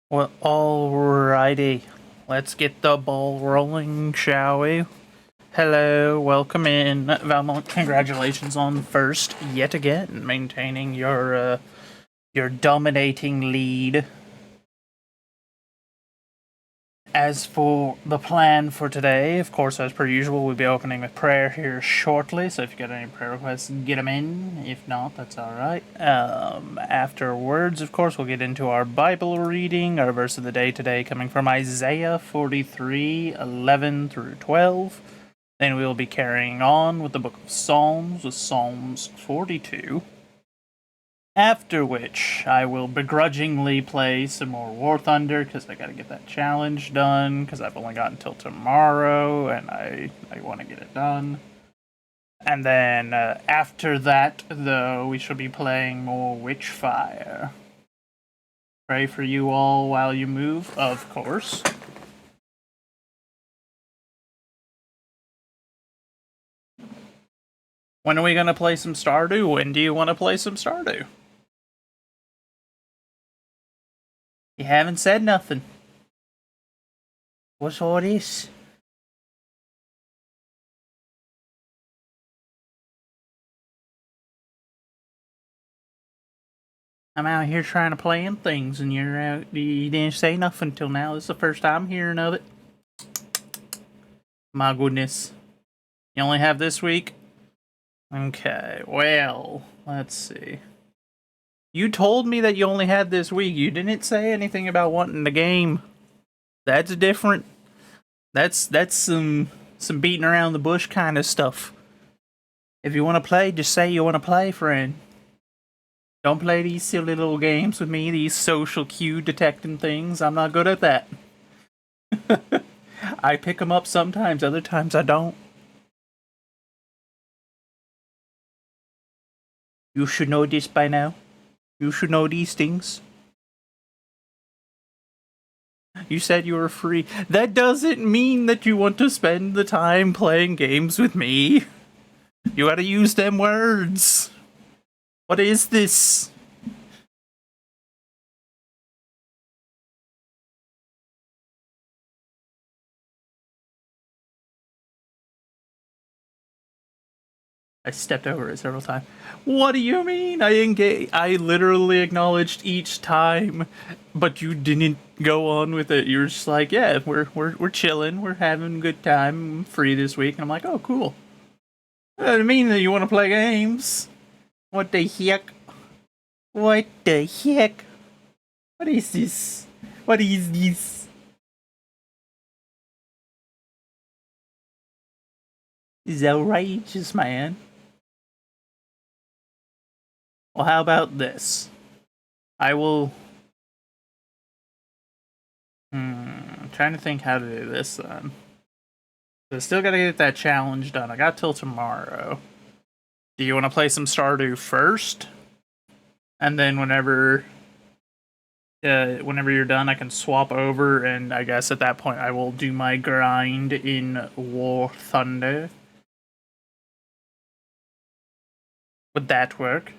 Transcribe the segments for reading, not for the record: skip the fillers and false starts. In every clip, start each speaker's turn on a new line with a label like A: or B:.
A: Well, alrighty. Let's get the ball rolling, shall we? Hello, welcome in. Valmont, congratulations on first, yet again, maintaining your dominating lead. As for the plan for today, of course, as per usual, we'll be opening with prayer here shortly. So if you got any prayer requests, get them in. If not, that's all right. Afterwards, of course, we'll get into our Bible reading. Our verse of the day today coming from Isaiah 43:11 through 12. Then we will be carrying on with the book of Psalms, with Psalms 42. After which, I will begrudgingly play some more War Thunder, because I gotta get that challenge done, because I've only got until tomorrow, and I want to get it done. And then, after that, though, we shall be playing more Witchfire. Pray for you all while you move, of course. When are we gonna play some Stardew? When do you want to play some Stardew? You haven't said nothing. What's all this? I'm out here trying to plan things, and you're out. You didn't say nothing till now. This is the first time hearing of it. My goodness. You only have this week? Okay, well, let's see. You told me that you only had this week. You didn't say anything about wanting the game. That's different. That's some beating around the bush kind of stuff. If you want to play, just say you want to play, friend. Don't play these silly little games with me, these social cue detecting things. I'm not good at that. I pick them up sometimes, other times I don't. You should know this by now. You should know these things. You said you were free. That doesn't mean that you want to spend the time playing games with me. You gotta use them words. What is this? I stepped over it several times. What do you mean? I literally acknowledged each time, but you didn't go on with it. You were just like, "Yeah, we're chilling, we're having a good time, I'm free this week." And I'm like, "Oh, cool." That doesn't mean that you want to play games. What the heck? What the heck? What is this? What is this? This is outrageous, man. Well, how about this? I will. I'm trying to think how to do this then. So I still gotta get that challenge done. I got till tomorrow. Do you want to play some Stardew first? And then whenever you're done, I can swap over, and I guess at that point I will do my grind in War Thunder. Would that work?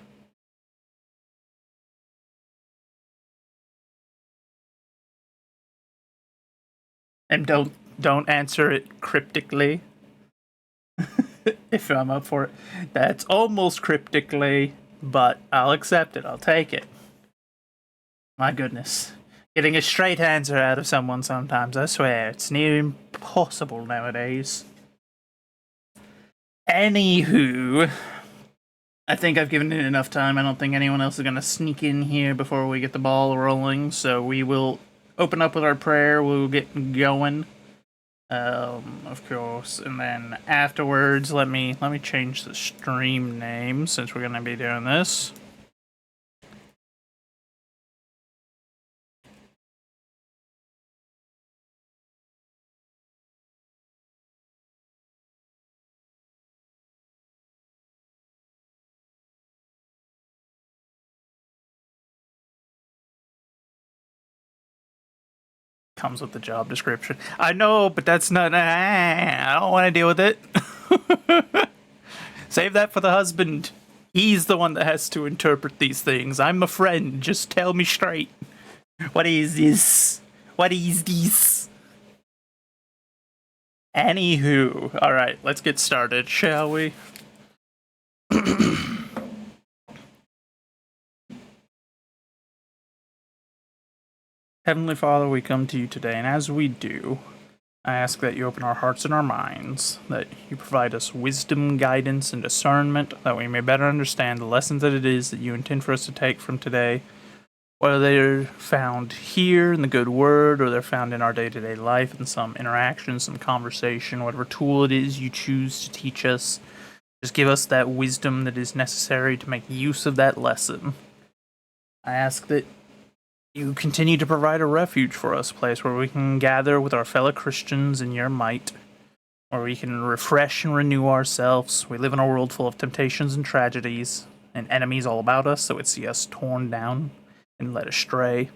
A: And don't answer it cryptically. If I'm up for it. That's almost cryptically, but I'll accept it. I'll take it. My goodness. Getting a straight answer out of someone sometimes, I swear, it's near impossible nowadays. Anywho, I think I've given it enough time. I don't think anyone else is going to sneak in here before we get the ball rolling, so we will open up with our prayer. We'll get going. Of course, and then afterwards, let me change the stream name since we're gonna be doing this. Comes with the job description. I know, but that's not. I don't want to deal with it. Save that for the husband. He's the one that has to interpret these things. I'm a friend. Just tell me straight. What is this? What is this? Anywho, alright, let's get started, shall we? Heavenly Father, we come to you today, and as we do, I ask that you open our hearts and our minds, that you provide us wisdom, guidance, and discernment, that we may better understand the lessons that it is that you intend for us to take from today, whether they're found here in the good word, or they're found in our day-to-day life, in some interaction, some conversation, whatever tool it is you choose to teach us. Just give us that wisdom that is necessary to make use of that lesson. I ask that you continue to provide a refuge for us, a place where we can gather with our fellow Christians in your might, where we can refresh and renew ourselves. We live in a world full of temptations and tragedies, and enemies all about us that would see us torn down and led astray.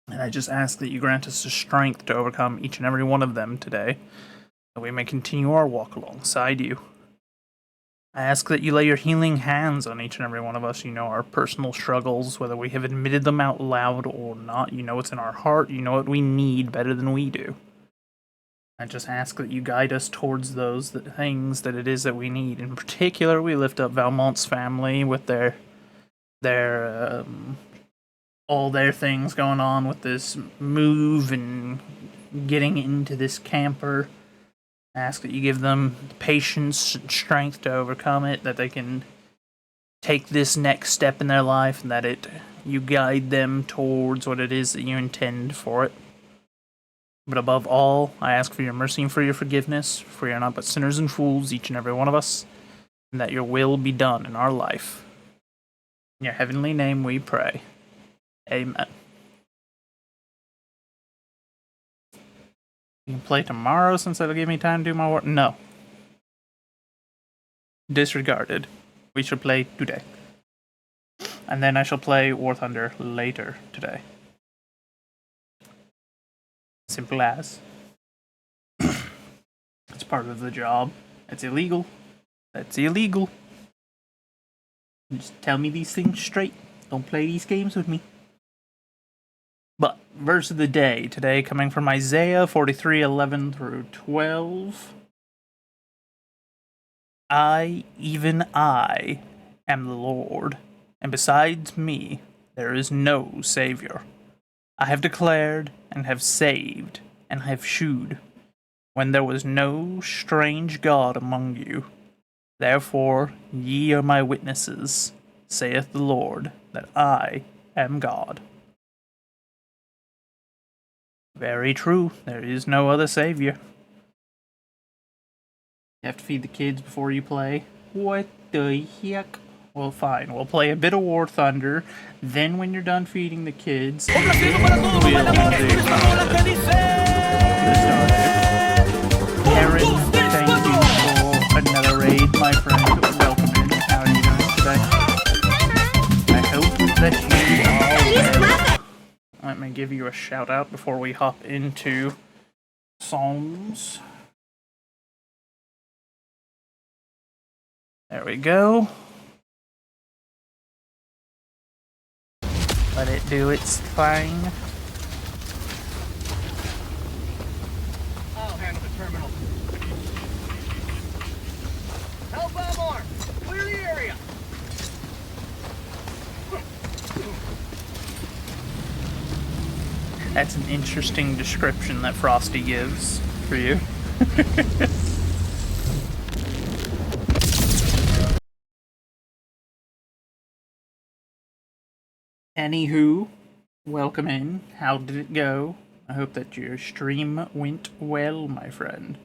A: And I just ask that you grant us the strength to overcome each and every one of them today, that we may continue our walk alongside you. I ask that you lay your healing hands on each and every one of us. You know our personal struggles, whether we have admitted them out loud or not. You know what's in our heart. You know what we need better than we do. I just ask that you guide us towards those things that it is that we need. In particular, we lift up Valmont's family with their all their things going on with this move and getting into this camper. Ask that you give them patience and strength to overcome it, that they can take this next step in their life, and that you guide them towards what it is that you intend for it. But above all, I ask for your mercy and for your forgiveness, for we are not but sinners and fools, each and every one of us, and that your will be done in our life. In your heavenly name we pray. Amen. You can play tomorrow since that'll give me time to do my work. No. Disregarded. We shall play today. And then I shall play War Thunder later today. Simple as. It's part of the job. It's illegal. That's illegal. Just tell me these things straight. Don't play these games with me. But, verse of the day today coming from Isaiah 43:11 through 12. I, even I, am the Lord, and besides me there is no Savior. I have declared, and have saved, and have shewed, when there was no strange God among you. Therefore ye are my witnesses, saith the Lord, that I am God. Very true. There is no other savior. You have to feed the kids before you play. What the heck? Well, fine. We'll play a bit of War Thunder. Then, when you're done feeding the kids, we'll do Aaron, thank you for another raid, my friend. Welcome in. How are you doing today? I hope that you are well. Let me give you a shout out before we hop into Psalms. There we go. Let it do its thing.
B: I'll handle the terminal. Help Belmore! Clear the area!
A: That's an interesting description that Frosty gives for you. Anywho, welcome in. How did it go? I hope that your stream went well, my friend.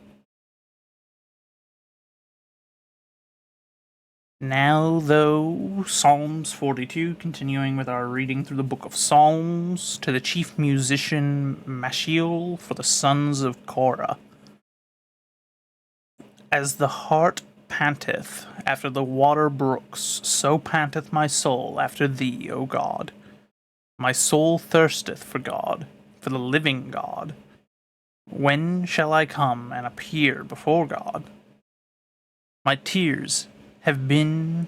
A: Now, though, Psalms 42, continuing with our reading through the book of Psalms, to the chief musician Mashiel for the sons of Korah. As the hart panteth after the water brooks, so panteth my soul after thee, O God. My soul thirsteth for God, for the living God. When shall I come and appear before God? My tears have been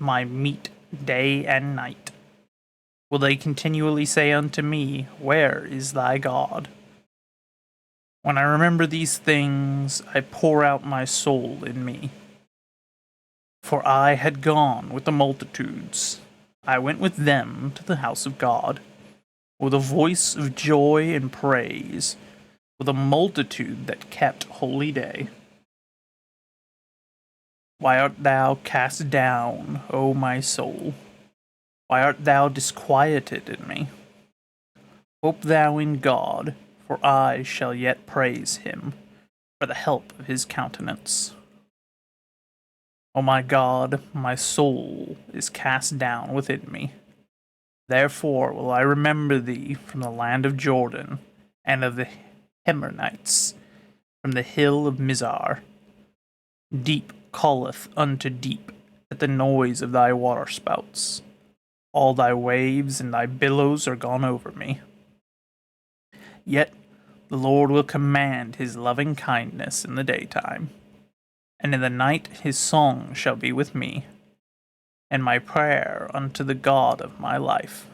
A: my meat day and night, will they continually say unto me, Where is thy God? When I remember these things, I pour out my soul in me. For I had gone with the multitudes. I went with them to the house of God, with a voice of joy and praise, with a multitude that kept holy day. Why art thou cast down, O my soul? Why art thou disquieted in me? Hope thou in God, for I shall yet praise him, for the help of his countenance. O my God, my soul is cast down within me. Therefore will I remember thee from the land of Jordan, and of the Hemornites, from the hill of Mizar. Deep calleth unto deep at the noise of thy waterspouts. All thy waves and thy billows are gone over me. Yet the Lord will command his loving kindness in the daytime, and in the night his song shall be with me, and my prayer unto the God of my life.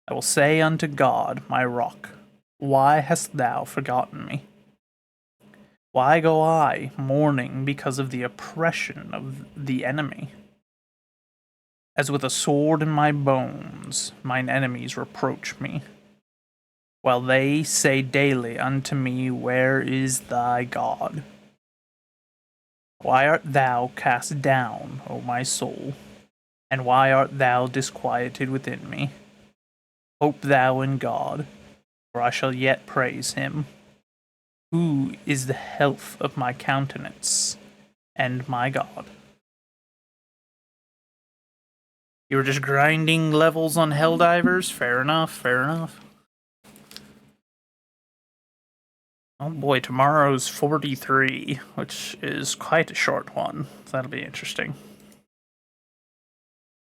A: I will say unto God, my rock, why hast thou forgotten me? Why go I mourning because of the oppression of the enemy? As with a sword in my bones, mine enemies reproach me, while they say daily unto me, Where is thy God? Why art thou cast down, O my soul? And why art thou disquieted within me? Hope thou in God, for I shall yet praise him, who is the health of my countenance and my God. You were just grinding levels on Helldivers? Fair enough, fair enough. Oh boy, tomorrow's 43, which is quite a short one. So that'll be interesting.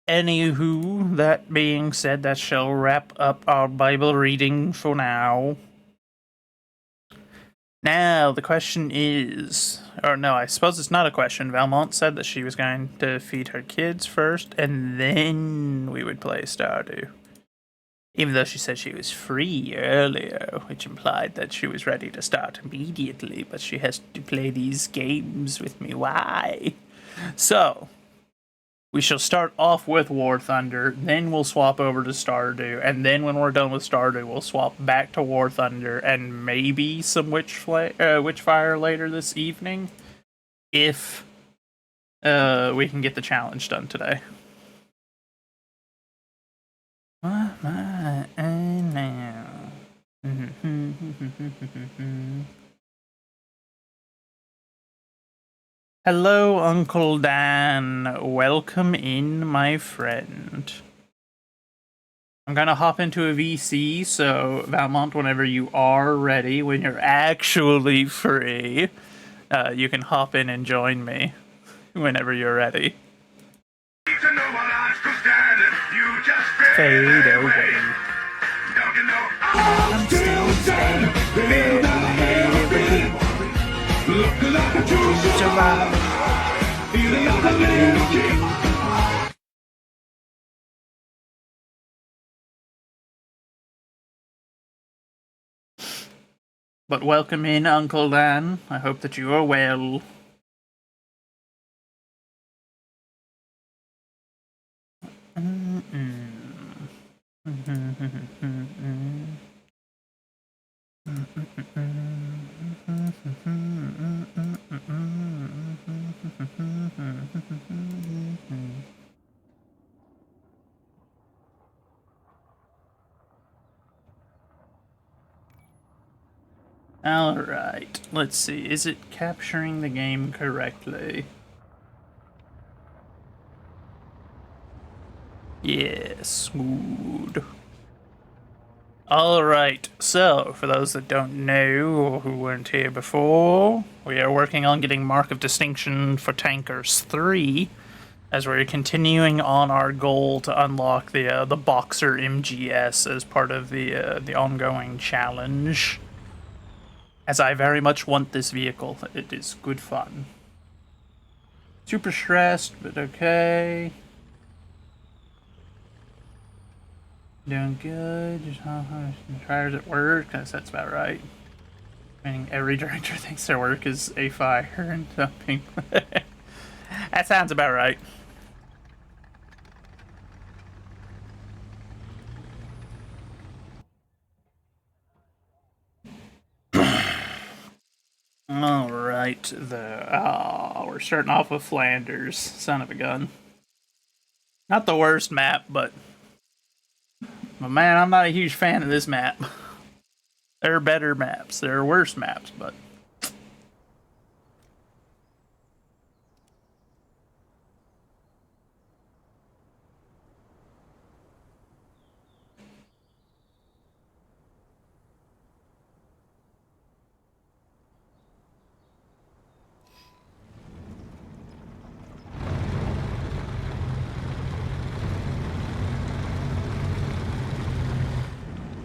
A: Anywho, that being said, that shall wrap up our Bible reading for now. Now, the question is, or no, I suppose it's not a question. Valmont said that she was going to feed her kids first, and then we would play Stardew. Even though she said she was free earlier, which implied that she was ready to start immediately, but she has to play these games with me. Why? So, we shall start off with War Thunder, then we'll swap over to Stardew, and then when we're done with Stardew, we'll swap back to War Thunder, and maybe some Witchfire later this evening, if we can get the challenge done today. Hello, Uncle Dan. Welcome in, my friend. I'm gonna hop into a VC, so Valmont, whenever you are ready, when you're actually free, you can hop in and join me whenever you're ready. Fade away. I'm still standing. Survive. But welcome in, Uncle Dan. I hope that you are well. Alright, let's see. Is it capturing the game correctly? Yes, good. Alright, so, for those that don't know, or who weren't here before, we are working on getting Mark of Distinction for Tankers 3, as we're continuing on our goal to unlock the Boxer MGS as part of the ongoing challenge. As I very much want this vehicle. It is good fun. Super stressed, but okay. Doing good. Just fires at work. That's about right. Meaning every director thinks their work is a fire and something. That sounds about right. All right, we're starting off with Flanders. Son of a gun. Not the worst map, but man, I'm not a huge fan of this map. There are better maps. There are worse maps, but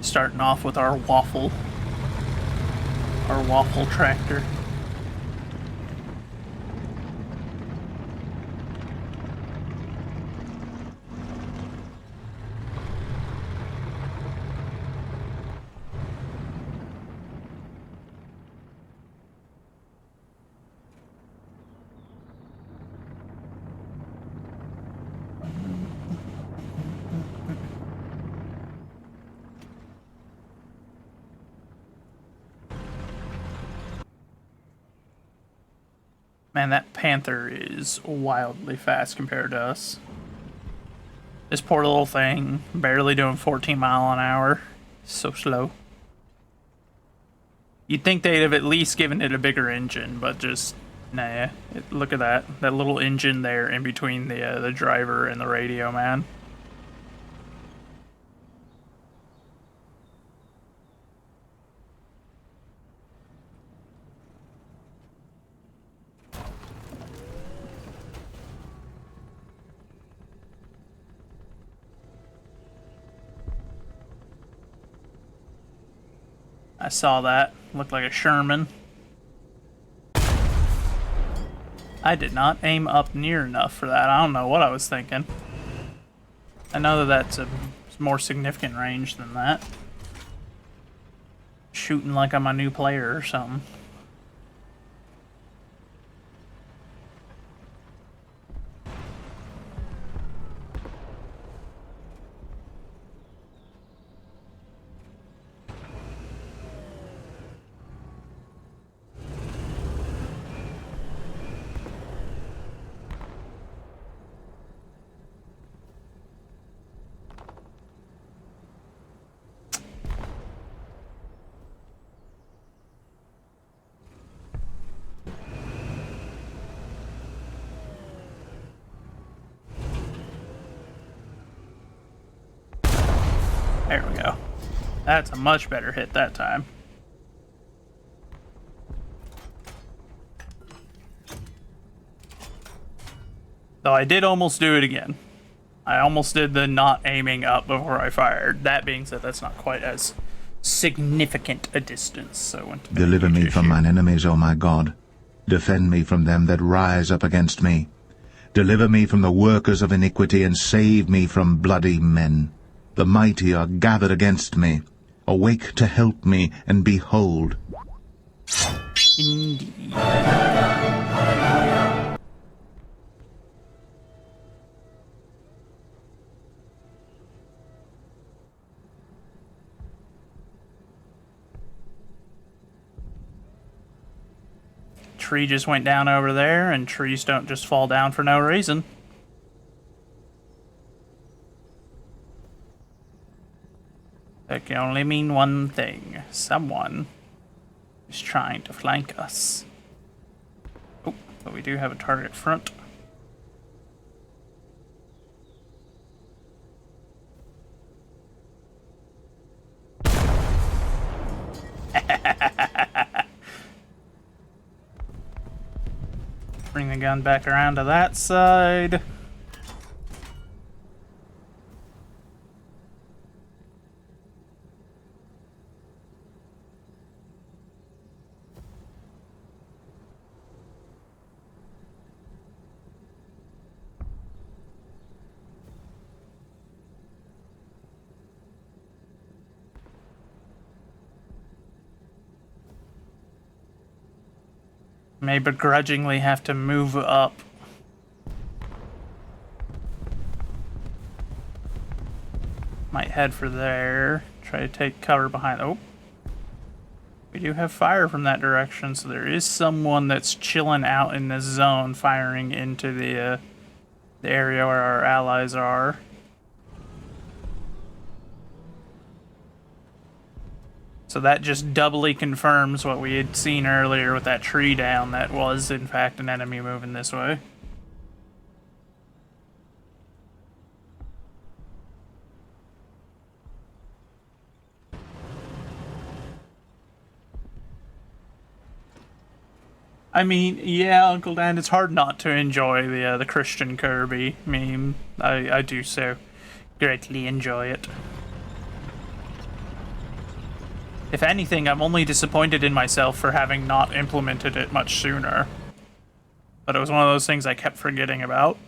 A: starting off with our waffle tractor. Man, that Panther is wildly fast compared to us. This poor little thing, barely doing 14 mile an hour. So slow. You'd think they'd have at least given it a bigger engine, but just nah. Look at that little engine there in between the driver and the radio, man. I saw that. Looked like a Sherman. I did not aim up near enough for that. I don't know what I was thinking. I know that that's a more significant range than that. Shooting like I'm a new player or something. There we go. That's a much better hit that time. Though I did almost do it again. I almost did the not aiming up before I fired. That being said, that's not quite as significant a distance, so I went to
C: Deliver me from mine enemies, O my God. Defend me from them that rise up against me. Deliver me from the workers of iniquity, and save me from bloody men. The mighty are gathered against me. Awake to help me, and behold.
A: Indeed. Tree just went down over there, and trees don't just fall down for no reason. That can only mean one thing. Someone is trying to flank us. Oh, but we do have a target front. Bring the gun back around to that side. may begrudgingly have to move up. Might head for there. Try to take cover behind. Oh. We do have fire from that direction, so there is someone that's chilling out in this zone, firing into the area where our allies are. So that just doubly confirms what we had seen earlier with that tree down. That was, in fact, an enemy moving this way. I mean, yeah, Uncle Dan, it's hard not to enjoy the Christian Kirby meme. I do so greatly enjoy it. If anything, I'm only disappointed in myself for having not implemented it much sooner. But it was one of those things I kept forgetting about.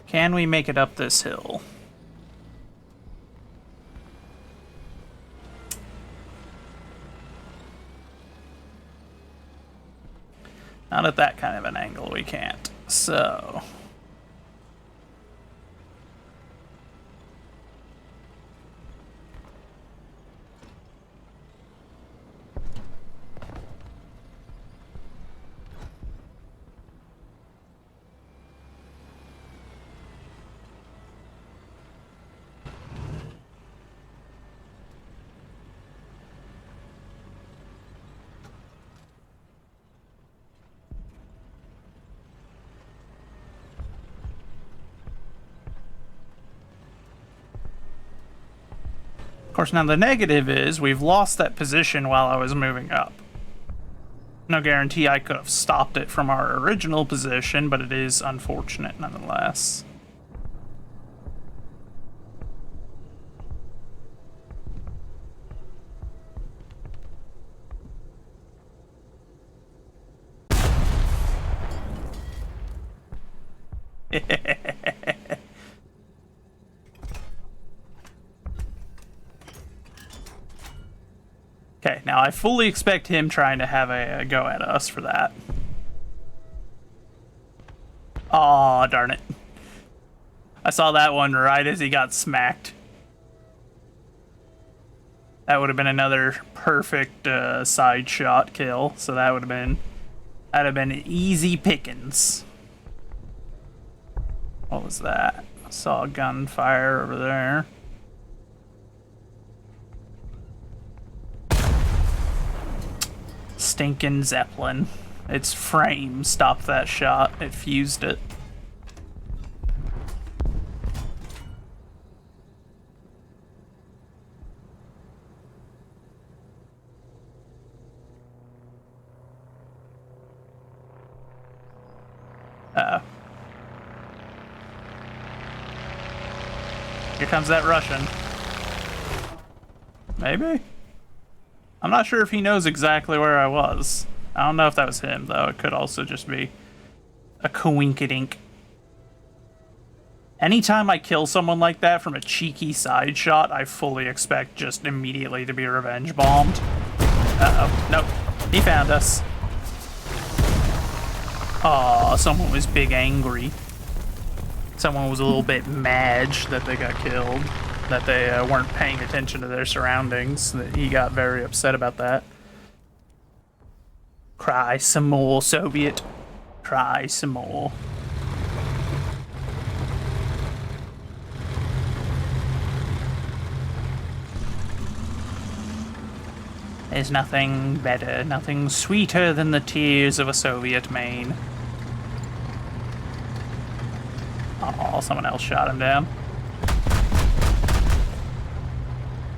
A: Can we make it up this hill? Not at that kind of an angle, we can't. So... Of course, now the negative is we've lost that position while I was moving up. No guarantee I could have stopped it from our original position, but it is unfortunate nonetheless. Okay, now I fully expect him trying to have a go at us for that. Aw, darn it. I saw that one right as he got smacked. That would have been another perfect side shot kill, so that'd have been easy pickings. What was that? I saw a gunfire over there. Stinking Zeppelin. Its frame stopped that shot. It fused it. Uh-oh. Here comes that Russian. Maybe? I'm not sure if he knows exactly where I was. I don't know if that was him, though. It could also just be a coinkydink. Anytime I kill someone like that from a cheeky side shot, I fully expect just immediately to be revenge bombed. Uh-oh. Nope. He found us. Aw, someone was big angry. Someone was a little bit mad that they got killed. That they weren't paying attention to their surroundings. That he got very upset about that. Cry some more, Soviet. Cry some more. There's nothing better, nothing sweeter than the tears of a Soviet main. Oh, someone else shot him down.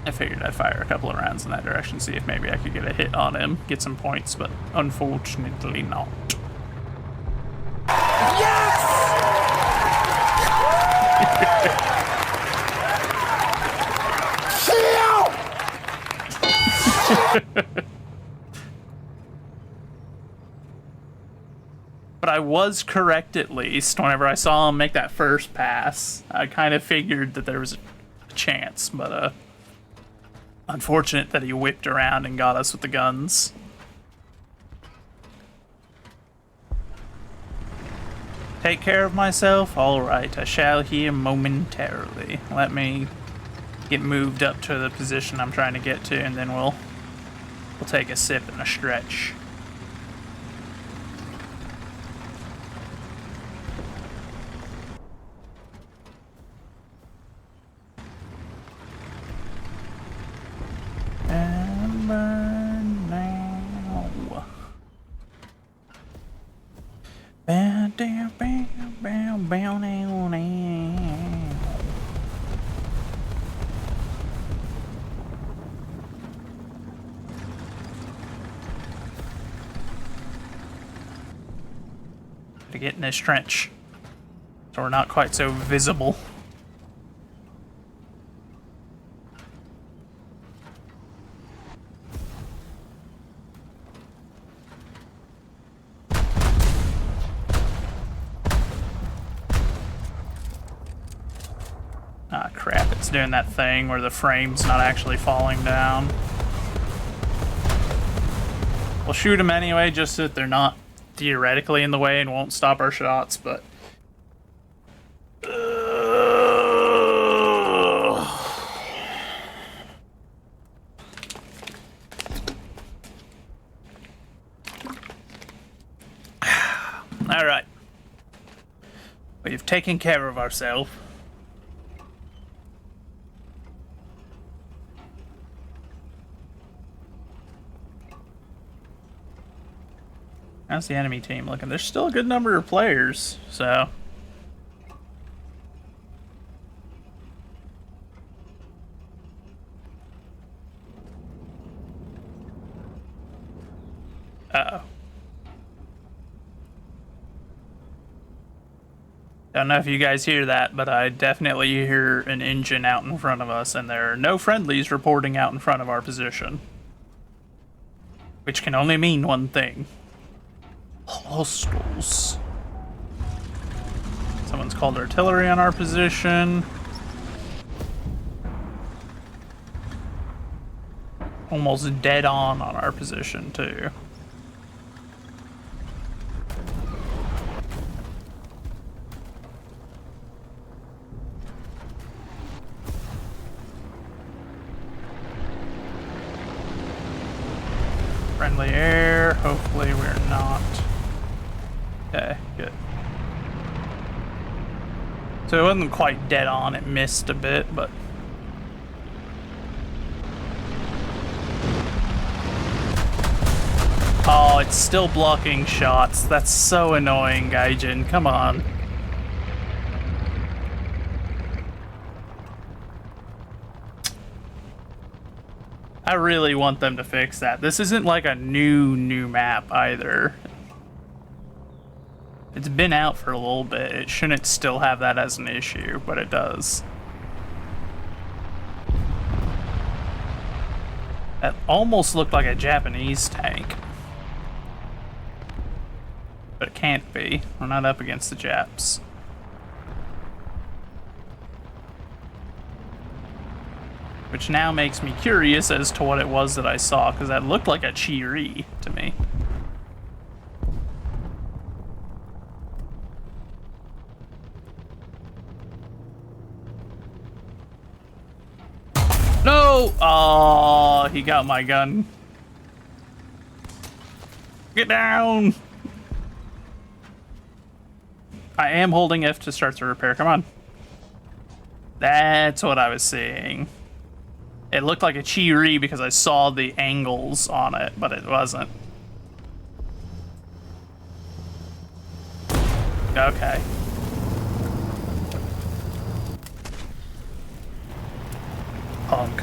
A: I figured I'd fire a couple of rounds in that direction, see if maybe I could get a hit on him, get some points, but unfortunately not.
B: Yes!
A: But I was correct at least whenever I saw him make that first pass. I kind of figured that there was a chance, but unfortunate that he whipped around and got us with the guns. Take care of myself? Alright, I shall here momentarily. Let me get moved up to the position I'm trying to get to, and then we'll take a sip and a stretch. To get in this trench, so we're not quite so visible. Ah, crap, it's doing that thing where the frame's not actually falling down. We'll shoot them anyway, just so that they're not theoretically in the way and won't stop our shots, but... Alright. We've taken care of ourselves. How's the enemy team looking? There's still a good number of players, so... Uh-oh. Don't know if you guys hear that, but I definitely hear an engine out in front of us, and there are no friendlies reporting out in front of our position. Which can only mean one thing. Hostiles. Someone's called artillery on our position. Almost dead on our position, too. Friendly air. Hopefully we're not. Okay, good. So it wasn't quite dead on, it missed a bit, but... Oh, it's still blocking shots. That's so annoying, Gaijin. Come on. I really want them to fix that. This isn't like a new map either. It's been out for a little bit. It shouldn't still have that as an issue, but it does. That almost looked like a Japanese tank. But it can't be. We're not up against the Japs. Which now makes me curious as to what it was that I saw, because that looked like a Chiri to me. No! Oh, he got my gun. Get down! I am holding F to start the repair. Come on. That's what I was seeing. It looked like a Chiri because I saw the angles on it, but it wasn't. Okay. Punk.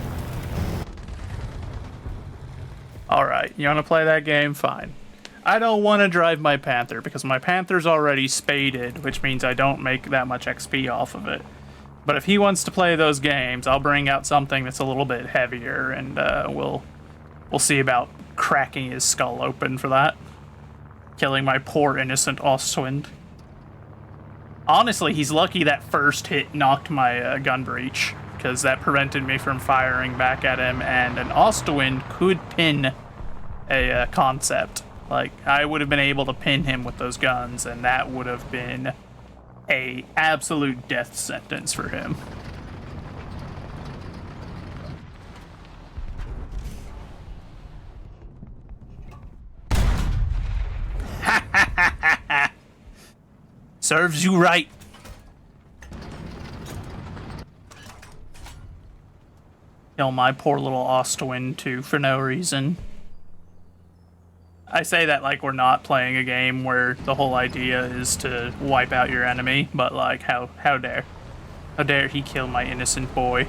A: Alright, you want to play that game? Fine. I don't want to drive my Panther because my Panther's already spaded, which means I don't make that much XP off of it. But if he wants to play those games, I'll bring out something that's a little bit heavier, and we'll We'll see about cracking his skull open for that. Killing my poor innocent Ostwind. Honestly, he's lucky that first hit knocked my gun breach, because that prevented me from firing back at him, and an Ostwind could pin a concept. Like, I would have been able to pin him with those guns, and that would have been a absolute death sentence for him. Serves you right. Kill my poor little Ostwind too for no reason. I say that like we're not playing a game where the whole idea is to wipe out your enemy, but like how dare. How dare he kill my innocent boy.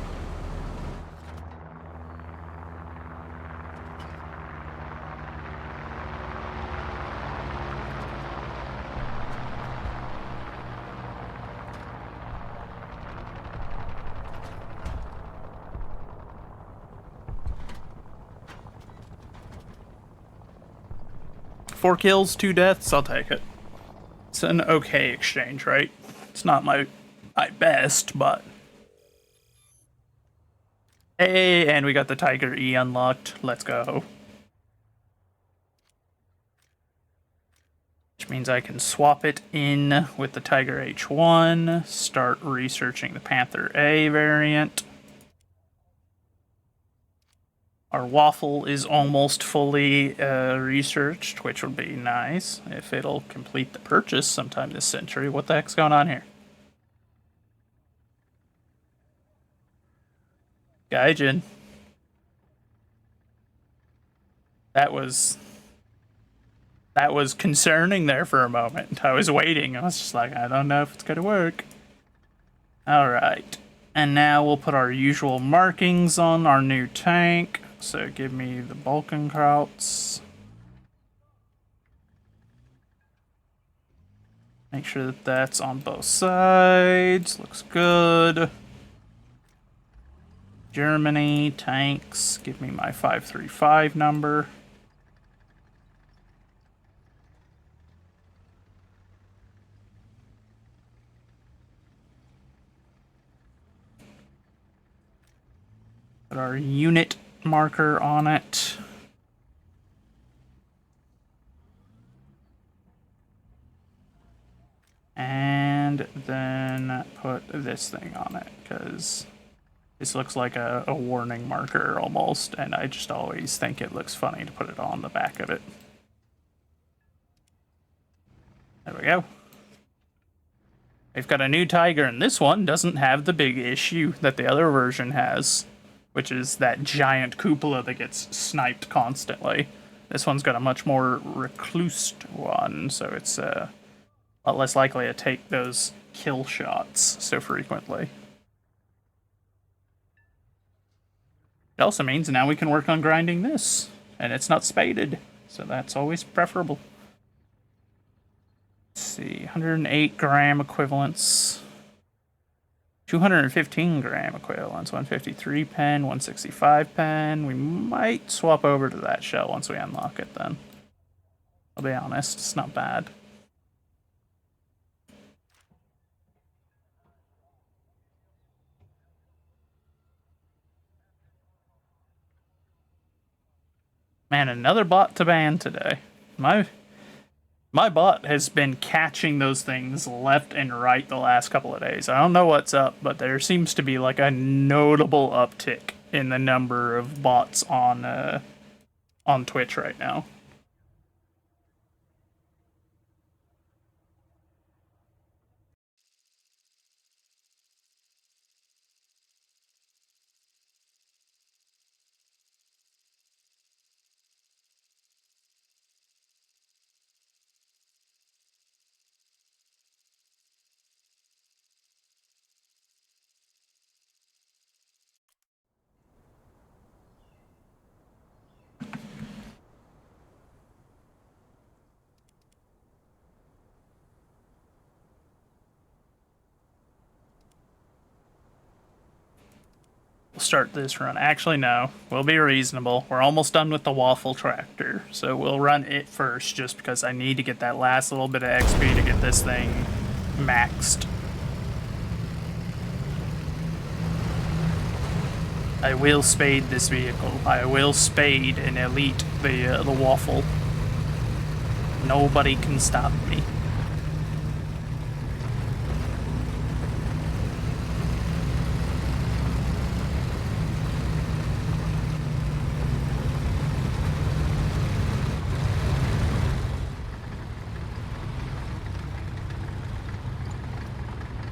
A: 4 kills, 2 deaths, I'll take it. It's an okay exchange, right? It's not my best, but... Hey, and we got the Tiger E unlocked. Let's go. Which means I can swap it in with the Tiger H1, start researching the Panther A variant. Our waffle is almost fully researched, which would be nice if it'll complete the purchase sometime this century. What the heck's going on here? Gaijin. That was concerning there for a moment. I was waiting. I was just like, I don't know if it's gonna work. Alright. And now we'll put our usual markings on our new tank. So give me the Balkenkrauts. Make sure that that's on both sides. Looks good. Germany, tanks. Give me my 535 number. Put our unit marker on it. And then put this thing on it, because this looks like a warning marker almost, and I just always think it looks funny to put it on the back of it. There we go. We've got a new Tiger, and this one doesn't have the big issue that the other version has, which is that giant cupola that gets sniped constantly. This one's got a much more reclused one, so it's a lot less likely to take those kill shots so frequently. It also means now we can work on grinding this, and it's not spaded, so that's always preferable. Let's see, 108 gram equivalents. 215 gram equivalents, 153 pen, 165 pen. We might swap over to that shell once we unlock it then. I'll be honest, it's not bad. Man, another bot to ban today. My bot has been catching those things left and right the last couple of days. I don't know what's up, but there seems to be like a notable uptick in the number of bots on Twitch right now. start this run. Actually, no. We'll be reasonable. We're almost done with the waffle tractor, so we'll run it first just because I need to get that last little bit of XP to get this thing maxed. I will spade this vehicle. I will spade and elite the waffle. Nobody can stop me.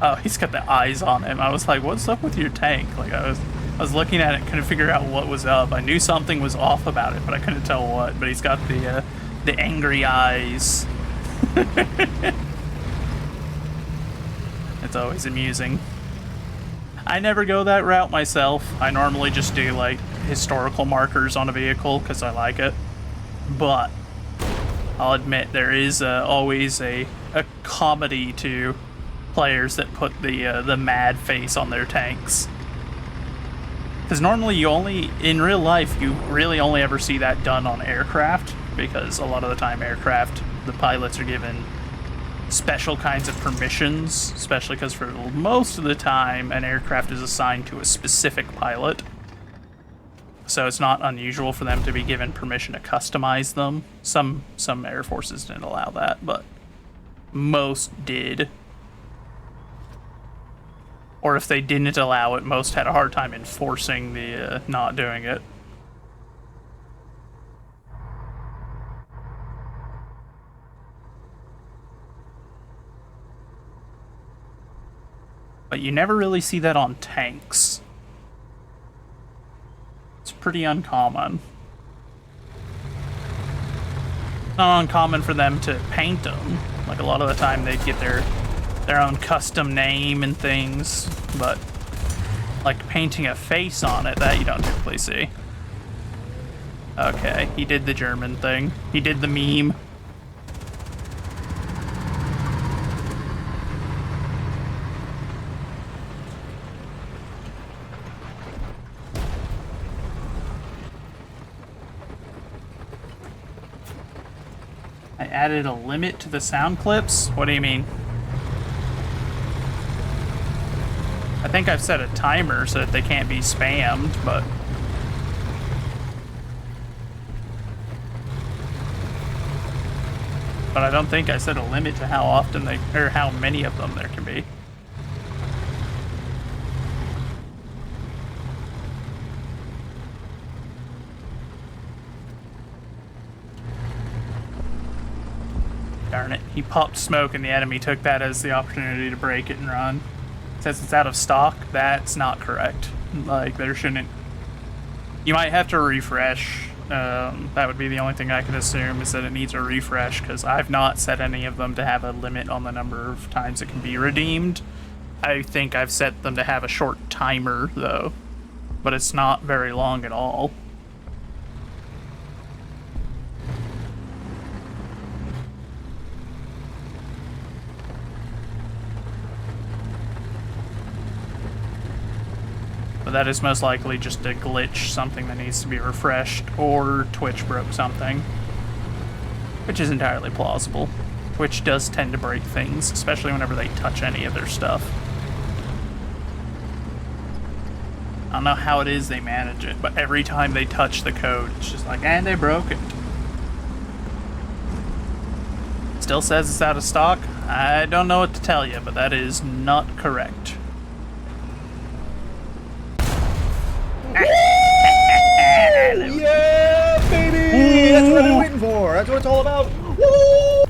A: Oh, he's got the eyes on him. I was like, what's up with your tank? Like, I was looking at it, couldn't figure out what was up. I knew something was off about it, but I couldn't tell what. But he's got the angry eyes. It's always amusing. I never go that route myself. I normally just do, like, historical markers on a vehicle because I like it. But I'll admit there is always a comedy to players that put the mad face on their tanks. Because normally in real life, you really only ever see that done on aircraft, because a lot of the time aircraft, the pilots are given special kinds of permissions, especially because for most of the time, an aircraft is assigned to a specific pilot. So it's not unusual for them to be given permission to customize them. Some air forces didn't allow that, but most did. Or if they didn't allow it, most had a hard time enforcing the not doing it. But you never really see that on tanks. It's pretty uncommon. Not uncommon for them to paint them. Like, a lot of the time they'd get their own custom name and things, but like painting a face on it, that you don't typically see. Okay, he did the German thing. He did the meme. I added a limit to the sound clips? What do you mean? I think I've set a timer so that they can't be spammed, but I don't think I set a limit to how often or how many of them there can be. Darn it, he popped smoke and the enemy took that as the opportunity to break it and run. Says it's out of stock. That's not correct. Like, there shouldn't... You might have to refresh. That would be the only thing I could assume, is that it needs a refresh, because I've not set any of them to have a limit on the number of times it can be redeemed. I think I've set them to have a short timer, though. But it's not very long at all. But that is most likely just a glitch, something that needs to be refreshed, or Twitch broke something. Which is entirely plausible. Twitch does tend to break things, especially whenever they touch any of their stuff. I don't know how it is they manage it, but every time they touch the code, it's just like, and they broke it. Still says it's out of stock. I don't know what to tell you, but that is not correct.
B: Yeah, baby! That's what I've been waiting for. That's what it's all about. Woo!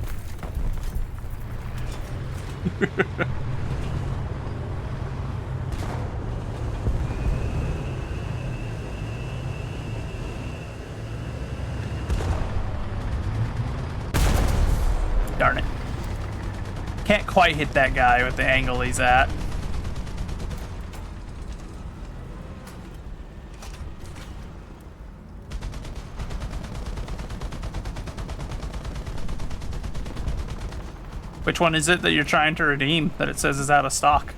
A: Darn it. Can't quite hit that guy with the angle he's at. Which one is it that you're trying to redeem that it says is out of stock?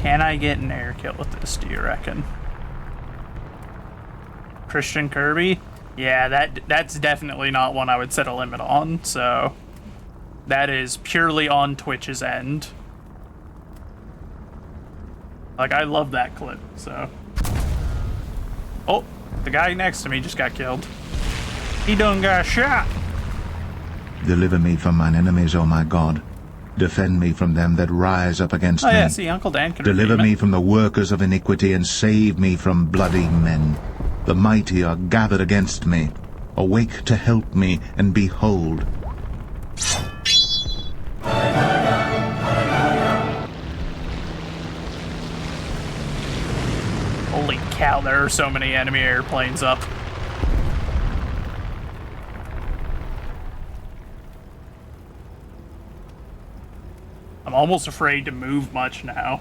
A: Can I get an air kill with this, do you reckon? Christian Kirby? Yeah, that's definitely not one I would set a limit on, so... That is purely on Twitch's end. Like, I love that clip, so... Oh, the guy next to me just got killed. He done got shot!
C: Deliver me from mine enemies, O my God. Defend me from them that rise up against me.
A: Oh yeah, see, Uncle Dan can
C: Deliver
A: redeem
C: me
A: it.
C: from the workers of iniquity, and save me from bloody men. The mighty are gathered against me. Awake to help me, and behold.
A: Holy cow, there are so many enemy airplanes up. I'm almost afraid to move much now.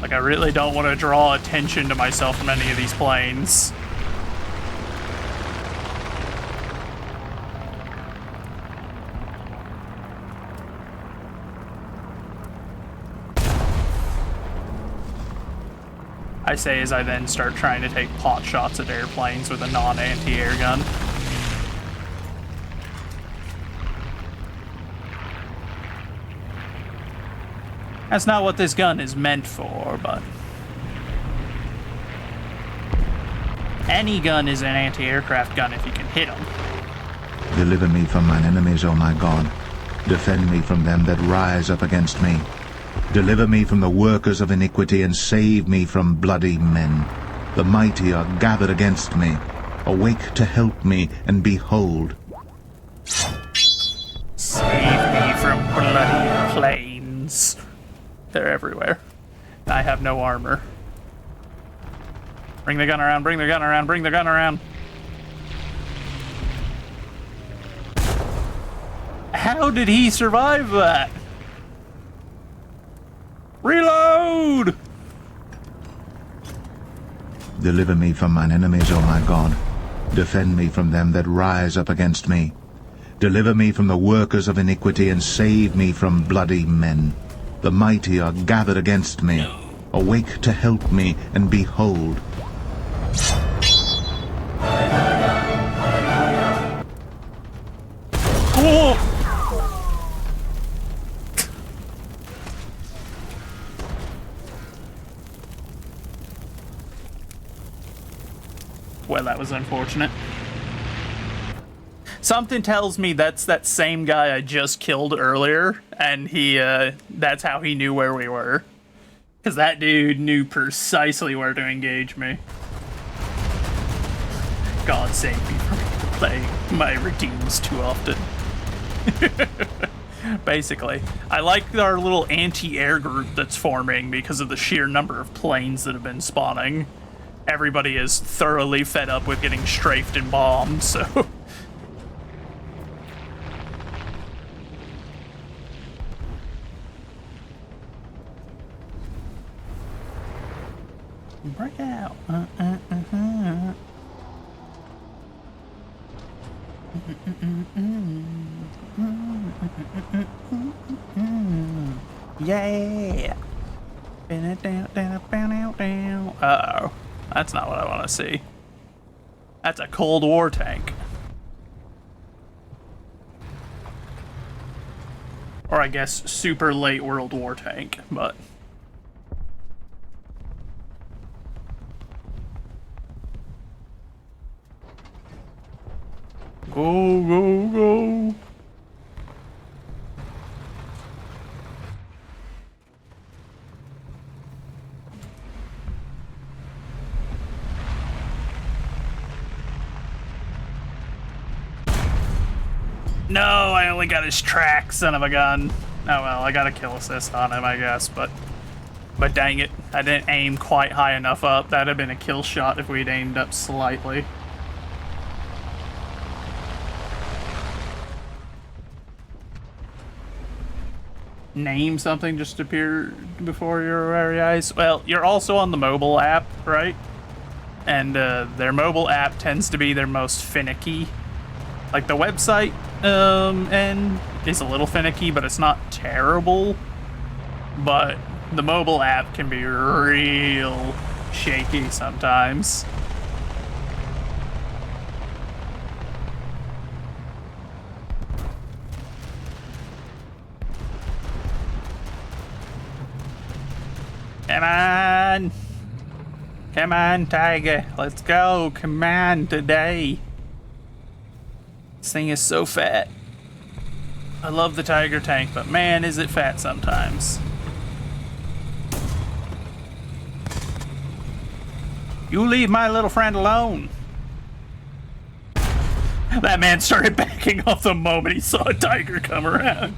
A: Like, I really don't want to draw attention to myself from any of these planes. I say as I then start trying to take pot shots at airplanes with a non-anti-air gun. That's not what this gun is meant for, but... Any gun is an anti-aircraft gun if you can hit them.
C: Deliver me from mine enemies, O my God. Defend me from them that rise up against me. Deliver me from the workers of iniquity, and save me from bloody men. The mighty are gathered against me. Awake to help me, and behold.
A: Save me from bloody planes. They're everywhere. I have no armor. Bring the gun around, bring the gun around, bring the gun around. How did he survive that? Reload!
C: Deliver me from mine enemies, O my God. Defend me from them that rise up against me. Deliver me from the workers of iniquity, and save me from bloody men. The mighty are gathered against me. Awake to help me, and behold.
A: Oh! Well, that was unfortunate. Something tells me that's that same guy I just killed earlier, and that's how he knew where we were. Because that dude knew precisely where to engage me. God save me from playing my routines too often. Basically, I like our little anti-air group that's forming because of the sheer number of planes that have been spawning. Everybody is thoroughly fed up with getting strafed and bombed, so... Break out. Yeah. Uh-oh. That's not what I want to see. That's a Cold War tank. Or I guess super late World War tank, but... Go, go, go. No, I only got his track, son of a gun. Oh well, I got a kill assist on him, I guess, but dang it, I didn't aim quite high enough up. That'd have been a kill shot if we'd aimed up slightly. Name something just appeared before your very eyes. Well, you're also on the mobile app, right? And their mobile app tends to be their most finicky. Like the website end is a little finicky, but it's not terrible. but the mobile app can be real shaky sometimes. Come on! Come on, Tiger. Let's go. Come on, today. This thing is so fat. I love the Tiger tank, but man, is it fat sometimes. You leave my little friend alone. That man started backing off the moment he saw a tiger come around.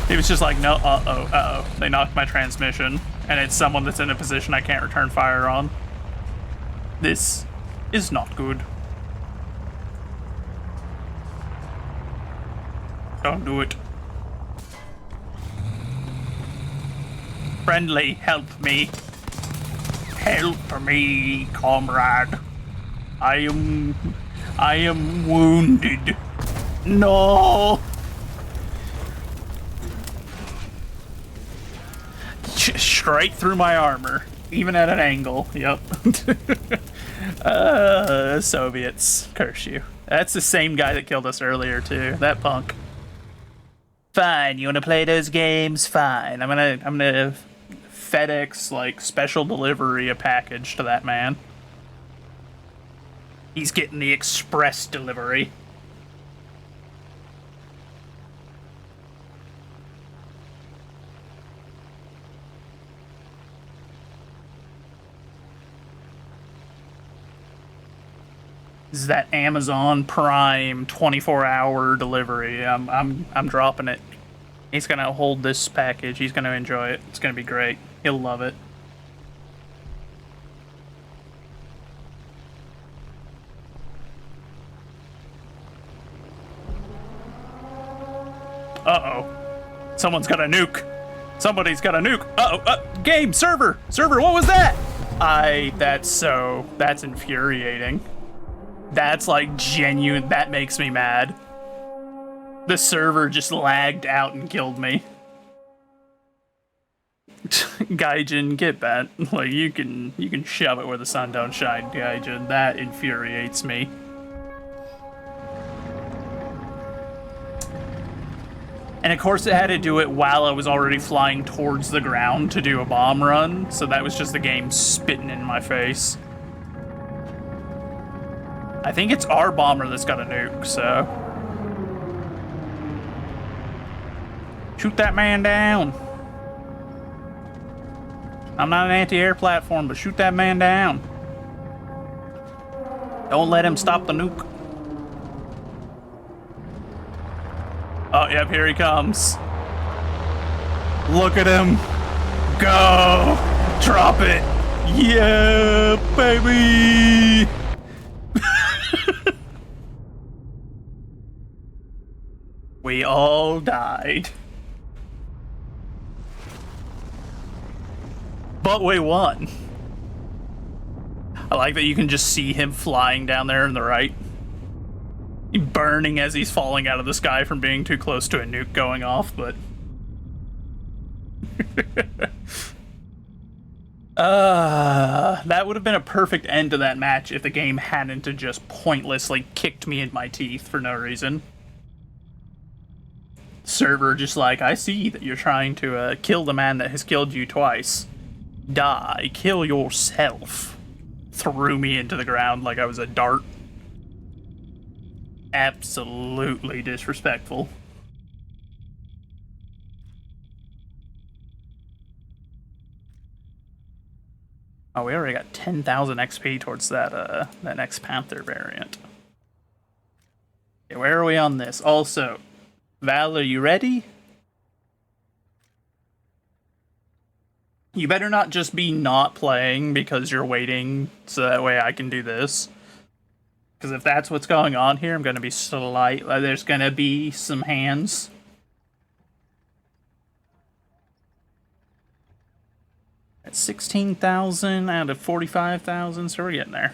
A: He was just like, no, uh-oh. They knocked my transmission, and it's someone that's in a position I can't return fire on. This is not good. Don't do it. Friendly, help me. Help me, comrade. I am wounded. No! Straight through my armor, even at an angle. Yep. Soviets, curse you. That's the same guy that killed us earlier too. That punk. Fine, you wanna play those games? Fine. I'm gonna FedEx like special delivery a package to that man. He's getting the express delivery. This is that Amazon Prime 24-hour delivery. I'm dropping it. He's gonna hold this package. He's gonna enjoy it. It's gonna be great. He'll love it. Uh-oh. Someone's got a nuke. Somebody's got a nuke. Uh-oh. Game server. Server, what was that? That's infuriating. That's like genuine. That makes me mad. The server just lagged out and killed me. Gaijin, get bent. Like you can shove it where the sun don't shine, Gaijin. That infuriates me. And of course it had to do it while I was already flying towards the ground to do a bomb run, so that was just the game spitting in my face. I think it's our bomber that's got a nuke, so... Shoot that man down. I'm not an anti-air platform, but shoot that man down. Don't let him stop the nuke. Oh, yep, here he comes. Look at him. Go! Drop it. Yeah, baby! We all died. But we won. I like that you can just see him flying down there on the right. Burning as he's falling out of the sky from being too close to a nuke going off, but... that would have been a perfect end to that match if the game hadn't just pointlessly kicked me in my teeth for no reason. Server just like, I see that you're trying to kill the man that has killed you twice. Die. Kill yourself. Threw me into the ground like I was a dart. Absolutely disrespectful. Oh, we already got 10,000 XP towards that next Panther variant. Okay, where are we on this? Also, Val, are you ready? You better not just be not playing because you're waiting so that way I can do this. Because if that's what's going on here, I'm going to be there's going to be some hands. At 16,000 out of 45,000, so we're getting there.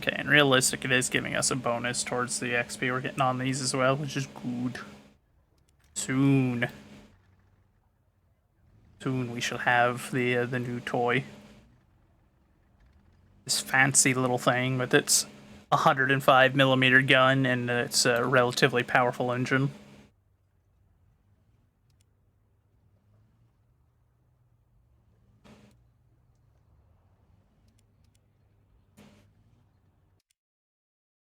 A: Okay, and realistic, it is giving us a bonus towards the XP we're getting on these as well, which is good. Soon we shall have the new toy. This fancy little thing with its 105mm gun and its relatively powerful engine.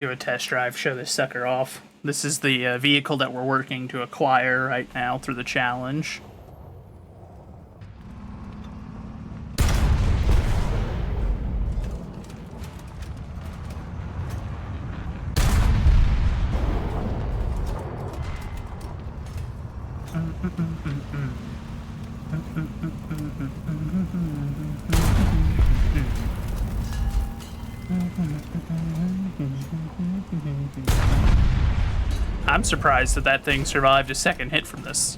A: Do a test drive, show this sucker off. This is the vehicle that we're working to acquire right now through the challenge. I'm surprised that thing survived a second hit from this.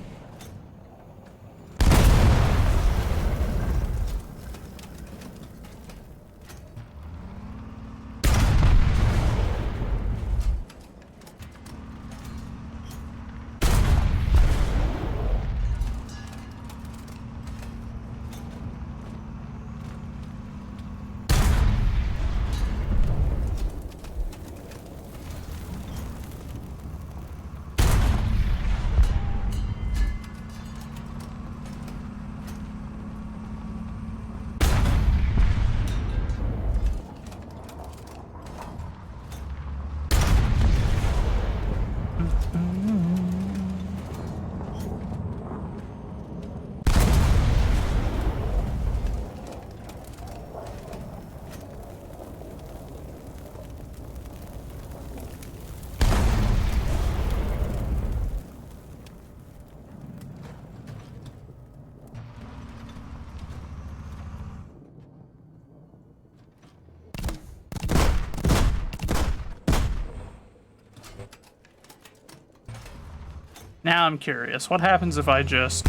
A: Now I'm curious, what happens if I just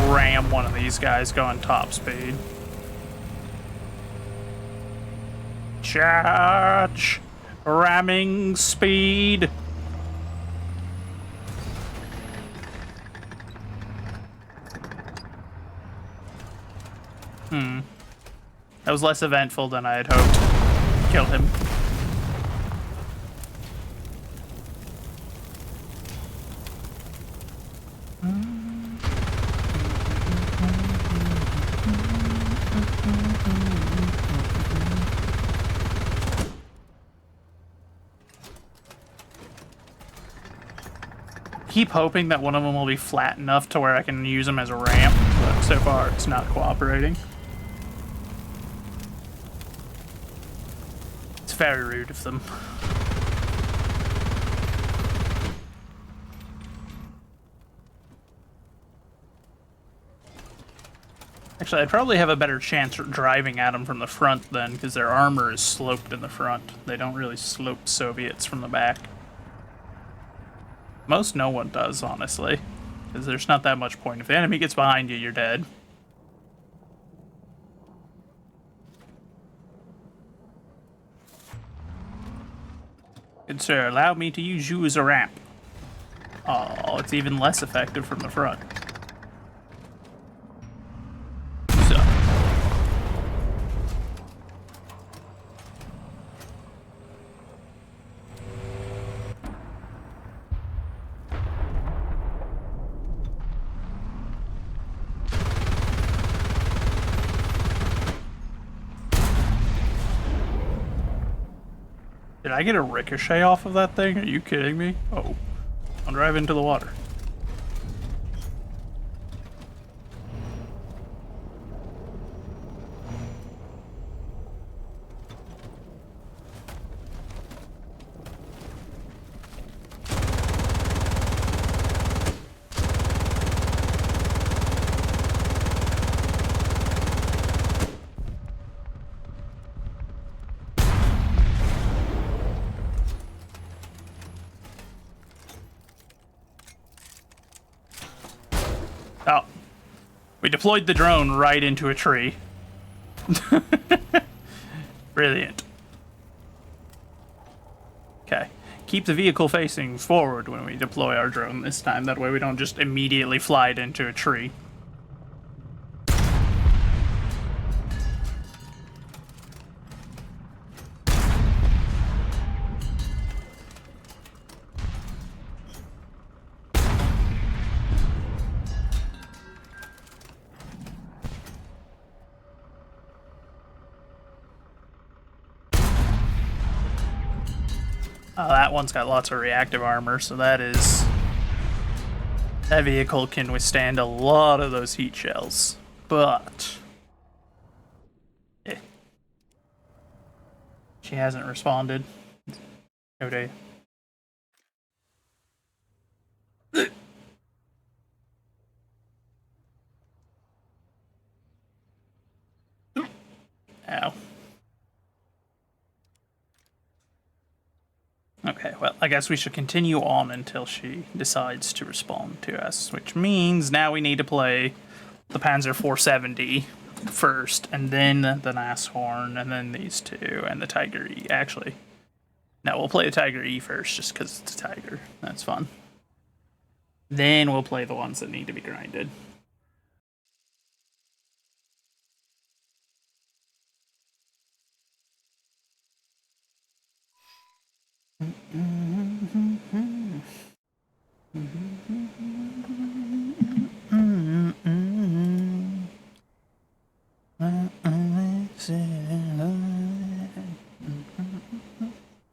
A: ram one of these guys going top speed? Charge! Ramming speed! That was less eventful than I had hoped. Kill him. Keep hoping that one of them will be flat enough to where I can use them as a ramp, but so far it's not cooperating. It's very rude of them. Actually, I'd probably have a better chance of driving at them from the front then, because their armor is sloped in the front. They don't really slope Soviets from the back. Most no one does, honestly, because there's not that much point. If the enemy gets behind you, you're dead. Good sir, allow me to use you as a ramp. Oh, it's even less effective from the front. So. Did I get a ricochet off of that thing? Are you kidding me? Oh, I'll drive into the water. Oh. We deployed the drone right into a tree. Brilliant. keep the vehicle facing forward when we deploy our drone this time. That way we don't just immediately fly it into a tree. That one's got lots of reactive armor, so that vehicle can withstand a lot of those heat shells. But she hasn't responded. Oh dear. Ow. Okay, well, I guess we should continue on until she decides to respond to us, which means now we need to play the Panzer 470 first, and then the Nashorn, and then these two, and the Tiger E. Actually, no, we'll play the Tiger E first, just because it's a Tiger. That's fun. Then we'll play the ones that need to be grinded.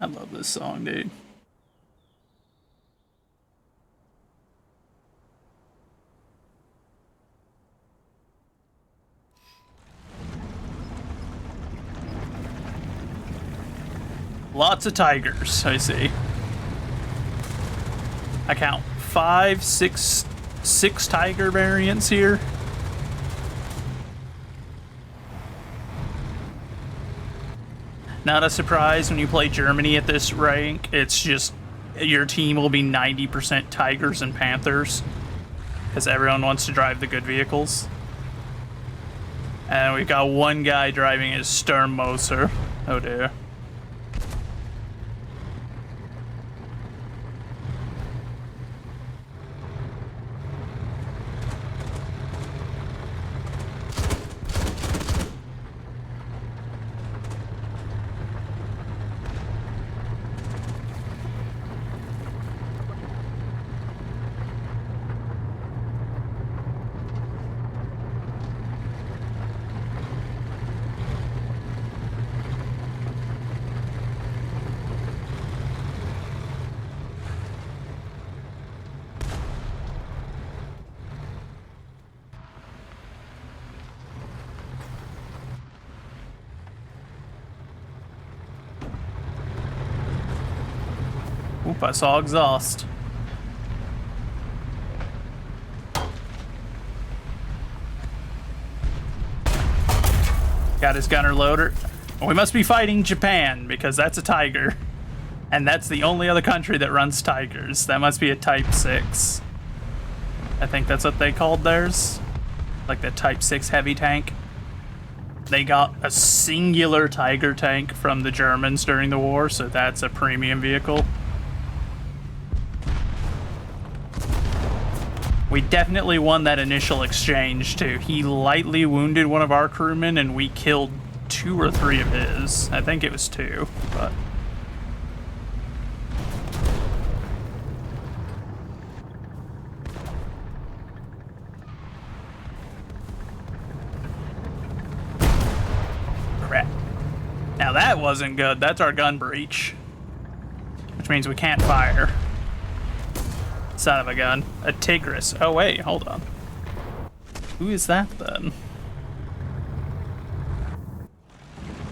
A: I love this song, dude. Lots of tigers, I see. I count 6 tiger variants here. Not a surprise when you play Germany at this rank. It's just your team will be 90% tigers and panthers because everyone wants to drive the good vehicles. And we've got one guy driving his Sturmmoser. Oh dear. Oop, I saw exhaust. Got his gunner loader. We must be fighting Japan, because that's a Tiger. And that's the only other country that runs Tigers. That must be a Type 6. I think that's what they called theirs. Like the Type 6 heavy tank. They got a singular Tiger tank from the Germans during the war, so that's a premium vehicle. We definitely won that initial exchange, too. He lightly wounded one of our crewmen, and we killed 2 or 3 of his. I think it was 2, but... Crap. Now that wasn't good. That's our gun breach. Which means we can't fire. Son of a gun. A Tigris. Oh wait, hold on. Who is that then?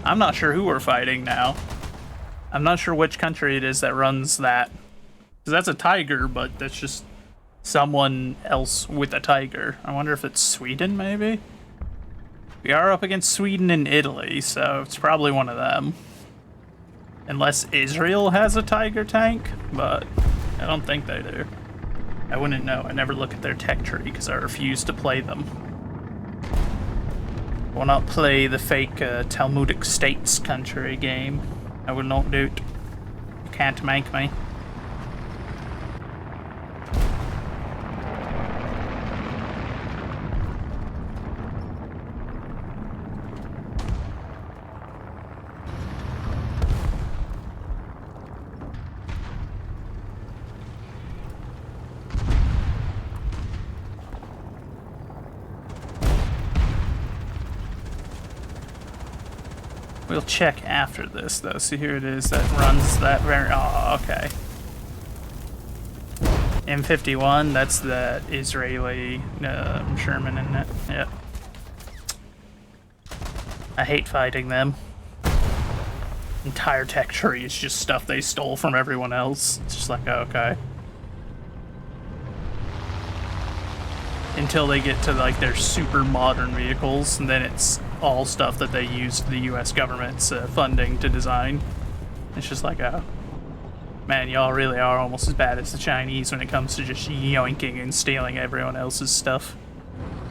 A: I'm not sure who we're fighting now. I'm not sure which country it is that runs that. Because that's a Tiger, but that's just someone else with a Tiger. I wonder if it's Sweden, maybe? We are up against Sweden and Italy, so it's probably one of them. Unless Israel has a Tiger tank, but I don't think they do. I wouldn't know. I never look at their tech tree because I refuse to play them. I will not play the fake Talmudic States country game. I will not do it. You can't make me. We'll check after this, though. See, here it is that runs that very... Oh, okay. M51, that's the Israeli Sherman, isn't it? Yep. I hate fighting them. Entire tech tree is just stuff they stole from everyone else. It's just like, oh, okay. Until they get to like their super modern vehicles, and then it's all stuff that they used the US government's funding to design. It's just like, oh, man, y'all really are almost as bad as the Chinese when it comes to just yoinking and stealing everyone else's stuff.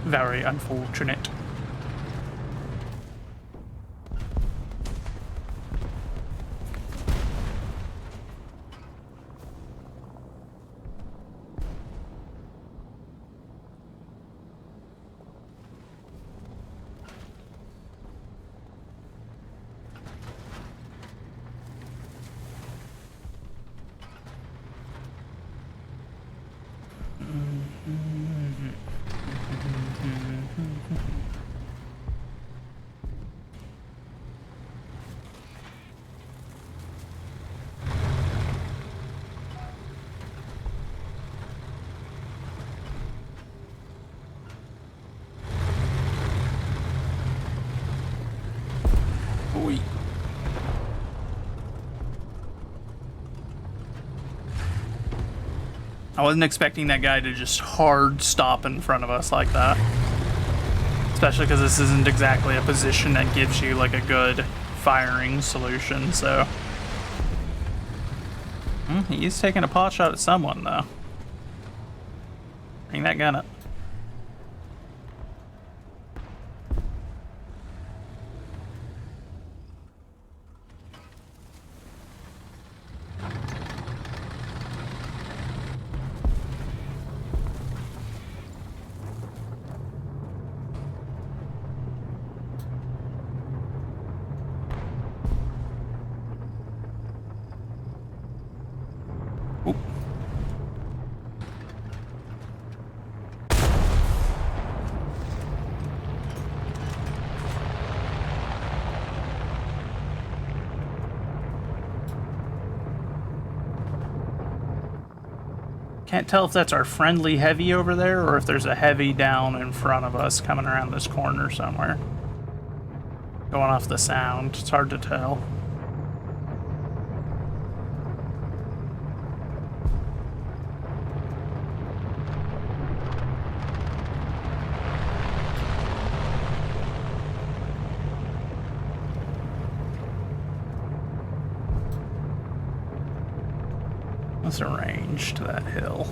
A: Very unfortunate. I wasn't expecting that guy to just hard stop in front of us like that. Especially because this isn't exactly a position that gives you like a good firing solution, so... he is taking a pot shot at someone, though. Bring that gun up. Can't tell if that's our friendly heavy over there or if there's a heavy down in front of us coming around this corner somewhere. Going off the sound, it's hard to tell. What's the range to that hill?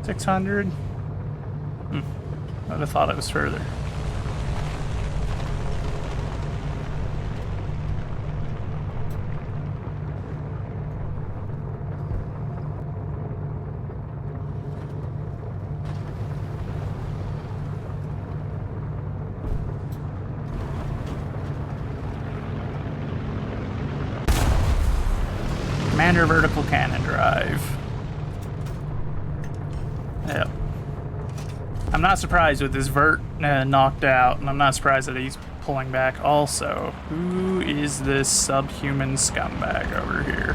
A: 600? I would have thought it was further. Commander vertical cannon drive. Yep. I'm not surprised with this vert knocked out, and I'm not surprised that he's pulling back also. Who is this subhuman scumbag over here?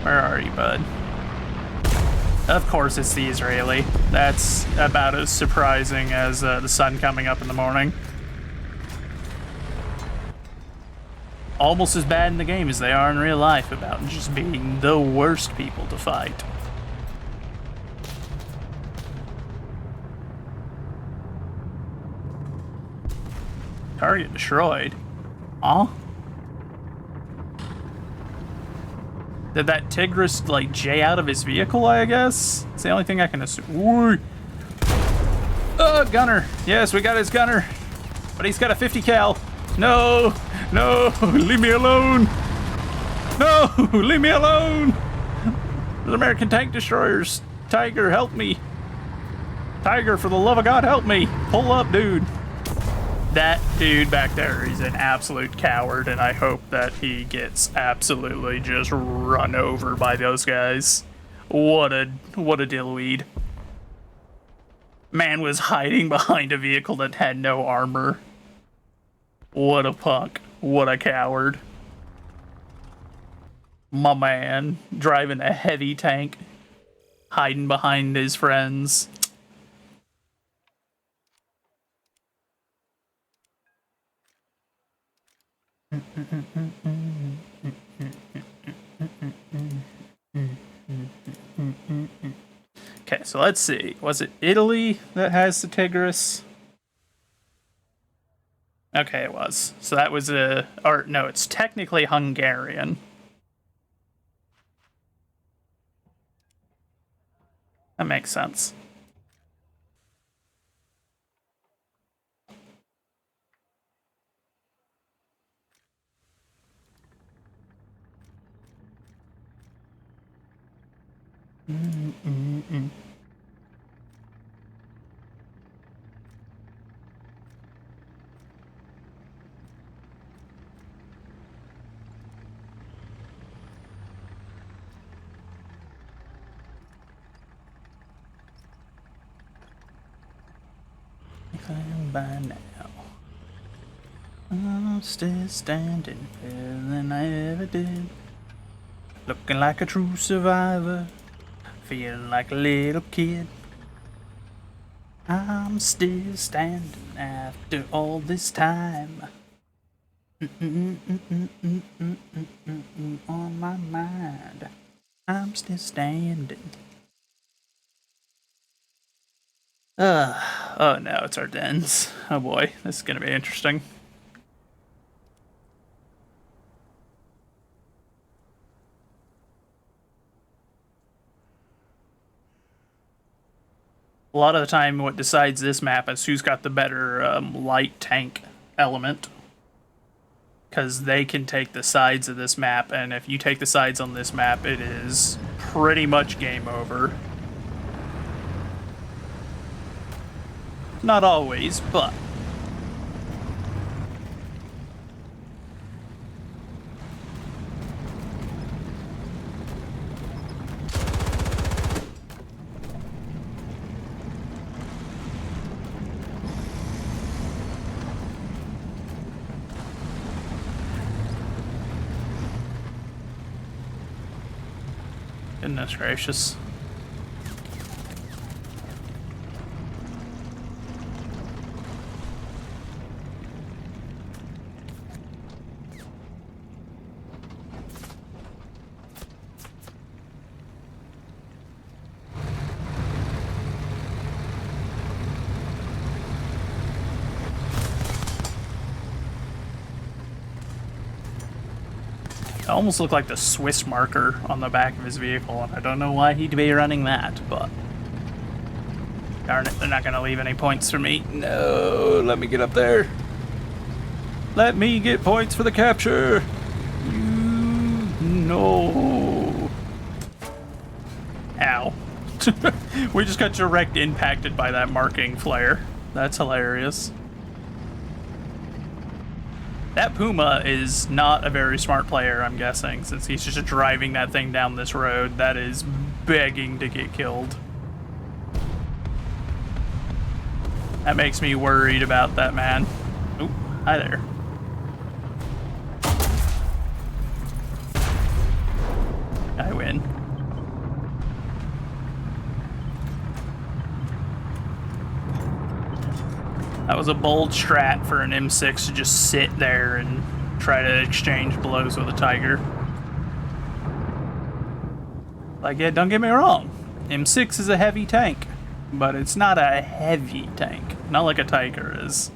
A: Where are you, bud? Of course it's the Israeli. That's about as surprising as the sun coming up in the morning. Almost as bad in the game as they are in real life about just being the worst people to fight. Target destroyed. Huh? Did that Tigris, like, jay out of his vehicle, I guess? It's the only thing I can assume. Ooh. Gunner. Yes, we got his gunner. But he's got a 50 cal. No! No! Leave me alone! No! Leave me alone! The American tank destroyers. Tiger, help me. Tiger, for the love of God, help me. Pull up, dude. That dude back there, he's an absolute coward, and I hope that he gets absolutely just run over by those guys. What a dillweed. Man was hiding behind a vehicle that had no armor. What a punk. What a coward. My man, driving a heavy tank, hiding behind his friends. Okay, so let's see. Was it Italy that has the Tigris? Okay, it was. So that was or no, it's technically Hungarian. That makes sense. If I'm by now, I'm still standing better than I ever did. Looking like a true survivor, feeling like a little kid. I'm still standing after all this time. On my mind, I'm still standing. Oh no, it's Ardennes. Oh boy, this is gonna be interesting. A lot of the time, what decides this map is who's got the better light tank element. Because they can take the sides of this map, and if you take the sides on this map, it is pretty much game over. Not always, but... Goodness gracious. It almost looked like the Swiss marker on the back of his vehicle, and I don't know why he'd be running that, but... Darn it, they're not gonna leave any points for me. No, let me get up there. Let me get points for the capture. No. Ow. We just got direct impacted by that marking flare. That's hilarious. That Puma is not a very smart player, I'm guessing, since he's just driving that thing down this road that is begging to get killed. That makes me worried about that man. Oop, hi there. I win. That was a bold strat for an M6 to just sit there and try to exchange blows with a Tiger. Like, yeah, don't get me wrong. M6 is a heavy tank, but it's not a heavy tank. Not like a Tiger is.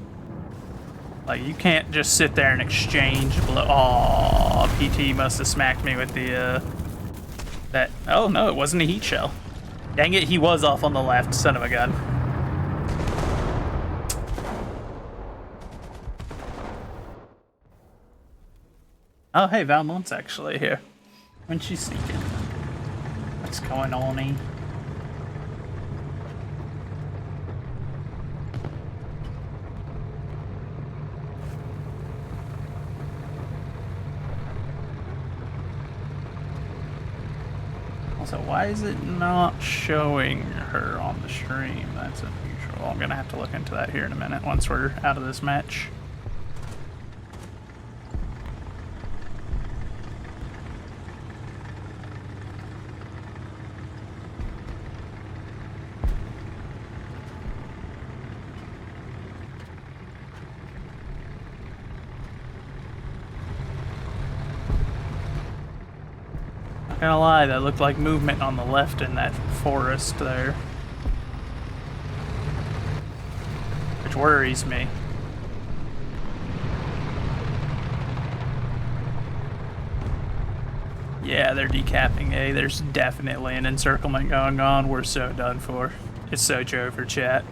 A: Like, you can't just sit there and exchange blow. Aww, PT must have smacked me with the, that. Oh, no, it wasn't a heat shell. Dang it, he was off on the left, son of a gun. Oh, hey, Valmont's actually here. When she's sneaking. What's going on, eh? Also, why is it not showing her on the stream? That's unusual. I'm gonna have to look into that here in a minute once we're out of this match. gonna lie, that looked like movement on the left in that forest there. Which worries me. Yeah, they're decapping A. There's definitely an encirclement going on. We're so done for. It's so over, chat.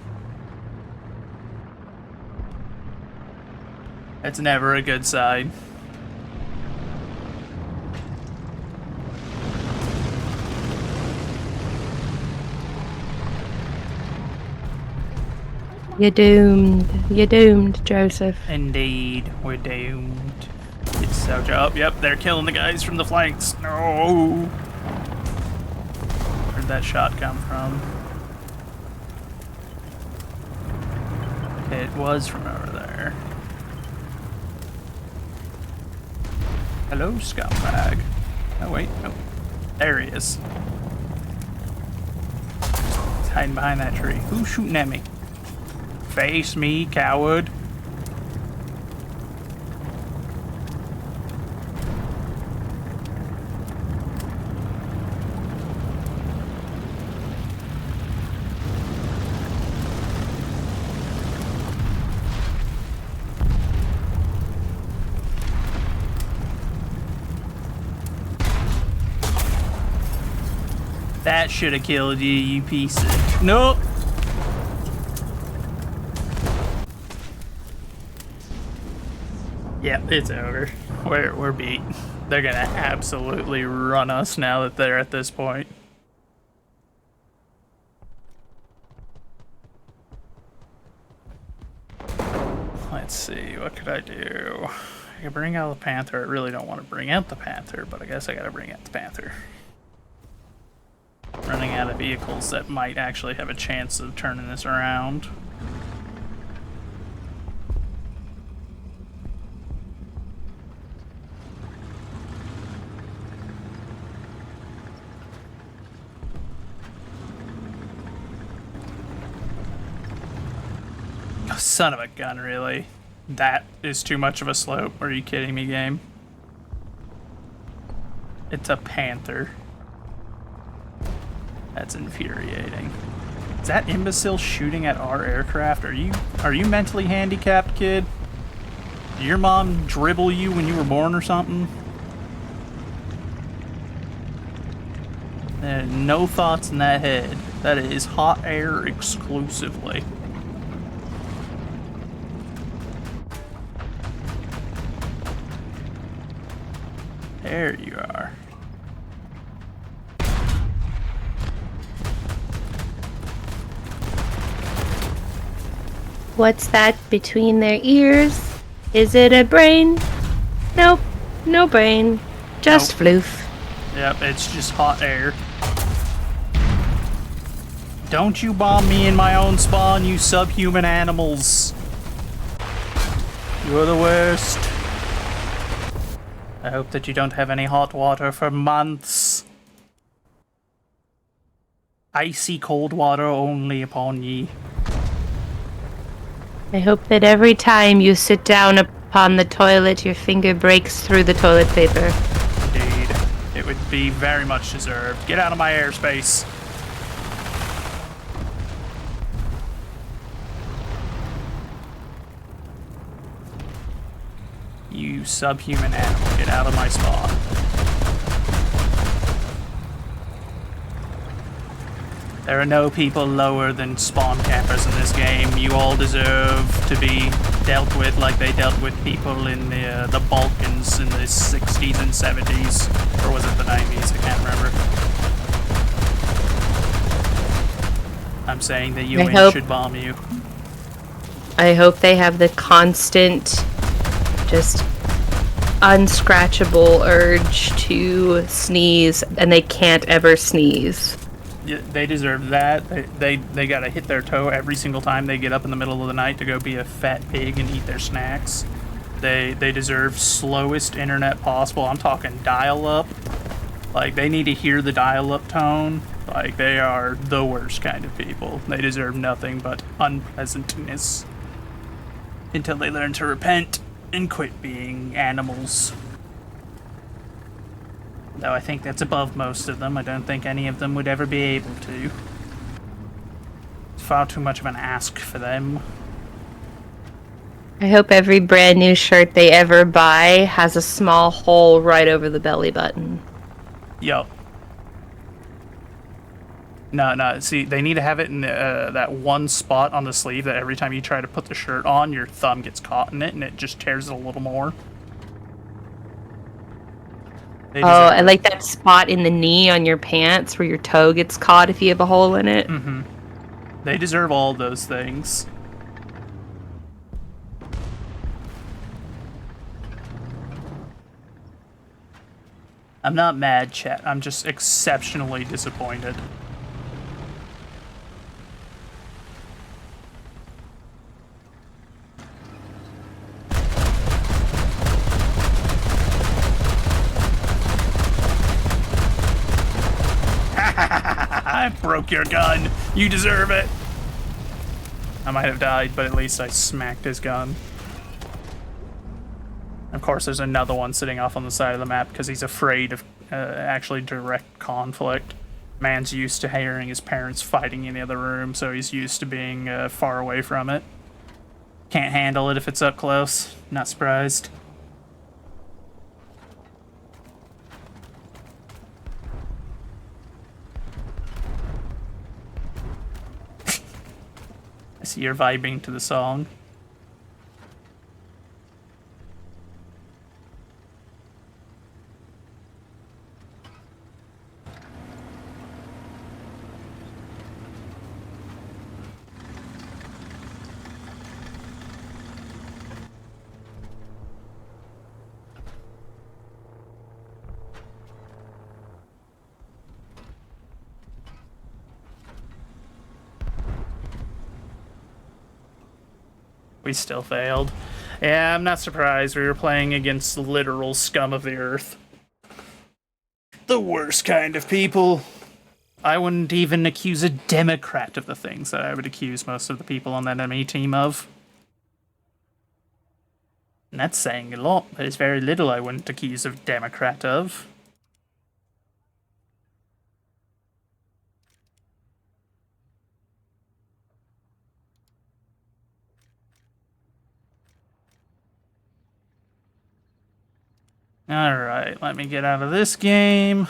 A: It's never a good sign.
D: You're doomed. You're doomed, Joseph.
A: Indeed, we're doomed. It's so job. Yep, they're killing the guys from the flanks. No. Where'd that shot come from? It was from over there. Hello, scumbag. Oh wait, no. There he is. He's hiding behind that tree. Who's shooting at me? Face me, coward. That should have killed you, you piece of... Nope. Yep, it's over. We're beat. They're gonna absolutely run us now that they're at this point. Let's see, what could I do? I could bring out the Panther. I really don't want to bring out the Panther, but I guess I gotta bring out the Panther. Running out of vehicles that might actually have a chance of turning this around. Oh, son of a gun, really? That is too much of a slope. Are you kidding me, game? It's a Panther. That's infuriating. Is that imbecile shooting at our aircraft? Are you mentally handicapped, kid? Did your mom dribble you when you were born or something? No thoughts in that head. That is hot air exclusively. There you are.
D: What's that between their ears? Is it a brain? Nope, no brain. Just floof.
A: Yep, it's just hot air. Don't you bomb me in my own spawn, you subhuman animals. You're the worst. I hope that you don't have any hot water for months. Icy cold water only upon ye.
D: I hope that every time you sit down upon the toilet, your finger breaks through the toilet paper.
A: Indeed. It would be very much deserved. Get out of my airspace. You subhuman animal, get out of my spawn. There are no people lower than spawn campers in this game. You all deserve to be dealt with like they dealt with people in the Balkans in the 60s and 70s. Or was it the 90s? I can't remember. I'm saying the UN should bomb you.
D: I hope they have the constant, just unscratchable urge to sneeze, and they can't ever sneeze.
A: Yeah, they deserve that. They gotta hit their toe every single time they get up in the middle of the night to go be a fat pig and eat their snacks. They deserve slowest internet possible. I'm talking dial-up. Like, they need to hear the dial-up tone. Like, they are the worst kind of people. They deserve nothing but unpleasantness. Until they learn to repent and quit being animals. Though I think that's above most of them. I don't think any of them would ever be able to. It's far too much of an ask for them.
D: I hope every brand new shirt they ever buy has a small hole right over the belly button.
A: Yup. No. See, they need to have it in that one spot on the sleeve that every time you try to put the shirt on, your thumb gets caught in it and it just tears it a little more. They
D: Oh,
A: deserve
D: I
A: it.
D: like that spot in the knee on your pants where your toe gets caught if you have a hole in it.
A: They deserve all those things. I'm not mad, chat. I'm just exceptionally disappointed. I broke your gun. You deserve it. I might have died, but at least I smacked his gun. Of course, there's another one sitting off on the side of the map because he's afraid of actually direct conflict. Man's used to hearing his parents fighting in the other room, so he's used to being far away from it. Can't handle it if it's up close. Not surprised. I see you're vibing to the song. We still failed. Yeah, I'm not surprised. We were playing against literal scum of the earth. The worst kind of people. I wouldn't even accuse a Democrat of the things that I would accuse most of the people on that enemy team of. And that's saying a lot. There's very little I wouldn't accuse a Democrat of. Alright, let me get out of this game.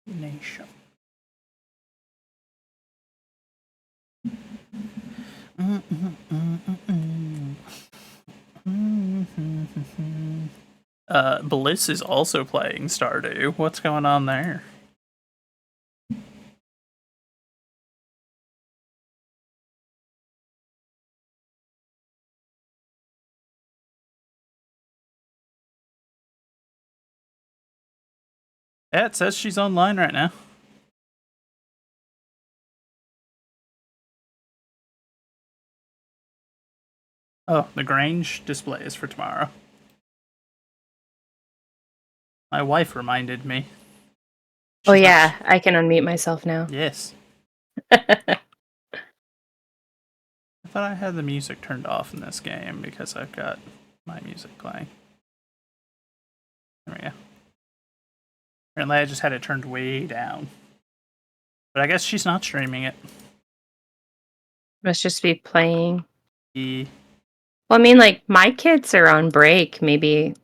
A: Nation. Bliss is also playing Stardew. What's going on there? Yeah, it says she's online right now. Oh, the Grange display is for tomorrow. My wife reminded me.
D: Oh
A: She's
D: yeah,
A: not-
D: I can unmute myself now.
A: Yes. I thought I had the music turned off in this game because I've got my music playing. There we go. Apparently I just had it turned way down. But I guess she's not streaming it.
D: Must just be playing.
A: E-
D: Well, I mean, like, my kids are on break. Maybe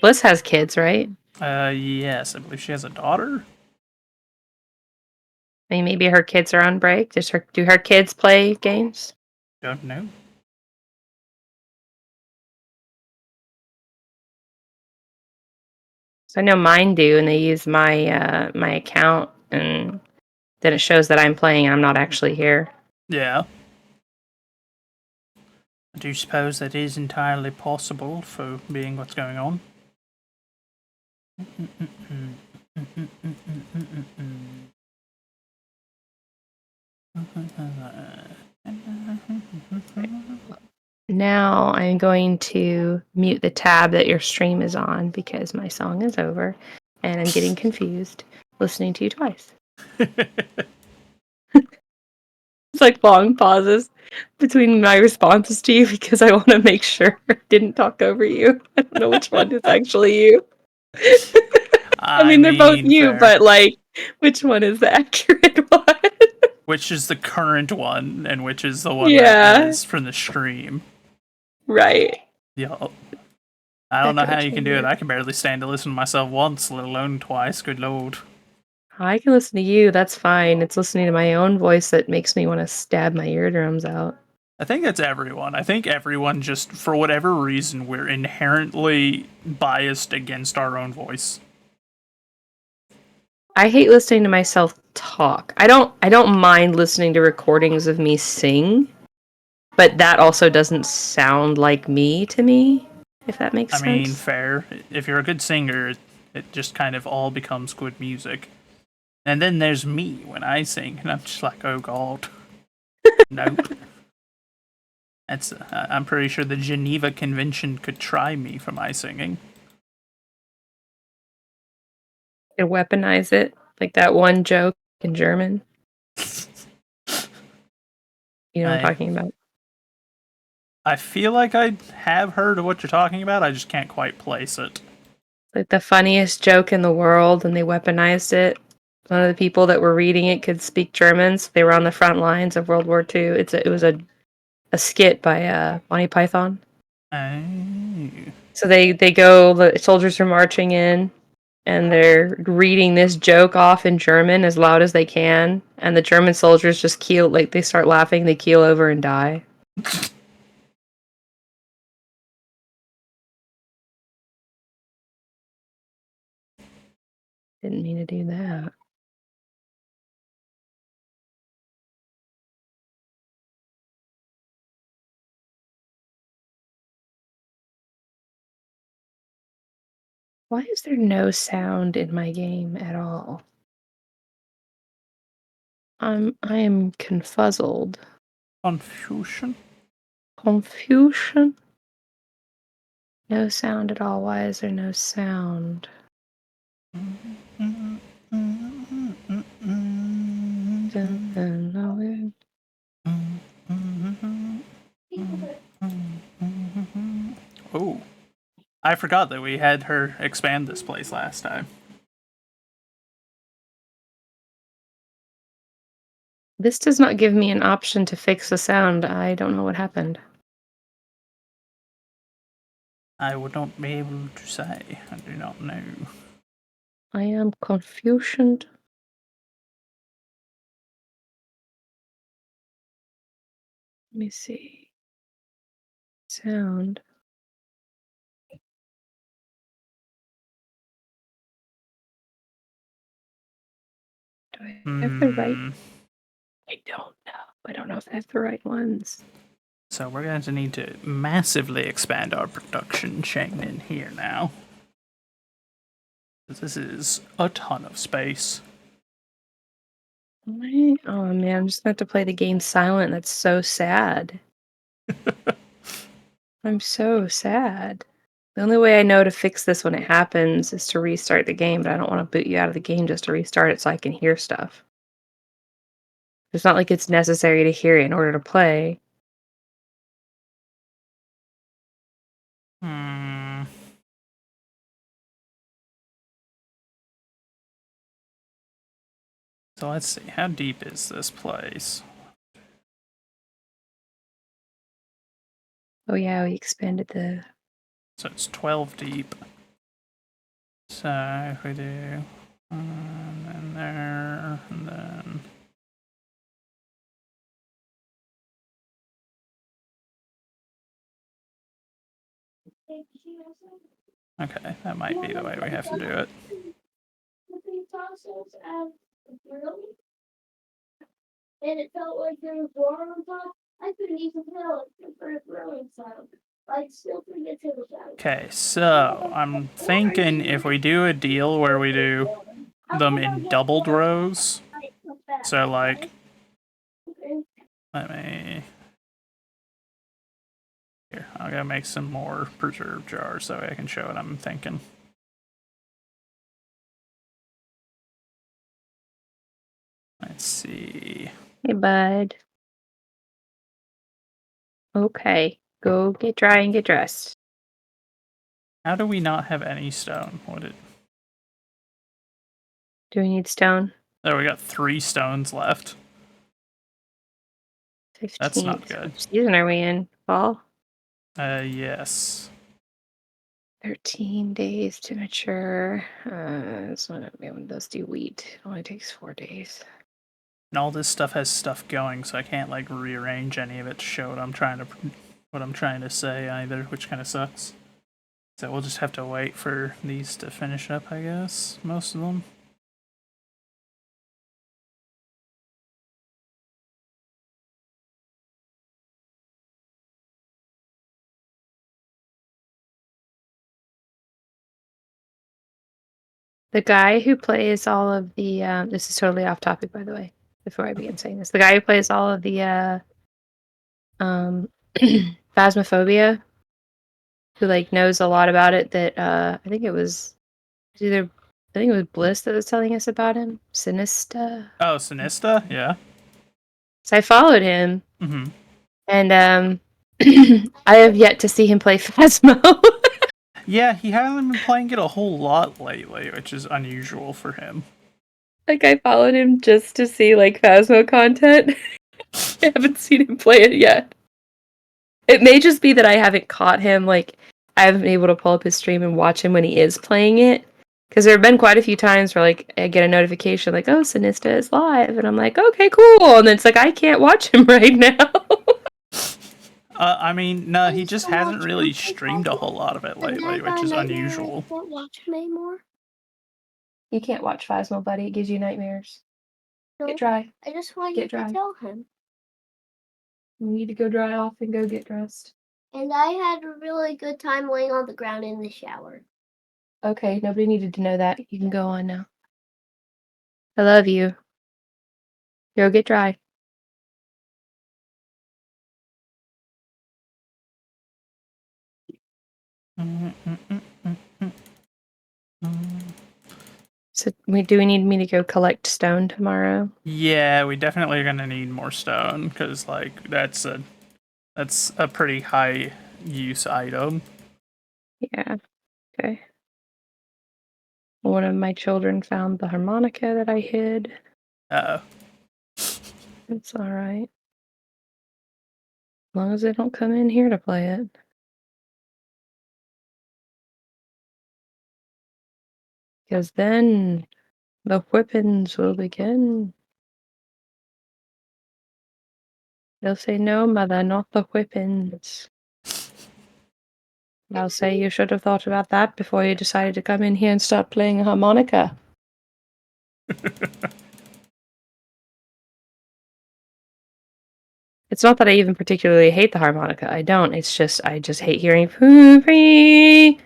D: Bliss has kids, right?
A: yes, I believe she has a daughter.
D: I mean, maybe her kids are on break. Do her kids play games?
A: Don't know.
D: So I know mine do, and they use my my account, and then it shows that I'm playing and I'm not actually here.
A: Yeah. I do suppose that is entirely possible for being what's going on.
D: Now I'm going to mute the tab that your stream is on because my song is over and I'm getting confused listening to you twice. It's like long pauses between my responses to you because I want to make sure I didn't talk over you. I don't know which one is actually you. I mean, they're both you,
A: fair.
D: but like, which one is the accurate one?
A: Which is the current one, and which is the one that
D: Yeah.
A: is from the stream.
D: Right.
A: Yup. I don't know
D: Echo
A: how you can do it.
D: chamber.
A: I can barely stand to listen to myself once, let alone twice. Good lord.
D: I can listen to you. That's fine. It's listening to my own voice that makes me want to stab my eardrums out.
A: I think that's everyone. I think everyone just, for whatever reason, we're inherently biased against our own voice.
D: I hate listening to myself talk. I don't mind listening to recordings of me sing, but that also doesn't sound like me to me, if that makes
A: I mean,
D: sense.
A: fair. If you're a good singer, it just kind of all becomes good music. And then there's me when I sing, and I'm just like, oh god. Nope. That's. I'm pretty sure the Geneva Convention could try me for my singing.
D: And weaponize it, like that one joke in German. You know what I'm talking about?
A: I feel like I have heard of what you're talking about. I just can't quite place it.
D: Like the funniest joke in the world, and they weaponized it. One of the people that were reading it could speak German, so they were on the front lines of World War II. It was a skit by Monty Python.
A: Oh.
D: So they go, the soldiers are marching in, and they're reading this joke off in German as loud as they can, and the German soldiers just keel, like they start laughing, they keel over and die. Didn't mean to do that. Why is there no sound in my game at all? I am confuzzled.
A: Confusion?
D: Confusion? No sound at all. Why is there no sound?
A: Oh. I forgot that we had her expand this place last time.
D: This does not give me an option to fix the sound. I don't know what happened.
A: I would not be able to say. I do not know.
D: I am confusioned. Let me see. Sound. Do I have the right? I don't know. I don't know if I have the right ones.
A: So we're going to need to massively expand our production chain in here now. This is a ton of space.
D: Oh man, I'm just gonna have to play the game silent. That's so sad. I'm so sad. The only way I know to fix this when it happens is to restart the game, but I don't want to boot you out of the game just to restart it so I can hear stuff. It's not like it's necessary to hear it in order to play.
A: So let's see, how deep is this place?
D: Oh yeah, we expanded the...
A: So it's 12 deep. So if we do, and then there, and then... Okay, that might be the way we have to do it.
E: And it felt like there was water on top.
A: Okay, so I'm thinking if we do a deal where we do them in doubled rows, so like, let me. Here, I'm gonna make some more preserve jars so I can show what I'm thinking. Let's see.
D: Hey, bud. Okay, go get dry and get dressed.
A: How do we not have any stone? What did?
D: Do we need stone?
A: Oh, we got 3 stones left.
D: 15th.
A: That's not good.
D: Which season are we in? Fall?
A: Yes.
D: 13 days to mature. It's not one of those do wheat. It only takes 4 days.
A: And all this stuff has stuff going, so I can't like rearrange any of it to show what I'm trying to say either, which kind of sucks. So we'll just have to wait for these to finish up, I guess. Most of them.
D: The guy who plays all of the this is totally off topic, by the way, before I begin saying this. The guy who plays all of the Phasmophobia, who like knows a lot about it, that I think it was Bliss that was telling us about him. Sinista.
A: Oh, Sinista? Yeah.
D: So I followed him,
A: Mm-hmm.
D: and I have yet to see him play Phasmo.
A: Yeah, he hasn't been playing it a whole lot lately, which is unusual for him.
D: Like, I followed him just to see like Phasmo content. I haven't seen him play it yet. It may just be that I haven't caught him, like, I haven't been able to pull up his stream and watch him when he is playing it. Because there have been quite a few times where, like, I get a notification, like, oh, Sinista is live. And I'm like, okay, cool. And then it's like, I can't watch him right now.
A: I mean, no, he just hasn't really streamed a whole lot of it lately, which is unusual.
E: I can't watch him anymore.
D: You can't watch Phasmo, buddy. It gives you nightmares.
E: No,
D: Get dry.
E: I just want
D: Get
E: you
D: dry.
E: to tell him.
D: You need to go dry off and go get dressed.
E: And I had a really good time laying on the ground in the shower.
D: Okay, nobody needed to know that. You can go on now. I love you. Go get dry. So, do we need me to go collect stone tomorrow?
A: Yeah, we definitely are gonna need more stone because, like, that's a pretty high use item.
D: Yeah. Okay. One of my children found the harmonica that I hid. It's all right. As long as they don't come in here to play it. Because then the whippings will begin. They'll say, no, mother, not the whippings. I'll say you should have thought about that before you decided to come in here and start playing a harmonica. It's not that I even particularly hate the harmonica. I don't. It's just, I just hate hearing poopy,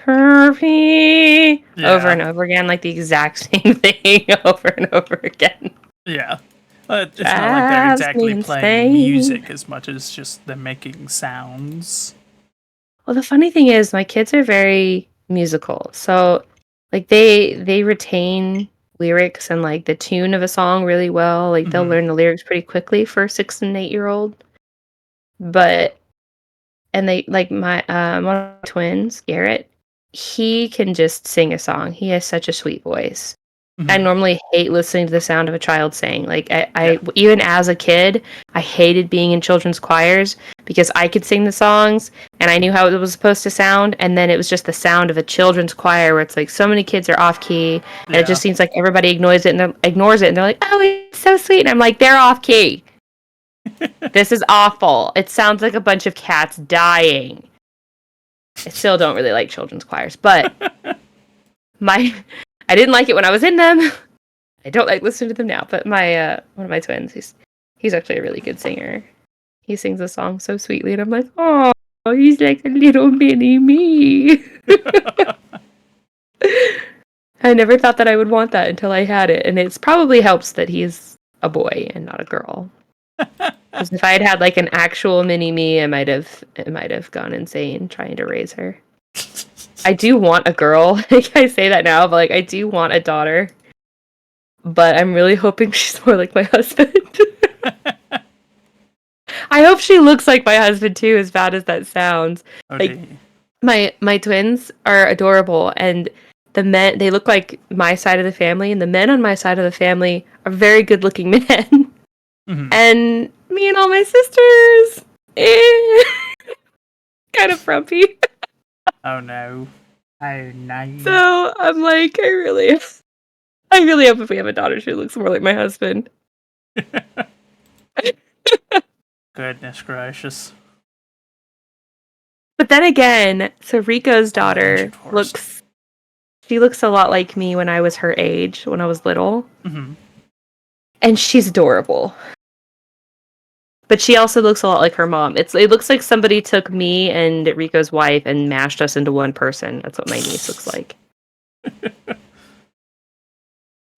D: perpy over and over again, like the exact same thing over and over again.
A: Yeah. It's not like they're exactly playing music as much as just they're making sounds.
D: Well, the funny thing is, my kids are very musical. So, like, they retain lyrics and, like, the tune of a song really well. Like, they'll learn the lyrics pretty quickly for a 6 and 8-year-old. But, and they, like, my, one of my twins, Garrett, he can just sing a song. He has such a sweet voice. I normally hate listening to the sound of a child sing. Like, I even as a kid, I hated being in children's choirs because I could sing the songs and I knew how it was supposed to sound, and then it was just the sound of a children's choir where it's like so many kids are off key, and it just seems like everybody ignores it, and they're like, "Oh, it's so sweet," and I'm like, "They're off key. This is awful. It sounds like a bunch of cats dying." I still don't really like children's choirs, but I didn't like it when I was in them. I don't like listening to them now, but my one of my twins, he's actually a really good singer. He sings a song so sweetly, and I'm like, oh, he's like a little mini me. I never thought that I would want that until I had it, and it's probably helps that he's a boy and not a girl. Because if I had had like an actual mini me, it might have gone insane trying to raise her. I do want a girl. Like I say that now, but like I do want a daughter. But I'm really hoping she's more like my husband. I hope she looks like my husband too, as bad as that sounds. Like my twins are adorable, and the men, they look like my side of the family, and the men on my side of the family are very good looking men.
A: Mhm.
D: And me and all my sisters, kind of frumpy.
A: Oh no. Oh no.
D: So I'm like, I really hope if we have a daughter, she looks more like my husband.
A: Goodness gracious.
D: But then again, so Rico's daughter
A: ancient forest.
D: looks a lot like me when I was her age, when I was little.
A: Mm-hmm.
D: And she's adorable. But she also looks a lot like her mom. It looks like somebody took me and Rico's wife and mashed us into one person. That's what my niece looks like.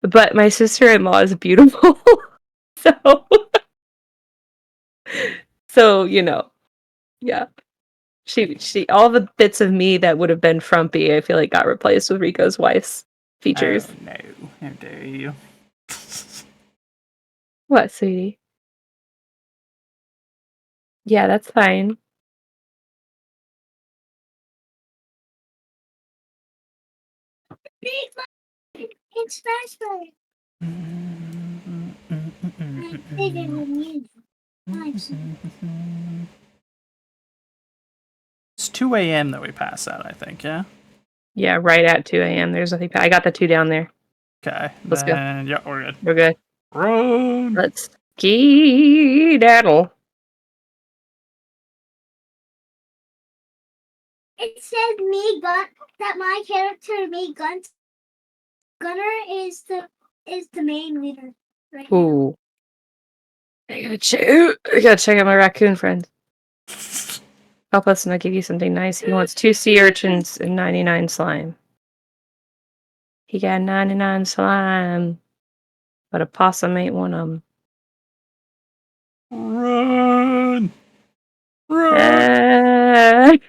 D: But my sister-in-law is beautiful. So, yeah. She all the bits of me that would have been frumpy, I feel like got replaced with Rico's wife's features.
A: Oh no. How dare you.
D: What, sweetie? Yeah, that's fine.
E: It's faster. Bigger than you.
A: It's 2 a.m. that we pass out, I think, yeah?
D: Yeah, right at 2 a.m. There's nothing. I got the 2 down there.
A: Okay.
D: Let's go.
A: Yeah, we're good.
D: We're good.
A: Run!
D: Let's skedaddle.
E: It says me gun that my character me gunner is the main leader right now.
D: Ooh. I gotta check out my raccoon friend. Help us and I'll give you something nice. He wants 2 sea urchins and 99 slime. He got 99 slime, but a possum ain't one of them.
A: Run! Run!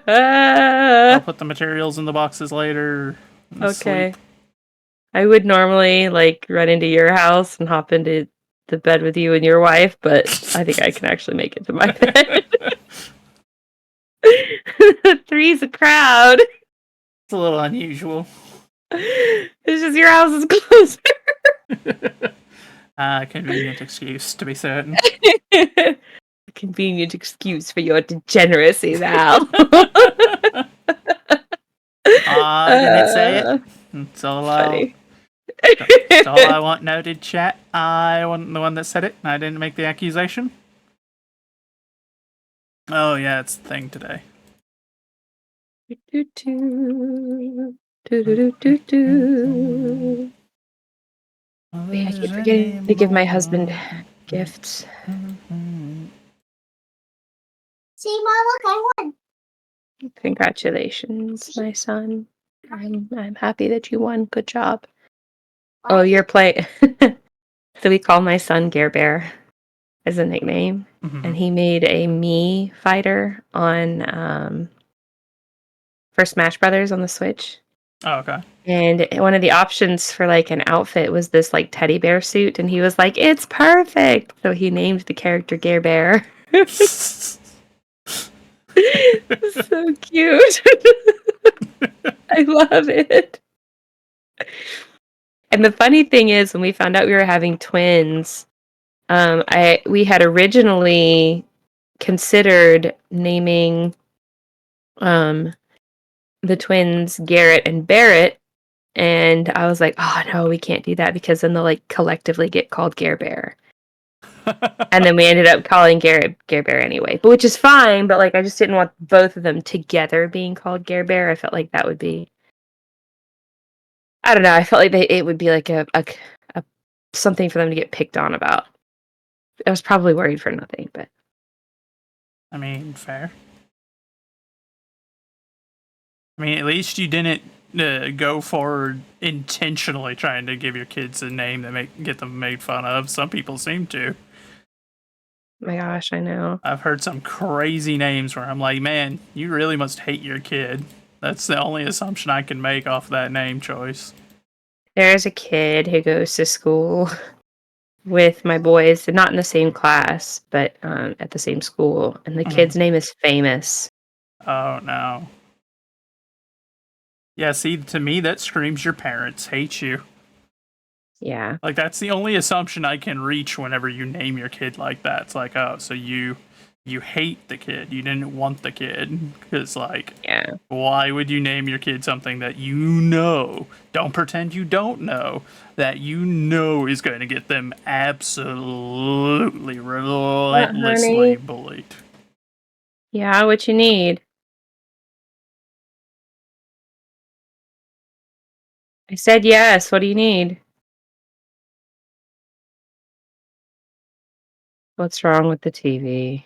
A: I'll put the materials in the boxes later.
D: Okay. I would normally run into your house and hop into the bed with you and your wife, but I think I can actually make it to my bed. 3's a crowd.
A: It's a little unusual.
D: It's just your house is closer.
A: Convenient excuse, to be certain.
D: Convenient excuse for your degeneracy, Val.
A: I didn't say it. It's all
D: Funny.
A: That's all I want noted, chat. I wasn't the one that said it. I didn't make the accusation. Oh yeah, it's the thing today.
D: Wait, I keep forgetting to give my husband gifts.
E: See, Mom, look, I won.
D: Congratulations, my son. I'm happy that you won. Good job. Oh, you're playing. So we call my son Gare Bear as a nickname, and he made a me fighter on for Smash Brothers on the Switch.
A: Oh, okay.
D: And one of the options for an outfit was this teddy bear suit, and he was like, "It's perfect." So he named the character Gare Bear. So cute. I love it. And the funny thing is, when we found out we were having twins, we had originally considered naming the twins Garrett and Barrett, and I was like, oh no, we can't do that because then they'll collectively get called Gare Bear. And then we ended up calling Gare Bear anyway, but which is fine, but I just didn't want both of them together being called Gare Bear. I felt like that would be, I don't know, I felt like it would be a something for them to get picked on about. I was probably worried for nothing, but
A: I mean, fair. I mean, at least you didn't go forward intentionally trying to give your kids a name that get them made fun of. Some people seem to.
D: My gosh, I know.
A: I've heard some crazy names where I'm like, man, you really must hate your kid. That's the only assumption I can make off that name choice.
D: There's a kid who goes to school with my boys, not in the same class, but at the same school, and the kid's name is Famous.
A: Oh no. Yeah, see, to me that screams your parents hate you.
D: Yeah.
A: Like that's the only assumption I can reach whenever you name your kid like that. It's like, oh, so you hate the kid. You didn't want the kid because like,
D: Yeah.
A: why would you name your kid something that you know? Don't pretend you don't know that you know is going to get them absolutely relentlessly
D: honey?
A: bullied.
D: Yeah, what you need? I said yes. What do you need? What's wrong with the TV?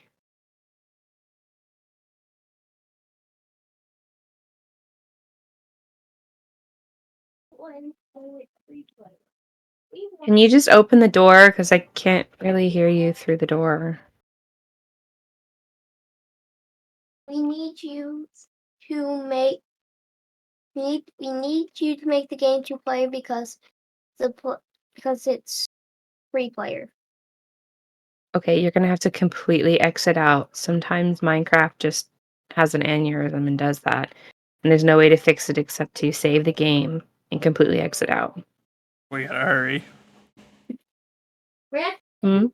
D: Can you just open the door? Because I can't really hear you through the door.
E: We need you to make we need you to make the game to play because because it's free player.
D: Okay, you're gonna have to completely exit out. Sometimes Minecraft just has an aneurysm and does that. And there's no way to fix it except to save the game and completely exit out.
A: We gotta hurry.
E: Rick,
D: Hmm?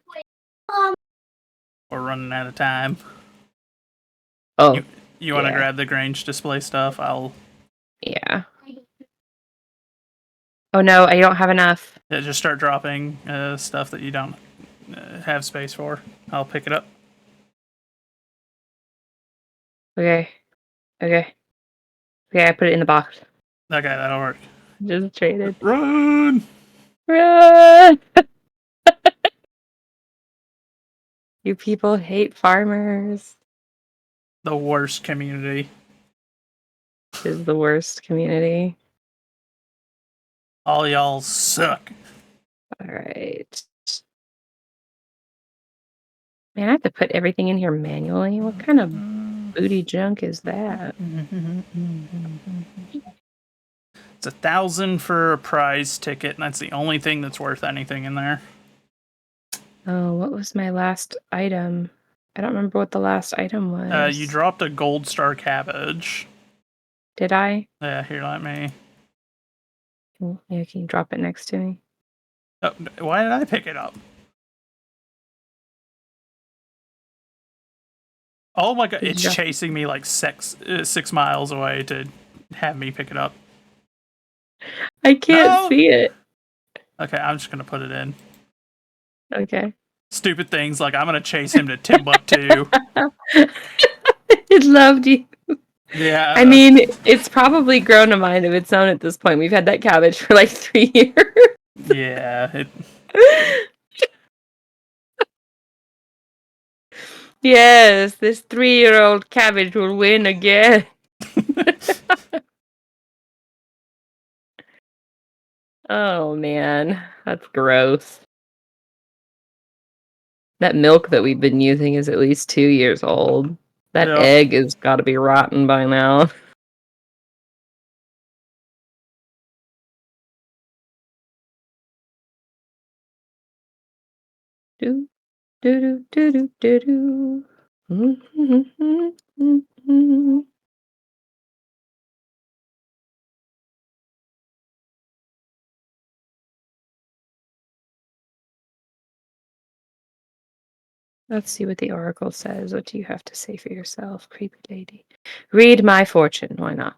A: We're running out of time.
D: Oh,
A: You want to
D: yeah.
A: grab the Grange display stuff? I'll
D: Yeah. Oh no, I don't have enough.
A: just start dropping stuff that you don't have space for. I'll pick it up.
D: Okay. Okay. Okay, I put it in the box.
A: Okay, that'll work.
D: Just traded.
A: Run!
D: Run! You people hate farmers.
A: The worst community.
D: Is the worst community.
A: All y'all suck.
D: All right. Man, I have to put everything in here manually. What kind of booty junk is that?
A: It's 1,000 for a prize ticket, and that's the only thing that's worth anything in there.
D: Oh, what was my last item? I don't remember what the last item was.
A: You dropped a gold star cabbage.
D: Did I?
A: Yeah, here, let me.
D: Yeah, can you drop it next to me?
A: Oh, why did I pick it up? Oh my god,
D: Did you
A: it's
D: drop-
A: chasing me like 6 miles away to have me pick it up.
D: I can't
A: No!
D: see it.
A: Okay, I'm just gonna put it in.
D: Okay.
A: Stupid things like I'm gonna chase him to Timbuktu.
D: It loved you.
A: Yeah.
D: I mean, it's probably grown a mind of its own at this point. We've had that cabbage for like 3 years.
A: Yeah.
D: Yes, this 3-year-old cabbage will win again. Oh man, that's gross. That milk that we've been using is at least 2 years old. That
A: Yep.
D: egg has got to be rotten by now. Do do do do do do. Let's see what the oracle says. What do you have to say for yourself, creepy lady? Read my fortune. Why not?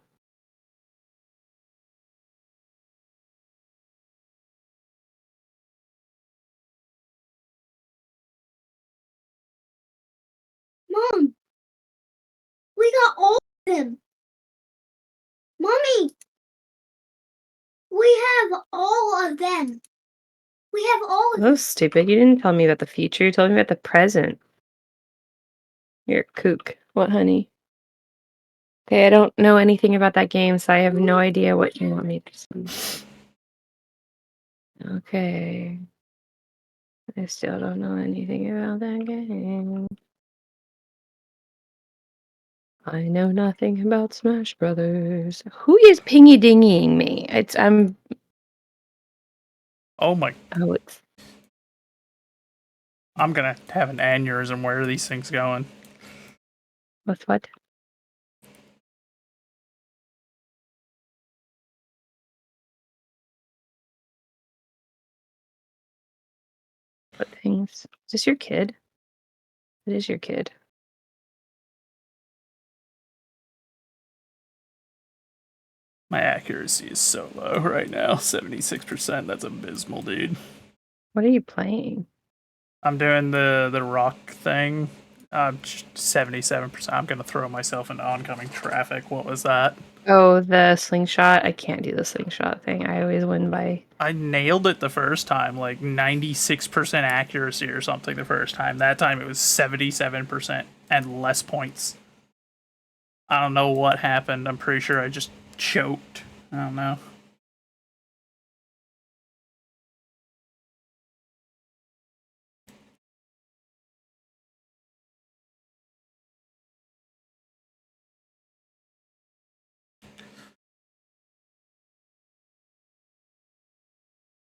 E: Mom, we got all of them. Mommy, we have all of them. We have all of
D: Oh,
E: them.
D: stupid. You didn't tell me about the future. You told me about the present. You're a kook. What, honey? Okay, I don't know anything about that game, so I have no idea what you want me to see. Okay. I still don't know anything about that game. I know nothing about Smash Brothers. Who is pingy dingying me?
A: Oh my!
D: It's
A: I'm gonna have an aneurysm. Where are these things going?
D: what's what? What things? Is this your kid? It is your kid.
A: My accuracy is so low right now. 76%. That's abysmal, dude.
D: What are you playing?
A: I'm doing the rock thing. 77%. I'm gonna throw myself into oncoming traffic. What was that?
D: Oh, the slingshot. I can't do the slingshot thing. I always win by.
A: I nailed it the first time, like 96% accuracy or something the first time. That time it was 77% and less points. I don't know what happened. I'm pretty sure I just choked. I don't know.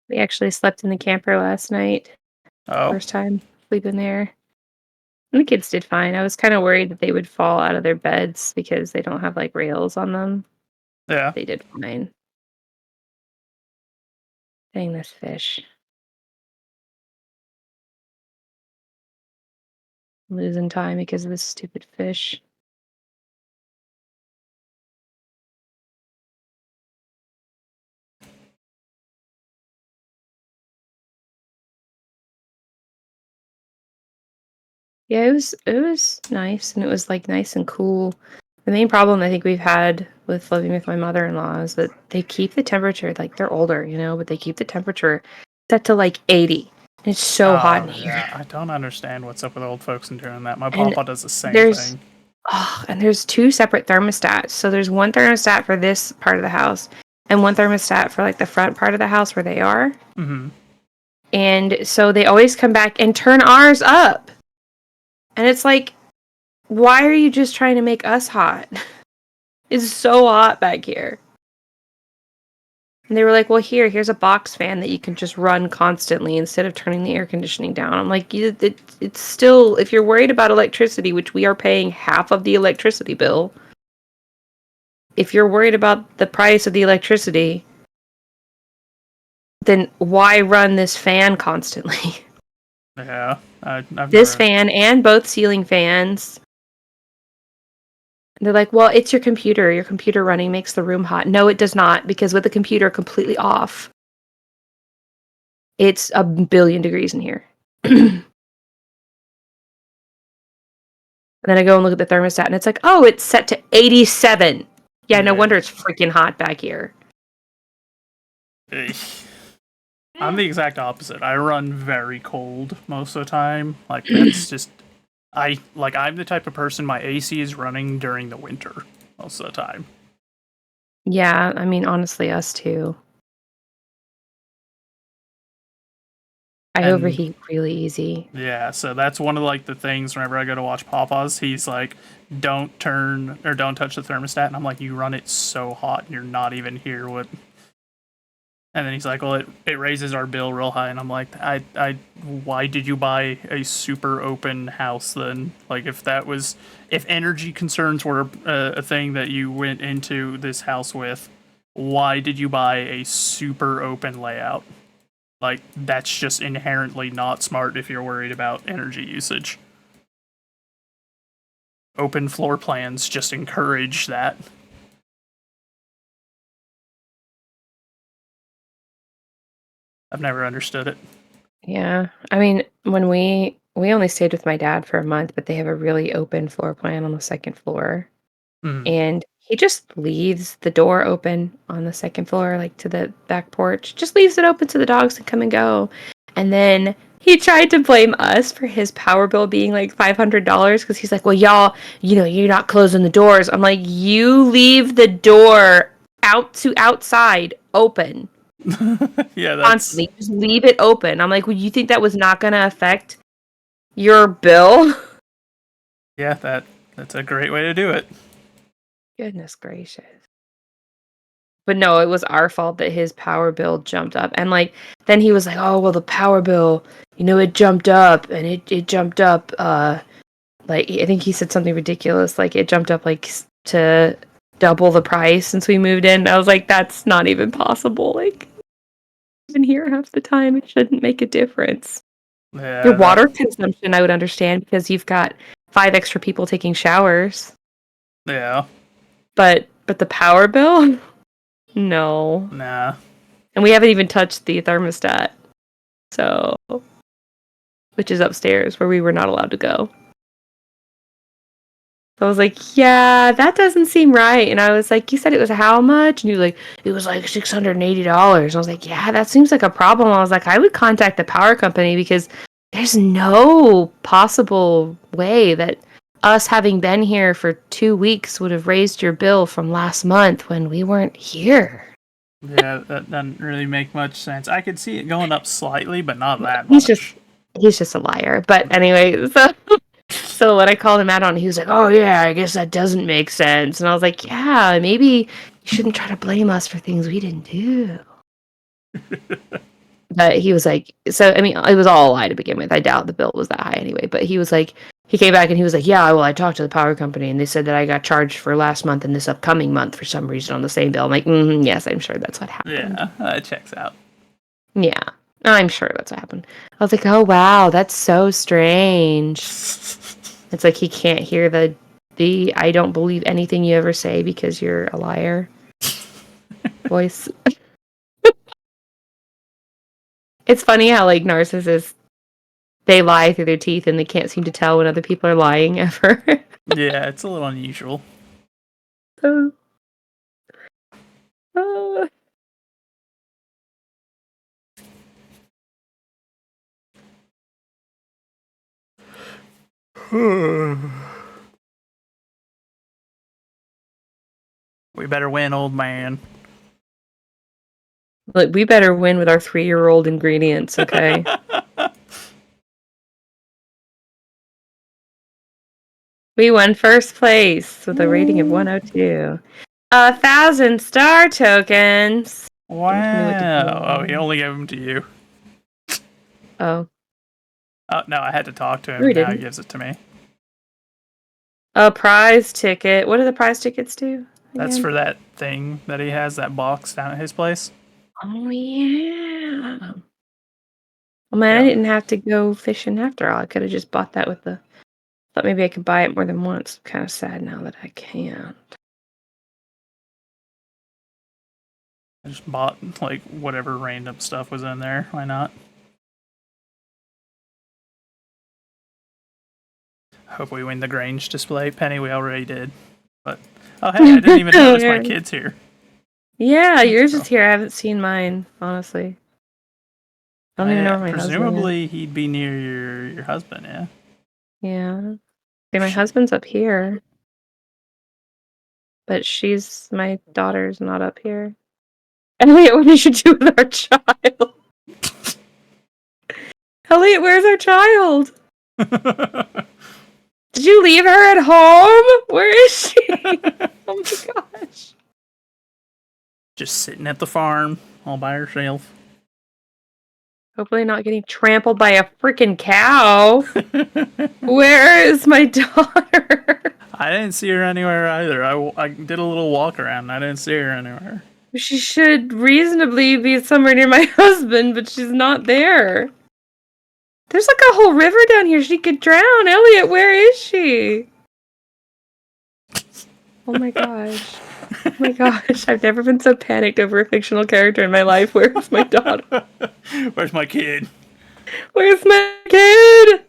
D: We actually slept in the camper last night.
A: Oh,
D: First time sleeping there. And the kids did fine. I was kind of worried that they would fall out of their beds because they don't have like rails on them.
A: yeah.
D: They did fine. Dang this fish. I'm losing time because of this stupid fish. Yeah, it was nice, and it was like nice and cool. The main problem I think we've had with living with my mother-in-law is that they keep the temperature, like they're older, but they keep the temperature set to like 80. And it's so hot in
A: Oh,
D: here.
A: yeah. I don't understand what's up with old folks and doing that. My
D: And
A: papa does the same
D: there's
A: thing.
D: there's two separate thermostats. So there's one thermostat for this part of the house and one thermostat for like the front part of the house where they are.
A: Mm-hmm.
D: And so they always come back and turn ours up. And it's like, why are you just trying to make us hot? It's so hot back here. And they were like, well, here's a box fan that you can just run constantly instead of turning the air conditioning down. I'm like, it's still, if you're worried about electricity, which we are paying half of the electricity bill, if you're worried about the price of the electricity, then why run this fan constantly?
A: Yeah. I've
D: This
A: never.
D: fan and both ceiling fans. They're like, well, it's your computer. Your computer running makes the room hot. No, it does not, because with the computer completely off, it's a billion degrees in here. And then I go and look at the thermostat, and it's like, oh, it's set to 87. Yeah, no wonder it's freaking hot back here.
A: I'm the exact opposite. I run very cold most of the time. Like that's just I'm the type of person my AC is running during the winter most of the time.
D: Yeah, I mean, honestly, us too. I
A: And
D: overheat really easy.
A: yeah, so that's one of like the things whenever I go to watch Papa's, he's like, don't touch the thermostat, and I'm like, you run it so hot, you're not even here. What? And then he's like, well, it raises our bill real high, and I'm like, why did you buy a super open house then? Like, if energy concerns were a thing that you went into this house with, why did you buy a super open layout? Like, that's just inherently not smart if you're worried about energy usage. Open floor plans just encourage that. I've never understood it.
D: Yeah. I mean, when we only stayed with my dad for a month, but they have a really open floor plan on the second floor.
A: Mm.
D: And he just leaves the door open on the second floor, like to the back porch. Just leaves it open so the dogs can come and go. And then He tried to blame us for his power bill being like $500 because he's like, well, y'all, you're not closing the doors. I'm like, you leave the door outside open
A: Yeah, that's
D: constantly. Just leave it open. I'm like, well, you think that was not going to affect your bill?
A: that's a great way to do it.
D: Goodness gracious. But no, it was our fault that his power bill jumped up. And like then he was like, oh well, the power bill, it jumped up and it jumped up like I think he said something ridiculous, like it jumped up like to double the price since we moved in. I was like, that's not even possible. Like even here half the time it shouldn't make a difference.
A: Yeah,
D: Your water consumption I would understand because you've got 5 extra people taking showers.
A: Yeah.
D: But the power bill? No.
A: Nah.
D: And we haven't even touched the thermostat. So, which is upstairs where we were not allowed to go. So I was like, yeah, that doesn't seem right. And I was like, you said it was how much? And he was like, it was like $680. I was like, yeah, that seems like a problem. I was like, I would contact the power company because there's no possible way that us having been here for 2 weeks would have raised your bill from last month when we weren't here.
A: Yeah, that doesn't really make much sense. I could see it going up slightly, but not that much.
D: He's just a liar. But anyway, so when I called him out on it, he was like, oh yeah, I guess that doesn't make sense. And I was like, yeah, maybe you shouldn't try to blame us for things we didn't do. But he was like, so I mean, it was all a lie to begin with. I doubt the bill was that high anyway. But he was like, he came back and he was like, yeah, well, I talked to the power company and they said that I got charged for last month and this upcoming month for some reason on the same bill. I'm like, yes, I'm sure that's what happened.
A: Yeah, that checks out.
D: Yeah, I'm sure that's what happened. I was like, oh wow, that's so strange. It's like he can't hear the I don't believe anything you ever say because you're a liar voice. It's funny how like narcissists, they lie through their teeth and they can't seem to tell when other people are lying ever.
A: Yeah, it's a little unusual.
D: Oh.
A: We better win, old man.
D: Like, we better win with our 3-year-old ingredients, okay? We won first place with a rating of 102. 1,000 star tokens.
A: Wow. Oh, he only gave them to you.
D: Oh.
A: Oh, no, I had to talk to him.
D: No, he
A: Now he
D: didn't.
A: gives it to me.
D: A prize ticket. What do the prize tickets do?
A: That's
D: again?
A: for that thing that he has, that box down at his place.
D: Oh, yeah. Well, man, I
A: Yeah.
D: didn't have to go fishing after all. I could have just bought that with the... Thought maybe I could buy it more than once. I'm kind of sad now that I can't.
A: I just bought, like, whatever random stuff was in there. Why not? Hope we win the Grange display. Penny, we already did. But, oh, hey, I didn't even notice my kid's here.
D: Yeah, yours is here. I haven't seen mine, honestly. I don't even know where my husband is.
A: Presumably, he'd be near your husband, yeah?
D: Yeah. See, my husband's up here. But my daughter's not up here. Elliot, what did you do with our child? Elliot, where's our child? Did you leave her at home? Where is she? Oh my gosh.
A: Just sitting at the farm, all by herself.
D: Hopefully not getting trampled by a freaking cow. Where is my daughter?
A: I didn't see her anywhere either. I did a little walk around and I didn't see her anywhere.
D: She should reasonably be somewhere near my husband, but she's not there. There's like a whole river down here. She could drown. Elliot, where is she? Oh my gosh. Oh my gosh. I've never been so panicked over a fictional character in my life. Where's my daughter?
A: Where's my kid?
D: Where's my kid?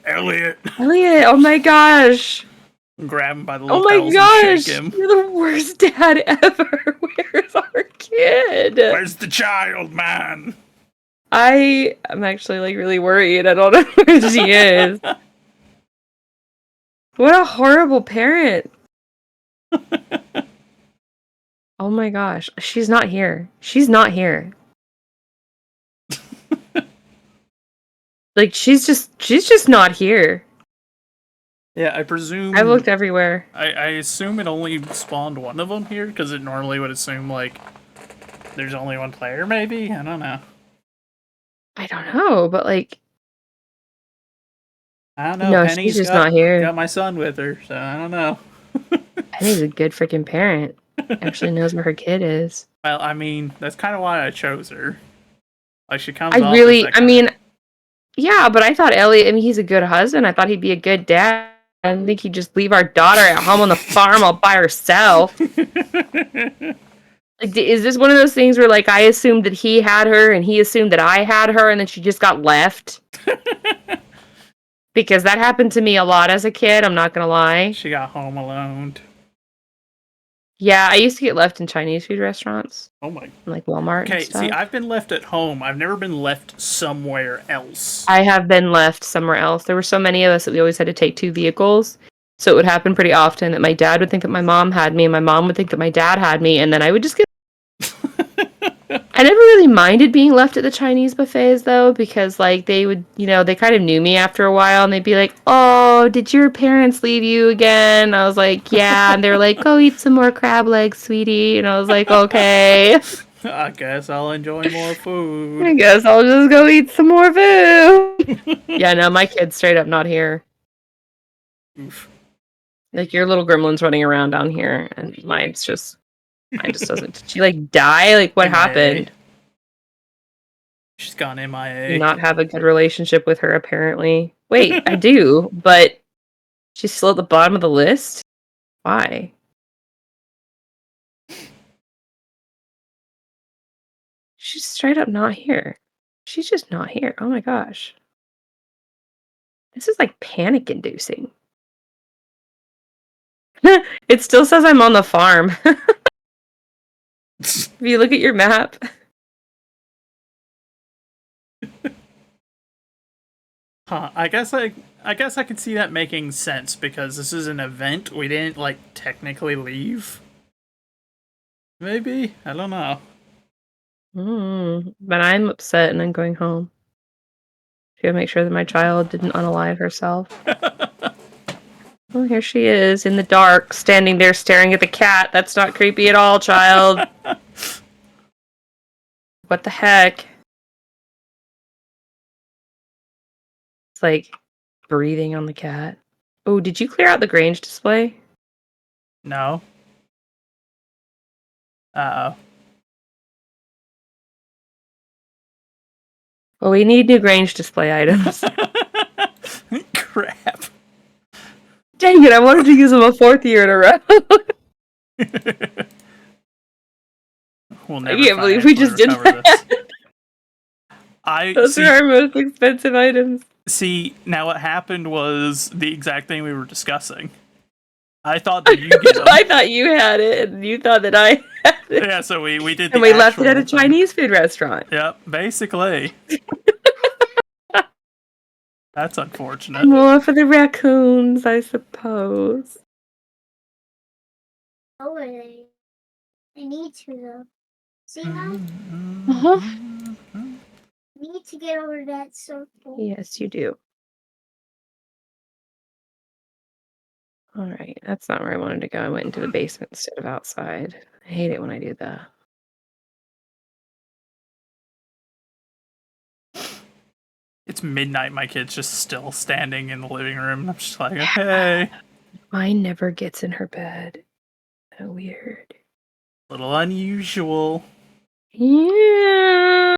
A: Elliot.
D: Elliot, oh my gosh.
A: Grab him by the
D: Oh
A: lapels
D: my gosh.
A: and shake him.
D: You're the worst dad ever. Where's our kid?
A: Where's the child, man?
D: I'm actually like really worried. I don't know where she is. What a horrible parent. Oh my gosh. She's not here. She's not here. Like she's just not here.
A: Yeah, I presume.
D: I've looked everywhere.
A: I assume it only spawned one of them here because it normally would assume like there's only one player. Maybe I don't know.
D: I don't know, but like
A: I don't know.
D: no, she's
A: Penny's
D: just not here.
A: got my son with her, so I don't know.
D: Penny's a good freaking parent. Actually knows where her kid is.
A: Well, I mean, that's kind of why I chose her. Like she comes.
D: Yeah, but I thought Elliot, I mean, he's a good husband. I thought he'd be a good dad. I didn't think he'd just leave our daughter at home on the farm all by herself. Like, is this one of those things where, like, I assumed that he had her and he assumed that I had her and then she just got left? Because that happened to me a lot as a kid, I'm not gonna lie.
A: She got home alone.
D: Yeah, I used to get left in Chinese food restaurants.
A: Oh my.
D: Like Walmart
A: Okay,
D: and stuff.
A: see, I've been left at home. I've never been left somewhere else.
D: I have been left somewhere else. There were so many of us that we always had to take 2 vehicles. So it would happen pretty often that my dad would think that my mom had me and my mom would think that my dad had me, and then I would just get I never really minded being left at the Chinese buffets though, because like they would, they kind of knew me after a while and they'd be like, "Oh, did your parents leave you again?" I was like, "Yeah." And they were like, "Go eat some more crab legs, sweetie." And I was like, "Okay."
A: I guess I'll enjoy more food.
D: I guess I'll just go eat some more food. Yeah, no, my kid's straight up not here.
A: Oof.
D: Like your little gremlin's running around down here, and mine just doesn't. Did she like die? Like what
A: MIA.
D: happened?
A: She's gone MIA.
D: Not have a good relationship with her apparently. Wait, I do, but she's still at the bottom of the list? Why? She's straight up not here. She's just not here. Oh my gosh. This is like panic inducing. It still says I'm on the farm. If you look at your map.
A: Huh. I guess I could see that making sense because this is an event. We didn't like technically leave. Maybe? I don't know.
D: But I'm upset and I'm going home. Gotta make sure that my child didn't unalive herself. Oh, here she is in the dark, standing there staring at the cat. That's not creepy at all, child. What the heck? It's like breathing on the cat. Oh, did you clear out the Grange display?
A: No. Uh-oh.
D: Well, we need new Grange display items.
A: Crap.
D: Dang it, I wanted to use them a 4th year in a row.
A: We'll never
D: I can't believe we just did
A: recover
D: that. Those
A: see,
D: are our most expensive items.
A: See, now what happened was the exact thing we were discussing. I thought that you get them.
D: I thought you had it, and you thought that I had it.
A: Yeah, so we did.
D: And we left it at a Chinese food restaurant.
A: Yep, basically. That's unfortunate.
D: More for the raccoons, I suppose.
E: Oh, I need to though. See now?
D: Uh-huh.
E: I need to get over that circle.
D: Yes, you do. All right, that's not where I wanted to go. I went into the basement instead of outside. I hate it when I do that.
A: It's midnight. My kid's just still standing in the living room. I'm just like, okay.
D: Mine never gets in her bed. So weird.
A: A little unusual.
D: Yeah.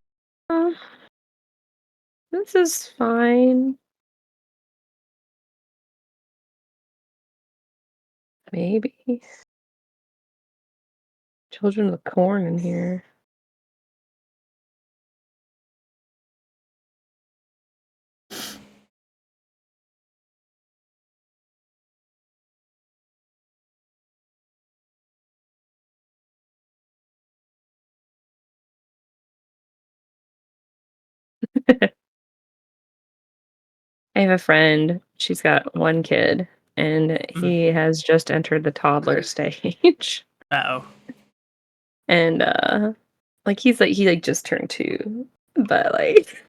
D: This is fine. Maybe. Children of the Corn in here. I have a friend, she's got one kid, and he has just entered the toddler stage.
A: Uh-oh.
D: And, like, he just turned 2, but, like,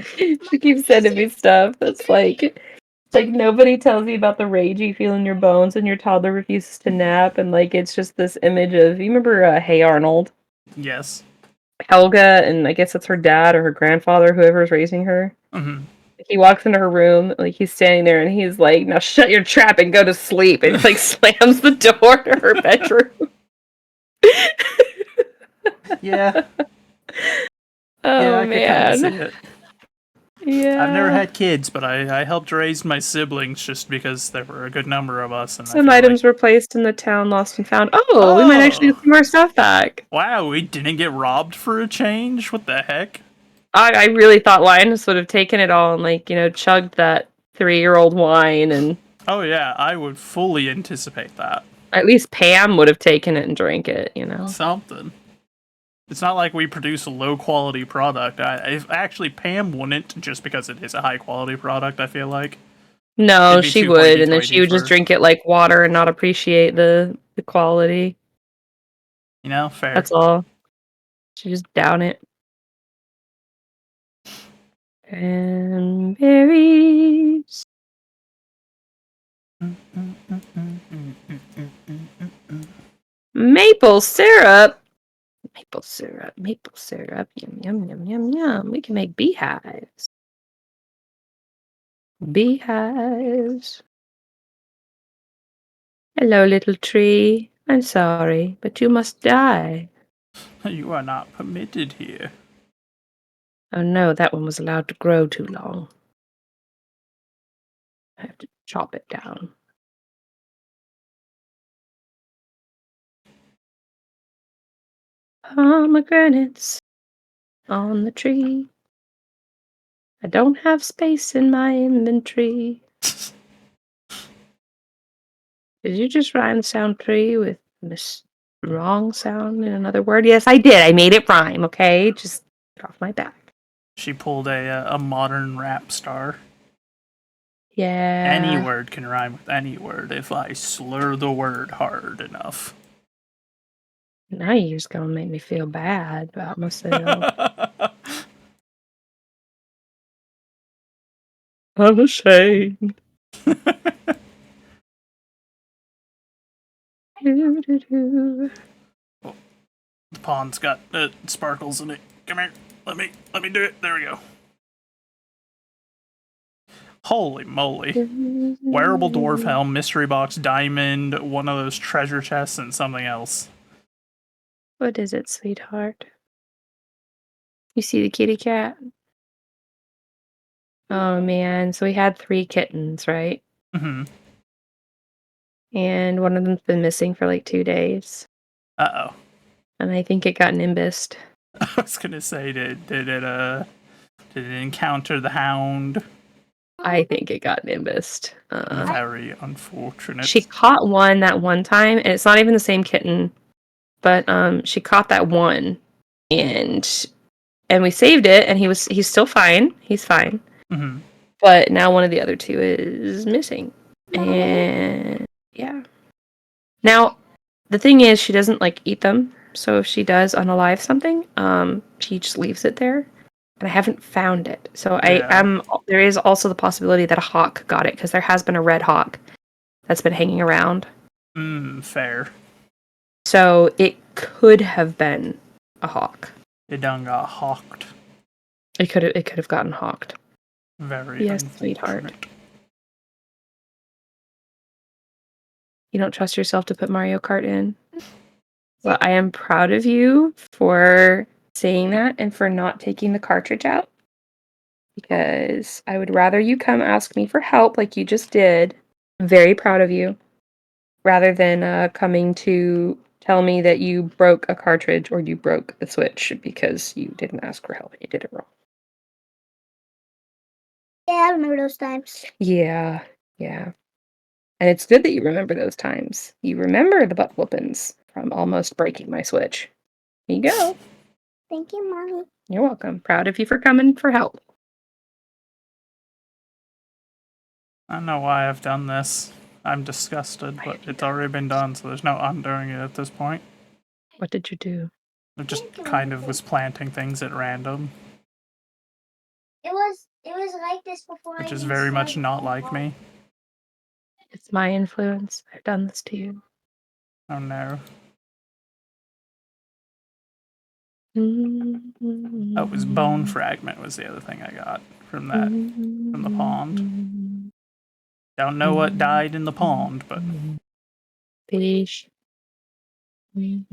D: she keeps sending me stuff that's like, nobody tells you about the rage you feel in your bones when your toddler refuses to nap, and, like, it's just this image of you remember, Hey Arnold?
A: Yes.
D: Helga, and I guess it's her dad or her grandfather, whoever's raising her.
A: Mm-hmm.
D: He walks into her room, like, he's standing there, and he's like, "Now shut your trap and go to sleep," and he, like, slams the door to her bedroom.
A: Yeah.
D: Oh,
A: I could kind of see
D: man.
A: it.
D: Yeah.
A: I've never had kids, but I helped raise my siblings just because there were a good number of us, and I
D: Some
A: feel
D: items
A: like,
D: were placed in the town lost and found. Oh, we might actually get some more stuff back.
A: wow, we didn't get robbed for a change? What the heck?
D: I really thought Linus would have taken it all and, like, chugged that 3-year-old wine, and
A: Oh yeah, I would fully anticipate that.
D: at least Pam would have taken it and drank it,
A: Something. It's not like we produce a low quality product. If actually Pam wouldn't, just because it is a high quality product, I feel like.
D: No,
A: It'd be
D: she
A: too
D: would, and then she
A: hoity-toity
D: would just
A: for,
D: drink it like water and not appreciate the quality.
A: fair.
D: That's all. She just down it. And berries. Maple syrup. Maple syrup. Maple syrup. Yum, yum, yum, yum, yum. We can make beehives. Beehives. Hello, little tree. I'm sorry, but you must die.
A: You are not permitted here.
D: Oh no, that one was allowed to grow too long. I have to chop it down. Pomegranates on the tree. I don't have space in my inventory. Did you just rhyme the sound tree with this wrong sound in another word? Yes, I did. I made it rhyme, okay? Just get off my back.
A: She pulled a modern rap star.
D: Yeah.
A: Any word can rhyme with any word if I slur the word hard enough.
D: Now you're just gonna make me feel bad about myself. I'm ashamed.
A: The pond's got sparkles in it. Come here. Let me do it. There we go. Holy moly. Wearable dwarf helm, mystery box, diamond, one of those treasure chests, and something else.
D: What is it, sweetheart? You see the kitty cat? Oh man, so we had 3 kittens, right?
A: Mm-hmm.
D: And one of them's been missing for like 2 days.
A: Uh-oh.
D: And I think it got nimbused.
A: I was gonna say, did it encounter the hound?
D: I think it got nimbused.
A: Very unfortunate.
D: She caught one that one time, and it's not even the same kitten, but she caught that one, and we saved it, and he's still fine. He's fine.
A: Mm-hmm.
D: But now one of the other 2 is missing. And yeah. Now, the thing is she doesn't like eat them. So if she does unalive something, she just leaves it there. And I haven't found it. So
A: Yeah.
D: there is also the possibility that a hawk got it, because there has been a red hawk that's been hanging around.
A: Fair.
D: So it could have been a hawk.
A: It done got hawked.
D: It could have gotten hawked.
A: Very
D: Yes,
A: unfortunate.
D: sweetheart. You don't trust yourself to put Mario Kart in? Well, I am proud of you for saying that and for not taking the cartridge out. Because I would rather you come ask me for help like you just did. I'm very proud of you. Rather than coming to tell me that you broke a cartridge or you broke the Switch because you didn't ask for help and you did it wrong.
E: Yeah, I remember those times.
D: Yeah. And it's good that you remember those times. You remember the butt whoopings from almost breaking my Switch. Here you go.
E: Thank you, Mommy.
D: You're welcome. Proud of you for coming for help.
A: I don't know why I've done this. I'm disgusted, but it's already been done, so there's no undoing it at this point.
D: What did you do?
A: I just kind of was planting things at random,
E: It was like this before.
A: which
E: I
A: is
E: even
A: very much
E: started
A: not
E: the
A: like
E: vlog.
A: me.
D: It's my influence. I've done this to you.
A: Oh no. Oh, it was bone fragment was the other thing I got from the pond. Don't know what died in the pond, but
D: Fish.
E: It's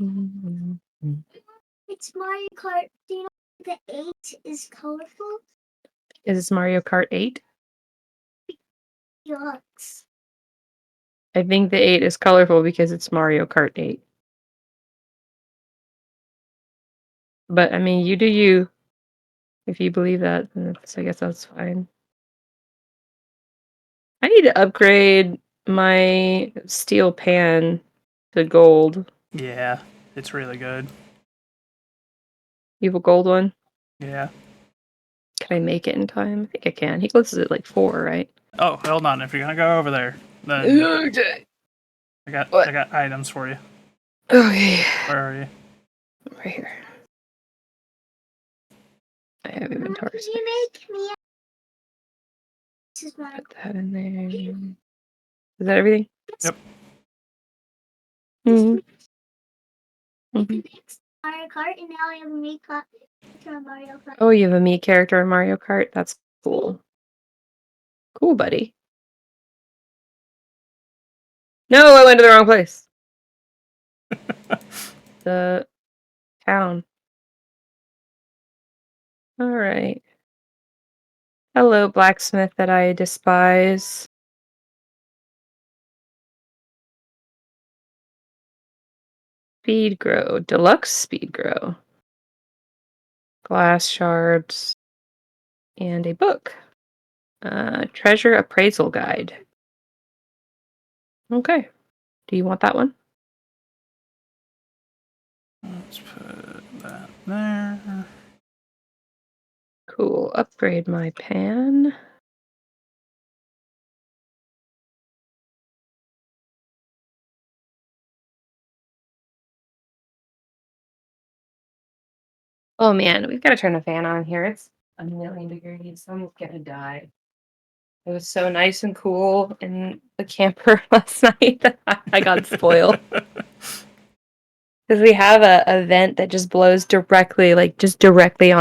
E: Mario Kart. Do you know the 8 is colorful?
D: Is this Mario Kart 8?
E: Yucks.
D: I think the 8 is colorful because it's Mario Kart 8. But I mean, you do you. If you believe that, then I guess that's fine. I need to upgrade my steel pan to gold.
A: yeah, it's really good.
D: You have a gold one?
A: Yeah.
D: Can I make it in time? I think I can. He closes at like 4, right?
A: Oh, hold on. If you're gonna go over there, then
D: Okay.
A: I got
D: What?
A: items for you.
D: Okay.
A: Where are you?
D: Right here. I have
E: Mom,
D: inventory
E: can
D: space.
E: you make me? This is Mario
D: Put that in there. Is that everything?
A: Yep.
D: Mhm.
E: Mario Kart, and now I have a me Mario Kart.
D: Oh, you have a me character in Mario Kart? That's cool. Cool, buddy. No, I went to the wrong place. The town. Alright. Hello, blacksmith that I despise. Speed grow. Deluxe speed grow. Glass shards. And a book. Treasure appraisal guide. Okay. Do you want that one?
A: Let's put that there.
D: Cool. Upgrade my pan. Oh man, we've got to turn the fan on here. It's a million degrees. I'm gonna die. It was so nice and cool in the camper last night that I got spoiled. Because we have a vent that just blows directly, like just directly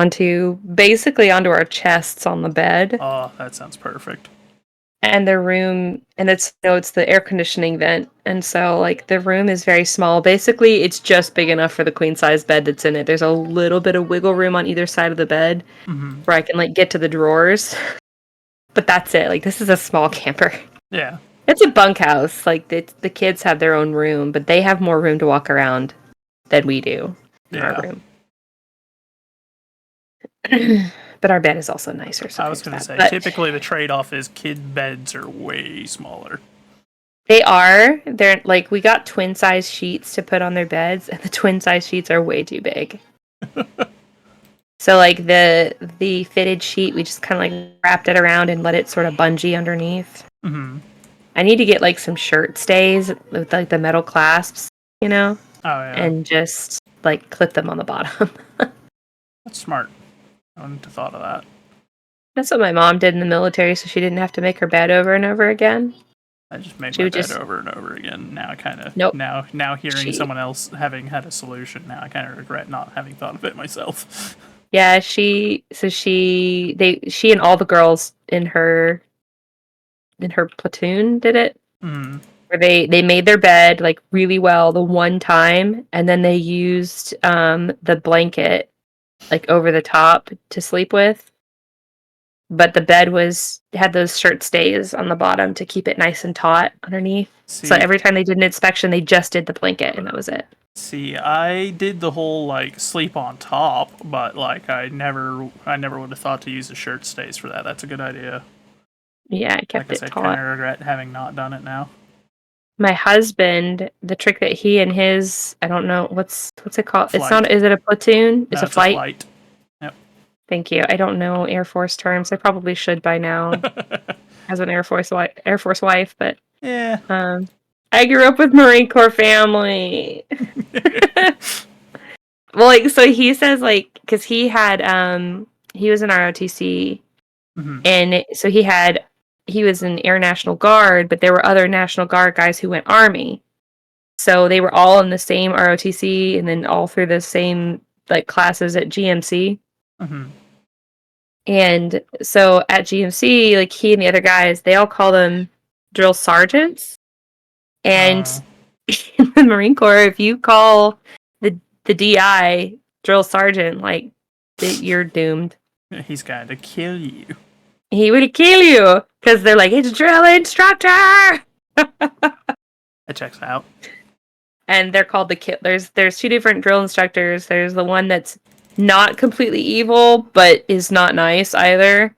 D: basically onto our chests on the bed.
A: Oh, that sounds perfect.
D: And the room, and it's the air conditioning vent. And so like the room is very small. Basically, it's just big enough for the queen size bed that's in it. There's a little bit of wiggle room on either side of the bed where I can like get to the drawers. But that's it. Like this is a small camper.
A: Yeah.
D: It's a bunkhouse. Like the kids have their own room, but they have more room to walk around than we do in our
A: Yeah.
D: room. But our bed is also nicer. So
A: I was gonna
D: there's
A: say,
D: that. But
A: typically the trade-off is kid beds are way smaller.
D: they're like we got twin size sheets to put on their beds, and the twin size sheets are way too big. So like the fitted sheet, we just kind of like wrapped it around and let it sort of bungee underneath.
A: Mm-hmm.
D: I need to get like some shirt stays with like the metal clasps, you know,
A: Oh yeah.
D: and just like clip them on the bottom.
A: That's smart. I wouldn't have thought of that.
D: That's what my mom did in the military, so she didn't have to make her bed over and over again.
A: I just made
D: She
A: my
D: would
A: bed
D: just
A: over and over again. Now I kind of
D: Nope.
A: now hearing
D: She-
A: someone else having had a solution. Now I kind of regret not having thought of it myself.
D: Yeah, she and all the girls in her platoon did it.
A: Mm.
D: Where they made their bed like really well the one time, and then they used the blanket like over the top to sleep with. But the bed had those shirt stays on the bottom to keep it nice and taut underneath. So
A: See,
D: every time they did an inspection, they just did the blanket, and that was it.
A: see, I did the whole like sleep on top, but like I never would have thought to use the shirt stays for that. That's a good idea.
D: Yeah, I
A: Like
D: kept
A: I
D: it
A: said, kind
D: taut.
A: of regret having not done it now.
D: my husband, the trick that he and his, I don't know, what's it called? It's
A: Flight.
D: not, is it a platoon? It's
A: No,
D: a flight?
A: flight. Yep.
D: Thank you. I don't know Air Force terms. I probably should by now as an Air Force wife, but
A: Yeah.
D: I grew up with Marine Corps family. Well, like, so he says, like, because he had, he was in ROTC, and so he was in Air National Guard, but there were other National Guard guys who went Army. So they were all in the same ROTC and then all through the same, like, classes at GMC. And so at GMC, like, he and the other guys, they all call them drill sergeants. And in the Marine Corps, if you call the DI drill sergeant, like, you're doomed.
A: He's going to kill you.
D: He would kill you because they're like, it's drill instructor.
A: That checks out.
D: And they're called the kill. There's two different drill instructors. There's the one that's not completely evil but is not nice either,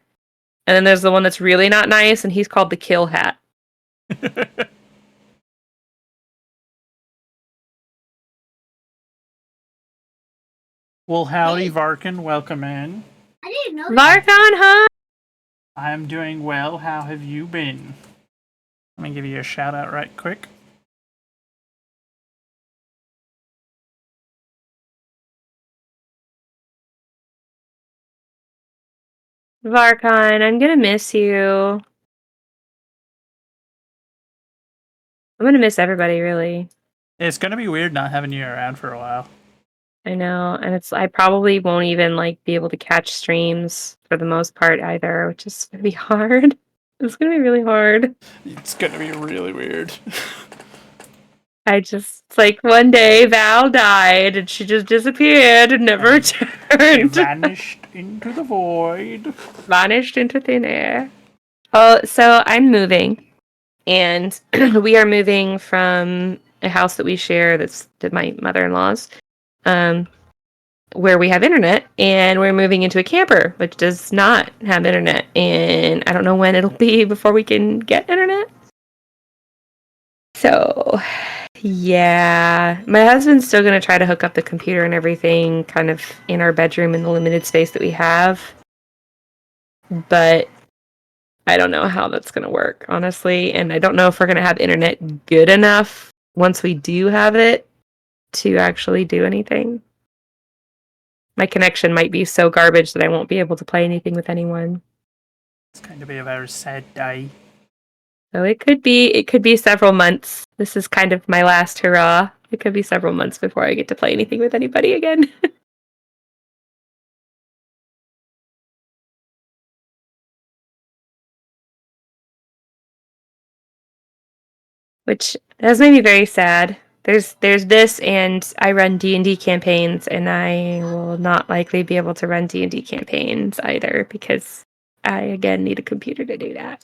D: and then there's the one that's really not nice, and he's called the kill hat.
A: Well, howdy, Varkin. Welcome in.
E: I didn't know.
D: Varkon, huh?
A: I'm doing well. How have you been? Let me give you a shout out right quick.
D: Varkon, I'm gonna miss you. I'm gonna miss everybody, really.
A: It's gonna be weird not having you around for a while.
D: I know, and I probably won't even, like, be able to catch streams for the most part either, which is gonna be hard. It's gonna be really hard.
A: It's gonna be really weird.
D: It's like one day Val died and she just disappeared and never
A: She
D: returned.
A: vanished into the void.
D: Vanished into thin air. Oh, so I'm moving, and we are moving from a house that we share that's my mother-in-law's, where we have internet, and we're moving into a camper which does not have internet, and I don't know when it'll be before we can get internet. So, yeah, my husband's still going to try to hook up the computer and everything kind of in our bedroom in the limited space that we have, but I don't know how that's going to work, honestly, and I don't know if we're going to have internet good enough once we do have it to actually do anything. My connection might be so garbage that I won't be able to play anything with anyone.
A: It's going to be a very sad day.
D: So it could be several months. This is kind of my last hurrah. It could be several months before I get to play anything with anybody again. Which has made me very sad. There's this, and I run D&D campaigns, and I will not likely be able to run D&D campaigns either because I again need a computer to do that.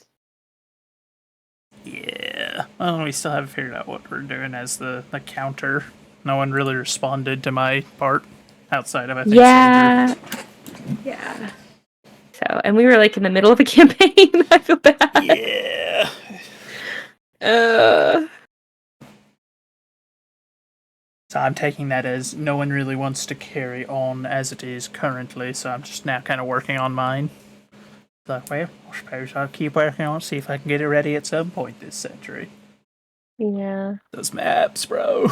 A: Yeah. Well, we still haven't figured out what we're doing as the counter. No one really responded to my part outside of, I think,
D: Yeah. Yeah. So, and we were like in the middle of a campaign. I feel bad.
A: Yeah. So I'm taking that as no one really wants to carry on as it is currently, so I'm just now kind of working on mine. Like, well, I suppose I'll keep working on it, see if I can get it ready at some point this century.
D: Yeah.
A: Those maps, bro.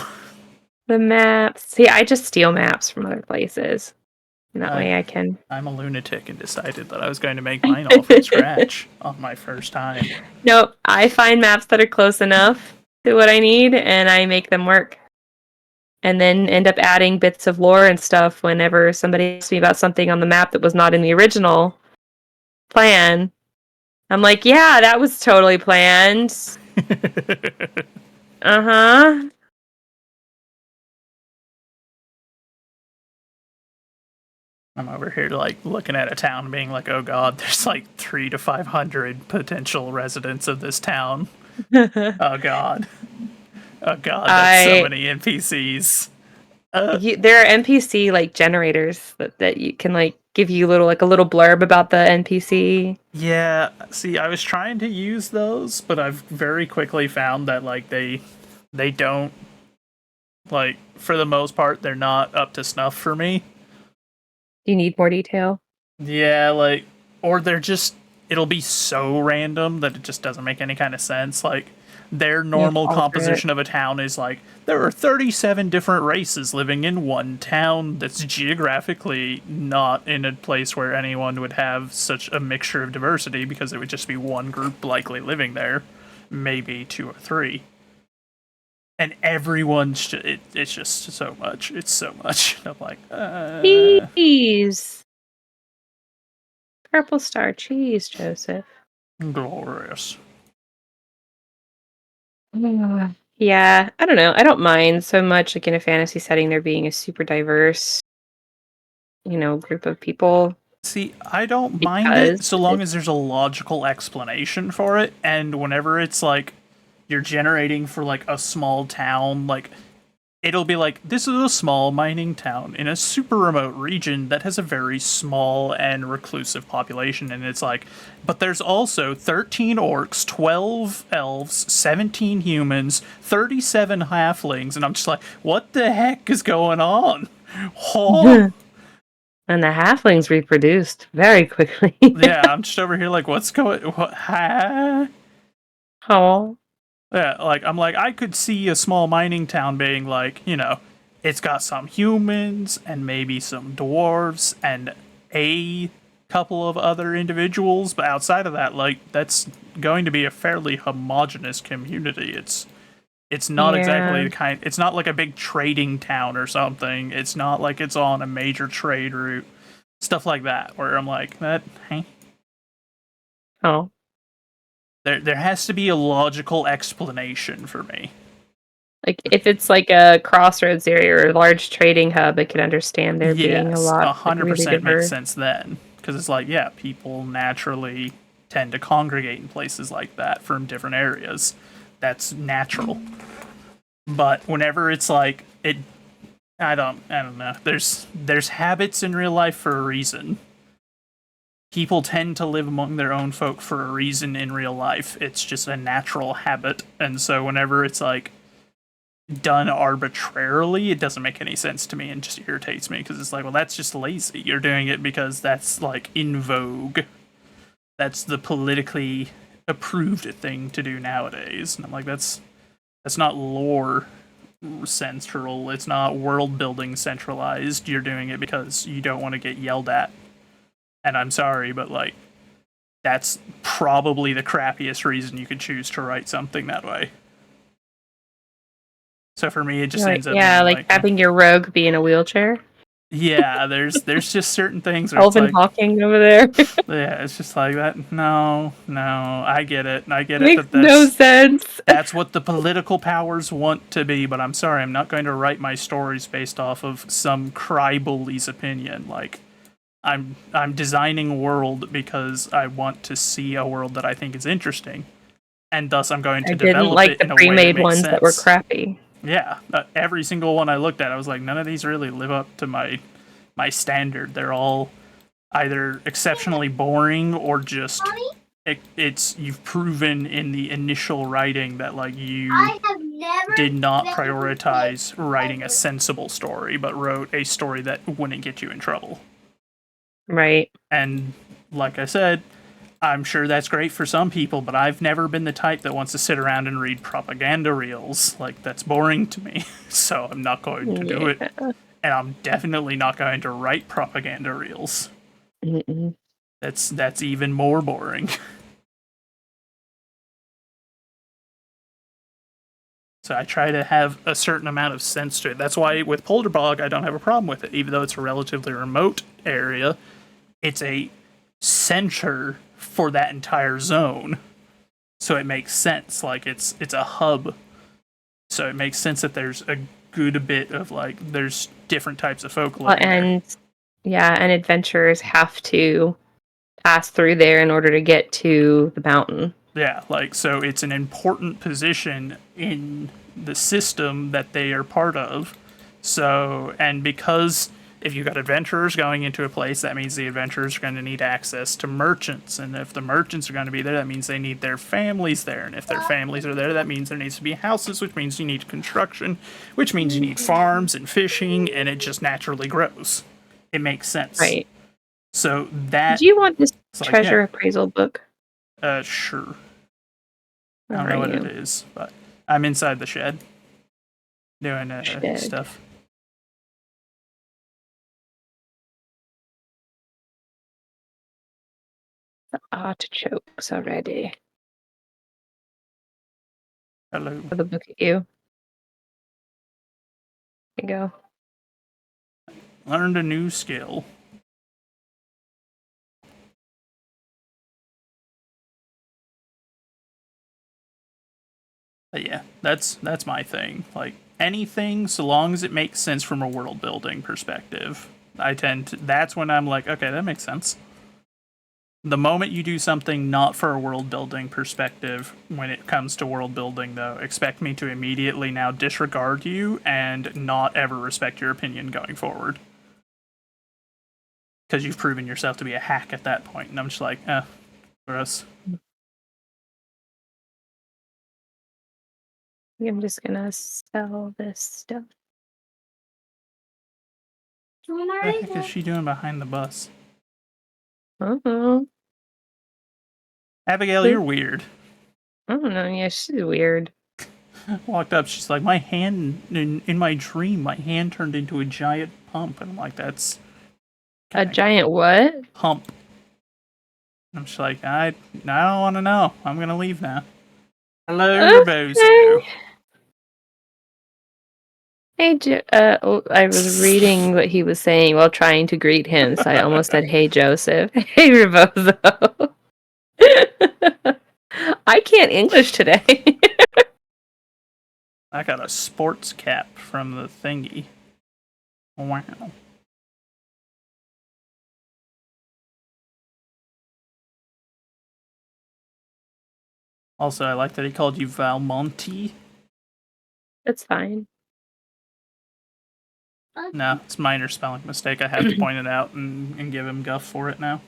D: The maps. See, I just steal maps from other places. And that way I can...
A: I'm a lunatic and decided that I was going to make mine all from scratch on my first time.
D: Nope, I find maps that are close enough to what I need, and I make them work. And then end up adding bits of lore and stuff whenever somebody asks me about something on the map that was not in the original plan. I'm like, yeah, that was totally planned. Uh-huh.
A: I'm over here, like, looking at a town and being like, oh god, there's like 300 to 500 potential residents of this town. Oh god. Oh god, that's so many NPCs.
D: There are NPC, like, generators that you can, like, give you a little blurb about the NPC?
A: Yeah, see, I was trying to use those, but I've very quickly found that like they don't, like, for the most part they're not up to snuff for me.
D: Do you need more detail?
A: Yeah, like, or they're just, it'll be so random that it just doesn't make any kind of sense. Like, their
D: You have to
A: normal
D: alter it.
A: composition of a town is like, there are 37 different races living in one town that's geographically not in a place where anyone would have such a mixture of diversity, because it would just be one group likely living there, maybe 2 or 3. And everyone's it's just so much. It's so much. I'm like,
D: Cheese. Purple star cheese, Joseph.
A: glorious.
D: Yeah, I don't know. I don't mind so much, like in a fantasy setting, there being a super diverse, group of people
A: See, I don't mind it
D: because
A: so long as there's a logical explanation for it. And whenever it's like you're generating for like a small town, like it'll be like, this is a small mining town in a super remote region that has a very small and reclusive population. And it's like, but there's also 13 orcs, 12 elves, 17 humans, 37 halflings. And I'm just like, what the heck is going on? Oh.
D: and the halflings reproduced very quickly.
A: Yeah, I'm just over here like, what's going? What? Ha?
D: Oh,
A: Yeah, like I'm like, I could see a small mining town being like, it's got some humans and maybe some dwarves and a couple of other individuals, but outside of that, like, that's going to be a fairly homogenous community. It's not exactly
D: yeah.
A: the kind. It's not like a big trading town or something. It's not like it's on a major trade route, stuff like that. Where I'm like, hey.
D: Oh,
A: There has to be a logical explanation for me.
D: like if it's like a crossroads area or a large trading hub, I could understand there being a
A: Yes,
D: lot, like really
A: 100% makes
D: diverse.
A: sense then. Because it's like, yeah, people naturally tend to congregate in places like that from different areas. That's natural. But whenever it's like I don't know. There's habits in real life for a reason. People tend to live among their own folk for a reason in real life. It's just a natural habit. And so whenever it's like done arbitrarily, it doesn't make any sense to me and just irritates me, because it's like, well, that's just lazy. You're doing it because that's like in vogue. That's the politically approved thing to do nowadays. And I'm like, that's not lore central. It's not world building centralized. You're doing it because you don't want to get yelled at. And I'm sorry, but like, that's probably the crappiest reason you could choose to write something that way. So for me, it just ends up being
D: like having your rogue be in a wheelchair.
A: yeah, there's just certain things where
D: Elven
A: it's like,
D: talking over there.
A: yeah, it's just like that. No, I get it.
D: Makes
A: That
D: no sense.
A: that's what the political powers want to be. But I'm sorry, I'm not going to write my stories based off of some crybaby's opinion. Like, I'm designing a world because I want to see a world that I think is interesting, and thus I'm going to
D: I didn't
A: develop
D: like
A: it
D: the
A: in a way that
D: pre-made
A: makes
D: ones
A: sense.
D: that were crappy.
A: Yeah, every single one I looked at, I was like, none of these really live up to my standard. They're all either exceptionally boring or just it's you've proven in the initial writing that like you did not prioritize writing a sensible story, but wrote a story that wouldn't get you in trouble.
D: Right.
A: And like I said, I'm sure that's great for some people, but I've never been the type that wants to sit around and read propaganda reels. Like, that's boring to me, so I'm not going to do it. And I'm definitely not going to write propaganda reels.
D: Mm-mm.
A: That's even more boring. So I try to have a certain amount of sense to it. That's why with Polderbog, I don't have a problem with it. Even though it's a relatively remote area, it's a center for that entire zone. So it makes sense. Like, it's a hub. So it makes sense that there's a good bit of, like, there's different types of folk living there.
D: And adventurers have to pass through there in order to get to the mountain.
A: Yeah, like, so it's an important position in the system that they are part of. So, and because if you've got adventurers going into a place, that means the adventurers are going to need access to merchants. And if the merchants are going to be there, that means they need their families there. And if their families are there, that means there needs to be houses, which means you need construction, which means you need farms and fishing, and it just naturally grows. It makes sense.
D: Right.
A: So that.
D: Do you want this
A: it's like,
D: treasure appraisal book?
A: Sure. I
D: Where
A: don't know
D: are
A: what
D: you?
A: it is, but I'm inside the shed doing
D: Shed.
A: stuff.
D: The artichokes already.
A: Hello.
D: For the book at you. There you go.
A: Learned a new skill. But yeah, that's my thing. Like anything, so long as it makes sense from a world building perspective, that's when I'm like, okay, that makes sense. The moment you do something not for a world building perspective, when it comes to world building, though, expect me to immediately now disregard you and not ever respect your opinion going forward. Because you've proven yourself to be a hack at that point, and I'm just like, gross.
D: I'm just gonna sell this stuff.
A: What the heck is she doing behind the bus?
D: Uh-huh.
A: Abigail, you're weird.
D: I don't know. Yeah, she's weird.
A: Walked up, she's like, my hand, in my dream, my hand turned into a giant pump. And I'm like, that's...
D: A giant what?
A: Pump. I'm just like, I don't want to know. I'm going to leave now. Hello, Rebozo.
D: Hey, I was reading what he was saying while trying to greet him, so I almost said, "Hey, Joseph." Hey, Rebozo. I can't English today.
A: I got a sports cap from the thingy. Wow. Also, I like that he called you Valmonte.
D: That's fine.
A: No, it's a minor spelling mistake. I have to point it out and give him guff for it now.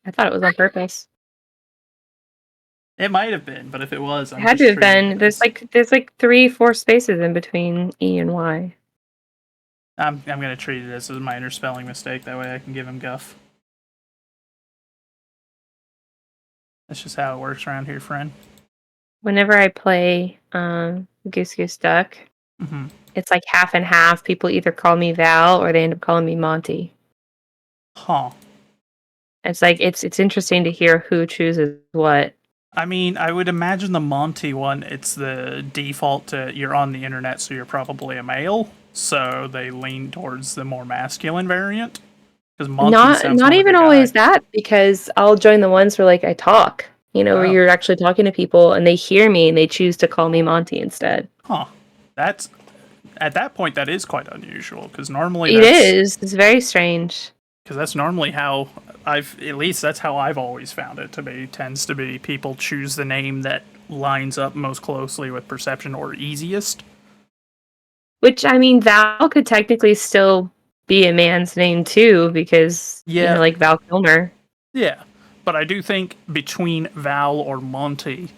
D: I thought it was on purpose.
A: It might have been, but if it was,
D: It had to have been. There's like 3-4 spaces in between E and Y.
A: I'm gonna treat it as a minor spelling mistake. That way I can give him guff. That's just how it works around here, friend.
D: Whenever I play Goose Goose Duck, it's like half and half. People either call me Val or they end up calling me Monty.
A: Huh.
D: It's like it's interesting to hear who chooses what.
A: I mean, I would imagine the Monty one, it's the default to you're on the internet, so you're probably a male. So they lean towards the more masculine variant. Because Monty sounds
D: not even always that, because I'll join the ones where like I talk, where you're actually talking to people and they hear me and they choose to call me Monty instead.
A: Huh. That's at that point that is quite unusual because normally
D: it's very strange.
A: Because that's normally how that's how I've always found it to be. Tends to be people choose the name that lines up most closely with perception or easiest.
D: Which, I mean, Val could technically still be a man's name too, because, like Val Kilmer.
A: Yeah, but I do think between Val or Monty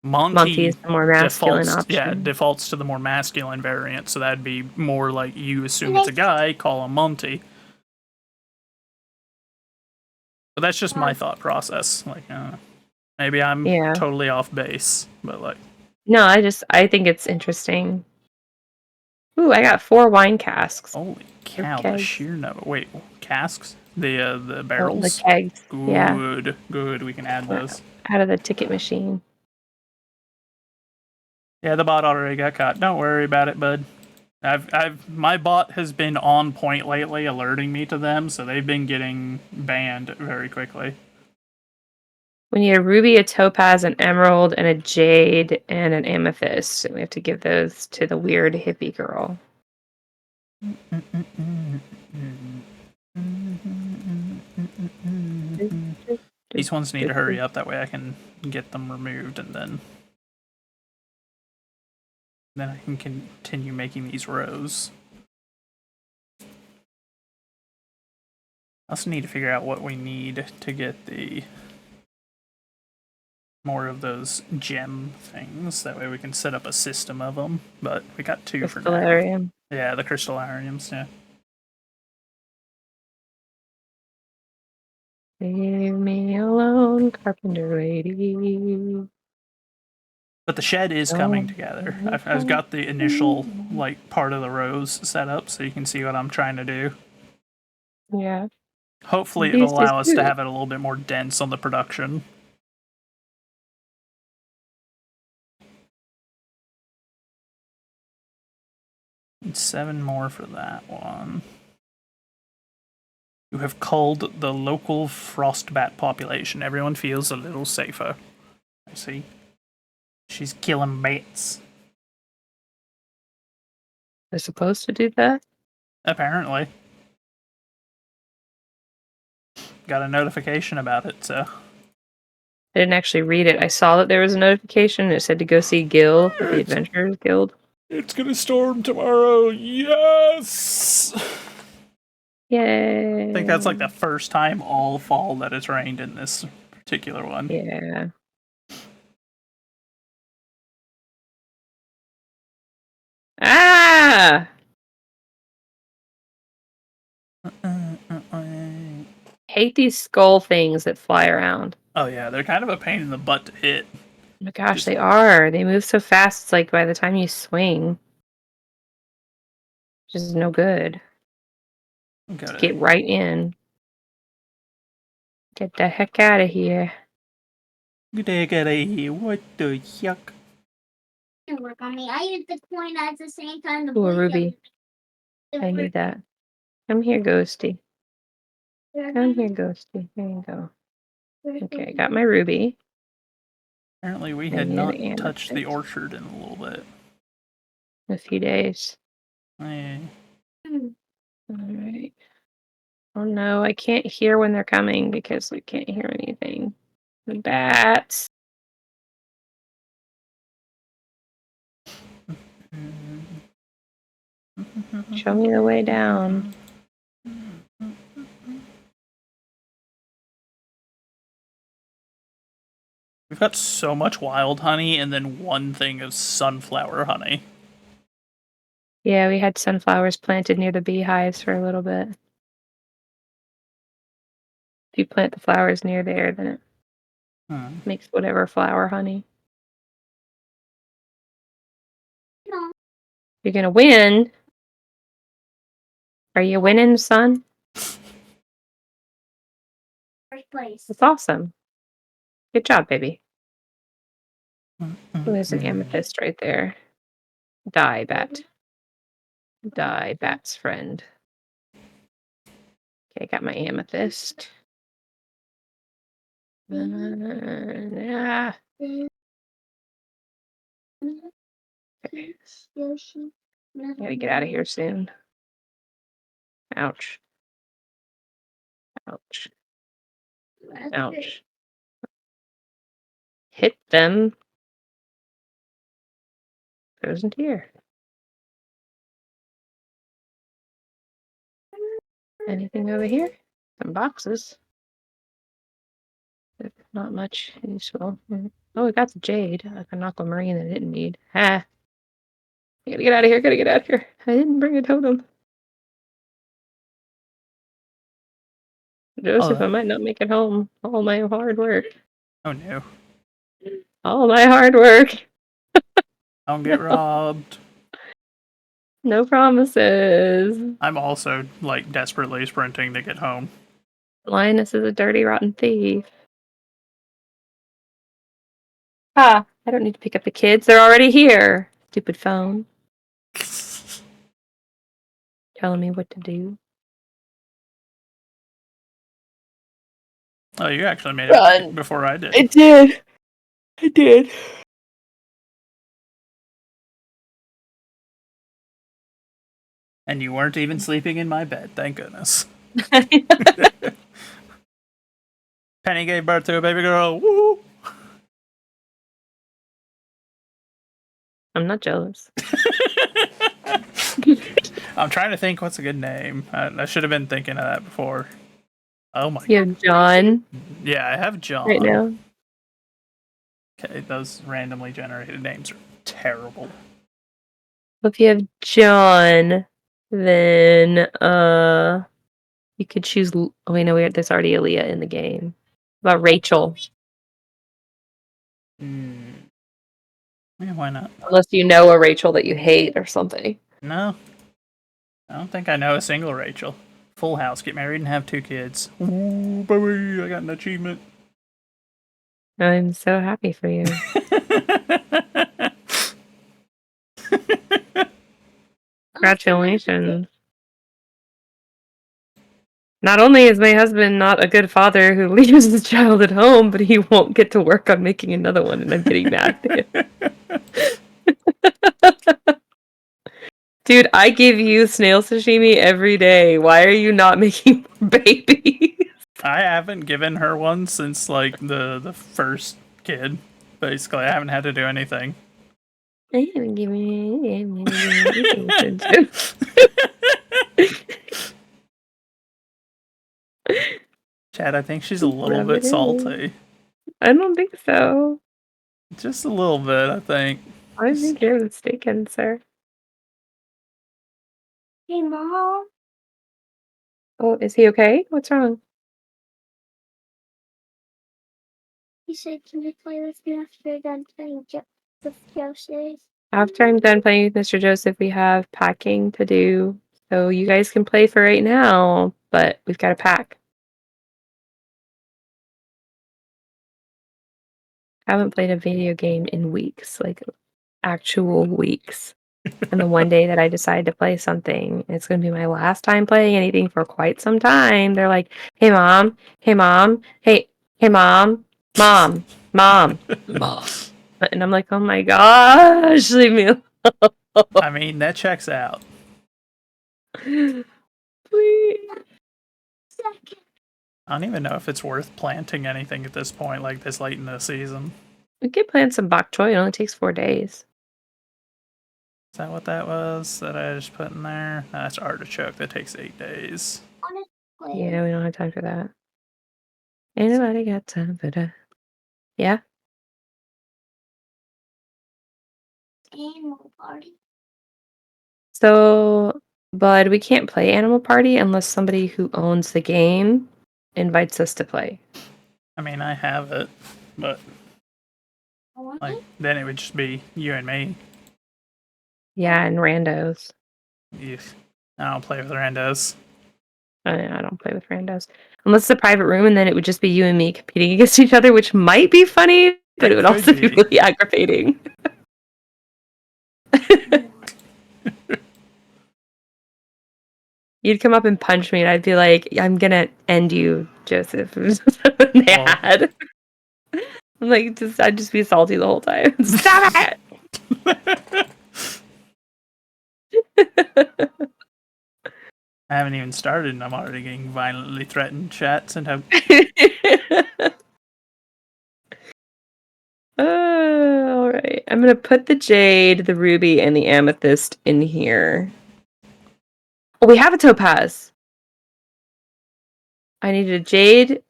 D: is the more masculine option.
A: Yeah, defaults to the more masculine variant, so that'd be more like you assume it's a guy, call him Monty. But that's just my thought process. Like, maybe I'm totally off base, but like...
D: No, I think it's interesting. Ooh, I got 4 wine casks.
A: Holy cow, the sheer no... Wait, casks? The barrels?
D: The kegs,
A: Good, we can add those.
D: Out of the ticket machine.
A: Yeah, the bot already got caught. Don't worry about it, bud. My bot has been on point lately, alerting me to them, so they've been getting banned very quickly.
D: We need a ruby, a topaz, an emerald, and a jade, and an amethyst. And we have to give those to the weird hippie girl.
A: These ones need to hurry up, that way I can get them removed, and then I can continue making these rows. also need to figure out what we need to get the more of those gem things. That way we can set up a system of them. But we got 2 for now.
D: Crystallarium.
A: Yeah, the crystallariums, yeah.
D: Leave me alone, carpenter lady.
A: But the shed is coming together. I've got the initial like part of the rows set up so you can see what I'm trying to do.
D: Yeah.
A: Hopefully
D: This
A: it'll
D: is
A: allow us to
D: good.
A: have it a little bit more dense on the production. Need 7 more for that one. You have culled the local frostbat population. Everyone feels a little safer. I see. She's killing bats.
D: They're supposed to do that?
A: Apparently. Got a notification about it, so.
D: I didn't actually read it. I saw that there was a notification. It said to go see Gil at the Adventurers Guild.
A: It's gonna storm tomorrow. Yes!
D: Yay!
A: I think that's like the first time all fall that it's rained in this particular one.
D: Yeah. Ah! Hate these skull things that fly around.
A: Oh yeah, they're kind of a pain in the butt to hit.
D: Oh my gosh, they are. They move so fast, it's like by the time you swing, just no good. Get right in. Get the heck out of here.
A: Get the heck out of here. What the yuck?
E: Didn't work on me. I used the coin at the same time.
D: Ooh, a ruby. I need that. Come here, Ghosty. Come here, Ghosty. There you go. Okay, I got my ruby.
A: Apparently we had not touched the orchard in a little bit.
D: In a few days.
A: Eh.
D: Alright. Oh no, I can't hear when they're coming because we can't hear anything. The bats. Show me the way down.
A: We've got so much wild honey and then one thing of sunflower honey.
D: Yeah, we had sunflowers planted near the beehives for a little bit. If you plant the flowers near there, then it makes whatever flower honey.
E: No.
D: You're gonna win. Are you winning, son?
E: First place.
D: That's awesome. Good job, baby. Oh, there's an amethyst right there. Die, bat. Die, bat's friend. Okay, got my amethyst. Yeah. Okay. Gotta get out of here soon. Ouch. Ouch. Ouch. Hit them. Goes into here. Anything over here? Some boxes. Not much useful. Oh, we got the jade. Like an aquamarine that I didn't need. Ah. I gotta get out of here. Gotta get out of here. I didn't bring a totem. Joseph, I might not make it home. All my hard work.
A: Oh no.
D: All my hard work.
A: Don't get robbed.
D: No promises.
A: I'm also, like, desperately sprinting to get home.
D: Linus is a dirty, rotten thief. Ah, I don't need to pick up the kids. They're already here. Stupid phone. Telling me what to do.
A: Oh, you actually made it before I did.
D: I did. I did.
A: And you weren't even sleeping in my bed, thank goodness. Penny gave birth to a baby girl. Woo!
D: I'm not jealous.
A: I'm trying to think what's a good name. I should have been thinking of that before. Oh my
D: You have John
A: Yeah, I have John.
D: right now.
A: Okay, those randomly generated names are terrible.
D: If you have John, then you could choose. Oh wait, no, there's already Aaliyah in the game. What about Rachel?
A: Yeah, why not?
D: Unless you know a Rachel that you hate or something.
A: No, I don't think I know a single Rachel. Full House, get married and have 2 kids. Ooh, baby, I got an achievement.
D: I'm so happy for you. Congratulations. Not only is my husband not a good father who leaves his child at home, but he won't get to work on making another one, and I'm getting mad at him. Dude, I give you snail sashimi every day. Why are you not making more babies?
A: I haven't given her one since like the first kid. Basically, I haven't had to do anything.
D: I haven't given you anything since.
A: Chad, I think she's a little
D: Rub
A: bit
D: it in.
A: salty.
D: I don't think so.
A: Just a little bit, I think.
D: I think you're mistaken, sir.
E: Hey, Mom.
D: Oh, is he okay? What's wrong?
E: He said, "Can you play with me after you're done playing with Joseph?"
D: After I'm done playing with Mr. Joseph, we have packing to do. So you guys can play for right now, but we've got to pack. I haven't played a video game in weeks, like actual weeks. And the one day that I decide to play something, it's going to be my last time playing anything for quite some time. They're like, hey, mom, hey, mom, hey, mom, mom, mom, mom. And I'm like, oh my gosh, leave me alone.
A: I mean, that checks out.
D: Please.
A: I don't even know if it's worth planting anything at this point, like this late in the season.
D: We could plant some bok choy. It only takes 4 days.
A: Is that what that was that I just put in there? No, that's artichoke. That takes 8 days.
D: Yeah, we don't have time for that. Ain't nobody got time for that. Yeah?
E: Animal party.
D: So, Bud, we can't play Animal Party unless somebody who owns the game invites us to play.
A: I mean, I have it, but like then it would just be you and me.
D: Yeah, and randos.
A: If I don't play with randos.
D: I don't play with randos. Unless it's a private room, and then it would just be you and me competing against each other, which might be funny, but it would
A: could
D: also be
A: be.
D: really aggravating. You'd come up and punch me, and I'd be like, I'm gonna end you, Joseph. Mad. I'm like, I'd just be salty the whole time. Stop it!
A: I haven't even started and I'm already getting violently threatened. Chat, send out.
D: All right. I'm gonna put the jade, the ruby, and the amethyst in here. Oh, we have a topaz. I needed a jade,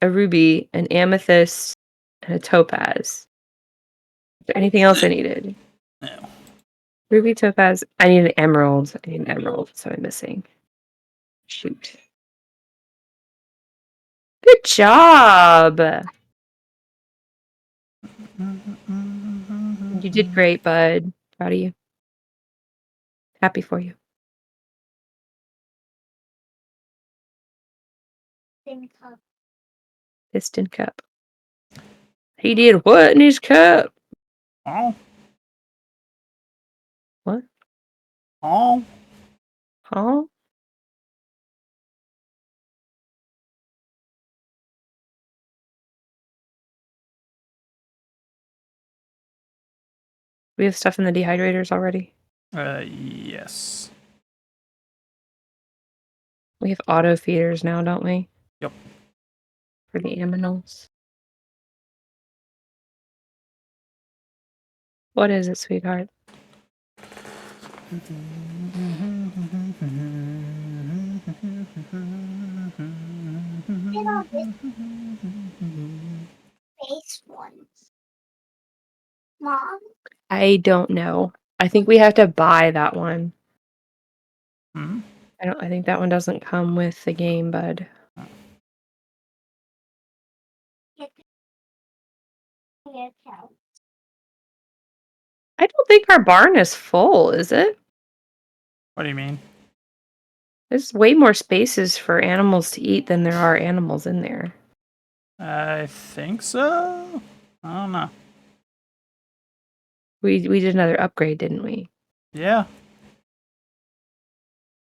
D: a ruby, an amethyst, and a topaz. Is there anything else I needed?
A: No.
D: Ruby, topaz. I need an emerald. I need an emerald. So I'm missing. Shoot. Good job. You did great, bud. Proud of you. Happy for you. Piston cup. He did what in his cup?
A: Oh.
D: What?
A: Oh.
D: Huh? We have stuff in the dehydrators already.
A: Yes.
D: We have auto feeders now, don't we?
A: Yep.
D: For the aminals. What is it, sweetheart?
E: get all this space ones? Mom?
D: I don't know. I think we have to buy that one.
A: Hmm?
D: I think that one doesn't come with the game, bud.
E: Get out.
D: I don't think our barn is full, is it?
A: What do you mean?
D: There's way more spaces for animals to eat than there are animals in there.
A: I think so. I don't know.
D: We did another upgrade, didn't we?
A: Yeah.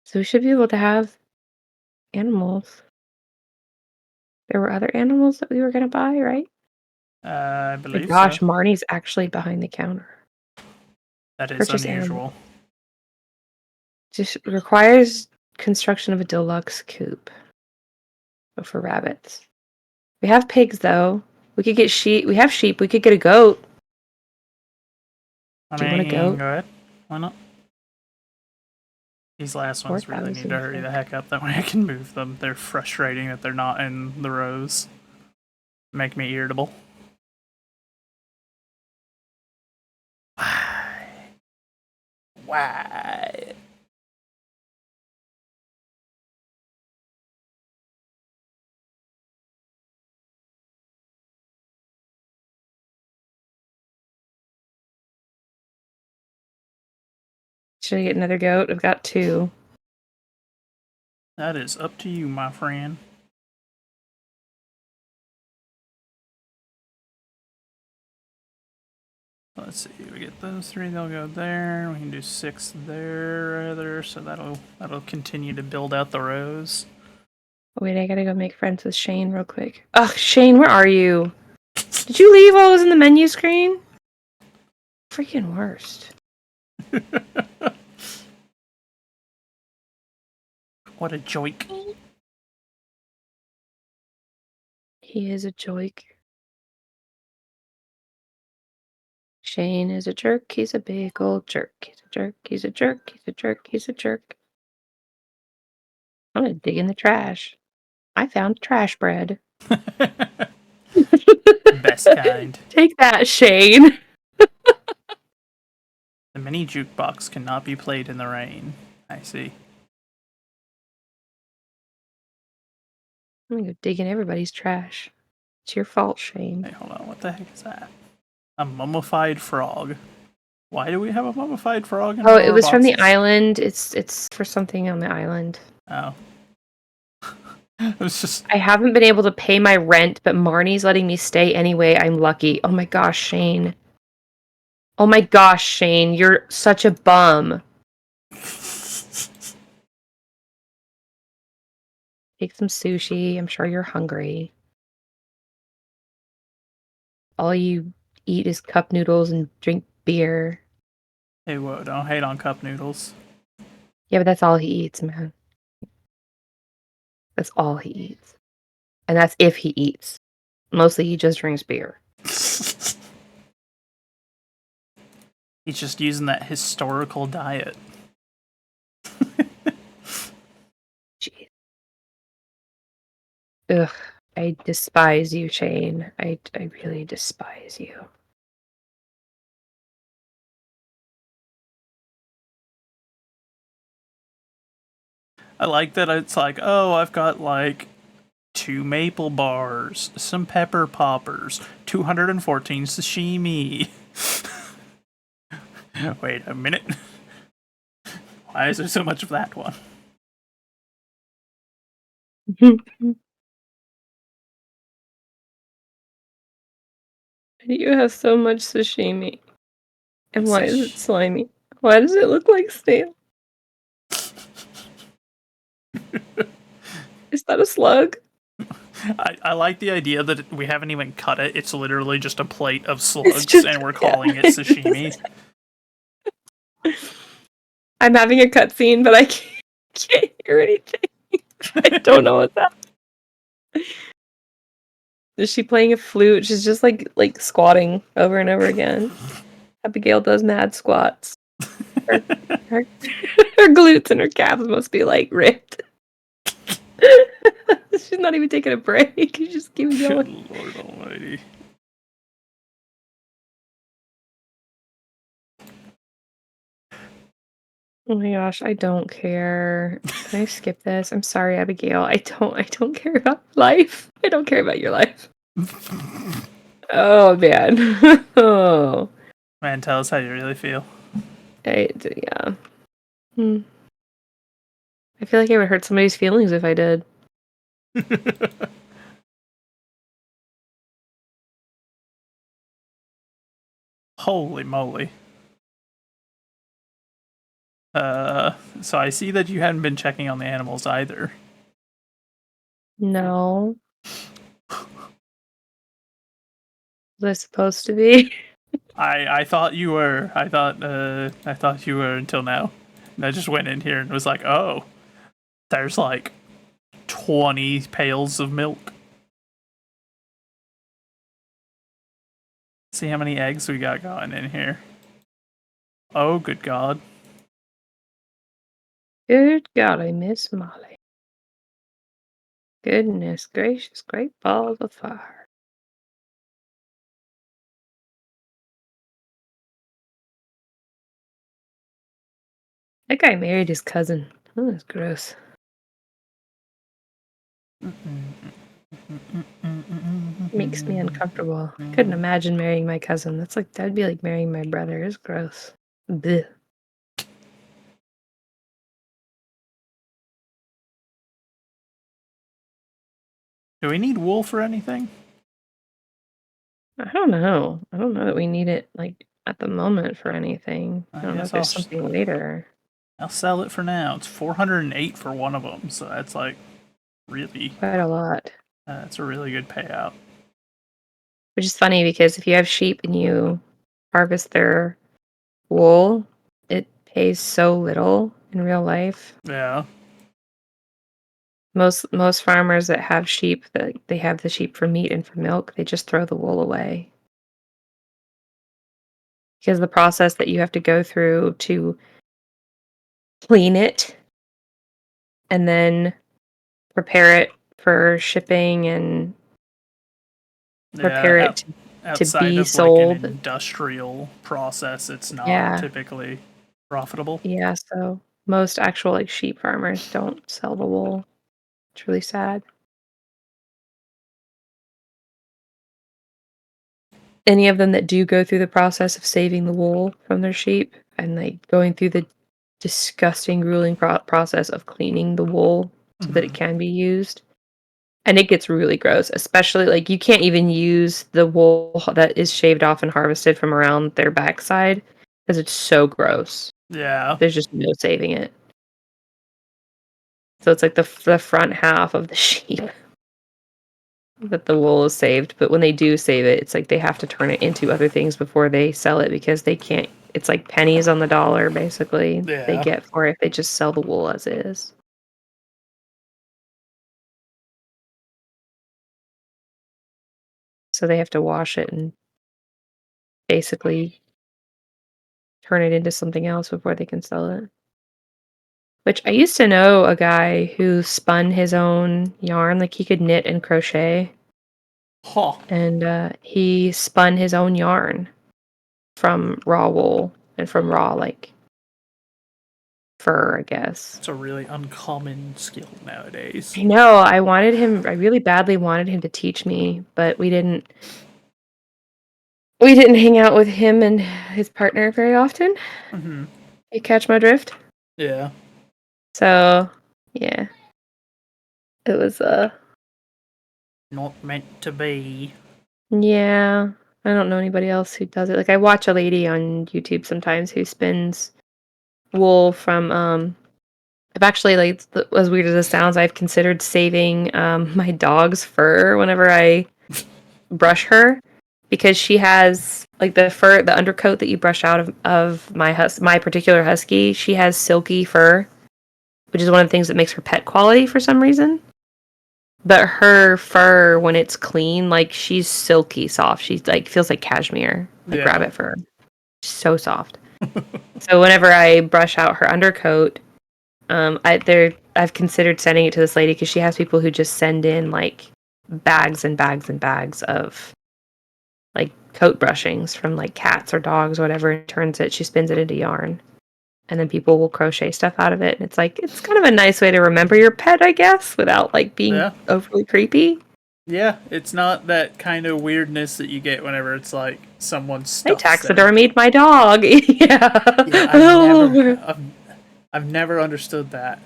D: So we should be able to have animals. There were other animals that we were gonna buy, right?
A: I
D: My
A: believe
D: gosh,
A: so.
D: Marnie's actually behind the counter.
A: That is
D: Purchase
A: unusual.
D: animal. Just requires construction of a deluxe coop. But for rabbits. We have pigs though. We could get sheep. We have sheep. We could get a goat.
A: I
D: Do you want a
A: mean,
D: goat?
A: go ahead. Why not? These last ones really need to
D: 4,000.
A: hurry the heck up. That way I can move them. They're frustrating that they're not in the rows. Make me irritable. Why? Why?
D: Should I get another goat? I've got 2.
A: That is up to you, my friend. Let's see. We get those 3. They'll go there. We can do 6 there, rather. So that'll continue to build out the rows.
D: Wait, I gotta go make friends with Shane real quick. Ugh, Shane, where are you? Did you leave while I was in the menu screen? Freaking worst.
A: What a joik.
D: He is a joke. Shane is a jerk. He's a big old jerk. He's a jerk. He's a jerk. He's a jerk. He's a jerk. I'm gonna dig in the trash. I found trash bread.
A: Best kind.
D: Take that, Shane.
A: The mini jukebox cannot be played in the rain. I see.
D: I'm gonna go dig in everybody's trash. It's your fault, Shane.
A: Hey, hold on. What the heck is that? A mummified frog. Why do we have a mummified frog in
D: Oh,
A: one of
D: it
A: our
D: was from the
A: boxes?
D: island. It's for something on the island.
A: Oh. It was just...
D: I haven't been able to pay my rent, but Marnie's letting me stay anyway. I'm lucky. Oh my gosh, Shane. Oh my gosh, Shane. You're such a bum. Take some sushi. I'm sure you're hungry. All you eat is cup noodles and drink beer.
A: Hey, whoa, don't hate on cup noodles.
D: Yeah, but that's all he eats, man. That's all he eats. And that's if he eats. Mostly he just drinks beer.
A: He's just using that historical diet.
D: Jeez. Ugh. I despise you, Shane. I really despise you.
A: I like that it's like, oh, I've got like 2 maple bars, some pepper poppers, 214 sashimi. Wait a minute. Why is there so much of that one?
D: You have so much sashimi. And why is it
A: Sash-
D: slimy? Why does it look like stale? Is that a slug?
A: I like the idea that we haven't even cut it. It's literally just a plate of slugs,
D: just-
A: and we're calling it sashimi.
D: I'm having a cutscene, but I can't hear anything. I don't know what's happening. Is she playing a flute? She's just like squatting over and over again. Abigail does mad squats. Her glutes and her calves must be like ripped. She's not even taking a break. She's just keeping
A: Good
D: going.
A: Lord Almighty.
D: Oh my gosh, I don't care. Can I skip this? I'm sorry, Abigail. I don't care about life. I don't care about your life. Oh man. Oh.
A: Man, tell us how you really feel.
D: Yeah. I feel like I would hurt somebody's feelings if I did.
A: Holy moly. So I see that you hadn't been checking on the animals either.
D: No. Was I supposed to be?
A: I thought you were. I thought you were until now. And I just went in here and was like, oh, there's like 20 pails of milk. See how many eggs we got going in here. Oh, good God.
D: Good God, I miss Molly. Goodness gracious, great balls of fire. That guy married his cousin. Oh, that's gross. Makes me uncomfortable. Couldn't imagine marrying my cousin. That'd be like marrying my brother. It's gross. Blech.
A: Do we need wool for anything?
D: I don't know. I don't know that we need it like at the moment for anything. I don't know if
A: guess
D: there's something later.
A: I'll sell it for now. It's 408 for one of them, so that's like really,
D: Quite a lot.
A: that's a really good payout.
D: Which is funny because if you have sheep and you harvest their wool, it pays so little in real life.
A: Yeah.
D: Most farmers that have sheep, that they have the sheep for meat and for milk, they just throw the wool away. Because the process that you have to go through to clean it and then prepare it for shipping and prepare
A: Yeah,
D: it to
A: outside
D: be
A: of like an
D: sold.
A: industrial process, it's not
D: Yeah.
A: typically profitable.
D: Yeah, so most actual like sheep farmers don't sell the wool. It's really sad. Any of them that do go through the process of saving the wool from their sheep and like going through the disgusting, grueling process of cleaning the wool so that it can be used. And it gets really gross, especially like you can't even use the wool that is shaved off and harvested from around their backside because it's so gross.
A: Yeah.
D: There's just no saving it. So it's like the front half of the sheep that the wool is saved, but when they do save it, it's like they have to turn it into other things before they sell it because they can't. It's like pennies on the dollar, basically, they
A: Yeah.
D: get for it if they just sell the wool as is. So they have to wash it and basically turn it into something else before they can sell it. Which I used to know a guy who spun his own yarn, like he could knit and crochet,
A: Huh.
D: and he spun his own yarn from raw wool and from raw like fur, I guess.
A: It's a really uncommon skill nowadays.
D: I know. I really badly wanted him to teach me, but we didn't hang out with him and his partner very often.
A: Mm-hmm.
D: You catch my drift?
A: Yeah.
D: So, yeah. It was
A: Not meant to be.
D: yeah. I don't know anybody else who does it. Like I watch a lady on YouTube sometimes who spins wool from I've actually like as weird as this sounds, I've considered saving my dog's fur whenever I brush her because she has like the undercoat that you brush out of my particular husky, she has silky fur, which is one of the things that makes her pet quality for some reason. But her fur when it's clean, like she's silky soft. She's like feels like cashmere, like
A: Yeah.
D: rabbit fur. So soft. So whenever I brush out her undercoat, I I've considered sending it to this lady because she has people who just send in like bags and bags and bags of like coat brushings from like cats or dogs or whatever, and she spins it into yarn. And then people will crochet stuff out of it. And it's like, it's kind of a nice way to remember your pet, I guess, without like being overly creepy.
A: Yeah, it's not that kind of weirdness that you get whenever it's like someone
D: I
A: stuffs
D: taxidermied my dog.
A: I've never understood that.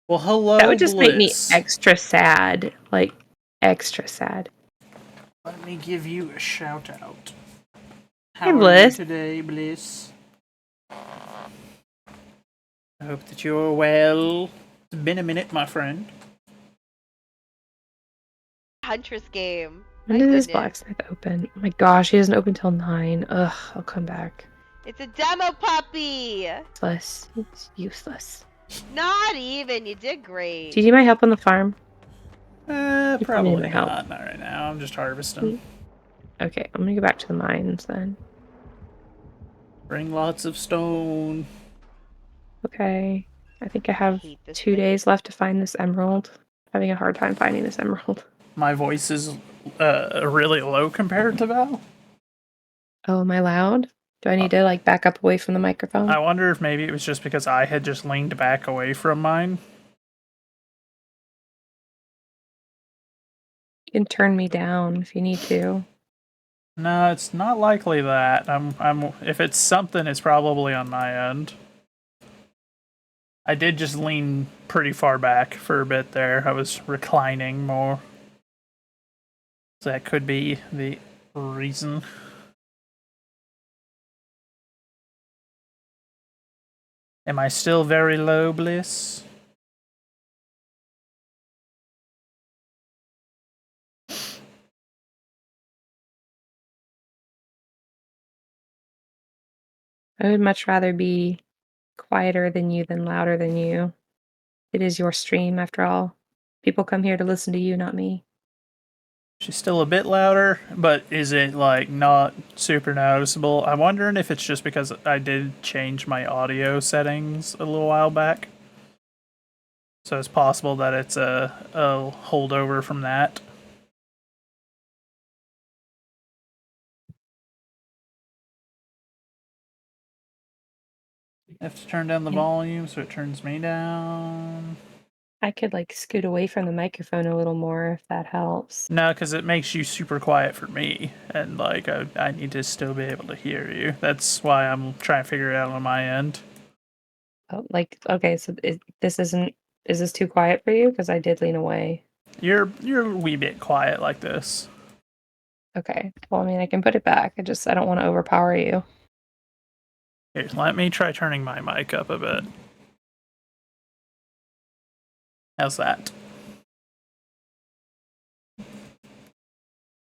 A: Well, hello,
D: That would just make me
A: Bliss.
D: extra sad. Like, extra sad.
A: Let me give you a shout out. How
D: Hey,
A: are
D: Bliss.
A: you today, Bliss? I hope that you're well. It's been a minute, my friend.
F: Huntress game.
D: When
F: My
D: did this
F: goodness.
D: blacksmith open? Oh my gosh, he doesn't open till 9. Ugh, I'll come back.
F: It's a demo puppy!
D: Useless. It's useless.
F: Not even, you did great.
D: Do you need my help on the farm?
A: Probably
D: my help.
A: not. Not right now. I'm just harvesting.
D: Okay, I'm gonna go back to the mines then.
A: Bring lots of stone.
D: Okay. I think I have
F: hate this
D: 2
F: thing.
D: days left to find this emerald. Having a hard time finding this emerald.
A: My voice is really low compared to Val.
D: Oh, am I loud? Do I need to like back up away from the microphone?
A: I wonder if maybe it was just because I had just leaned back away from mine.
D: You can turn me down if you need to.
A: No, it's not likely that. If it's something, it's probably on my end. I did just lean pretty far back for a bit there. I was reclining more. So that could be the reason. Am I still very low, Bliss?
D: I would much rather be quieter than you than louder than you. It is your stream, after all. People come here to listen to you, not me.
A: She's still a bit louder, but is it like not super noticeable? I'm wondering if it's just because I did change my audio settings a little while back. So it's possible that it's a holdover from that. I have to turn down the volume so it turns me down.
D: I could like scoot away from the microphone a little more if that helps.
A: No, because it makes you super quiet for me, and like I need to still be able to hear you. That's why I'm trying to figure it out on my end.
D: Oh, like, okay, so is this too quiet for you? Because I did lean away.
A: You're a wee bit quiet like this.
D: Okay. Well, I mean, I can put it back. I don't want to overpower you.
A: Here, let me try turning my mic up a bit. How's that?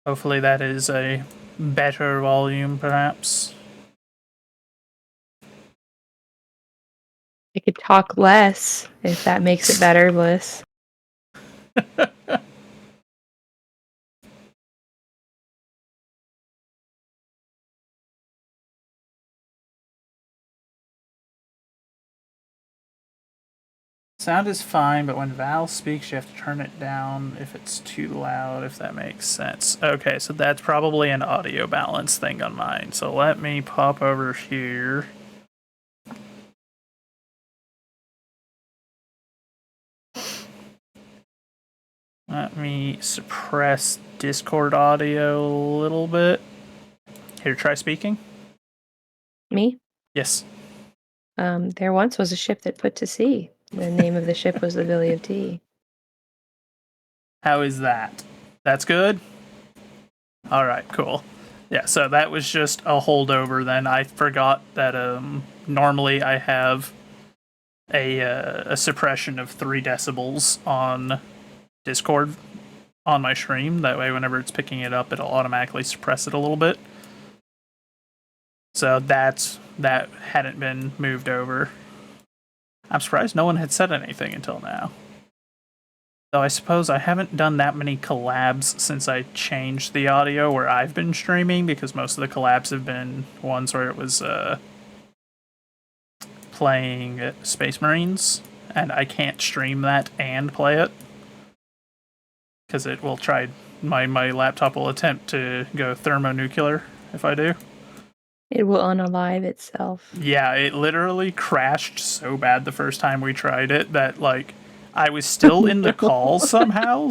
A: Hopefully that is a better volume, perhaps.
D: I could talk less if that makes it better, Bliss.
A: Sound is fine, but when Val speaks, you have to turn it down if it's too loud, if that makes sense. Okay, so that's probably an audio balance thing on mine. So let me pop over here. Let me suppress Discord audio a little bit. Here, try speaking.
D: Me?
A: Yes.
D: There once was a ship that put to sea. The name of the ship was the Billy of Tea.
A: How is that? That's good? Alright, cool. Yeah, so that was just a holdover then. I forgot that normally I have a suppression of 3 decibels on Discord on my stream. That way whenever it's picking it up, it'll automatically suppress it a little bit. So that hadn't been moved over. I'm surprised no one had said anything until now. Though I suppose I haven't done that many collabs since I changed the audio where I've been streaming, because most of the collabs have been ones where it was playing Space Marines, and I can't stream that and play it because it will try. My laptop will attempt to go thermonuclear if I do.
D: It will unalive itself.
A: Yeah, it literally crashed so bad the first time we tried it that like I was still in the call somehow.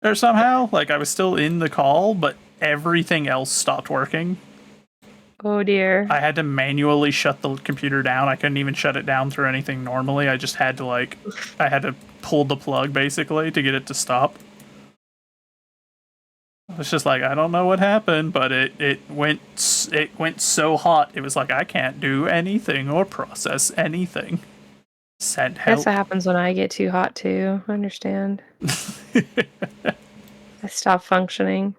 A: Like I was still in the call, but everything else stopped working.
D: Oh dear.
A: I had to manually shut the computer down. I couldn't even shut it down through anything normally. I just had to I had to pull the plug basically to get it to stop. It's just like I don't know what happened, but it went so hot. It was like I can't do anything or process anything. Send help.
D: Guess that happens when I get too hot too. I understand. I stop functioning.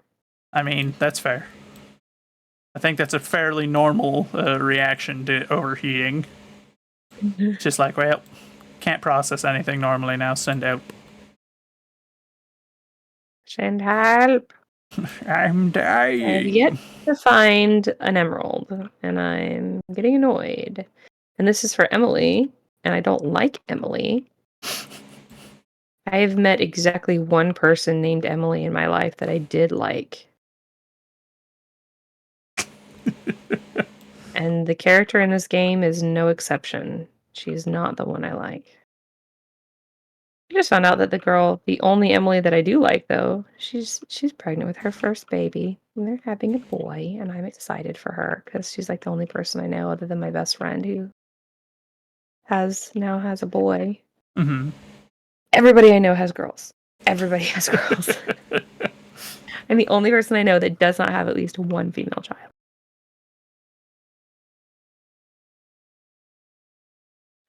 A: I mean, that's fair. I think that's a fairly normal reaction to overheating. Just like, well, can't process anything normally now. Send help.
D: Send help.
A: I'm dying.
D: I've yet to find an emerald, and I'm getting annoyed. And this is for Emily, and I don't like Emily. I've met exactly one person named Emily in my life that I did like. And the character in this game is no exception. She's not the one I like. I just found out that the only Emily that I do like though, she's pregnant with her first baby, and they're having a boy, and I'm excited for her because she's like the only person I know other than my best friend who now has a boy.
A: Mm-hmm.
D: Everybody I know has girls. Everybody has girls. I'm the only person I know that does not have at least one female child.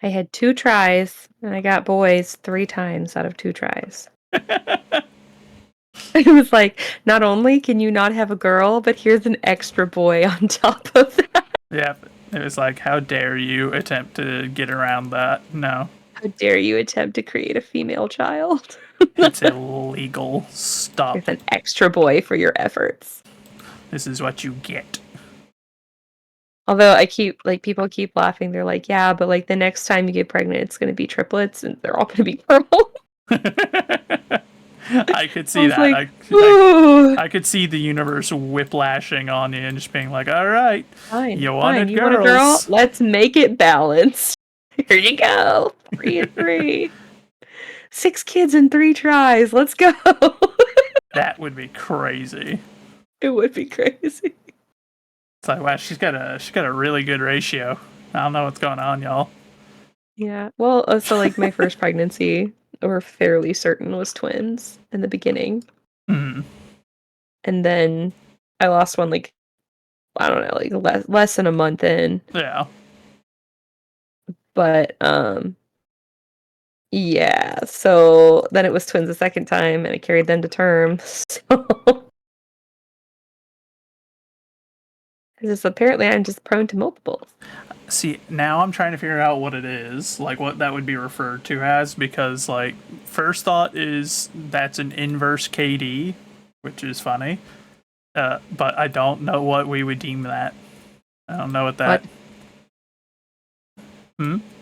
D: I had 2 tries, and I got boys 3 times out of 2 tries. It was like, not only can you not have a girl, but here's an extra boy on top of that.
A: Yeah, it was like, how dare you attempt to get around that? No.
D: How dare you attempt to create a female child?
A: It's illegal. Stop.
D: Here's an extra boy for your efforts.
A: This is what you get.
D: Although people keep laughing. They're like, yeah, but like the next time you get pregnant, it's going to be triplets, and they're all going to be girls.
A: I could see that.
D: Like,
A: I could see the universe whiplashing on you and just being like, all right,
D: fine,
A: you wanted
D: you
A: girls.
D: want a girl? Let's make it balanced. Here you go. 3 and 3. 6 kids in 3 tries. Let's go.
A: That would be crazy.
D: It would be crazy.
A: It's like, wow, she's got a really good ratio. I don't know what's going on, y'all.
D: Yeah. Well, so like my first pregnancy, we're fairly certain was twins in the beginning.
A: Mm.
D: And then I lost one like, I don't know, like less than a month in.
A: Yeah.
D: But yeah, so then it was twins the second time, and I carried them to term. So apparently I'm just prone to multiples.
A: See, now I'm trying to figure out what it is, like what that would be referred to as, because like first thought is that's an inverse KD, which is funny. But I don't know what we would deem that. I don't know what that.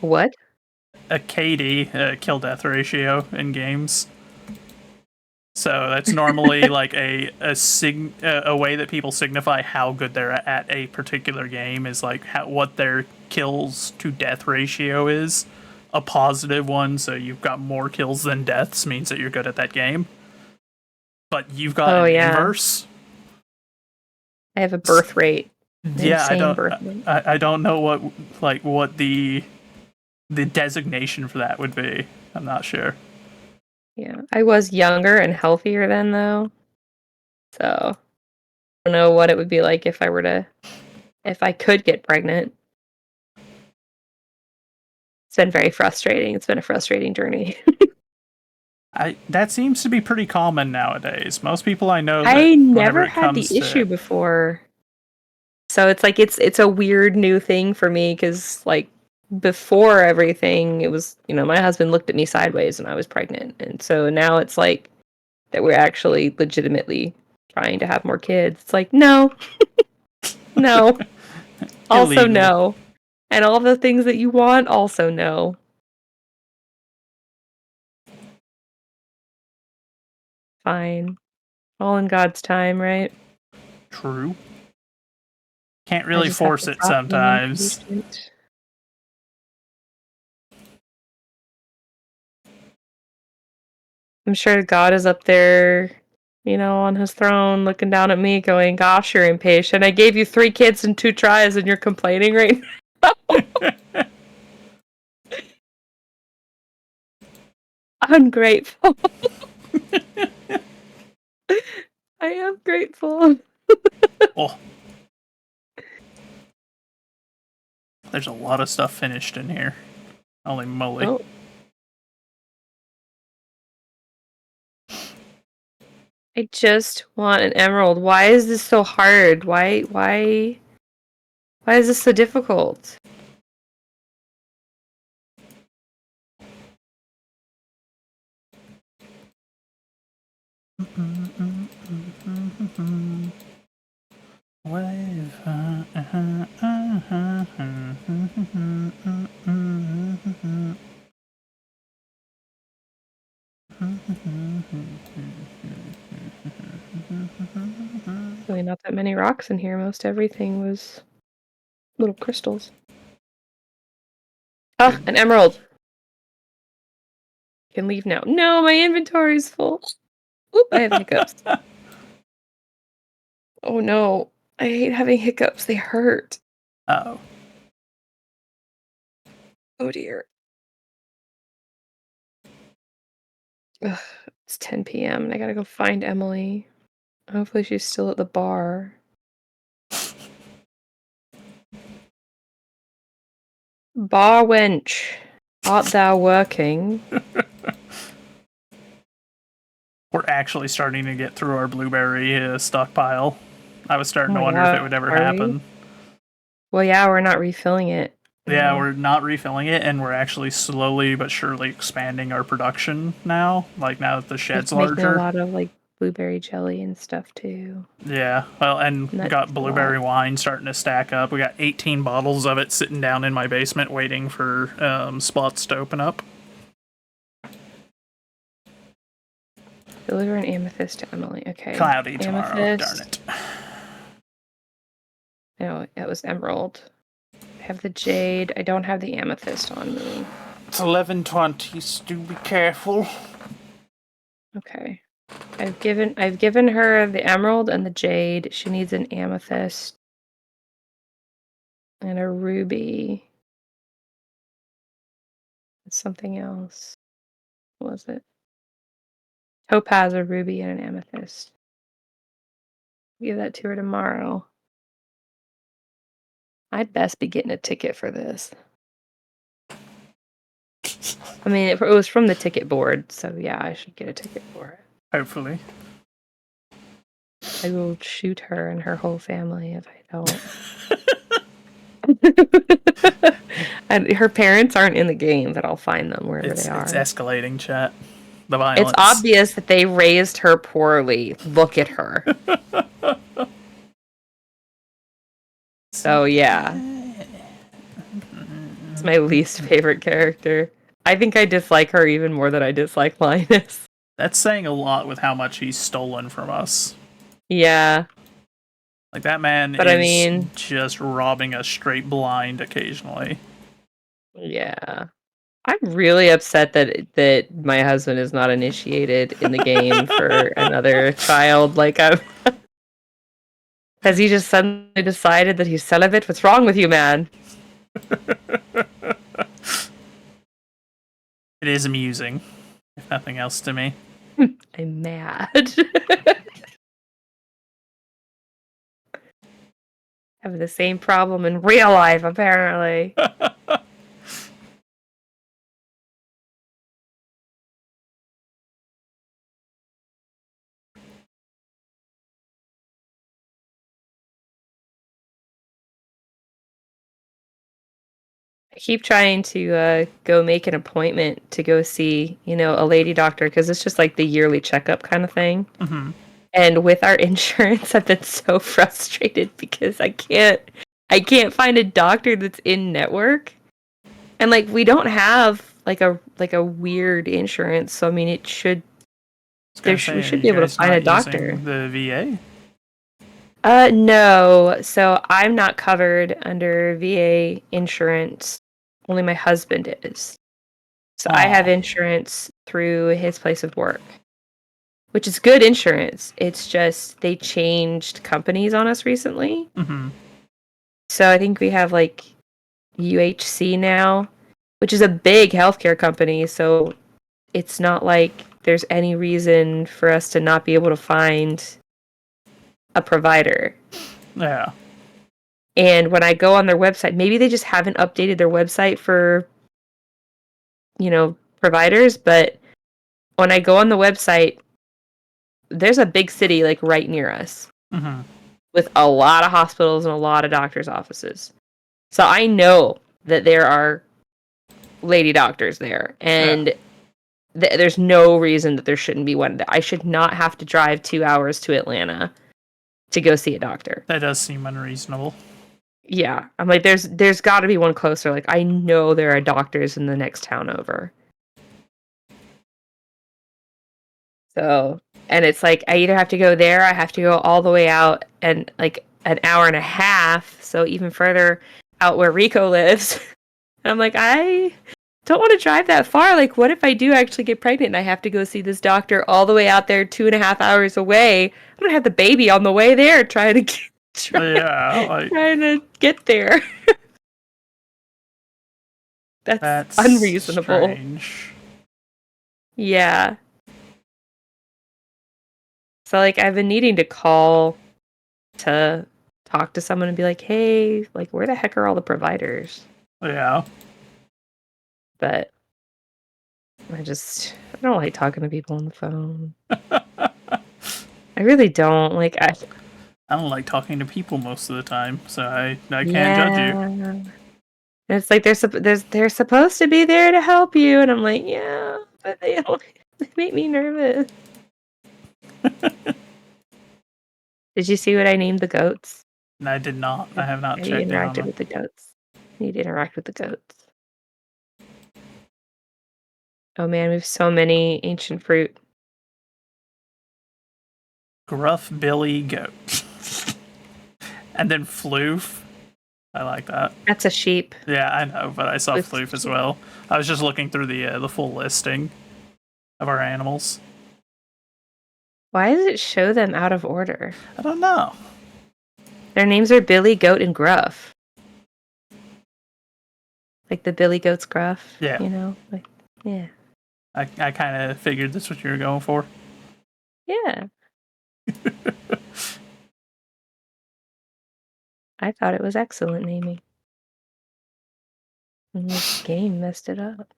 D: What?
A: A KD, kill death ratio in games. So that's normally like a way that people signify how good they're at a particular game is like what their kills to death ratio is. A positive one, so you've got more kills than deaths, means that you're good at that game. But you've got inverse.
D: I have a birth rate.
A: Yeah, I don't know what the designation for that would be. I'm not sure.
D: Yeah, I was younger and healthier then, though. So, I don't know what it would be like if I could get pregnant. It's been very frustrating. It's been a frustrating journey.
A: That seems to be pretty common nowadays. Most people I know.
D: I never had the issue before. So it's like it's a weird new thing for me because like before everything, it was, my husband looked at me sideways when I was pregnant. And so now it's like that we're actually legitimately trying to have more kids. It's like, no. No. Also no. And all the things that you want, also no. Fine. All in God's time, right?
A: True. Can't
D: I
A: really
D: just have
A: force
D: to
A: it
D: stop being
A: sometimes.
D: impatient. I'm sure God is up there, on his throne, looking down at me, going, "Gosh, you're impatient. I gave you 3 kids in 2 tries, and you're complaining right now." Ungrateful. I am grateful.
A: Oh. There's a lot of stuff finished in here. Holy moly.
D: Oh. I just want an emerald. Why is this so hard? Why is this so difficult?
A: Wave.
D: Really not that many rocks in here. Most everything was little crystals. Ah, an emerald. Can leave now. No, my inventory's full. Oop, I have hiccups. Oh no. I hate having hiccups. They hurt.
A: Uh-oh.
D: Oh dear. Ugh, it's 10 p.m. and I gotta go find Emily. Hopefully she's still at the bar. Bar wench, art thou working?
A: We're actually starting to get through our blueberry stockpile. I was
D: Oh
A: starting to
D: my
A: wonder if it
D: god,
A: would ever
D: are we?
A: happen.
D: Well, yeah, we're not refilling it.
A: Yeah,
D: No.
A: we're not refilling it, and we're actually slowly but surely expanding our production now. Like, now that the shed's
D: It's making a
A: larger.
D: lot of like blueberry jelly and stuff too.
A: Yeah, well, and
D: And that
A: got
D: takes a
A: blueberry
D: lot.
A: wine starting to stack up. We got 18 bottles of it sitting down in my basement waiting for spots to open up.
D: Deliver an amethyst to Emily. Okay.
A: Cloudy tomorrow,
D: Amethyst.
A: darn it.
D: No, it was emerald. I have the jade. I don't have the amethyst on me.
A: It's 11:20, so do be careful.
D: Okay. I've given her the emerald and the jade. She needs an amethyst and a ruby. It's something else. What was it? Topaz, a ruby, and an amethyst. Give that to her tomorrow. I'd best be getting a ticket for this. I mean, it was from the ticket board, so yeah, I should get a ticket for it.
A: Hopefully.
D: I will shoot her and her whole family if I don't. And her parents aren't in the game, but I'll find them wherever
A: It's
D: they are.
A: escalating, chat. The violence.
D: It's obvious that they raised her poorly. Look at her. So yeah. It's my least favorite character. I think I dislike her even more than I dislike Linus.
A: That's saying a lot with how much he's stolen from us.
D: Yeah.
A: Like, that man
D: But
A: is
D: I mean,
A: just robbing us straight blind occasionally.
D: yeah. I'm really upset that my husband is not initiated in the game for another child. Like, has he just suddenly decided that he's celibate? What's wrong with you, man?
A: It is amusing, if nothing else to me.
D: I'm mad. Have the same problem in real life, apparently. I keep trying to go make an appointment to go see, a lady doctor because it's just like the yearly checkup kind of thing.
A: Mm-hmm.
D: And with our insurance, I've been so frustrated because I can't find a doctor that's in network. And like we don't have like a weird insurance, so I mean it should
A: gonna
D: we
A: say,
D: should
A: are
D: be
A: you
D: able to
A: guys
D: find a
A: not
D: doctor.
A: using the VA?
D: No. So I'm not covered under VA insurance. Only my husband is. So I have
A: Aw.
D: insurance through his place of work, which is good insurance. It's just they changed companies on us recently.
A: Mm-hmm.
D: So I think we have like UHC now, which is a big healthcare company. So it's not like there's any reason for us to not be able to find a provider.
A: Yeah.
D: And when I go on their website, maybe they just haven't updated their website for, providers, but when I go on the website, there's a big city like right near us
A: Mm-hmm.
D: with a lot of hospitals and a lot of doctors' offices. So I know that there are lady doctors there, and there's no reason that there shouldn't be one. I should not have to drive 2 hours to Atlanta to go see a doctor.
A: That does seem unreasonable.
D: Yeah, I'm like, there's got to be one closer. Like, I know there are doctors in the next town over. So, and it's like I either have to go there, I have to go all the way out and like an hour and a half, so even further out where Rico lives. And I'm like, I don't want to drive that far. Like, what if I do actually get pregnant and I have to go see this doctor all the way out there 2.5 hours away? I'm gonna have the baby on the way there trying to trying to get there. That's unreasonable.
A: Strange.
D: Yeah. So, like, I've been needing to call to talk to someone and be like, hey, like, where the heck are all the providers?
A: Yeah.
D: But I don't like talking to people on the phone. I really don't. Like,
A: I don't like talking to people most of the time, so I can't judge you.
D: And it's like they're supposed to be there to help you, and I'm like, yeah, but they make me nervous. Did you see what I named the goats?
A: I did not. I have not
D: I
A: checked in on
D: interacted
A: them.
D: with the goats. I need to interact with the goats. Oh man, we have so many ancient fruit.
A: Gruff Billy Goat. And then Floof. I like that.
D: That's a sheep.
A: Yeah, I know, but I saw
D: Floof's
A: Floof as
D: sheep.
A: well. I was just looking through the full listing of our animals.
D: Why does it show them out of order?
A: I don't know.
D: Their names are Billy, Goat, and Gruff. Like the Billy Goat's Gruff.
A: Yeah.
D: You know? Like, yeah.
A: I kind of figured that's what you were going for.
D: Yeah. I thought it was excellent naming. And this game messed it up.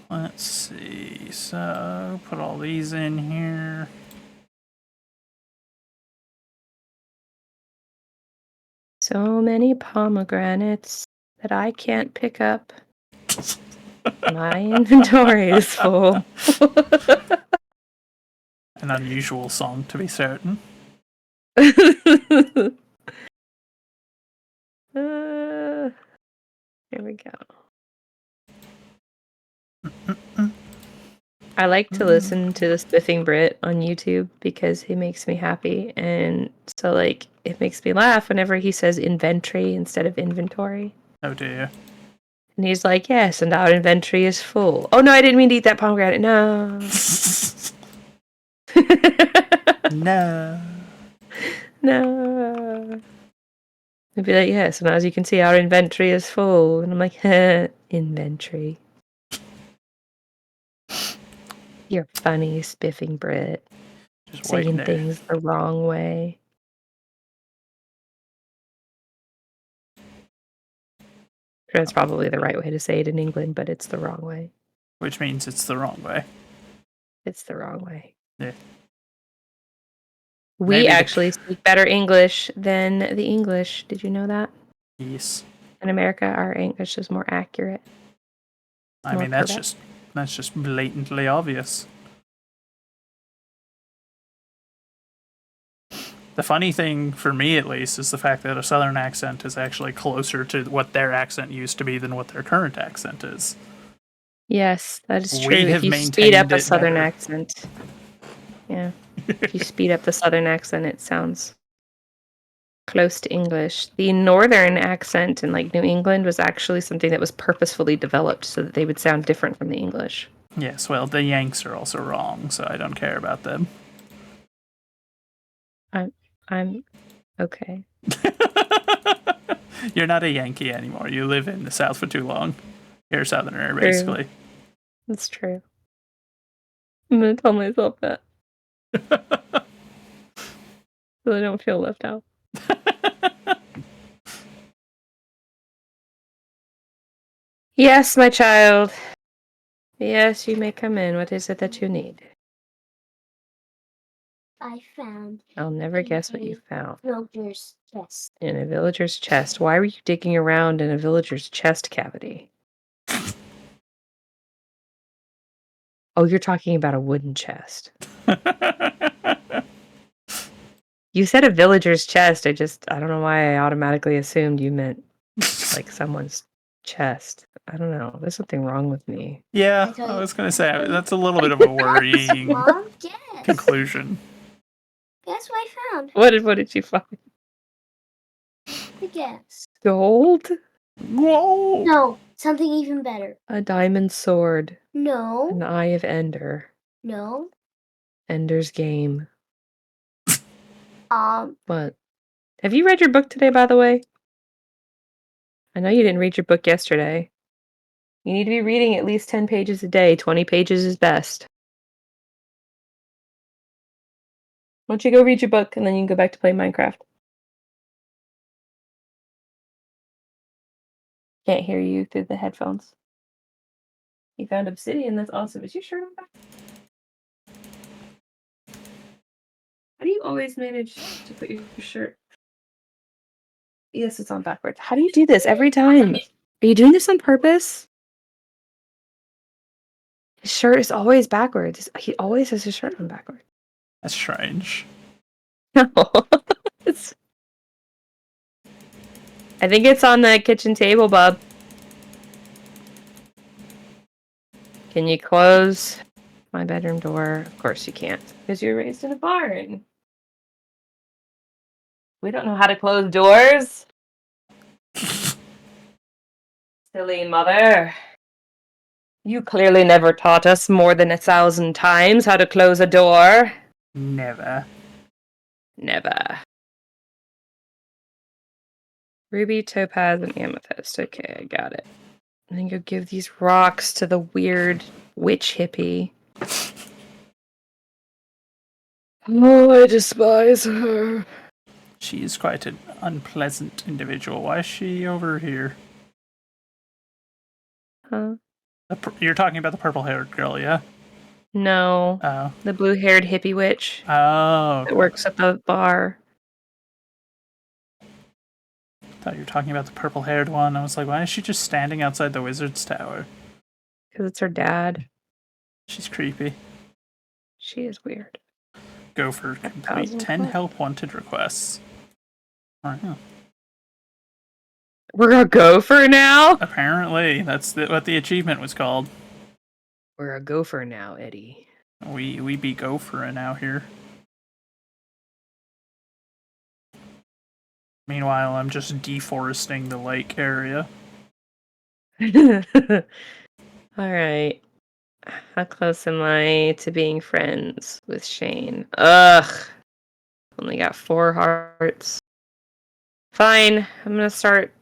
A: Let's see. So, put all these in here.
D: So many pomegranates that I can't pick up. My inventory is full.
A: An unusual song, to be certain.
D: Here we go. I like to listen to the Spiffing Brit on YouTube because he makes me happy, and so like it makes me laugh whenever he says inventory instead of inventory.
A: Oh dear.
D: And he's like, yes, and our inventory is full. Oh no, I didn't mean to eat that pomegranate. No.
A: No.
D: No. He'd be like, yes, and as you can see, our inventory is full. And I'm like, inventory. You're funny, Spiffing Brit.
A: Just
D: Saying
A: waiting there.
D: things the wrong way. That's probably the right way to say it in England, but it's the wrong way.
A: Which means it's the wrong way.
D: It's the wrong way.
A: Yeah.
D: We
A: Maybe
D: actually speak better English than the English. Did you know that?
A: Yes.
D: In America, our English is more accurate.
A: I
D: More
A: mean, that's
D: correct.
A: just blatantly obvious. The funny thing, for me at least, is the fact that a southern accent is actually closer to what their accent used to be than what their current accent is.
D: Yes, that is
A: We
D: true. If
A: have
D: you speed up
A: maintained
D: a
A: it
D: southern
A: better.
D: accent. Yeah. If you speed up the southern accent, it sounds close to English. The northern accent in like New England was actually something that was purposefully developed so that they would sound different from the English.
A: Yes, well, the Yanks are also wrong, so I don't care about them.
D: I'm okay.
A: You're not a Yankee anymore. You live in the South for too long. You're a Southerner,
D: True.
A: basically.
D: That's true. I'm gonna tell myself that. So I don't feel left out. Yes, my child. Yes, you may come in. What is it that you need?
E: I found
D: I'll never guess what you found.
E: villager's chest.
D: In a villager's chest. Why were you digging around in a villager's chest cavity? Oh, you're talking about a wooden chest. You said a villager's chest. I don't know why I automatically assumed you meant like someone's chest. I don't know. There's something wrong with me.
A: Yeah, I was going to say, that's a little bit of a worrying
E: Mom, guess.
A: conclusion.
E: Guess what I found?
D: What did you find?
E: The guess.
D: Gold?
A: Whoa!
E: No, something even better.
D: A diamond sword.
E: No,
D: An eye of Ender.
E: no.
D: Ender's Game.
E: Um,
D: What? Have you read your book today, by the way? I know you didn't read your book yesterday. You need to be reading at least 10 pages a day. 20 pages is best. Why don't you go read your book and then you can go back to playing Minecraft? Can't hear you through the headphones. You found obsidian. That's awesome. Is your shirt on back? How do you always manage to put your shirt? Yes, it's on backwards. How do you do this every time? Are you doing this on purpose? His shirt is always backwards. He always has his shirt on backwards.
A: That's strange.
D: No. It's... I think it's on the kitchen table, bub. Can you close my bedroom door? Of course you can't, because you're raised in a barn. We don't know how to close doors. Silly mother. You clearly never taught us more than 1,000 times how to close a door.
A: Never.
D: Never. Ruby, topaz, and amethyst. Okay, I got it. And then go give these rocks to the weird witch hippie. Oh, I despise her.
A: She is quite an unpleasant individual. Why is she over here?
D: Huh?
A: You're talking about the purple-haired girl, yeah?
D: No.
A: Oh.
D: The blue-haired hippie witch
A: Oh.
D: that works at the bar.
A: Thought you were talking about the purple-haired one. I was like, why is she just standing outside the wizard's tower?
D: Because it's her dad.
A: She's creepy.
D: She is weird.
A: Go for complete
D: 1,000
A: 10
D: plus.
A: help wanted requests. Alright.
D: We're a gopher now?
A: Apparently, that's what the achievement was called.
D: We're a gopher now, Eddie.
A: We be gophering out here. Meanwhile, I'm just deforesting the lake area.
D: Alright. How close am I to being friends with Shane? Ugh. Only got 4 hearts. Fine. I'm gonna start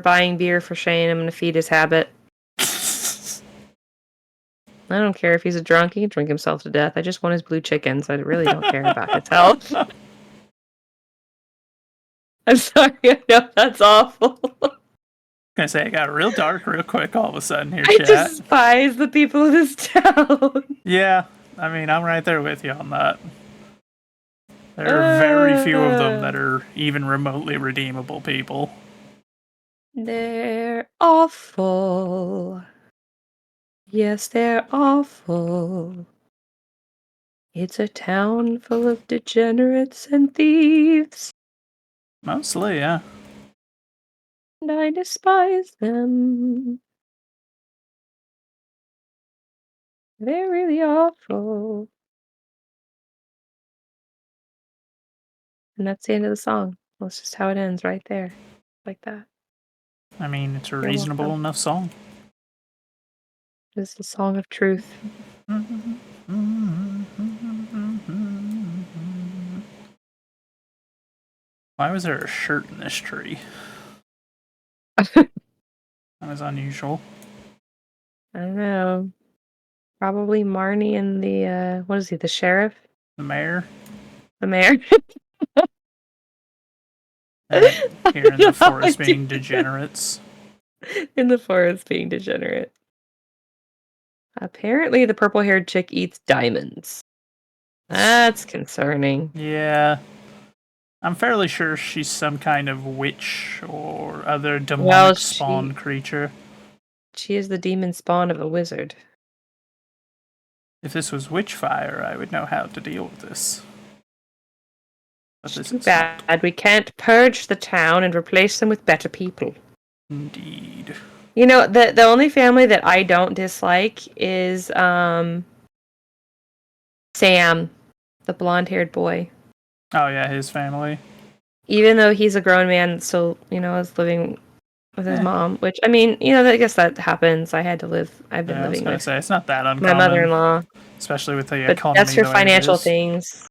D: buying beer for Shane. I'm gonna feed his habit. I don't care if he's a drunk. He can drink himself to death. I just want his blue chickens. I really don't care about his health. I'm sorry. I know that's awful.
A: Gonna say it got real dark real quick all of a sudden here,
D: I
A: chat.
D: despise the people of this town.
A: Yeah, I mean, I'm right there with you on that. There are very few of them that are even remotely redeemable people.
D: They're awful. Yes, they're awful. It's a town full of degenerates and thieves,
A: Mostly, yeah.
D: and I despise them. They're really awful. And that's the end of the song. That's just how it ends right there. Like that.
A: I mean, it's a
D: You're
A: reasonable
D: welcome.
A: enough song.
D: It's the song of truth.
A: Why was there a shirt in this tree? That was unusual.
D: I don't know. Probably Marnie and the, what is he, the sheriff?
A: The mayor?
D: The mayor?
A: Here in the
D: No
A: forest
D: idea.
A: being degenerates.
D: In the forest being degenerate. Apparently the purple-haired chick eats diamonds. That's concerning.
A: Yeah. I'm fairly sure she's some kind of witch or other
D: Well,
A: demonic spawn creature.
D: she is the demon spawn of a wizard.
A: If this was Witchfire, I would know how to deal with this. But this
D: Too
A: is not.
D: bad we can't purge the town and replace them with better people.
A: Indeed.
D: You know, the only family that I don't dislike is Sam, the blonde-haired boy.
A: Oh yeah, his family.
D: Even though he's a grown man that still, is living with his
A: Eh.
D: mom, which, I mean, I guess that happens. I've been
A: Yeah, I was
D: living
A: gonna
D: with
A: say it's not that
D: my
A: uncommon,
D: mother-in-law.
A: especially with the
D: But
A: economy
D: that's for
A: the way it
D: financial
A: is.
D: things.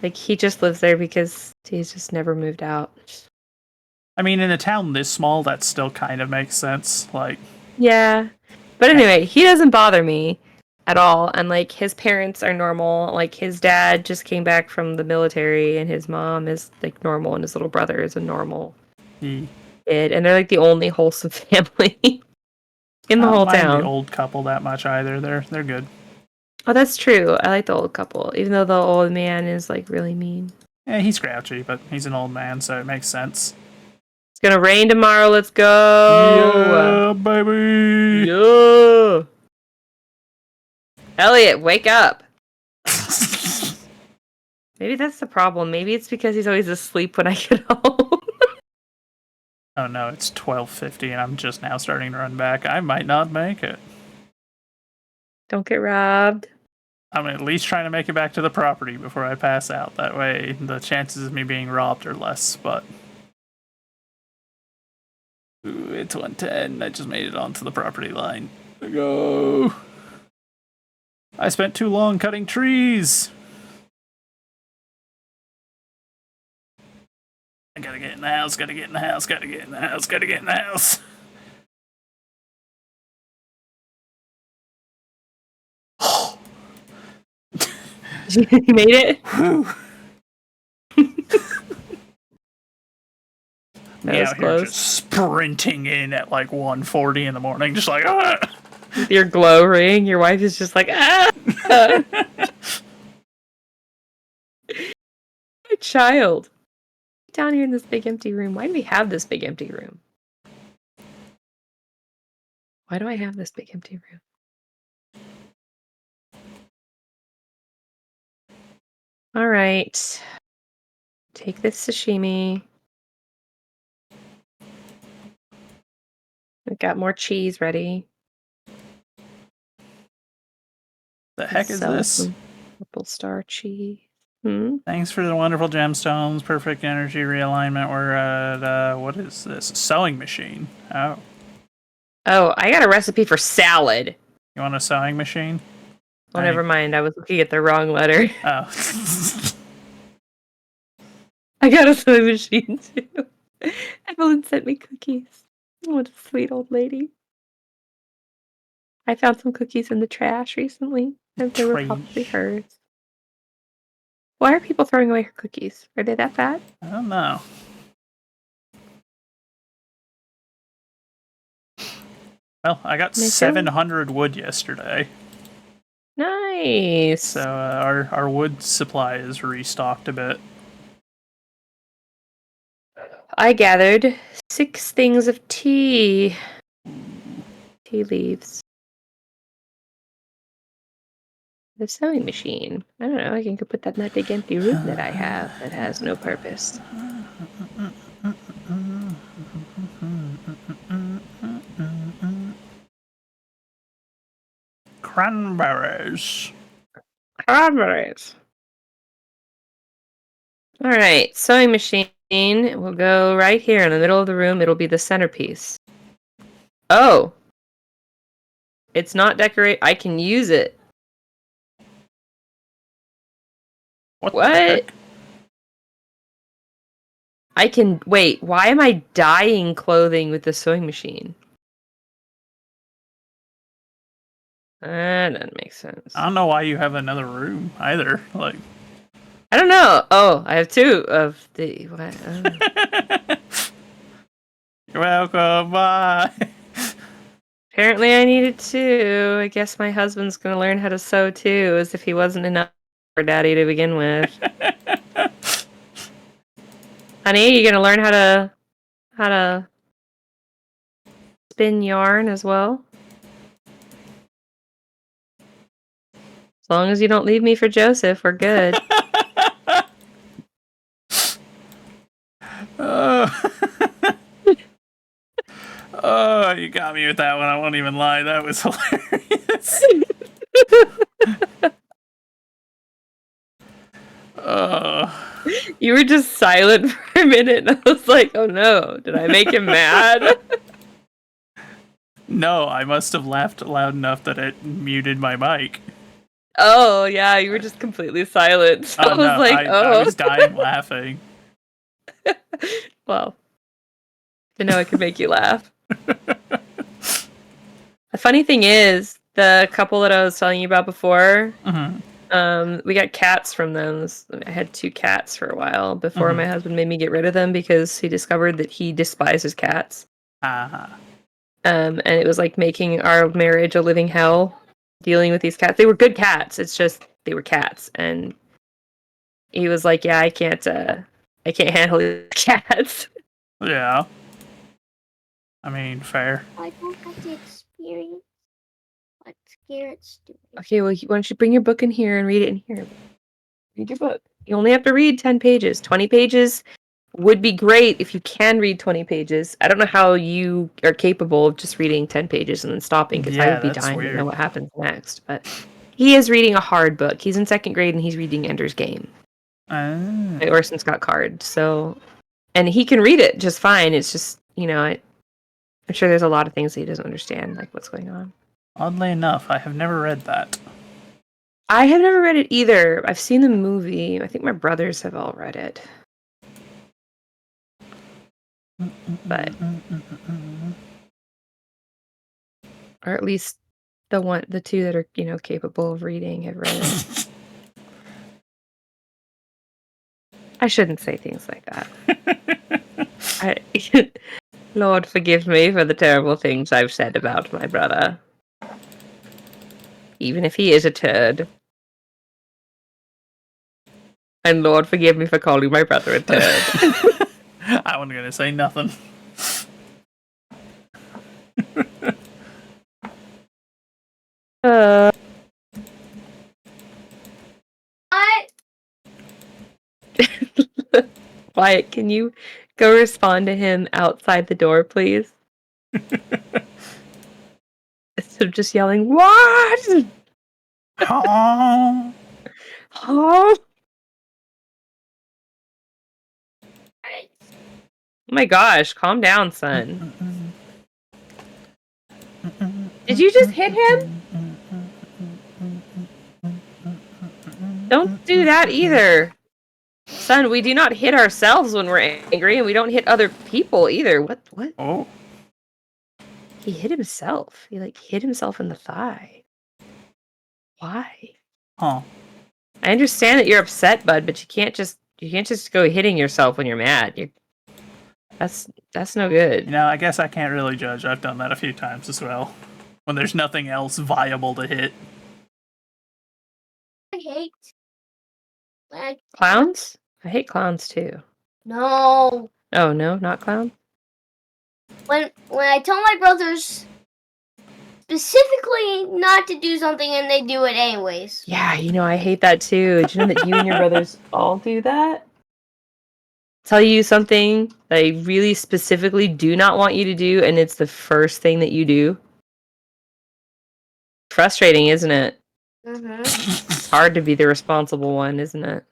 D: Like, he just lives there because he's just never moved out.
A: I mean, in a town this small, that still kind of makes sense. Like,
D: Yeah. But anyway, he doesn't bother me at all. And, like, his parents are normal. Like, his dad just came back from the military, and his mom is, like, normal, and his little brother is a normal
A: he.
D: kid. And they're, like, the only wholesome family in the
A: I don't
D: whole
A: mind the
D: town.
A: old couple that much either. They're good.
D: Oh, that's true. I like the old couple, even though the old man is, like, really mean.
A: Yeah, he's grouchy, but he's an old man, so it makes sense.
D: It's gonna rain tomorrow. Let's go.
A: Yeah, baby.
D: Yeah. Elliot, wake up. Maybe that's the problem. Maybe it's because he's always asleep when I get home.
A: Oh no, it's 12:50 and I'm just now starting to run back. I might not make it.
D: Don't get robbed.
A: I'm at least trying to make it back to the property before I pass out. That way, the chances of me being robbed are less, but... Ooh, it's 110. I just made it onto the property line. Go! I spent too long cutting trees! I gotta get in the house, gotta get in the house, gotta get in the house, gotta get in the house.
D: You made it?
A: Whew.
D: That
A: Me
D: was
A: out here
D: close.
A: just sprinting in at like 1:40 in the morning, just like, ah!
D: With your glow ring, your wife is just like, ah! My child. Down here in this big empty room. Why do we have this big empty room? Why do I have this big empty room? All right. Take this sashimi. I've got more cheese ready.
A: The heck is this?
D: Purple star cheese.
A: Thanks for the wonderful gemstones, perfect energy realignment. We're at, what is this? A sewing machine. Oh.
D: Oh, I got a recipe for salad.
A: You want a sewing machine?
D: Oh, never mind. I was looking at the wrong letter.
A: Oh.
D: I got a sewing machine too. Evelyn sent me cookies. What a sweet old lady. I found some cookies in the trash recently, and they were probably hers. Why are people throwing away her cookies? Are they that bad?
A: I don't know. Well, I got 700 wood yesterday.
D: Nice.
A: So our wood supply is restocked a bit.
D: I gathered 6 things of tea. Tea leaves. The sewing machine. I don't know. I can go put that in that big empty room that I have that has no purpose.
A: cranberries.
D: Cranberries. All right, sewing machine will go right here in the middle of the room. It'll be the centerpiece. Oh. It's not decorate. I can use it.
A: What?
D: What?
A: The heck?
D: I can... Wait, why am I dyeing clothing with the sewing machine? That doesn't make sense.
A: I don't know why you have another room either. Like,
D: I don't know. Oh, I have two of the... What?
A: you're welcome. Bye.
D: Apparently I needed two. I guess my husband's gonna learn how to sew too, as if he wasn't enough for daddy to begin with. Honey, you gonna learn how to spin yarn as well? As long as you don't leave me for Joseph, we're good.
A: Oh, you got me with that one. I won't even lie. That was hilarious.
D: You were just silent for a minute, and I was like, oh no, did I make him mad?
A: No, I must have laughed loud enough that it muted my mic.
D: Oh, yeah, you were just completely silent. So I was
A: no,
D: like,
A: I was dying laughing.
D: Well, I know I could make you laugh. The funny thing is, the couple that I was telling you about before, we got cats from them. I had 2 cats for a while before my husband made me get rid of them because he discovered that he despises cats. And it was like making our marriage a living hell, dealing with these cats. They were good cats. It's just they were cats, and he was like, "Yeah, I can't handle these cats."
A: Yeah. I mean, fair.
E: I don't have the experience what Garrett's doing.
D: Okay, well, why don't you bring your book in here and read it in here? Read your book. You only have to read 10 pages. 20 pages would be great if you can read 20 pages. I don't know how you are capable of just reading 10 pages and then stopping, because I would be dying to know what happens next. But he is reading a hard book. He's in 2nd grade and he's reading Ender's Game. My Orson Scott Card. So, and he can read it just fine. It's just, I'm sure there's a lot of things that he doesn't understand, like what's going on.
A: Oddly enough, I have never read that.
D: I have never read it either. I've seen the movie. I think my brothers have all read it. But, or at least the 2 that are, capable of reading have read it. I shouldn't say things like that. Lord forgive me for the terrible things I've said about my brother. Even if he is a turd. And Lord forgive me for calling my brother a turd.
A: I wasn't gonna say nothing.
E: What?
D: Wyatt, can you go respond to him outside the door, please? Instead of just yelling, "What?"
A: Oh.
D: Oh my gosh, calm down, son. Did you just hit him? Don't do that either. Son, we do not hit ourselves when we're angry, and we don't hit other people either. What?
A: Oh.
D: He hit himself. He, hit himself in the thigh. Why?
A: Huh.
D: I understand that you're upset, bud, but you can't just go hitting yourself when you're mad. That's no good.
A: I guess I can't really judge. I've done that a few times as well. When there's nothing else viable to hit.
E: I hate
D: Clowns? I hate clowns too.
E: No.
D: Oh no, not clown?
E: When I tell my brothers specifically not to do something and they do it anyways.
D: Yeah, I hate that too. Did you know that you and your brothers all do that? Tell you something that I really specifically do not want you to do, and it's the first thing that you do. frustrating, isn't it?
E: Mm-hmm.
D: It's hard to be the responsible one, isn't it?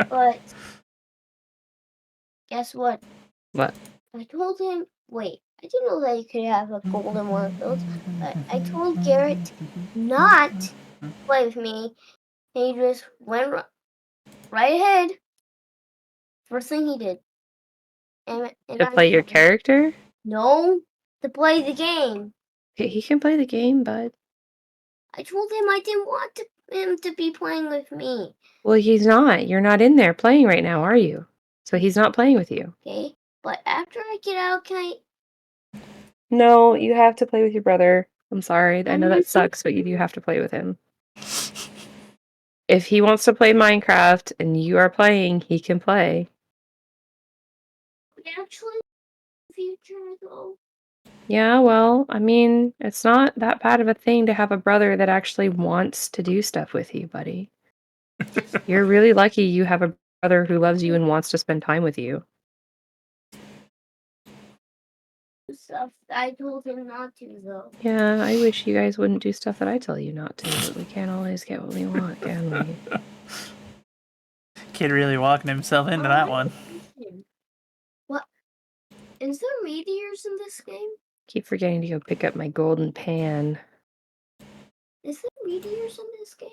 E: But guess what?
D: What?
E: I told him. Wait, I didn't know that you could have a golden one of those. But I told Garrett not to play with me, and he just went right ahead. First thing he did. And
D: To play your character?
E: No, to play the game.
D: Okay, he can play the game, bud.
E: I told him I didn't want him to be playing with me.
D: Well, he's not. You're not in there playing right now, are you? So he's not playing with you.
E: Okay, but after I get out, can I?
D: No, you have to play with your brother. I'm sorry. I know that sucks, but you do have to play with him. If he wants to play Minecraft and you are playing, he can play.
E: Actually, future though.
D: Yeah, well, I mean, it's not that bad of a thing to have a brother that actually wants to do stuff with you, buddy. You're really lucky you have a brother who loves you and wants to spend time with you.
E: Stuff I told him not to though.
D: Yeah, I wish you guys wouldn't do stuff that I tell you not to, but we can't always get what we want, can we?
A: Kid really walking himself into that one.
E: What? Is there meteors in this game?
D: Keep forgetting to go pick up my golden pan.
E: Is there meteors in this game?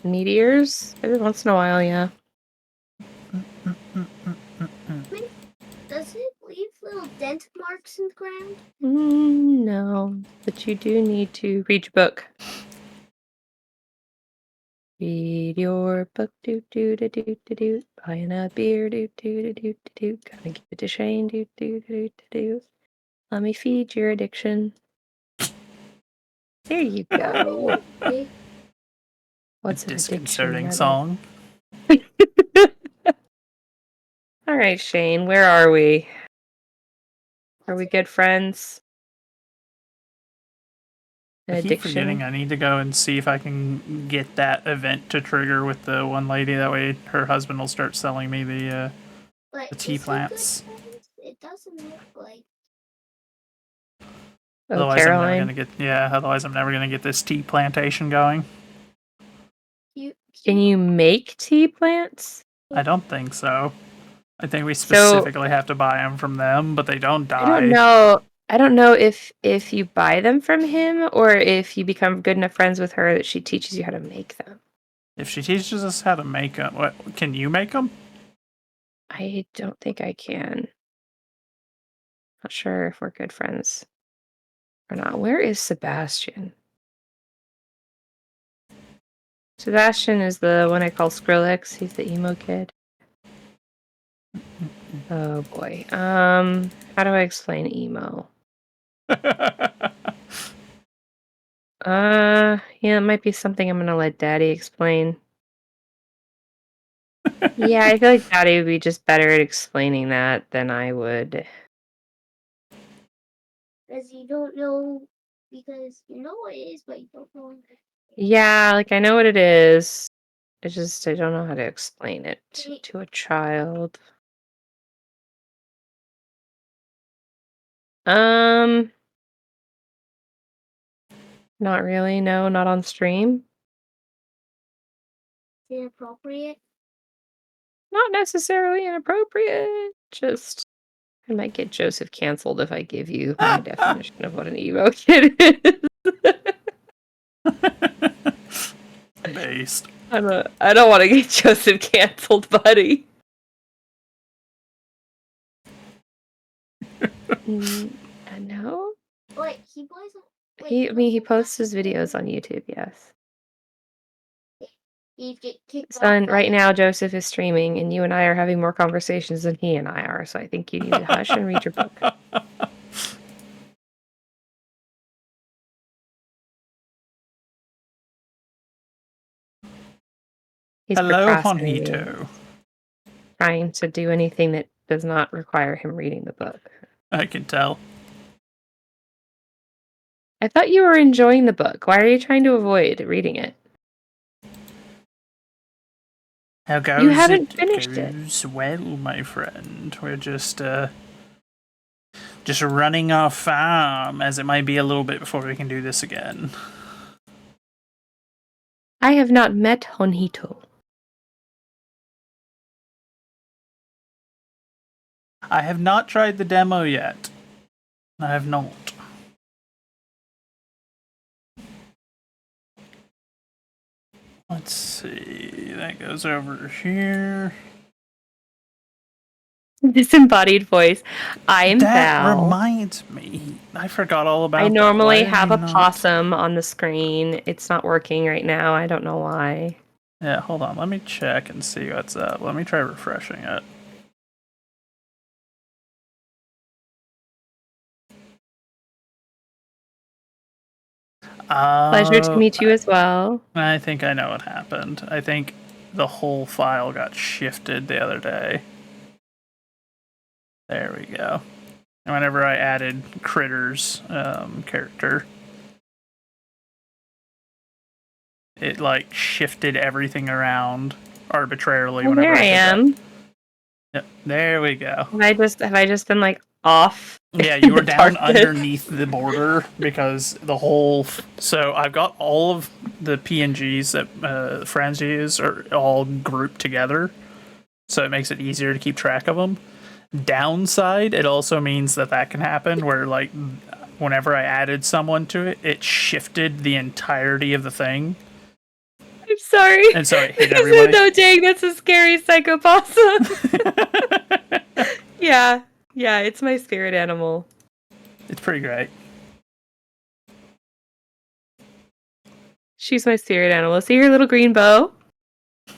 D: Meteors? Every once in a while, yeah.
E: Does it leave little dent marks in the ground?
D: No, but you do need to read your book. Read your book, do do do do do do. Buying a beer, do do do do do do. Gonna give it to Shane, do do do do do. Let me feed your addiction. There you go. What's an
A: Disconcerting
D: addiction?
A: song.
D: All right, Shane, where are we? Are we good friends? An
A: I keep
D: addiction?
A: forgetting I need to go and see if I can get that event to trigger with the one lady. That way her husband will start selling me the tea plants.
E: It doesn't look like.
D: Oh,
A: Otherwise,
D: Caroline?
A: I'm never gonna get Otherwise, I'm never gonna get this tea plantation going.
D: Can you make tea plants?
A: I don't think so. I think we specifically have to buy them from them, but they don't die.
D: I don't know. I don't know if you buy them from him or if you become good enough friends with her that she teaches you how to make them.
A: If she teaches us how to make them, what can you make them?
D: I don't think I can. Not sure if we're good friends or not. Where is Sebastian? Sebastian is the one I call Skrillex. He's the emo kid. Oh boy. How do I explain emo? Yeah, it might be something I'm gonna let Daddy explain. Yeah, I feel like Daddy would be just better at explaining that than I would.
E: Because you don't know, because you know what it is, but you don't know.
D: Yeah, like I know what it is. I don't know how to explain it to a child. Not really. No, not on stream.
E: Inappropriate?
D: Not necessarily inappropriate. Just I might get Joseph canceled if I give you my definition of what an emo kid is.
A: Based.
D: I don't want to get Joseph canceled, buddy. No.
E: Wait, he plays.
D: He posts his videos on YouTube. Yes.
E: He'd get kicked off.
D: Son, right now Joseph is streaming, and you and I are having more conversations than he and I are. So I think you need to hush and read your book. He's
A: Hello,
D: procrastinating,
A: Juanito.
D: trying to do anything that does not require him reading the book.
A: I can tell.
D: I thought you were enjoying the book. Why are you trying to avoid reading it?
A: How goes
D: You haven't
A: it?
D: finished
A: Goes well, my friend. We're just Just running off farm, as it might be a little bit before we can do this again.
D: I have not met Honito.
A: I have not tried the demo yet. I have not. Let's see. That goes over here.
D: Disembodied voice. I am
A: That
D: Val.
A: reminds me. I forgot all about
D: I
A: that.
D: normally
A: Why
D: have
A: are
D: a
A: you not-
D: possum on the screen. It's not working right now. I don't know why.
A: Yeah, hold on. Let me check and see what's up. Let me try refreshing it.
D: Pleasure to meet you as well.
A: I think I know what happened. I think the whole file got shifted the other day. There we go. And whenever I added Critter's character, it like shifted everything around arbitrarily.
D: Oh,
A: Whenever
D: there I
A: did that.
D: am.
A: Yep, there we go.
D: Have I just been like off?
A: Yeah, you were
D: the
A: down
D: darkness?
A: underneath the border because the whole. So I've got all of the PNGs that friends use are all grouped together, so it makes it easier to keep track of them. Downside, it also means that can happen where like whenever I added someone to it, it shifted the entirety of the thing.
D: I'm sorry.
A: And so it hit
D: I
A: everybody.
D: said, no, dang, that's a scary psychopossum. Yeah, it's my spirit animal.
A: It's pretty great.
D: She's my spirit animal. See her little green bow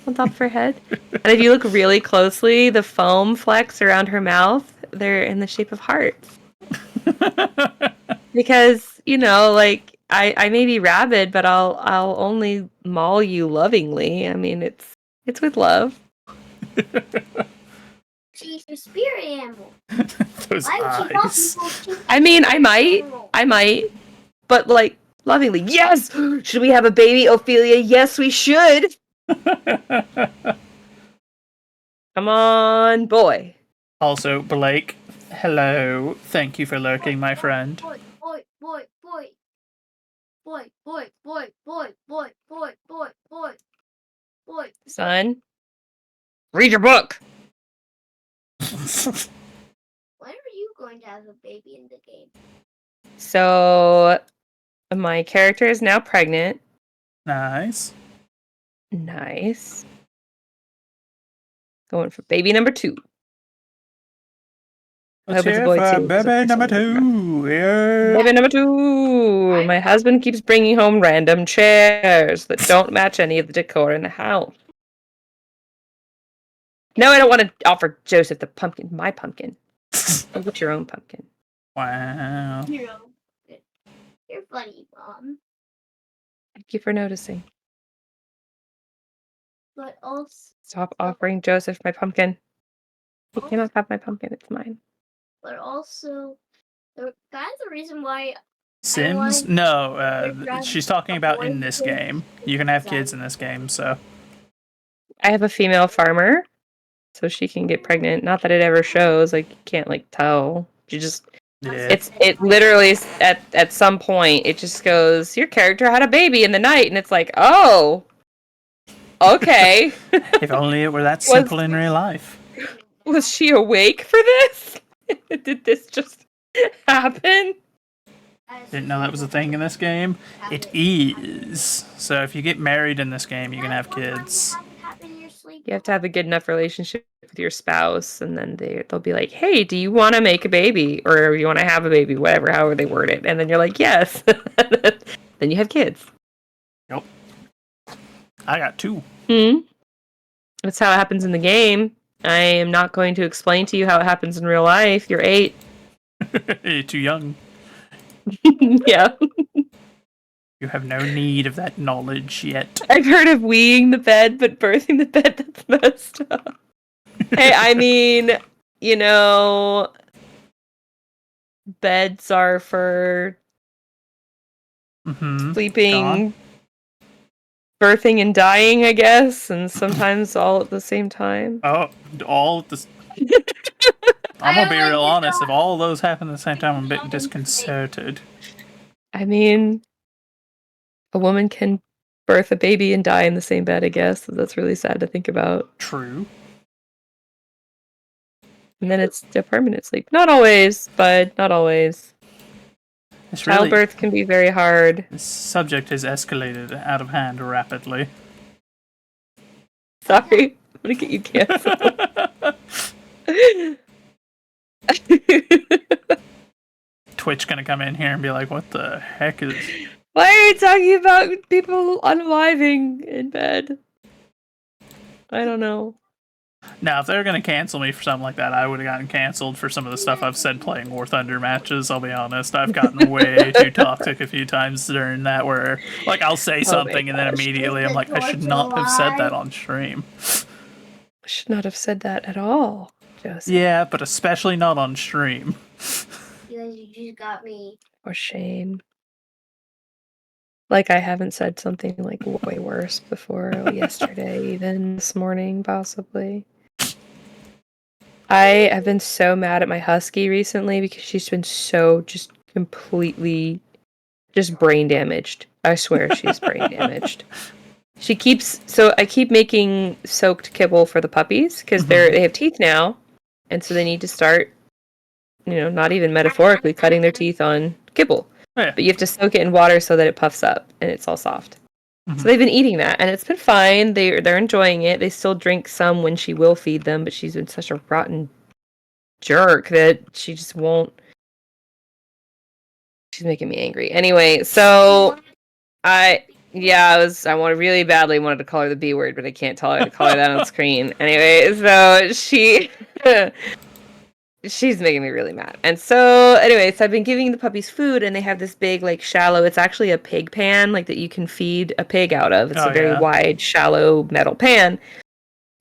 D: on top of her head? And if you look really closely, the foam flecks around her mouth, they're in the shape of hearts. Because, like, I may be rabid, but I'll only maul you lovingly. I mean, it's with love.
E: She's a spirit animal.
A: Those
E: Why would
A: eyes.
E: she
D: I mean, I might, but like lovingly. Yes. Should we have a baby, Ophelia? Yes, we should. Come on, boy.
A: Also, Blake, hello. Thank you for lurking, my friend.
E: Boy, boy, boy, boy. Boy, boy, boy, boy, boy, boy, boy, boy, boy.
D: Son, read your book.
E: When are you going to have a baby in the game?
D: So, my character is now pregnant.
A: Nice.
D: Nice. Going for baby number 2.
A: Let's
D: hope it's a
A: hear
D: boy,
A: it for
D: too, 'cause
A: baby
D: it's
A: number
D: something
A: 2. Yeah.
D: Baby number 2. My husband keeps bringing home random chairs that don't match any of the decor in the house. No, I don't want to offer Joseph the pumpkin. My pumpkin. Go get your own pumpkin.
A: Wow.
E: You're funny, Mom.
D: Thank you for noticing.
E: But also,
D: Stop offering Joseph my pumpkin. He cannot have my pumpkin. It's mine.
E: but also, that's the reason why
A: Sims?
E: want
A: No,
E: to
A: she's talking about in
E: avoid
A: this
E: kids.
A: game. You can have kids in this game, so.
D: I have a female farmer, so she can get pregnant. Not that it ever shows. Like, you can't, like, tell. You just...
A: Yeah.
D: It literally, at some point, it just goes, your character had a baby in the night, and it's like, oh, okay.
A: If only it were that simple in real life.
D: Was she awake for this? Did this just happen?
A: Didn't know that was a thing in this game. It is. So if you get married in this game, you can have kids.
D: You have to have a good enough relationship with your spouse, and then they'll be like, hey, do you want to make a baby? Or you want to have a baby? Whatever, however they word it. And then you're like, yes. Then you have kids.
A: Yep. I got 2.
D: That's how it happens in the game. I am not going to explain to you how it happens in real life. You're 8.
A: You're too young.
D: Yeah.
A: You have no need of that knowledge yet.
D: I've heard of weeing the bed, but birthing the bed, that's messed up. Hey, I mean, beds are for sleeping, birthing, and dying, I guess, and sometimes all at the same time.
A: Oh, all at the I'm gonna be
E: like
A: real
E: the
A: honest. If
E: dog.
A: all of those happen at the same time, I'm a bit disconcerted.
D: I mean, a woman can birth a baby and die in the same bed, I guess. So that's really sad to think about.
A: True.
D: And then it's a permanent sleep. Not always, but not always.
A: It's really,
D: Childbirth can be very hard.
A: this subject has escalated out of hand rapidly.
D: Sorry, I'm gonna get you canceled.
A: Twitch gonna come in here and be like, "What the heck is?"
D: Why are you talking about people unaliving in bed? I don't know.
A: Now, if they're gonna cancel me for something like that, I would have gotten canceled for some of the stuff I've said playing War Thunder matches. I'll be honest, I've gotten way too toxic a few times during that, where like I'll say something and then immediately I'm like, I should not have said that on stream.
D: I should not have said that at all, Joseph.
A: Yeah, but especially not on stream.
E: You guys, you just got me.
D: For shame. Like I haven't said something like way worse before yesterday, even this morning, possibly. I have been so mad at my husky recently because she's been so just completely just brain damaged. I swear she's brain damaged. She keeps I keep making soaked kibble for the puppies because they have teeth now, and so they need to start, not even metaphorically cutting their teeth on kibble.
A: Yeah.
D: But you have to soak it in water so that it puffs up and it's all soft. So they've been eating that, and it's been fine. They're enjoying it. They still drink some when she will feed them, but she's been such a rotten jerk that she just won't. She's making me angry. Anyway, so I really badly wanted to call her the B word, but I can't tell her to call her that on screen. Anyway, so she's making me really mad. And so, anyways, I've been giving the puppies food, and they have this big, like, shallow, it's actually a pig pan, like, that you can feed a pig out of. It's a very wide, shallow metal pan.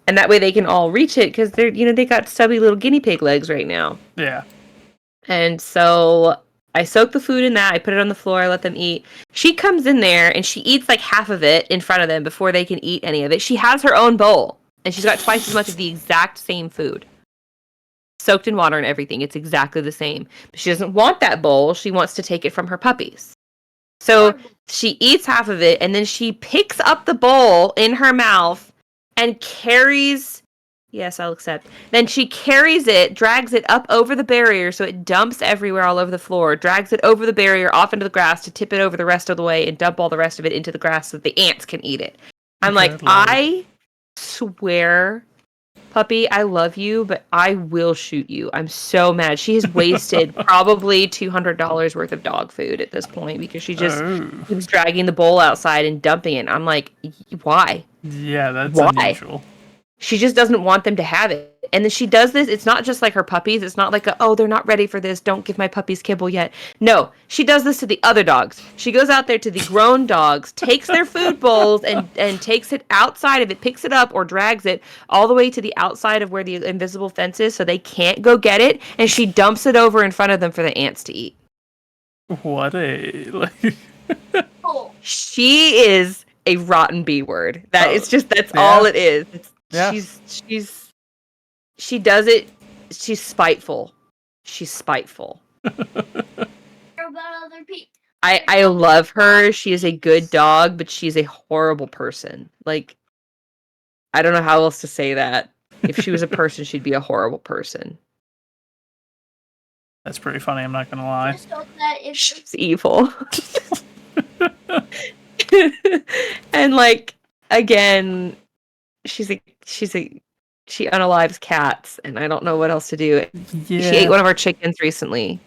D: And that way they can all reach it, because they got stubby little guinea pig legs right now.
A: Yeah.
D: And so I soak the food in that, I put it on the floor, I let them eat. She comes in there, and she eats, like, half of it in front of them before they can eat any of it. She has her own bowl, and she's got twice as much of the exact same food. Soaked in water and everything. It's exactly the same. But she doesn't want that bowl. She wants to take it from her puppies. So she eats half of it, and then she picks up the bowl in her mouth and carries... Yes, I'll accept. Then she carries it, drags it up over the barrier so it dumps everywhere all over the floor, drags it over the barrier off into the grass to tip it over the rest of the way and dump all the rest of it into the grass so that the ants can eat it. I'm like, I swear... Puppy, I love you, but I will shoot you. I'm so mad. She has wasted probably $200 worth of dog food at this point because she just keeps dragging the bowl outside and dumping it. I'm like, why?
A: Yeah, that's
D: why?
A: unusual.
D: She just doesn't want them to have it. And then she does this. It's not just like her puppies. It's not like, they're not ready for this. Don't give my puppies kibble yet. No, she does this to the other dogs. She goes out there to the grown dogs, takes their food bowls and takes it outside of it, picks it up or drags it all the way to the outside of where the invisible fence is so they can't go get it. And she dumps it over in front of them for the ants to eat.
A: What a...
D: She is a rotten B word. That's all it is. She does it. She's spiteful. She's spiteful. I love her. She is a good dog, but she's a horrible person. Like, I don't know how else to say that. If she was a person, she'd be a horrible person.
A: That's pretty funny, I'm not gonna lie.
D: She's evil. And like, again, she unalives cats, and I don't know what else to do.
A: Yeah.
D: She ate one of our chickens recently.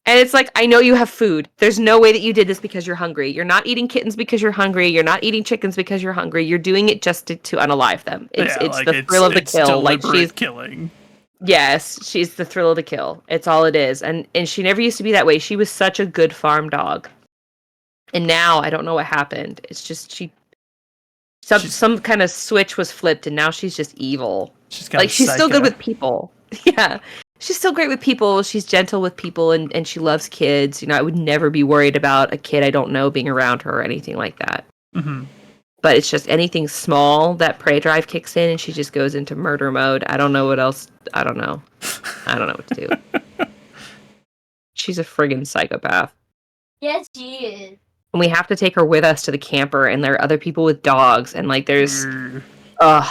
D: And it's like, I know you have food. There's no way that you did this because you're hungry. You're not eating kittens because you're hungry. You're not eating chickens because you're hungry. You're doing it just to unalive them. It's the thrill of the kill. Like, she's
A: killing.
D: Yes, she's the thrill of the kill. It's all it is. And she never used to be that way. She was such a good farm dog. And now I don't know what happened. It's just some kind of switch was flipped, and now she's just evil. She's still good with people. Yeah. She's still great with people. She's gentle with people, and she loves kids. I would never be worried about a kid I don't know being around her or anything like that.
A: Mm-hmm.
D: but it's just anything small that prey drive kicks in, and she just goes into murder mode. I don't know what else. I don't know what to do. She's a friggin' psychopath.
E: Yes, she is.
D: And we have to take her with us to the camper, and there are other people with dogs, and like there's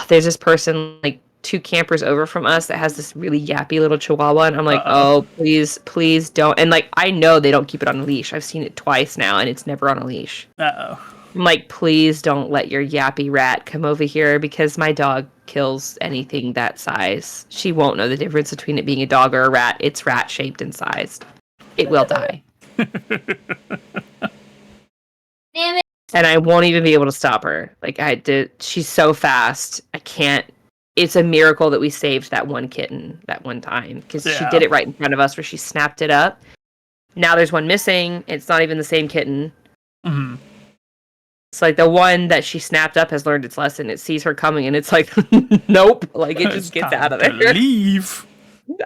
D: this person like 2 campers over from us that has this really yappy little chihuahua, and I'm like, oh, please don't. And like I know they don't keep it on a leash. I've seen it twice now, and it's never on a leash. I'm like, please don't let your yappy rat come over here, because my dog kills anything that size. She won't know the difference between it being a dog or a rat. It's rat shaped and sized. It will die.
E: Damn it.
D: And I won't even be able to stop her. Like I did. She's so fast. I can't. It's a miracle that we saved that one kitten that one time, because she did it right in front of us where she snapped it up. Now there's one missing. It's not even the same kitten.
A: Mm-hmm.
D: It's like the one that she snapped up has learned its lesson. It sees her coming and it's like, nope. Like it just gets out of there.
A: Leave.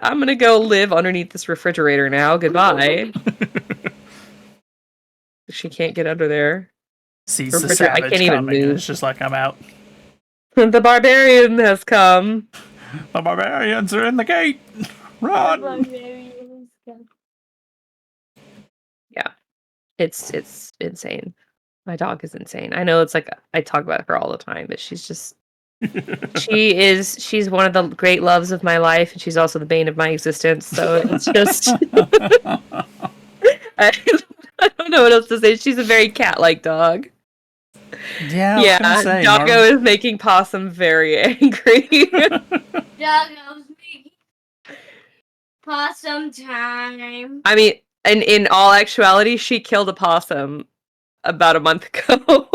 D: I'm gonna go live underneath this refrigerator now. Goodbye. She can't get under there.
A: Sees the savage
D: I can't even
A: coming. And
D: move.
A: it's just like, I'm out.
D: The barbarian has come.
A: The barbarians are in the gate. Run.
D: Yeah, it's insane. My dog is insane. I know it's like I talk about her all the time, but she's just she's one of the great loves of my life, and she's also the bane of my existence. So it's just I don't know what else to say. She's a very cat-like dog.
A: Yeah,
D: yeah. Doggo is making Possum very angry.
E: Doggo's making possum time.
D: I mean, and in all actuality, she killed a possum about a month ago.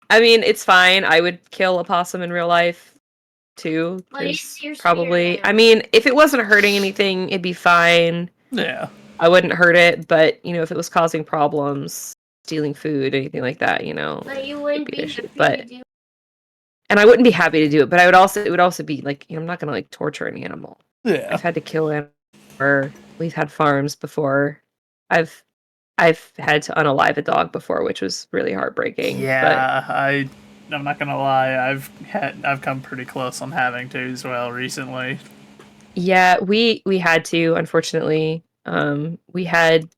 D: I mean, it's fine. I would kill a possum in real life too. Probably. I mean, if it wasn't hurting anything, it'd be fine.
A: Yeah.
D: I wouldn't hurt it, but you know, if it was causing problems, stealing food, anything like that, you know,
E: but you wouldn't be
D: issue.
E: happy to do.
D: And I wouldn't be happy to do it, but it would also be like, you know, I'm not gonna like torture an animal.
A: Yeah.
D: I've had to kill animals, or we've had farms before. I've had to unalive a dog before, which was really heartbreaking.
A: Yeah, I'm not gonna lie, I've come pretty close on having to as well recently.
D: Yeah, we had to, unfortunately.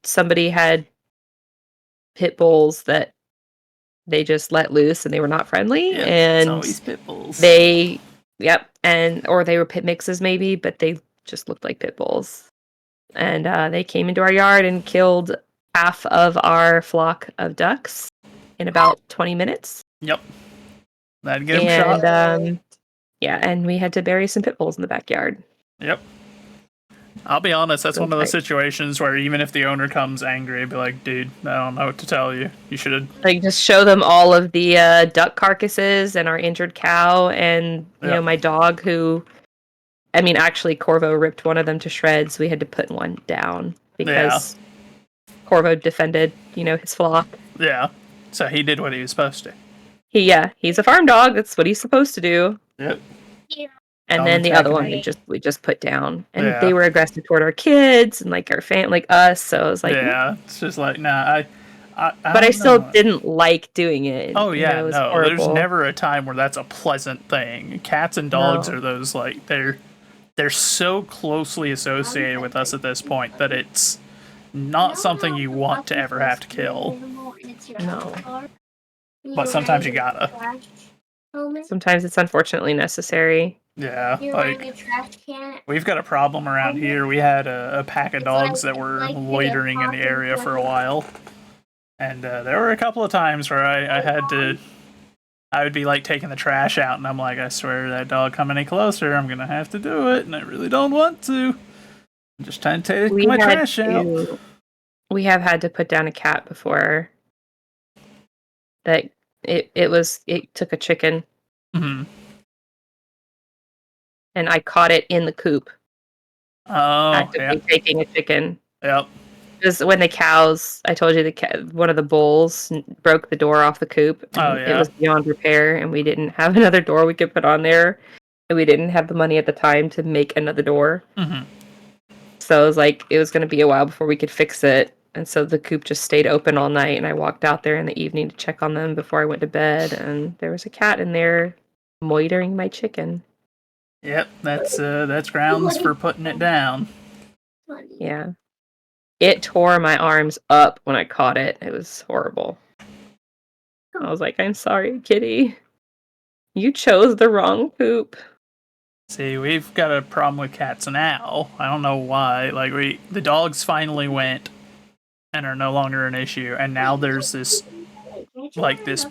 D: Somebody had pit bulls that they just let loose and they were not friendly,
A: Yeah,
D: and
A: it's always pit bulls.
D: or they were pit mixes maybe, but they just looked like pit bulls. And they came into our yard and killed half of our flock of ducks in about 20 minutes.
A: Yep. That'd get them shot.
D: Yeah, and we had to bury some pit bulls in the backyard.
A: Yep. I'll be honest, that's one of those situations where even if the owner comes angry, I'd be like, dude, I don't know what to tell you. You should have...
D: Like, just show them all of the duck carcasses and our injured cow and, you know, my dog who... I mean, actually, Corvo ripped one of them to shreds. We had to put one down because Corvo defended, you know, his flock.
A: Yeah. So he did what he was supposed to.
D: He's a farm dog. That's what he's supposed to do.
A: Yep.
D: And then the other one we just put down, and they were aggressive toward our kids and like our like us. So I was like,
A: it's just like, nah,
D: but I still didn't like doing it.
A: Oh yeah,
D: you know,
A: no,
D: horrible.
A: There's never a time where that's a pleasant thing. Cats and dogs are those like they're so closely associated with us at this point that it's not something you want to ever have to kill.
D: No.
A: But sometimes you gotta.
D: Sometimes it's unfortunately necessary.
A: Yeah, like we've got a problem around here. We had a pack of dogs that were loitering in the area for a while, and there were a couple of times where I would be like taking the trash out, and I'm like, I swear that dog come any closer, I'm gonna have to do it, and I really don't want to. I'm just trying to take my trash out.
D: We have had to put down a cat before. That it took a chicken.
A: Mm-hmm.
D: And I caught it in the coop.
A: Oh,
D: actively taking a chicken.
A: Yep.
D: Because when the cows, I told you one of the bulls broke the door off the coop. It was beyond repair, and we didn't have another door we could put on there. And we didn't have the money at the time to make another door.
A: Mm-hmm.
D: So it was like, it was going to be a while before we could fix it. And so the coop just stayed open all night, and I walked out there in the evening to check on them before I went to bed, and there was a cat in there moitering my chicken.
A: Yep, that's grounds for putting it down.
E: Funny.
D: Yeah. It tore my arms up when I caught it. It was horrible. I was like, I'm sorry, kitty. You chose the wrong poop.
A: See, we've got a problem with cats now. I don't know why. Like the dogs finally went and are no longer an issue, and now there's this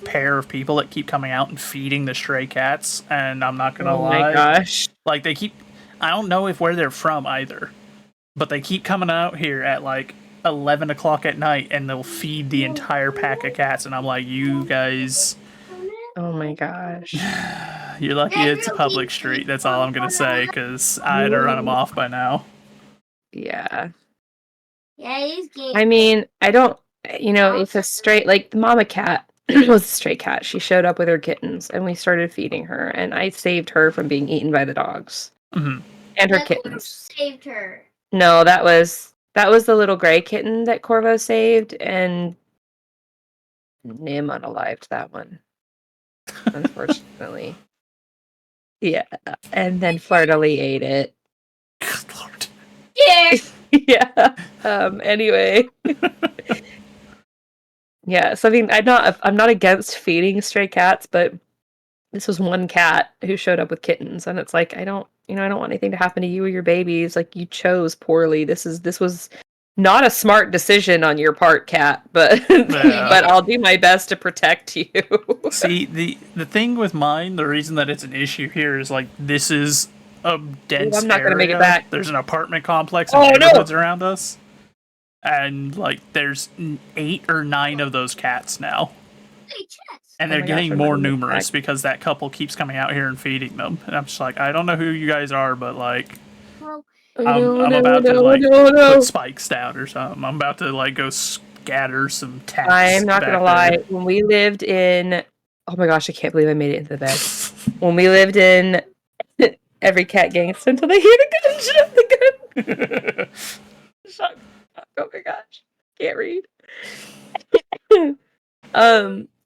A: pair of people that keep coming out and feeding the stray cats, and I'm not gonna lie.
D: Oh my gosh.
A: Like they keep I don't know if where they're from either. But they keep coming out here at like 11 o'clock at night and they'll feed the entire pack of cats, and I'm like, you guys,
D: Oh my gosh.
A: you're lucky it's a public street. That's all I'm gonna say, because I'd have run them off by now.
D: Yeah.
E: Yeah, he's getting.
D: I mean, I don't, it's a straight, like, the mama cat was a stray cat. She showed up with her kittens, and we started feeding her, and I saved her from being eaten by the dogs.
A: Mm-hmm.
D: And her
E: That
D: kittens.
E: saved her.
D: No, that was the little gray kitten that Corvo saved, and Nim unalived that one, unfortunately. Yeah, and then Flirtily ate it.
A: Good lord.
E: Yeah.
D: Yeah. Anyway. Yeah, so I mean, I'm not against feeding stray cats, but this was one cat who showed up with kittens, and it's like, I don't want anything to happen to you or your babies. Like, you chose poorly. This was not a smart decision on your part, cat, but
A: Yeah.
D: but I'll do my best to protect you.
A: See, the thing with mine, the reason that it's an issue here is like this is a dense
D: I'm not
A: area.
D: gonna make it back.
A: There's an apartment complex and
D: Oh, no!
A: neighborhoods around us. And like there's 8 or 9 of those cats now. And they're
D: Oh my gosh,
A: getting
D: I'm
A: more
D: gonna make it
A: numerous
D: back.
A: because that couple keeps coming out here and feeding them. And I'm just like, I don't know who you guys are, but like I'm about to like put spikes down or something. I'm about to like go scatter some cats.
D: I'm not
A: back
D: gonna lie. When we lived in, oh my gosh, I can't believe I made it into the bed. When we lived in, every cat gangster until they hear the gun. Shut the gun. Shut up. Oh my gosh, can't read.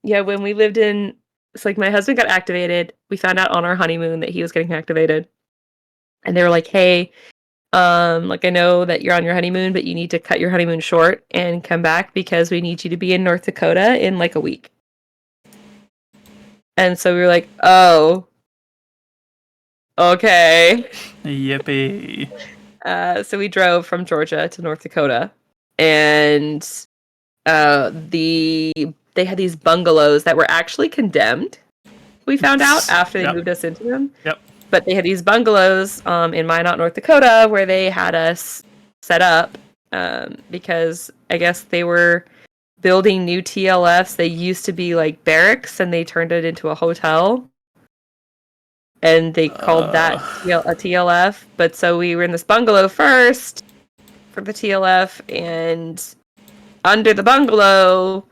D: Yeah, when we lived in, it's like my husband got activated. We found out on our honeymoon that he was getting activated, and they were like, "Hey, like I know that you're on your honeymoon, but you need to cut your honeymoon short and come back because we need you to be in North Dakota in like a week." And so we were like, "Oh, okay."
A: Yippee.
D: So we drove from Georgia to North Dakota, and they had these bungalows that were actually condemned. We found out after they moved us into them.
A: Yep.
D: But they had these bungalows in Minot, North Dakota, where they had us set up because I guess they were building new TLFs. They used to be like barracks, and they turned it into a hotel. And they called that a TLF. But so we were in this bungalow first for the TLF, and under the bungalow,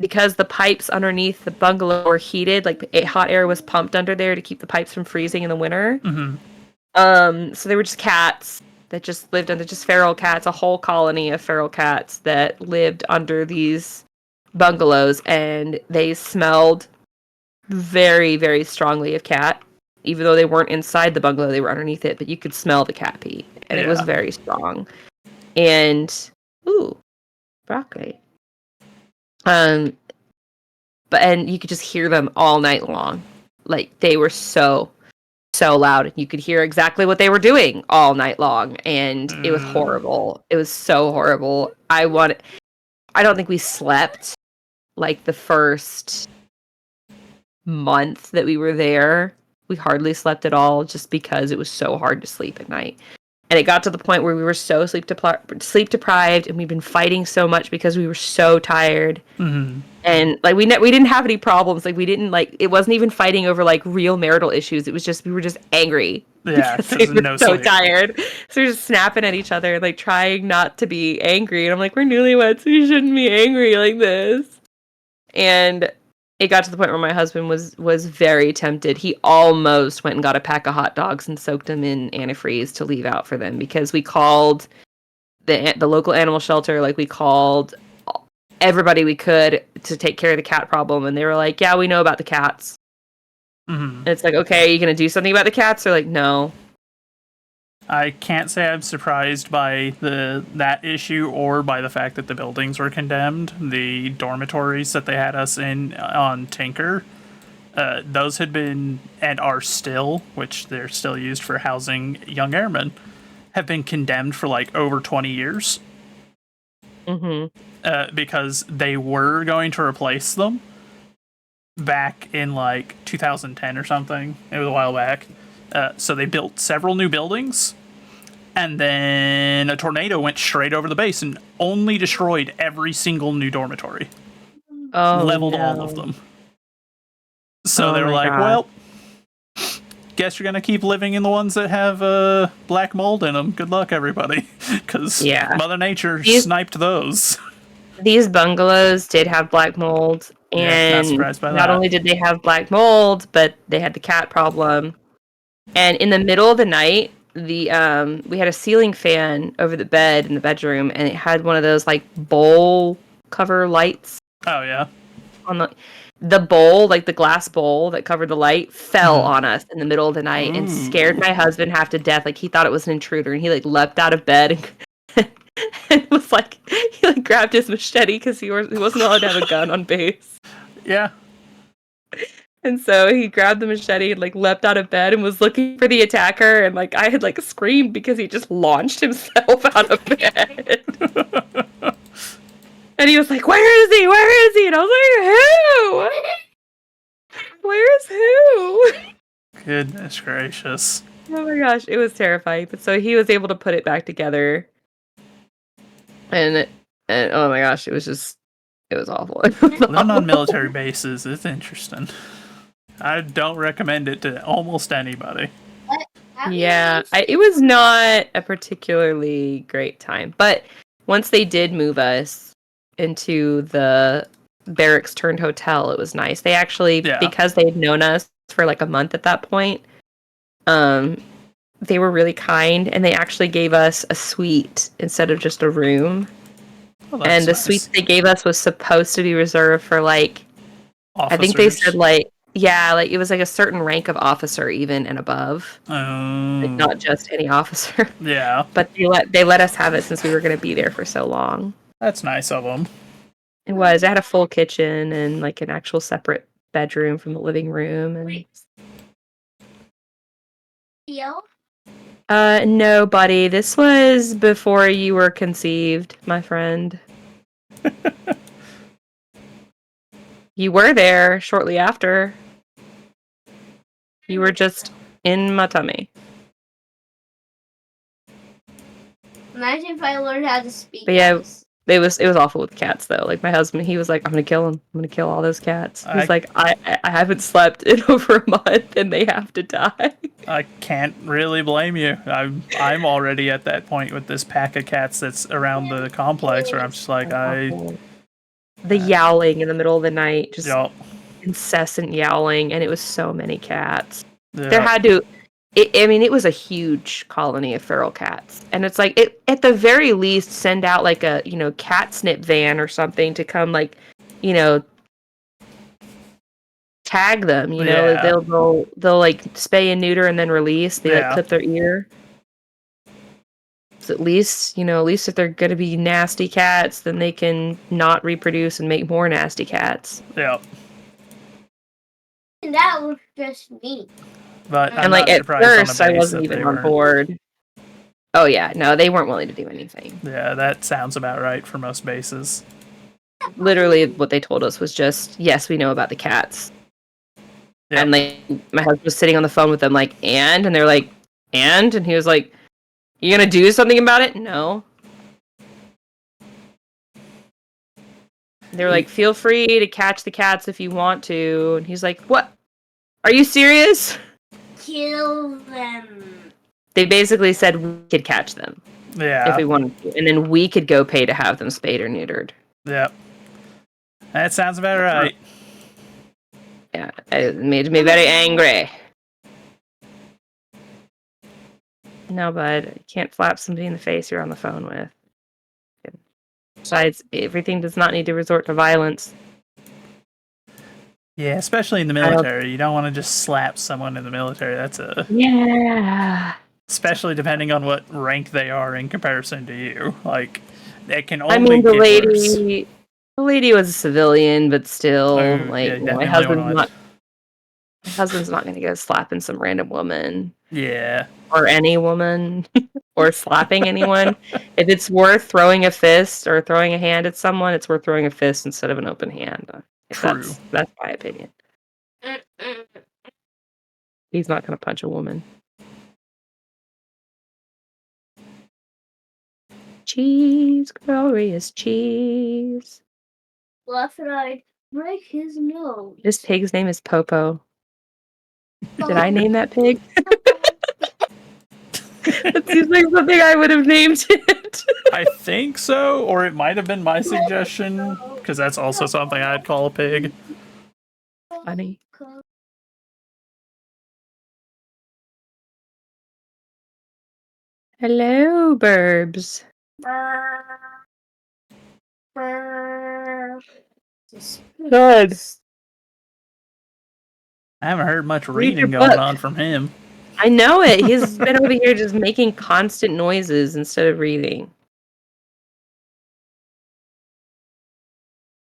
D: because the pipes underneath the bungalow were heated, like hot air was pumped under there to keep the pipes from freezing in the winter.
A: Mm-hmm.
D: So they were just cats that just lived under, just feral cats, a whole colony of feral cats that lived under these bungalows, and they smelled very, very strongly of cat. Even though they weren't inside the bungalow, they were underneath it, but you could smell the cat pee, and it was very strong. And ooh, broccoli. And you could just hear them all night long. Like, they were so loud. You could hear exactly what they were doing all night long, and it was horrible. It was so horrible. I don't think we slept like the first month that we were there. We hardly slept at all just because it was so hard to sleep at night. And it got to the point where we were so sleep deprived, and we've been fighting so much because we were so tired.
A: Mm-hmm.
D: And like we didn't have any problems. Like, we didn't, like, it wasn't even fighting over like real marital issues. It was just, we were just angry.
A: Yeah,
D: we were
A: no
D: so
A: sleep.
D: tired. So we were just snapping at each other, like trying not to be angry. And I'm like, we're newlyweds, we shouldn't be angry like this. And it got to the point where my husband was very tempted. He almost went and got a pack of hot dogs and soaked them in antifreeze to leave out for them, because we called the local animal shelter. Like, we called everybody we could to take care of the cat problem, and they were like, "Yeah, we know about the cats."
A: Mm-hmm.
D: And it's like, okay, are you gonna do something about the cats? They're like, no.
A: I can't say I'm surprised by that issue or by the fact that the buildings were condemned. The dormitories that they had us in on Tinker, those had been and are still, which they're still used for housing young airmen, have been condemned for like over 20 years.
D: Mm-hmm.
A: Because they were going to replace them back in like 2010 or something. It was a while back. So they built several new buildings, and then a tornado went straight over the base and only destroyed every single new dormitory.
D: Oh,
A: Leveled
D: no.
A: all of them. So
D: Oh
A: they were
D: my
A: like,
D: God.
A: well, guess you're going to keep living in the ones that have black mold in them. Good luck, everybody. Because Mother Nature sniped those.
D: These bungalows did have black mold,
A: Yeah, not
D: and
A: surprised by
D: not
A: that.
D: only did they have black mold, but they had the cat problem. And in the middle of the night, we had a ceiling fan over the bed in the bedroom, and it had one of those like bowl cover lights
A: Oh, yeah.
D: on the bowl, like the glass bowl that covered the light, fell on us in the middle of the night and scared my husband half to death. Like, he thought it was an intruder, and he like leapt out of bed and was like, he like grabbed his machete because he wasn't allowed to have a gun on base.
A: Yeah.
D: And so he grabbed the machete and like leapt out of bed and was looking for the attacker, and like I had like screamed because he just launched himself out of bed. And he was like, "Where is he? Where is he?" And I was like, "Who? Where's who?"
A: Goodness gracious.
D: Oh my gosh, it was terrifying. But so he was able to put it back together. And oh my gosh, it was awful.
A: Living on military bases is interesting. I don't recommend it to almost anybody.
D: Yeah, it was not a particularly great time. But once they did move us into the barracks turned hotel, it was nice. They actually, because they'd known us for like a month at that point, they were really kind, and they actually gave us a suite instead of just a room. And the suite they gave us was supposed to be reserved for like, officers. I think they said like, like it was like a certain rank of officer even and above, like not just any officer.
A: Yeah,
D: but they let us have it since we were going to be there for so long.
A: That's nice of them.
D: It was. It had a full kitchen and like an actual separate bedroom from the living room. And no, buddy. This was before you were conceived, my friend. You were there shortly after. You were just in my tummy.
E: Imagine if I learned how to speak.
D: But yeah, it was awful with cats though. Like my husband, he was like, "I'm gonna kill him. I'm gonna kill all those cats." He's like, I haven't slept in over a month, and they have to die."
A: I can't really blame you. I'm already at that point with this pack of cats that's around the complex where I'm just like,
D: the yowling in the middle of the night, just incessant yowling, and it was so many cats. There had to. It was a huge colony of feral cats, and it's like at the very least send out like a cat snip van or something to come like tag them. They'll like spay and neuter and then release. They like clip their ear. So at least if they're gonna be nasty cats, then they can not reproduce and make more nasty cats.
A: Yeah.
E: And that was just me.
A: But
D: and like at first, I wasn't even on board. Oh yeah, no, they weren't willing to do anything.
A: Yeah, that sounds about right for most bases.
D: Literally, what they told us was just, yes, we know about the cats. Yep. And like my husband was sitting on the phone with them, like, and they're like, and he was like, "You gonna do something about it?" No. They were like, "Feel free to catch the cats if you want to," and he's like, "What? Are you serious?"
E: Kill them.
D: They basically said we could catch them.
A: Yeah.
D: If we wanted to. And then we could go pay to have them spayed or neutered.
A: Yep. That sounds about right.
D: Yeah. It made me very angry. No, bud. You can't slap somebody in the face you're on the phone with. Besides, everything does not need to resort to violence.
A: Yeah, especially in the military. You don't want to just slap someone in the military. That's a...
D: Yeah.
A: Especially depending on what rank they are in comparison to you. Like, it can
D: I
A: only
D: mean,
A: get worse.
D: the lady was a civilian, but still,
A: Oh,
D: like,
A: yeah,
D: you know,
A: definitely want
D: my husband's not going to go slapping some random woman
A: Yeah.
D: or any woman or slapping anyone. If it's worth throwing a fist or throwing a hand at someone, it's worth throwing a fist instead of an open hand.
A: True.
D: That's my opinion. He's not going to punch a woman. Cheese, glorious cheese.
E: Left and I break his nose.
D: This pig's name is Popo. Did I name that pig? That seems like something I would have named it.
A: I think so, or it might have been my suggestion, because that's also something I'd call a pig.
D: Funny. Hello, burbs. Good.
A: I haven't heard much
D: Read your
A: reading going
D: book.
A: on from him.
D: I know it. He's been over here just making constant noises instead of reading.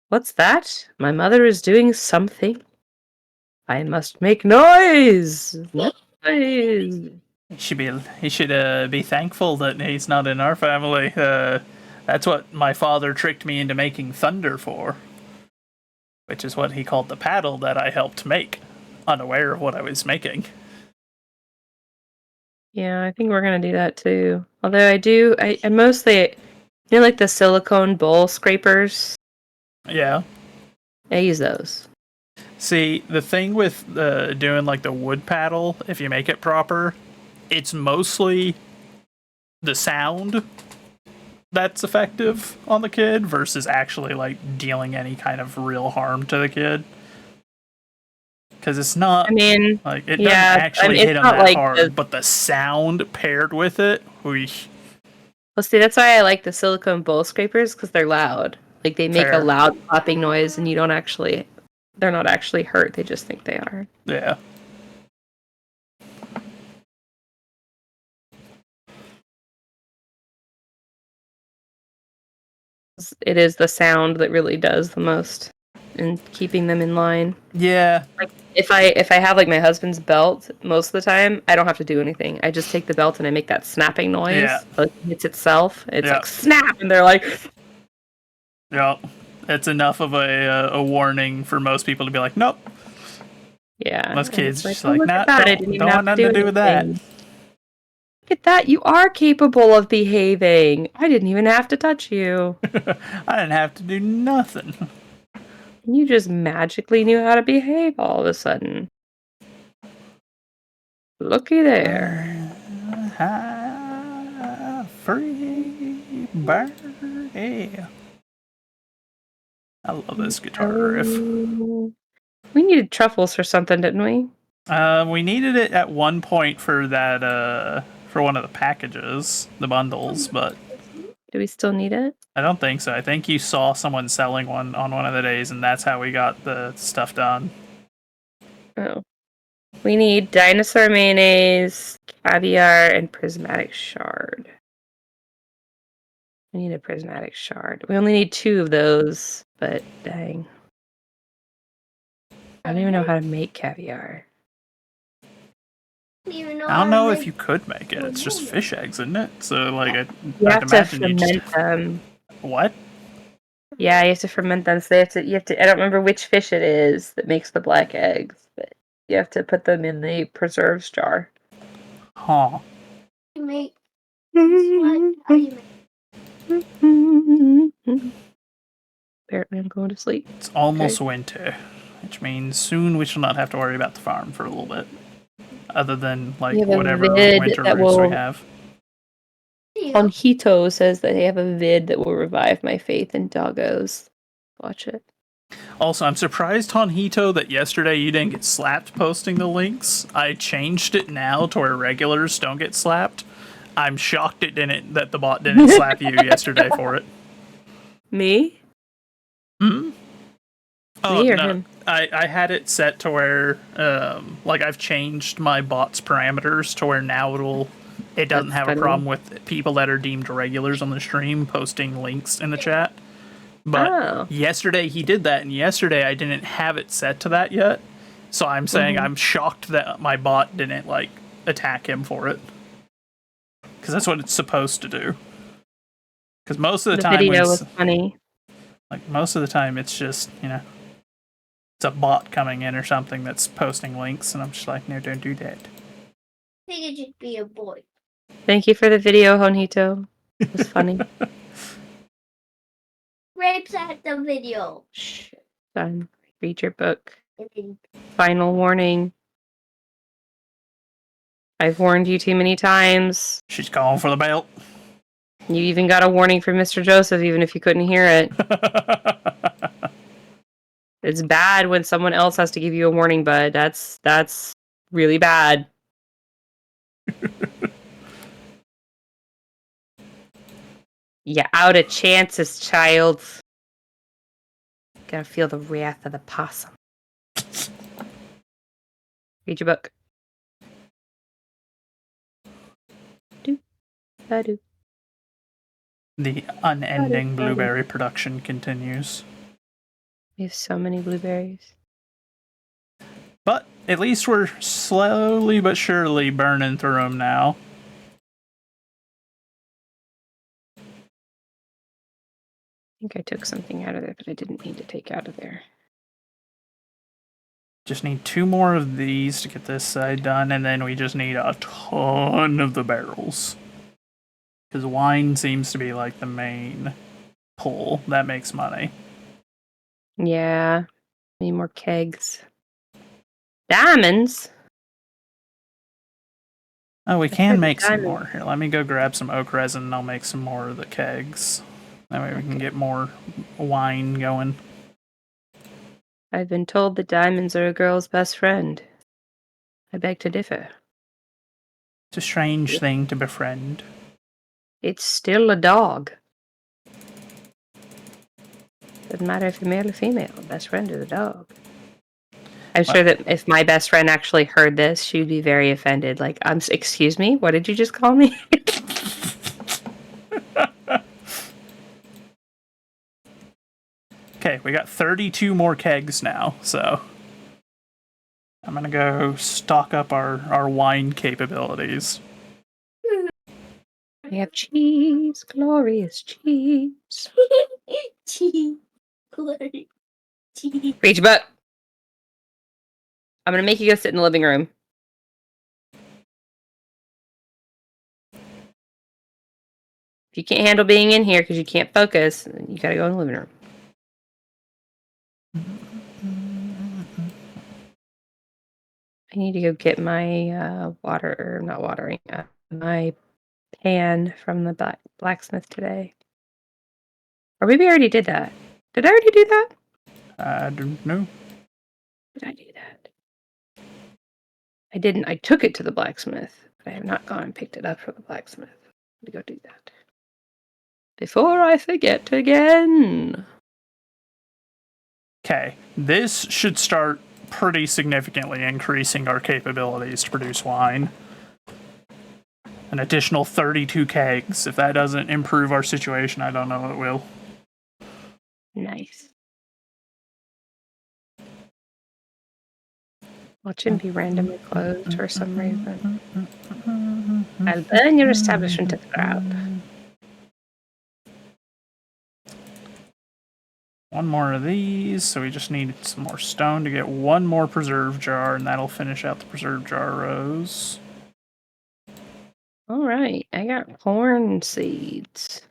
D: What's that? My mother is doing something. I must make noise. Noise.
A: He should be thankful that he's not in our family. That's what my father tricked me into making thunder for, which is what he called the paddle that I helped make, unaware of what I was making.
D: Yeah, I think we're gonna do that too. Although I mostly, like the silicone bowl scrapers.
A: Yeah.
D: I use those.
A: See, the thing with doing like the wood paddle, if you make it proper, it's mostly the sound that's effective on the kid versus actually like dealing any kind of real harm to the kid. Because it's not.
D: I mean,
A: like it
D: yeah,
A: doesn't actually
D: it's
A: hit him
D: not
A: that
D: like
A: hard, but the sound paired with it, wheesh.
D: Well, see, that's why I like the silicone bowl scrapers because they're loud. Like they make a
A: Fair.
D: loud clapping noise, and they're not actually hurt. They just think they are.
A: Yeah.
D: It is the sound that really does the most in keeping them in line.
A: Yeah.
D: Like if I have like my husband's belt, most of the time I don't have to do anything. I just take the belt and I make that snapping noise.
A: Yeah.
D: Like it's itself. It's
A: Yeah.
D: like snap, and they're like,
A: Yeah. It's enough of a warning for most people to be like, nope.
D: yeah.
A: Most
D: And
A: kids
D: it's like,
A: just
D: oh,
A: like,
D: look
A: nah,
D: at that. I didn't even
A: don't
D: have
A: want
D: to
A: nothing to do with that.
D: anything. Look at that. You are capable of behaving. I didn't even have to touch you.
A: I didn't have to do nothing.
D: You just magically knew how to behave all of a sudden. Looky there.
A: Free bird. Yeah. I love this guitar riff.
D: We needed truffles for something, didn't we?
A: We needed it at one point for that, for one of the packages, the bundles, but
D: Do we still need it?
A: I don't think so. I think you saw someone selling one on one of the days, and that's how we got the stuff done.
D: Oh. We need dinosaur mayonnaise, caviar, and prismatic shard. We need a prismatic shard. We only need 2 of those, but dang. I don't even know how to make caviar.
E: I
A: don't know if you could make it. It's just fish eggs, isn't it? So, like,
D: You
A: I'd
D: have to
A: imagine you
D: ferment
A: just...
D: them.
A: What?
D: Yeah, you have to ferment them. So you have to. I don't remember which fish it is that makes the black eggs, but you have to put them in the preserves jar.
A: Huh.
E: You make what? How do you make?
D: Apparently, I'm going to sleep.
A: It's almost winter, which means soon we shall not have to worry about the farm for a little bit. Other than, like,
D: You have a
A: whatever
D: vid
A: winter
D: that
A: roots we
D: will-
A: have.
D: On Hito says that they have a vid that will revive my faith in doggos. Watch it.
A: Also, I'm surprised, Hito, that yesterday you didn't get slapped posting the links. I changed it now to where regulars don't get slapped. I'm shocked that the bot didn't slap you yesterday for it.
D: Me?
A: Hmm? Oh,
D: Me or
A: no.
D: him?
A: I had it set to where, like, I've changed my bot's parameters to where now it doesn't
D: That's
A: have a
D: funny.
A: problem with people that are deemed regulars on the stream posting links in the chat. But
D: Oh.
A: yesterday he did that, and yesterday I didn't have it set to that yet. So I'm saying
D: Mhm.
A: I'm shocked that my bot didn't, like, attack him for it. Because that's what it's supposed to do. Because most of the time
D: video was funny.
A: like, most of the time it's just, it's a bot coming in or something that's posting links, and I'm just like, no, don't do that.
E: I think it should be a boy.
D: Thank you for the video, Honito. It was funny.
E: Rapes at the video.
D: Shh. Done. Read your book.
E: And then
D: Final warning. I've warned you too many times.
A: She's calling for the belt.
D: You even got a warning from Mr. Joseph, even if you couldn't hear it. It's bad when someone else has to give you a warning, bud. That's really bad. You're out of chances, child. Gotta feel the wrath of the possum. Read your book. Do. Ba-do.
A: The unending blueberry production continues.
D: We have so many blueberries.
A: But at least we're slowly but surely burning through them now.
D: I think I took something out of there that I didn't need to take out of there.
A: Just need 2 more of these to get this side done, and then we just need a ton of the barrels. Because wine seems to be like the main pull that makes money.
D: Yeah. Need more kegs. Diamonds?
A: Oh, we
D: I've
A: can
D: heard
A: make some
D: diamond.
A: more. Here, let me go grab some oak resin and I'll make some more of the kegs. That way we can get more wine going.
D: I've been told that diamonds are a girl's best friend. I beg to differ.
A: It's a strange thing to befriend.
D: It's still a dog. Doesn't matter if you're male or female. Best friend is a dog. I'm sure that if my best friend actually heard this, she'd be very offended. Like, excuse me? What did you just call me?
A: Okay, we got 32 more kegs now, so I'm gonna go stock up our wine capabilities.
D: We have cheese, glorious cheese.
E: cheese. Glory. Cheese.
D: Reach your butt. I'm gonna make you go sit in the living room. If you can't handle being in here because you can't focus, you gotta go in the living room. I need to go get my my pan from the blacksmith today. Or maybe I already did that. Did I already do that?
A: I don't know.
D: Did I do that? I didn't. I took it to the blacksmith, but I have not gone and picked it up from the blacksmith. Let me go do that. Before I forget again.
A: Okay, this should start pretty significantly increasing our capabilities to produce wine. An additional 32 kegs. If that doesn't improve our situation, I don't know what will.
D: Nice. Watch him be randomly closed for some reason. I'll burn your establishment to the ground.
A: One more of these, so we just need some more stone to get one more preserve jar, and that'll finish out the preserve jar rows.
D: Alright, I got corn seeds.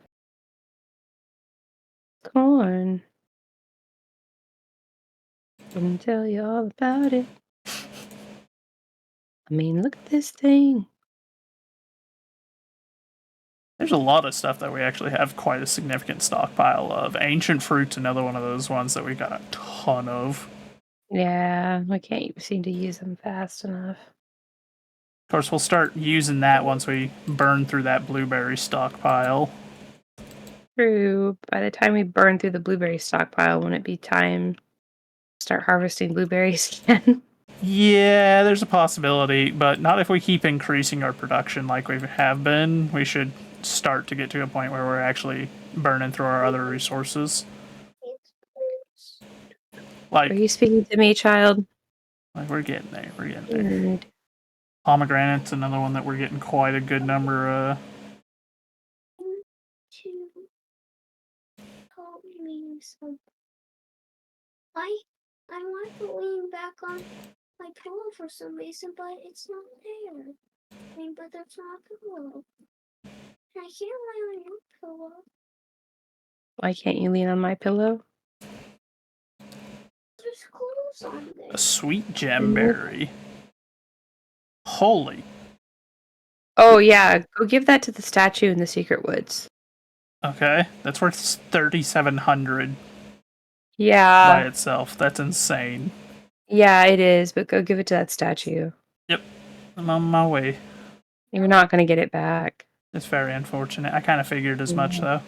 D: Corn. Let me tell you all about it. I mean, look at this thing.
A: There's a lot of stuff that we actually have quite a significant stockpile of. Ancient fruit's another one of those ones that we got a ton of.
D: Yeah, I can't seem to use them fast enough.
A: Of course, we'll start using that once we burn through that blueberry stockpile.
D: True. By the time we burn through the blueberry stockpile, won't it be time to start harvesting blueberries again?
A: Yeah, there's a possibility, but not if we keep increasing our production like we have been. We should start to get to a point where we're actually burning through our other resources.
D: Are you speaking to me, child?
A: Like we're getting there. We're getting there.
D: Mm.
A: Pomegranate's another one that we're getting quite a good number.
E: I want to lean back on my pillow for some reason, but it's not there. But there's not a pillow. I can't lay on your pillow.
D: Why can't you lean on my pillow?
E: There's clothes on there.
A: A sweet gemberry. Holy.
D: Oh yeah, go give that to the statue in the secret woods.
A: Okay, that's worth 3,700
D: Yeah.
A: by itself. That's insane.
D: Yeah, it is, but go give it to that statue.
A: Yep, I'm on my way.
D: You're not gonna get it back.
A: It's very unfortunate. I kind of figured as much, though.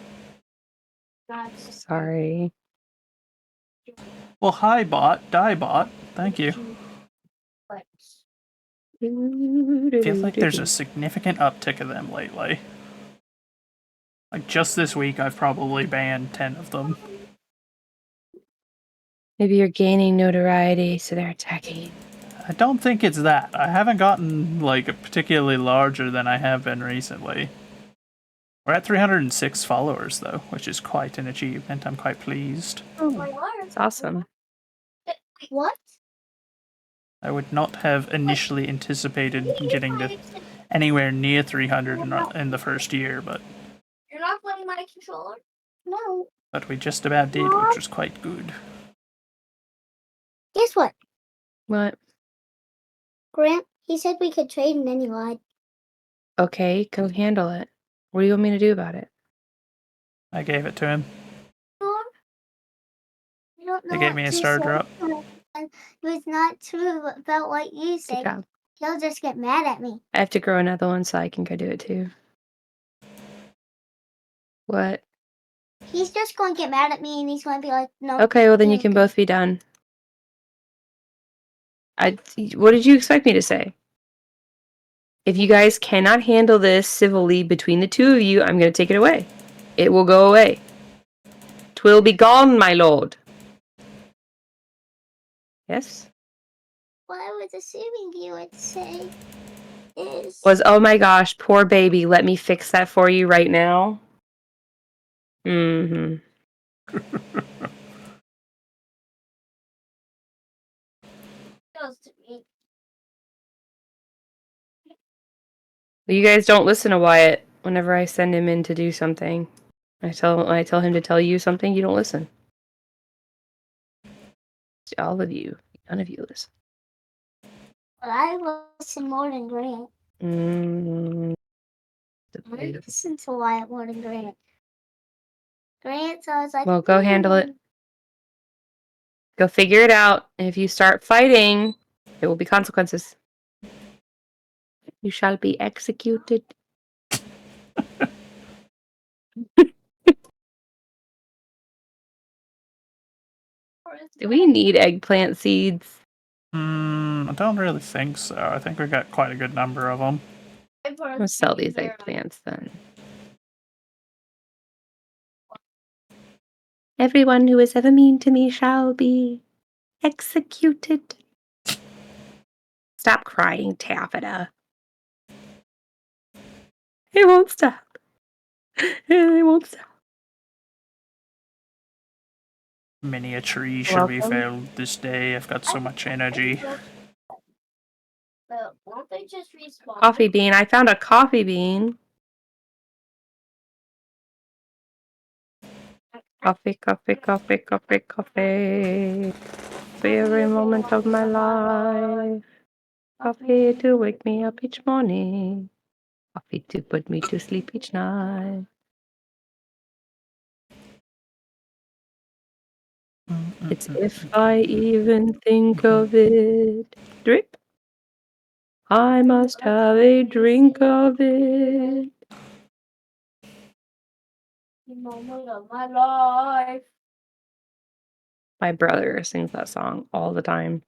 D: Sorry.
A: Well, hi, bot. Die, bot. Thank you. Feels like there's a significant uptick of them lately. Like, just this week, I've probably banned 10 of them.
D: Maybe you're gaining notoriety, so they're attacking.
A: I don't think it's that. I haven't gotten, like, particularly larger than I have been recently. We're at 306 followers, though, which is quite an achievement. I'm quite pleased.
D: Oh, that's awesome.
E: What?
A: I would not have initially anticipated getting to anywhere near 300 in the first year, but...
E: You're not playing my controller? No.
A: But we just about did, which was quite good.
E: Guess what?
D: What?
E: Grant, he said we could trade and then he lied.
D: Okay, go handle it. What do you want me to do about it?
A: I gave it to him.
E: You don't know
A: They gave me a star drop.
E: It was not true about what you said. He'll just get mad at me.
D: I have to grow another one so I can go do it too. What?
E: He's just going to get mad at me and he's going to be like, no.
D: Okay, well then you can both be done. What did you expect me to say? If you guys cannot handle this civilly between the two of you, I'm going to take it away. It will go away. 'Twill be gone, my lord. Yes?
E: What I was assuming you would say is...
D: Oh my gosh, poor baby, let me fix that for you right now. Mm-hmm. You guys don't listen to Wyatt whenever I send him in to do something. I tell him to tell you something, you don't listen. All of you. None of you listen.
E: But I listen more than Grant. I listen to Wyatt more than Grant. Grant sounds like...
D: Well, go handle it. Go figure it out. And if you start fighting, there will be consequences. You shall be executed. Do we need eggplant seeds?
A: I don't really think so. I think we got quite a good number of them.
D: I'm gonna sell these eggplants then. Everyone who is ever mean to me shall be executed. Stop crying, Taffeta. It won't stop. It won't stop.
A: Many a tree should be felled this day. I've got so much energy.
E: Won't they just respawn?
D: Coffee bean. I found a coffee bean. Coffee, coffee, coffee, coffee, coffee. For every moment of my life. Coffee to wake me up each morning. Coffee to put me to sleep each night. It's if I even think of it. Drip. I must have a drink of it.
E: Moment of my life.
D: My brother sings that song all the time.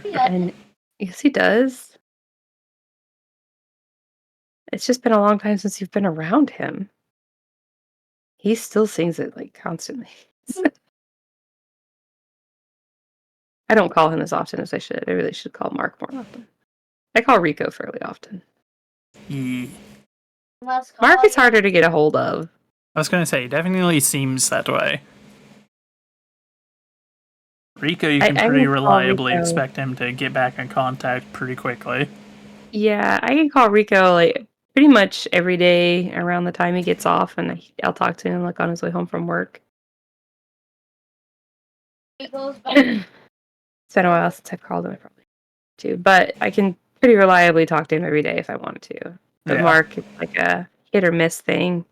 E: Yeah.
D: And yes, he does. It's just been a long time since you've been around him. He still sings it, like, constantly. I don't call him as often as I should. I really should call Mark more often. I call Rico fairly often.
A: Yeah.
D: Mark is harder to get a hold of.
A: I was going to say, it definitely seems that way. Rico, you can
D: I
A: pretty
D: can call
A: reliably
D: Rico.
A: expect him to get back in contact pretty quickly.
D: Yeah, I can call Rico like pretty much every day around the time he gets off, and I'll talk to him like on his way home from work.
E: He goes back.
D: It's been a while since I've called him, I probably too, but I can pretty reliably talk to him every day if I wanted to. But
A: Yeah.
D: Mark, it's like a hit or miss thing.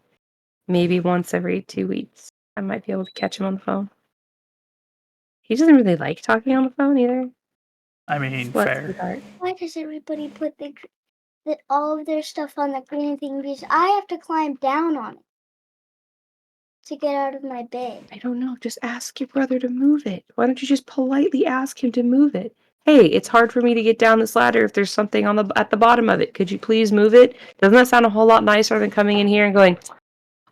D: Maybe once every 2 weeks, I might be able to catch him on the phone. He doesn't really like talking on the phone either.
A: I mean,
D: What,
A: fair.
D: sweetheart?
E: Why does everybody put all of their stuff on the green thing? Because I have to climb down on it to get out of my bed.
D: I don't know. Just ask your brother to move it. Why don't you just politely ask him to move it? Hey, it's hard for me to get down this ladder if there's something at the bottom of it. Could you please move it? Doesn't that sound a whole lot nicer than coming in here and going,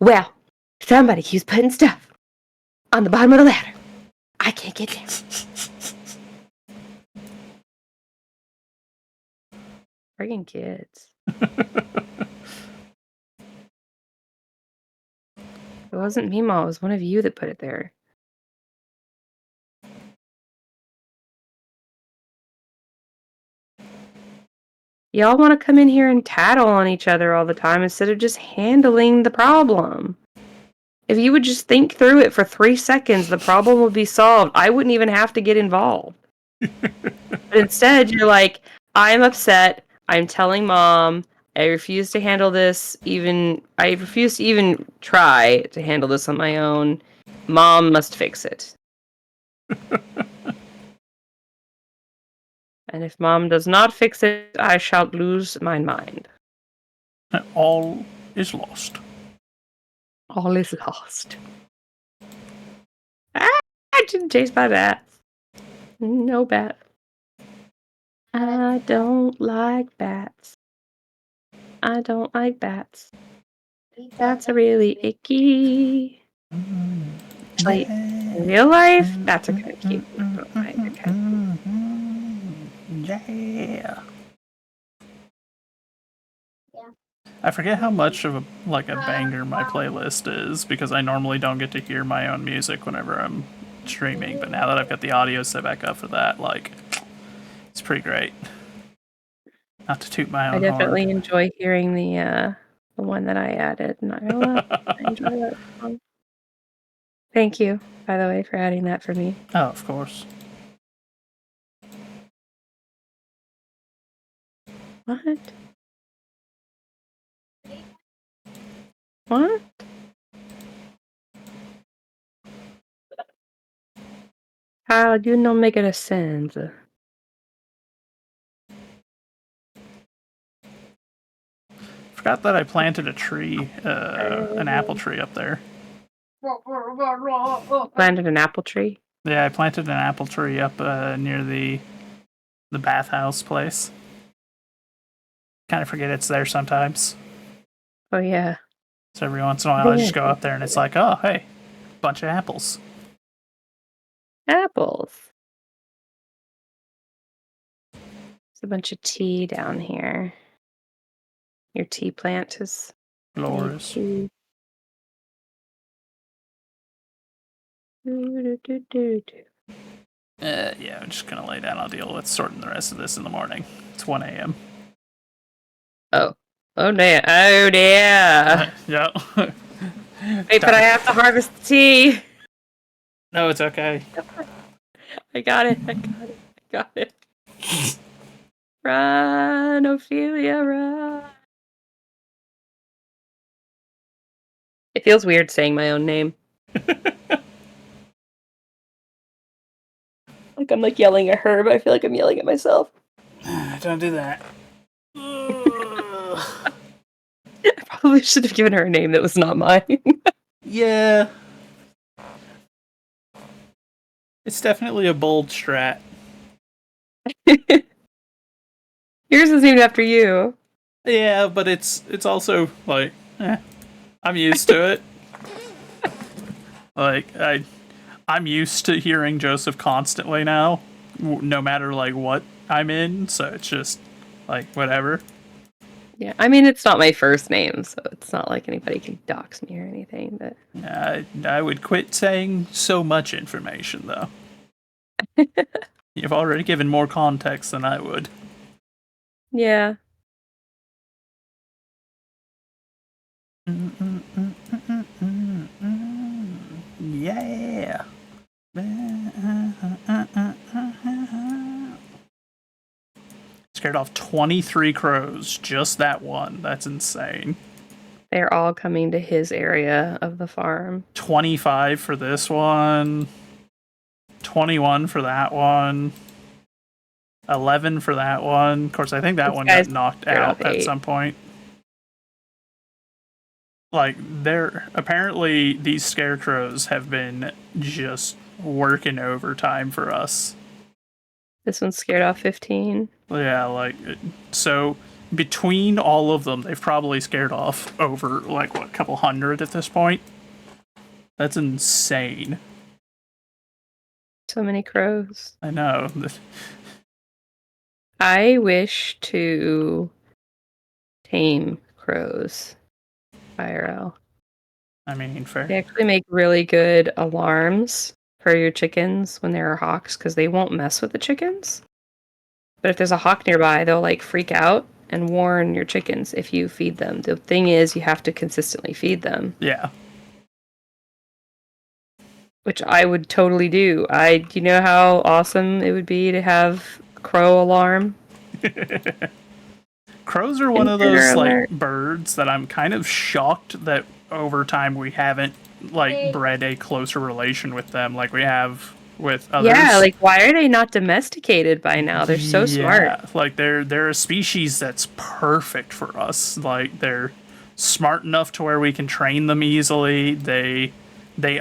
D: well, somebody keeps putting stuff on the bottom of the ladder. I can't get down. Friggin' kids. It wasn't me, Ma. It was one of you that put it there. Y'all want to come in here and tattle on each other all the time instead of just handling the problem. If you would just think through it for 3 seconds, the problem would be solved. I wouldn't even have to get involved. But instead, you're like, I'm upset. I'm telling Mom. I refuse to handle this. I refuse to even try to handle this on my own. Mom must fix it. And if Mom does not fix it, I shall lose my mind.
A: All is lost.
D: All is lost. Ah! I didn't chase by bats. No bat. I don't like bats. I don't like bats. Bats are really icky. Actually, in real life, bats are kind of cute. I don't mind. They're kind
A: Yeah.
E: Yeah.
A: I forget how much of a banger my playlist is because I normally don't get to hear my own music whenever I'm streaming, but now that I've got the audio set back up for that, like, it's pretty great. Not to toot my
D: I
A: own
D: definitely
A: horn.
D: enjoy hearing the one that I added. Not gonna lie, I enjoy that song. Thank you, by the way, for adding that for me.
A: Oh, of course.
D: What? What? How you not make it a sense?
A: Forgot that I planted a tree, an apple tree up there.
D: Planted an apple tree?
A: Yeah, I planted an apple tree up near the bathhouse place. Kind of forget it's there sometimes.
D: Oh yeah.
A: So every once in a while, I just go up there and it's like, oh, hey, bunch of apples.
D: Apples. There's a bunch of tea down here. Your tea plant is
A: Glorious.
D: tea.
A: Yeah, I'm just gonna lay down. I'll deal with sorting the rest of this in the morning. It's 1 a.m.
D: Oh. Oh dear. Oh dear.
A: Yeah.
D: Wait, but I have to harvest the tea.
A: No, it's okay.
D: I got it. I got it. Run, Ophelia, run. It feels weird saying my own name. Like I'm like yelling at her, but I feel like I'm yelling at myself.
A: Don't do that.
D: I probably should have given her a name that was not mine.
A: Yeah. It's definitely a bold strat.
D: Yours is named after you.
A: Yeah, but it's also like, I'm used to it. Like I'm used to hearing Joseph constantly now, no matter like what I'm in. So it's just like whatever.
D: Yeah, I mean it's not my first name, so it's not like anybody can dox me or anything. But
A: I would quit saying so much information though. You've already given more context than I would.
D: yeah,
A: Yeah. Scared off 23 crows. Just that one. That's insane.
D: they're all coming to his area of the farm.
A: 25 for this one. 21 for that one. 11 for that one. Of course, I think that
D: This
A: one
D: guy's
A: got knocked
D: scared
A: out
D: off
A: at
D: 8.
A: some point. Like, they're apparently these scarecrows have been just working overtime for us.
D: This one's scared off 15.
A: Yeah, like, so between all of them, they've probably scared off over, like, what, a couple hundred at this point? That's insane.
D: So many crows.
A: I know.
D: I wish to tame crows. IRL.
A: I mean, fair.
D: They actually make really good alarms for your chickens when there are hawks because they won't mess with the chickens. But if there's a hawk nearby, they'll like freak out and warn your chickens if you feed them. The thing is, you have to consistently feed them,
A: Yeah.
D: which I would totally do. Do you know how awesome it would be to have a crow alarm?
A: Crows are one of
D: Intruder
A: those like
D: alert.
A: birds that I'm kind of shocked that over time we haven't like bred a closer relation with them like we have with others.
D: Yeah, like why are they not domesticated by now? They're so smart.
A: Yeah, like they're a species that's perfect for us. Like they're smart enough to where we can train them easily. They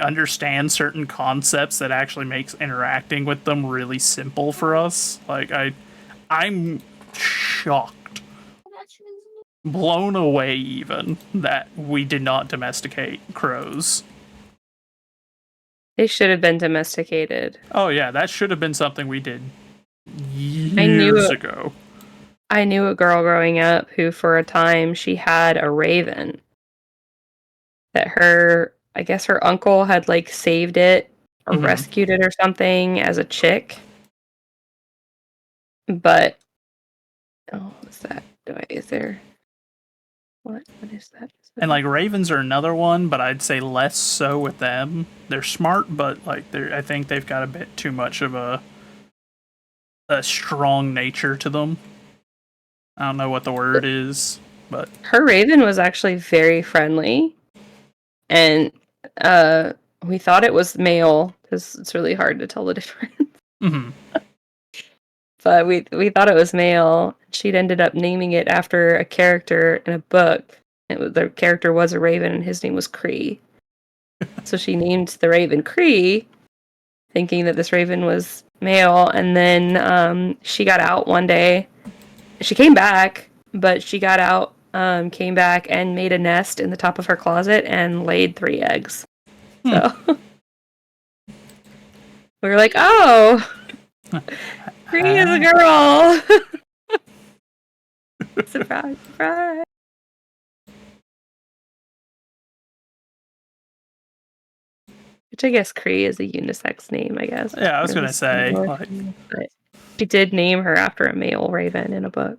A: understand certain concepts that actually makes interacting with them really simple for us. Like I'm shocked, blown away even that we did not domesticate crows.
D: They should have been domesticated.
A: Oh yeah, that should have been something we did
D: I knew
A: years
D: it.
A: ago.
D: I knew a girl growing up who, for a time, she had a raven that I guess her uncle had like saved it or
A: Mhm.
D: rescued it or something as a chick. But, what's that? Is there, what is that?
A: And like ravens are another one, but I'd say less so with them. They're smart, but like I think they've got a bit too much of a strong nature to them. I don't know what the word is, but
D: Her raven was actually very friendly. And we thought it was male because it's really hard to tell the difference.
A: mhm.
D: But we thought it was male. She'd ended up naming it after a character in a book. The character was a raven, and his name was Cree. So she named the raven Cree, thinking that this raven was male. And then she got out one day. She came back, but she got out, came back, and made a nest in the top of her closet and laid 3 eggs. So we were like, "Oh, Cree is a girl!" Surprise, surprise. Which I guess Cree is a unisex name, I guess.
A: Yeah, I was gonna say,
D: But she did name her after a male raven in a book.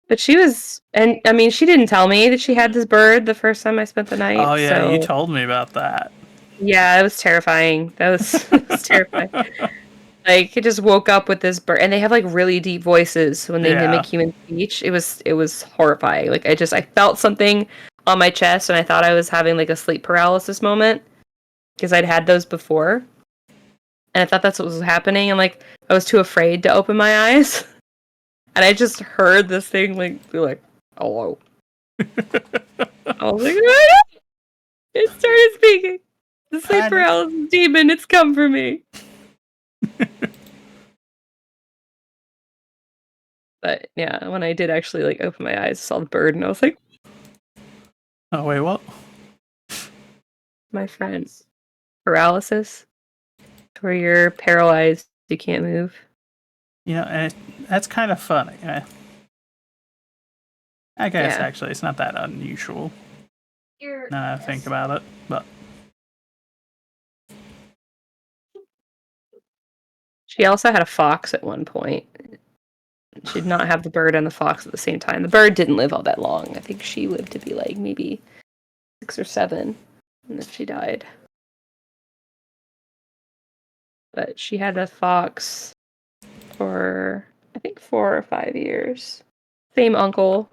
D: But she was, and I mean, she didn't tell me that she had this bird the first time I spent the night.
A: oh yeah,
D: so,
A: you told me about that.
D: yeah, it was terrifying. It was terrifying. Like, it just woke up with this bird, and they have like really deep voices when they mimic human speech. It was horrifying. Like, I felt something on my chest, and I thought I was having like a sleep paralysis moment because I'd had those before, and I thought that's what was happening. And like, I was too afraid to open my eyes, and I just heard this thing like be like, hello. I was like, "What?" It started speaking. The sleep
A: Panic.
D: paralysis demon, it's come for me. But yeah, when I did actually like open my eyes, saw the bird, and I was like,
A: Oh wait, what?
D: my friends, paralysis, where you're paralyzed, you can't move.
A: You know, and that's kind of funny. I guess
D: Yeah.
A: actually it's not that unusual.
E: You're
A: Now that I think about it, but
D: She also had a fox at one point. She did not have the bird and the fox at the same time. The bird didn't live all that long. I think she lived to be like maybe 6 or 7, and then she died. But she had a fox for, I think, 4 or 5 years. Same uncle.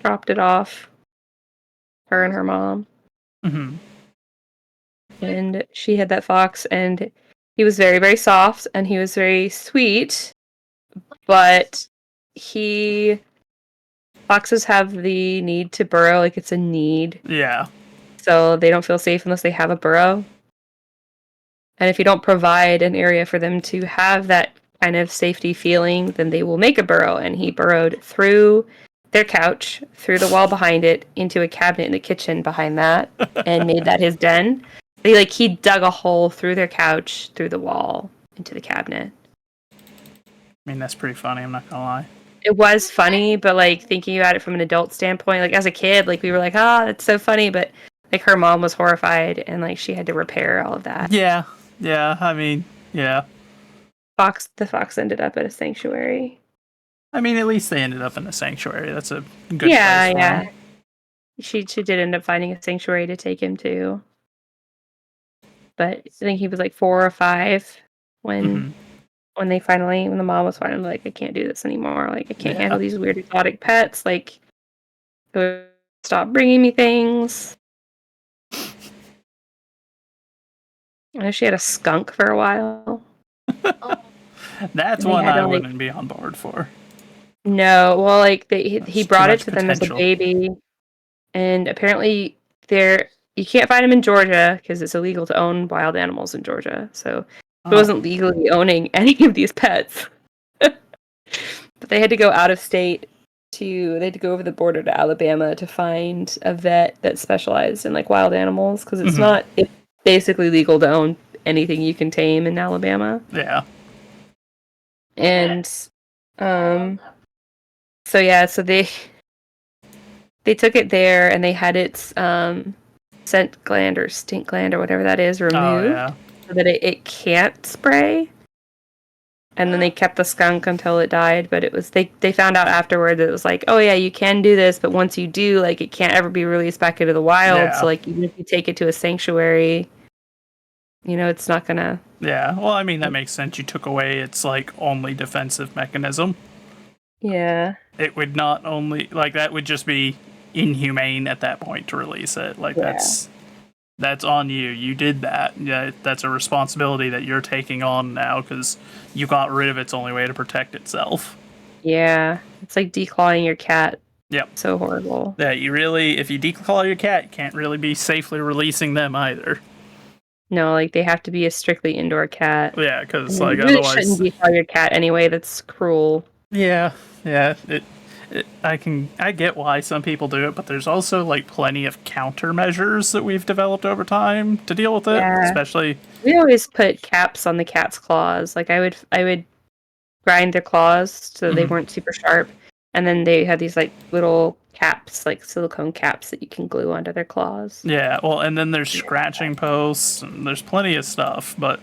D: Dropped it off. Her and her mom.
A: mhm.
D: And she had that fox, and he was very, very soft, and he was very sweet. But foxes have the need to burrow, like it's a need.
A: Yeah.
D: So they don't feel safe unless they have a burrow. And if you don't provide an area for them to have that kind of safety feeling, then they will make a burrow. And he burrowed through their couch, through the wall behind it, into a cabinet in the kitchen behind that, and made that his den. He dug a hole through their couch, through the wall, into the cabinet.
A: I mean, that's pretty funny, I'm not gonna lie.
D: It was funny, but like thinking about it from an adult standpoint, like as a kid, like we were like, that's so funny, but like her mom was horrified and like she had to repair all of that.
A: Yeah. Yeah, I mean, yeah.
D: The fox ended up at a sanctuary.
A: I mean, at least they ended up in a sanctuary. That's a good
D: Yeah,
A: place for
D: yeah.
A: them.
D: She did end up finding a sanctuary to take him to. But I think he was like 4 or 5 when
A: Mhm.
D: when the mom was finally like, I can't do this anymore. Like I can't
A: Yeah.
D: handle these weird exotic pets. Like stop bringing me things. I know she had a skunk for a while.
A: That's
D: They
A: one
D: had
A: I
D: to, like,
A: wouldn't be on board for.
D: no, well, like he
A: That's too
D: brought it
A: much
D: to them as a
A: potential.
D: baby, and apparently you can't find them in Georgia because it's illegal to own wild animals in Georgia. So it
A: Oh.
D: wasn't legally owning any of these pets. But they had to go out of state they had to go over the border to Alabama to find a vet that specialized in like wild animals because it's basically legal to own anything you can tame in Alabama.
A: Yeah.
D: And so yeah, so they took it there and they had its scent gland or stink gland or whatever that is
A: Oh,
D: removed
A: yeah.
D: so that it can't spray. And then they kept the skunk until it died, but they found out afterward that it was like, oh yeah, you can do this, but once you do, like it can't ever be released back into the wild.
A: Yeah.
D: So like even if you take it to a sanctuary, it's not gonna.
A: Yeah. Well, I mean, that makes sense. You took away its, like, only defensive mechanism.
D: Yeah.
A: It would not only, like, that would just be inhumane at that point to release it. Like,
D: Yeah.
A: that's on you. You did that. Yeah, that's a responsibility that you're taking on now because you got rid of its only way to protect itself.
D: Yeah. It's like declawing your cat.
A: Yep.
D: So horrible.
A: Yeah, if you declaw your cat, you can't really be safely releasing them either.
D: No, like they have to be a strictly indoor cat.
A: Yeah, because,
D: And
A: like,
D: you really
A: otherwise.
D: shouldn't declaw your cat anyway. That's cruel.
A: Yeah, yeah. I get why some people do it, but there's also like plenty of countermeasures that we've developed over time to deal with it.
D: Yeah.
A: Especially,
D: We always put caps on the cat's claws. Like I would grind their claws so they weren't super sharp, and then they had these like little caps, like silicone caps that you can glue onto their claws.
A: yeah. Well, and then there's scratching posts, and there's plenty of stuff, but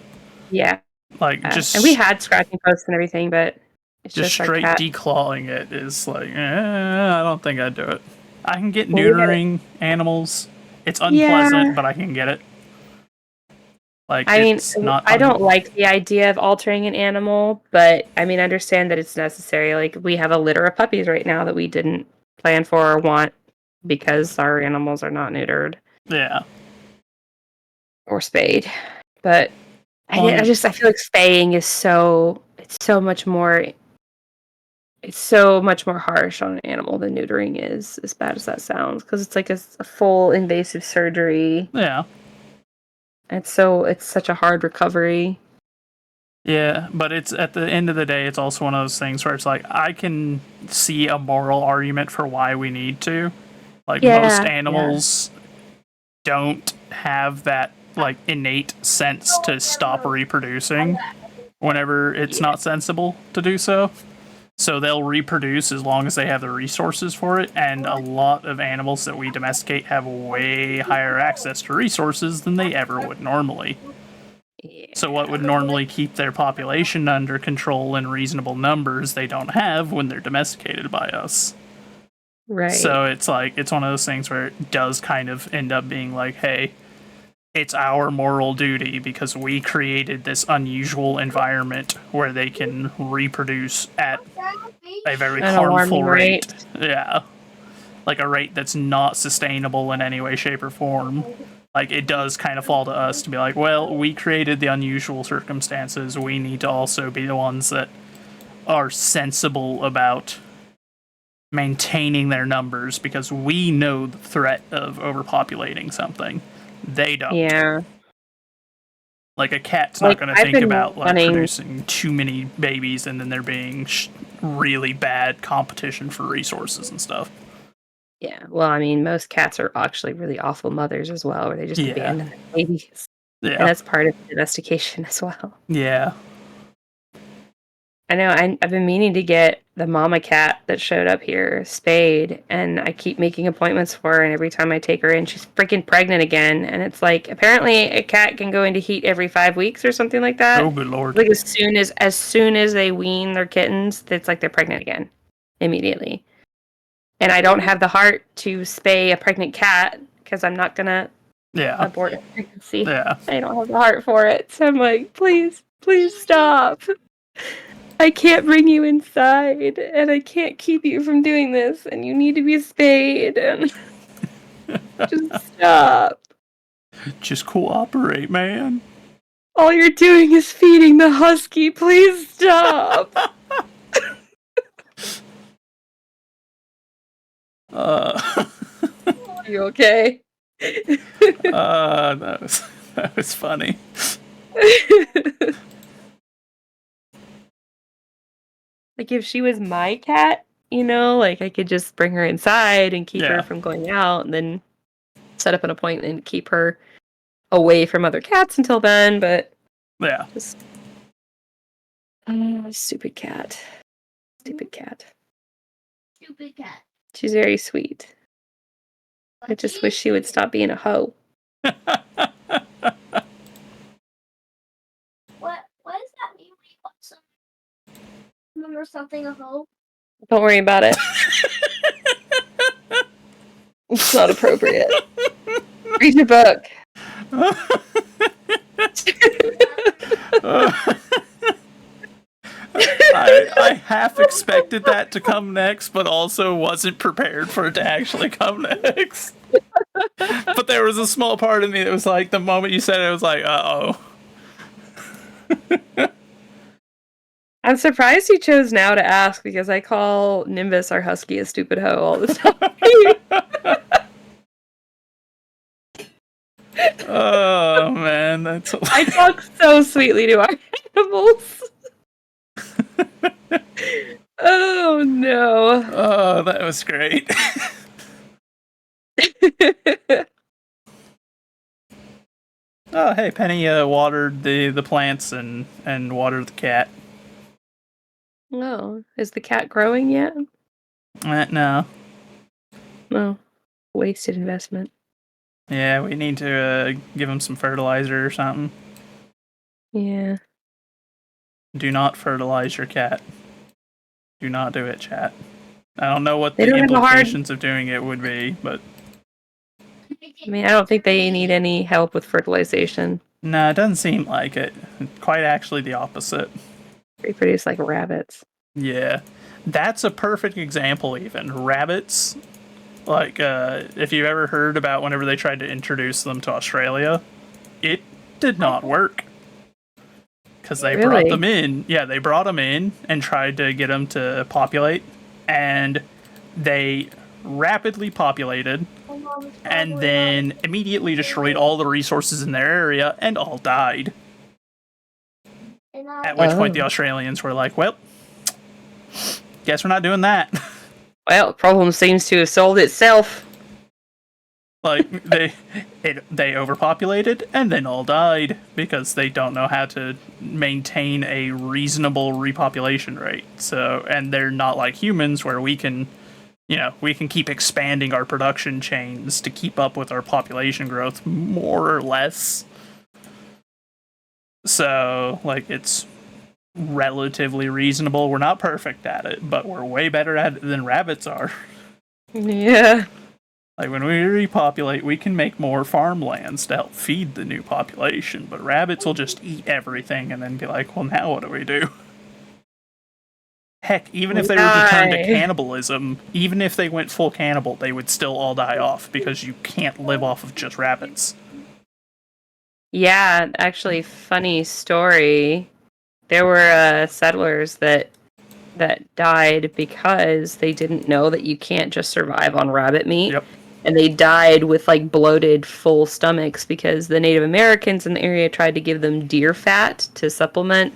D: Yeah.
A: like just
D: and we had scratching posts and everything, but it's
A: just
D: just our
A: straight
D: cat.
A: declawing it is like, I don't think I'd do it. I can get
D: Well, we had
A: neutering animals. It's unpleasant, but I can get it. Like,
D: I mean,
A: it's not.
D: I don't like the idea of altering an animal, but I mean, understand that it's necessary. Like, we have a litter of puppies right now that we didn't plan for or want because our animals are not neutered.
A: Yeah.
D: Or spayed. But I feel like spaying is so much more it's so much more harsh on an animal than neutering is, as bad as that sounds, because it's like a full invasive surgery.
A: Yeah.
D: It's such a hard recovery.
A: Yeah, but it's at the end of the day, it's also one of those things where it's like I can see a moral argument for why we need to. Like most animals don't have that like innate sense to stop reproducing whenever it's not sensible to do so. So they'll reproduce as long as they have the resources for it, and a lot of animals that we domesticate have way higher access to resources than they ever would normally. So what would normally keep their population under control in reasonable numbers, they don't have when they're domesticated by us.
D: Right.
A: So it's like, it's one of those things where it does kind of end up being like, hey, it's our moral duty because we created this unusual environment where they can reproduce at a very harmful rate. Yeah. Like a rate that's not sustainable in any way, shape, or form. Like, it does kind of fall to us to be like, well, we created the unusual circumstances. We need to also be the ones that are sensible about maintaining their numbers because we know the threat of overpopulating something. They don't.
D: Yeah.
A: Like, a cat's not going to think about like producing too many babies and then there being really bad competition for resources and stuff.
D: Yeah, well, I mean, most cats are actually really awful mothers as well, where they just abandon their babies.
A: Yeah.
D: And that's part of domestication as well.
A: Yeah.
D: I know, I've been meaning to get the mama cat that showed up here spayed, and I keep making appointments for her, and every time I take her in, she's freaking pregnant again. And it's like, apparently a cat can go into heat every 5 weeks or something like that.
A: Oh, good lord.
D: Like, as soon as they wean their kittens, it's like they're pregnant again. Immediately. And I don't have the heart to spay a pregnant cat because I'm not gonna abort a pregnancy.
A: Yeah.
D: I don't have the heart for it. So I'm like, please stop. I can't bring you inside, and I can't keep you from doing this, and you need to be spayed, and just stop.
A: Just cooperate, man.
D: All you're doing is feeding the husky. Please stop. You okay?
A: That was funny.
D: Like, if she was my cat, you know, like, I could just bring her inside and keep her from going out, and then set up an appointment and keep her away from other cats until then, but...
A: Yeah.
D: Just... stupid cat. Stupid cat.
E: Stupid cat.
D: She's very sweet. I just wish she would stop being a hoe.
E: What does that mean when you want some? Remember something a hoe?
D: Don't worry about it. It's not appropriate. Read your book.
A: I half expected that to come next, but also wasn't prepared for it to actually come next. But there was a small part of me that was like, the moment you said it, I was like, uh-oh.
D: I'm surprised you chose now to ask, because I call Nimbus, our husky, a stupid hoe all the time.
A: Oh, man, that's
D: I talk so sweetly to our animals. Oh, no.
A: Oh, that was great. Oh, hey, Penny watered the plants and watered the cat.
D: Oh, is the cat growing yet?
A: No.
D: No. Wasted investment.
A: Yeah, we need to give him some fertilizer or something.
D: Yeah.
A: Do not fertilize your cat. Do not do it, chat. I don't know what the implications of doing it would be, but...
D: I mean, I don't think they need any help with fertilization.
A: No, it doesn't seem like it. Quite actually the opposite.
D: Reproduce like rabbits.
A: Yeah. That's a perfect example, even. Rabbits, like, if you've ever heard about whenever they tried to introduce them to Australia, it did not work. because they brought
D: Really?
A: them in. Yeah, they brought them in and tried to get them to populate, and they rapidly populated and then immediately destroyed all the resources in their area and all died. At which point the
D: Oh.
A: Australians were like, well, guess we're not doing that.
D: Well, the problem seems to have solved itself.
A: Like they overpopulated and then all died because they don't know how to maintain a reasonable repopulation rate. So, and they're not like humans where we can, we can keep expanding our production chains to keep up with our population growth more or less. So, like, it's relatively reasonable. We're not perfect at it, but we're way better at it than rabbits are.
D: Yeah.
A: Like, when we repopulate, we can make more farmlands to help feed the new population, but rabbits will just eat everything and then be like, well, now what do we do? Heck, even if they were to turn to cannibalism, even if they went full cannibal, they would still all die off because you can't live off of just rabbits.
D: Yeah, actually, funny story. There were settlers that died because they didn't know that you can't just survive on rabbit meat.
A: Yep.
D: And they died with like bloated, full stomachs because the Native Americans in the area tried to give them deer fat to supplement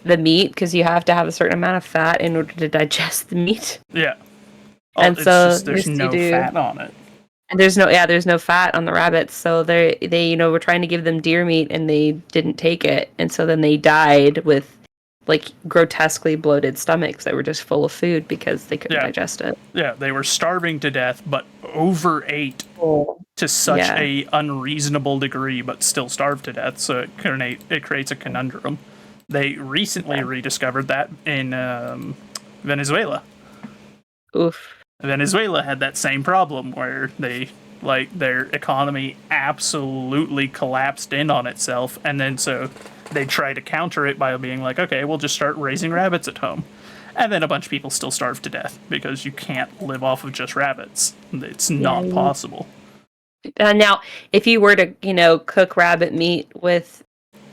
D: the meat because you have to have a certain amount of fat in order to digest the meat.
A: Yeah.
D: And
A: it's
D: so
A: just, there's no fat on it.
D: And there's no fat on the rabbits, so they were trying to give them deer meat and they didn't take it, and so then they died with like grotesquely bloated stomachs that were just full of food because they couldn't digest it.
A: Yeah, they were starving to death, but overate to such a unreasonable degree, but still starved to death. So it creates a conundrum. They recently rediscovered that in Venezuela.
D: Oof.
A: Venezuela had that same problem where their economy absolutely collapsed in on itself, and then so they try to counter it by being like, okay, we'll just start raising rabbits at home. And then a bunch of people still starve to death because you can't live off of just rabbits. It's not possible.
D: Now, if you were to, cook rabbit meat with,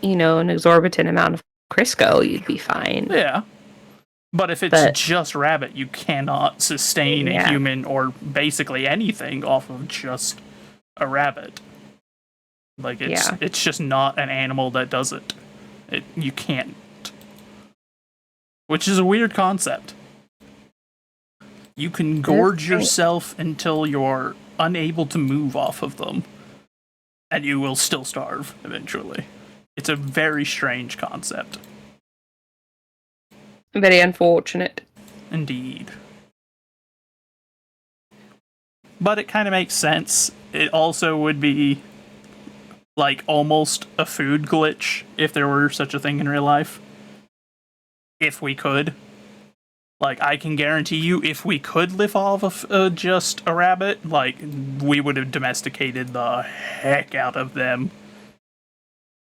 D: an exorbitant amount of Crisco, you'd be fine.
A: Yeah. But if it's just rabbit, you cannot sustain a human or basically anything off of just a rabbit. Like, it's just not an animal that does it. You can't. Which is a weird concept. You can gorge yourself until you're unable to move off of them, and you will still starve eventually. It's a very strange concept.
D: Very unfortunate.
A: Indeed. But it kind of makes sense. It also would be like almost a food glitch if there were such a thing in real life. If we could. Like, I can guarantee you, if we could live off of just a rabbit, like, we would have domesticated the heck out of them.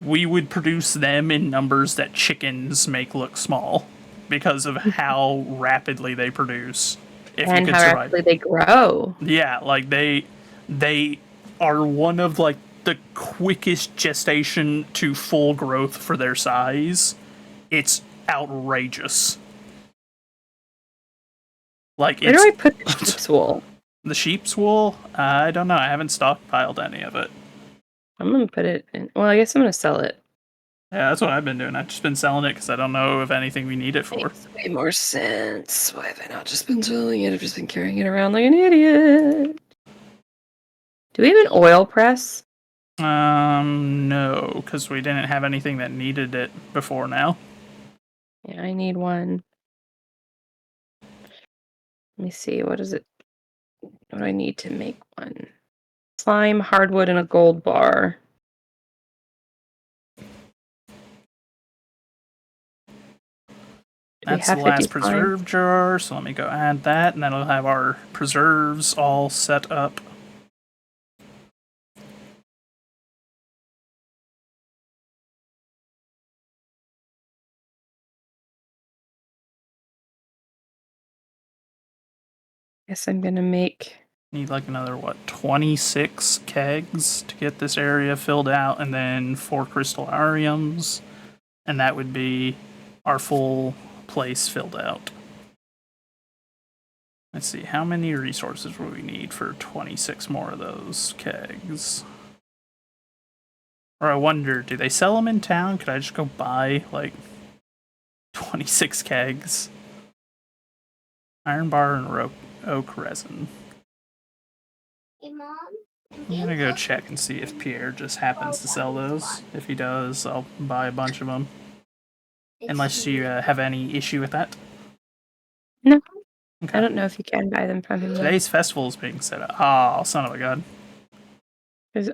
A: We would produce them in numbers that chickens make look small because of how rapidly they produce.
D: And how rapidly they grow.
A: Yeah, like, they are one of, like, the quickest gestation to full growth for their size. It's outrageous. Like,
D: where do I put the sheep's wool?
A: The sheep's wool? I don't know. I haven't stockpiled any of it.
D: I'm gonna put it in. Well, I guess I'm gonna sell it.
A: Yeah, that's what I've been doing. I've just been selling it because I don't know of anything we need it for.
D: Makes way more sense. Why have I not just been selling it? I've just been carrying it around like an idiot. Do we have an oil press?
A: No, because we didn't have anything that needed it before now.
D: Yeah, I need one. Let me see. What is it? What do I need to make one? Slime, hardwood, and a gold bar.
A: That's the last preserve jar, so let me go add that, and then we'll have our preserves all set up.
D: Guess I'm gonna make...
A: Need like another, 26 kegs to get this area filled out, and then 4 crystallariums. And that would be our full place filled out. Let's see, how many resources will we need for 26 more of those kegs? Or I wonder, do they sell them in town? Could I just go buy, like, 26 kegs? Iron bar and oak resin.
E: Hey, Mom.
A: I'm gonna go check and see if Pierre just happens to sell those. If he does, I'll buy a bunch of them. Unless you have any issue with that.
D: No.
A: Okay.
D: I don't know if you can buy them from him.
A: Today's festival is being set up. Oh, son of a gun.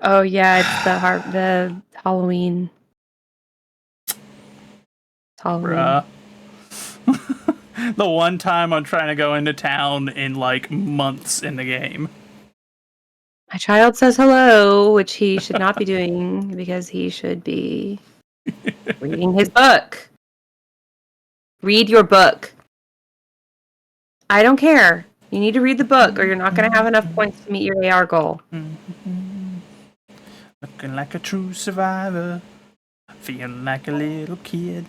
D: Oh yeah, it's the Halloween. It's Halloween.
A: Bruh. The one time I'm trying to go into town in like months in the game.
D: My child says hello, which he should not be doing because he should be reading his book. Read your book. I don't care. You need to read the book or you're not going to have enough points to meet your AR goal.
A: Looking like a true survivor. Feeling like a little kid.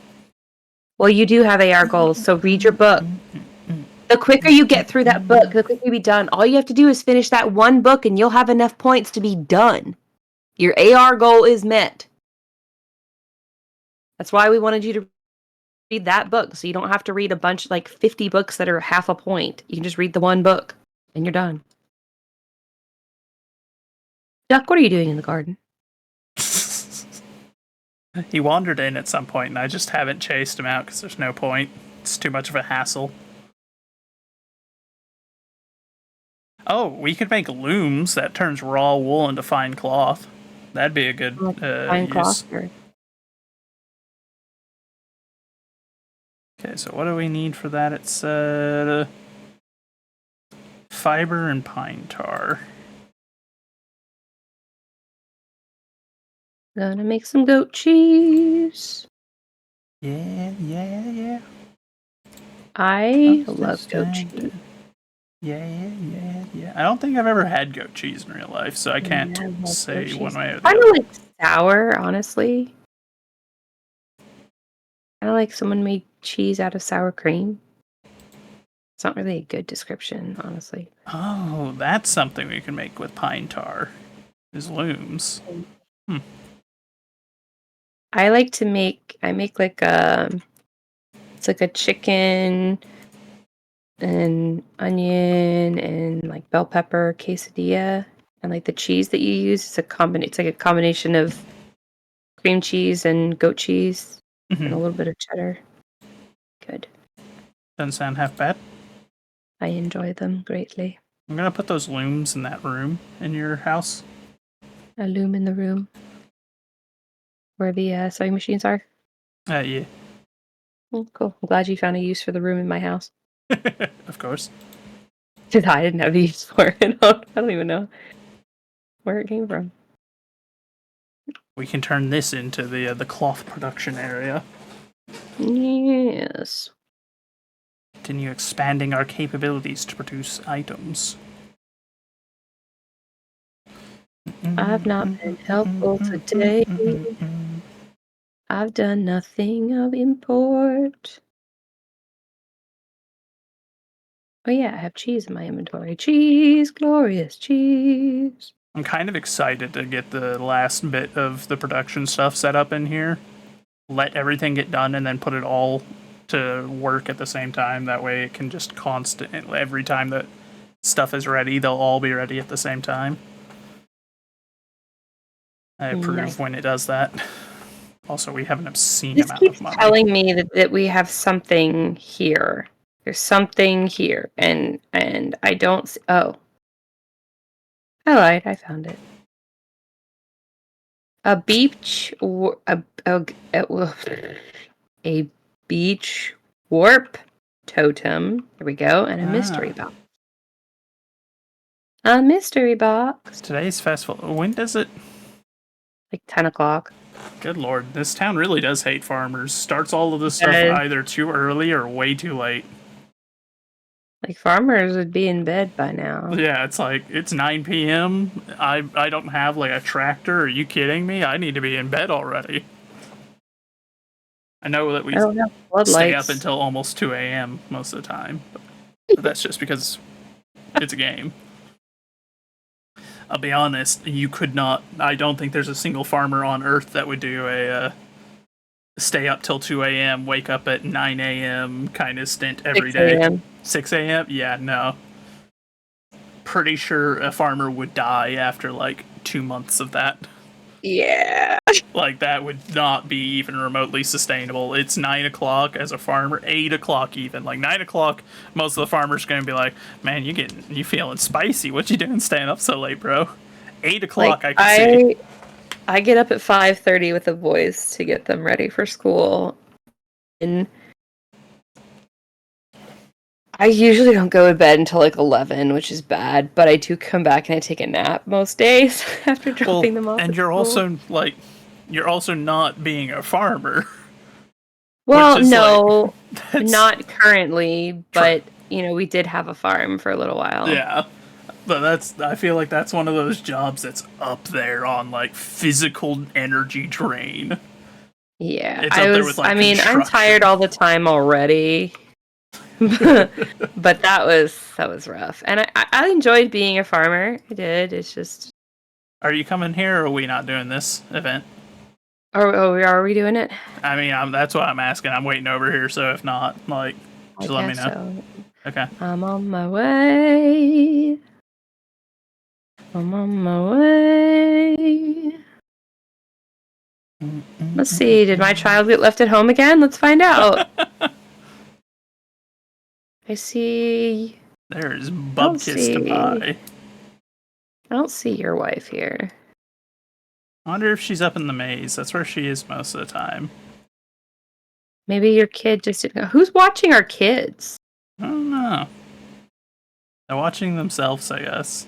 D: Well, you do have AR goals, so read your book. The quicker you get through that book, the quicker you be done. All you have to do is finish that one book and you'll have enough points to be done. Your AR goal is met. That's why we wanted you to read that book, so you don't have to read a bunch, like 50 books that are half a point. You can just read the one book and you're done. Duck, what are you doing in the garden?
A: He wandered in at some point and I just haven't chased him out because there's no point. It's too much of a hassle. Oh, we could make looms that turns raw wool into fine cloth. That'd be a good
D: Fine
A: use.
D: cloth.
A: Okay, so what do we need for that? It's fiber and pine tar.
D: Gonna make some goat cheese.
A: Yeah.
D: I love goat cheese.
A: Yeah. I don't think I've ever had goat cheese in real life, so I can't say one way or the
D: Kind
A: other.
D: of like sour, honestly. Kind of like someone made cheese out of sour cream. It's not really a good description, honestly.
A: Oh, that's something we can make with pine tar. Is looms.
D: I make like it's like a chicken and onion and like bell pepper quesadilla, and like the cheese that you use is it's like a combination of cream cheese and goat cheese and a little bit of cheddar. Good.
A: Doesn't sound half bad.
D: I enjoy them greatly.
A: I'm gonna put those looms in that room in your house.
D: A loom in the room where the sewing machines are.
A: Yeah.
D: Cool. I'm glad you found a use for the room in my house.
A: Of course.
D: Because I didn't have a use for it. I don't even know where it came from.
A: We can turn this into the cloth production area.
D: Yes.
A: Continue expanding our capabilities to produce items.
D: I've not been helpful today. I've done nothing of import. Oh yeah, I have cheese in my inventory. Cheese, glorious cheese.
A: I'm kind of excited to get the last bit of the production stuff set up in here. Let everything get done and then put it all to work at the same time. That way it can just constantly, every time that stuff is ready, they'll all be ready at the same time. I approve
D: Nice.
A: when it does that. Also, we have an obscene
D: This
A: amount
D: keeps
A: of money.
D: telling me that we have something here. There's something here, and I don't. Oh, I lied. I found it. A beach or a beach warp totem. Here we go, and a mystery box. A mystery box.
A: Today's festival. When does it?
D: Like 10 o'clock.
A: Good lord, this town really does hate farmers. Starts all of this stuff
D: Does.
A: either too early or way too late.
D: Like farmers would be in bed by now.
A: Yeah, it's like, it's 9 p.m. I don't have like a tractor. Are you kidding me? I need to be in bed already. I know that we
D: I don't have
A: stay up
D: floodlights.
A: until almost 2 a.m. most of the time, but that's just because it's a game. I'll be honest, you could not. I don't think there's a single farmer on Earth that would do a stay up till 2 a.m., wake up at 9 a.m. kind of stint every
D: 6
A: day.
D: a.m.
A: 6 a.m.? Yeah, no. Pretty sure a farmer would die after like 2 months of that.
D: Yeah.
A: Like, that would not be even remotely sustainable. It's 9 o'clock as a farmer, 8 o'clock even. Like, 9 o'clock, most of the farmers are going to be like, man, you feeling spicy. What you doing staying up so late, bro? 8 o'clock,
D: Like,
A: I can see.
D: I get up at 5:30 with the boys to get them ready for school. And I usually don't go to bed until like 11, which is bad, but I do come back and I take a nap most days after dropping them off.
A: And
D: at
A: you're
D: school.
A: also, like, you're also not being a farmer.
D: Well,
A: which is
D: no,
A: like,
D: not currently, but you know, we did have a farm for a little while.
A: Yeah. But I feel like that's one of those jobs that's up there on like physical energy drain.
D: Yeah,
A: It's up there with, like,
D: I mean, I'm
A: construction.
D: tired all the time already. But that was rough. And I enjoyed being a farmer. I did. It's just
A: Are you coming here or are we not doing this event?
D: are we doing it?
A: I mean, that's what I'm asking. I'm waiting over here, so if not, like, just let me know.
D: So.
A: Okay.
D: I'm on my way. I'm on my way. Let's see. Did my child get left at home again? Let's find out. I see.
A: There's bubkis to buy.
D: I don't see your wife here.
A: I wonder if she's up in the maze. That's where she is most of the time.
D: Maybe your kid just didn't go. Who's watching our kids?
A: I don't know. They're watching themselves, I guess.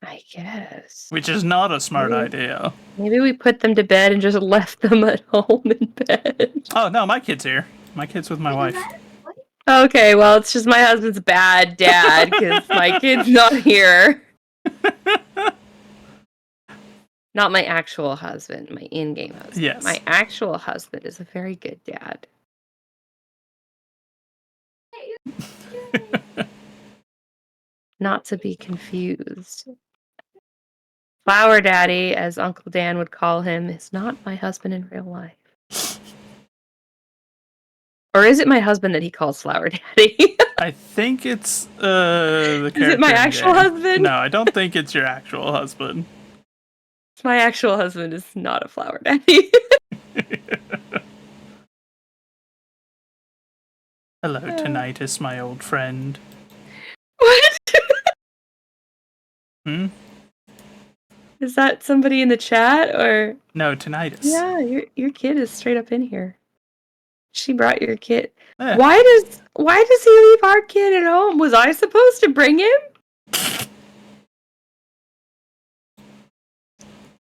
D: I guess.
A: Which is not a smart idea.
D: Maybe we put them to bed and just left them at home in bed.
A: Oh, no, my kid's here. My kid's with my wife.
D: Okay, well, it's just my husband's bad dad because my kid's not here. Not my actual husband, my in-game husband.
A: Yes.
D: My actual husband is a very good dad. Not to be confused. Flower Daddy, as Uncle Dan would call him, is not my husband in real life. Or is it my husband that he calls Flower Daddy?
A: I think it's the character.
D: Is it my actual husband?
A: No, I don't think it's your actual husband.
D: My actual husband is not a Flower Daddy.
A: Hello, Tinnitus, my old friend.
D: What?
A: Hmm?
D: Is that somebody in the chat or?
A: No, Tinnitus.
D: Yeah, your kid is straight up in here. She brought your kid.
A: Eh.
D: Why does he leave our kid at home? Was I supposed to bring him?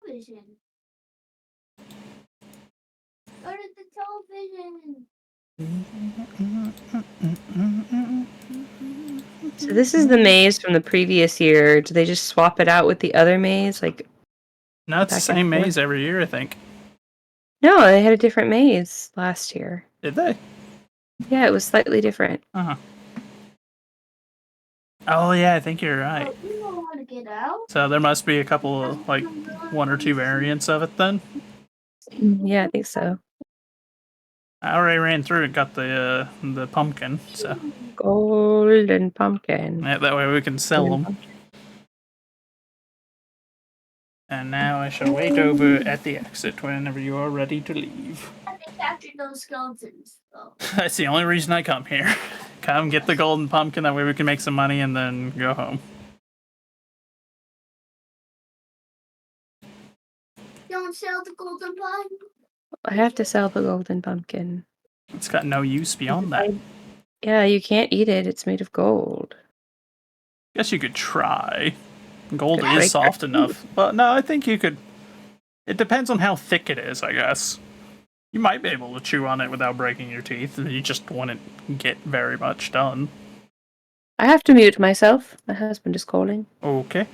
E: Television. Go to the television.
D: So this is the maze from the previous year. Do they just swap it out with the other maze? Like,
A: No, it's the
D: back
A: same
D: and forth?
A: maze every year, I think.
D: No, they had a different maze last year.
A: Did they?
D: Yeah, it was slightly different.
A: Uh-huh. Oh, yeah, I think you're right.
E: Oh, you know how to get out?
A: So there must be a couple of, like, 1 or 2 variants of it then.
D: Yeah, I think so.
A: I already ran through and got the pumpkin, so
D: Golden pumpkin.
A: yeah, that way we can sell them. And now I shall wait over at the exit whenever you are ready to leave.
E: I think after those skeletons, though.
A: That's the only reason I come here. Come get the golden pumpkin, that way we can make some money and then go home.
E: Don't sell the golden bun.
D: I have to sell the golden pumpkin.
A: It's got no use beyond that.
D: Yeah, you can't eat it. It's made of gold.
A: Guess you could try. Gold
D: Could break
A: is soft enough. But no, I think you could. It depends on how thick it is, I guess. You might be able to chew on it without breaking your teeth, and you just wouldn't get very much done.
D: I have to mute myself. My husband is calling.
A: Okay.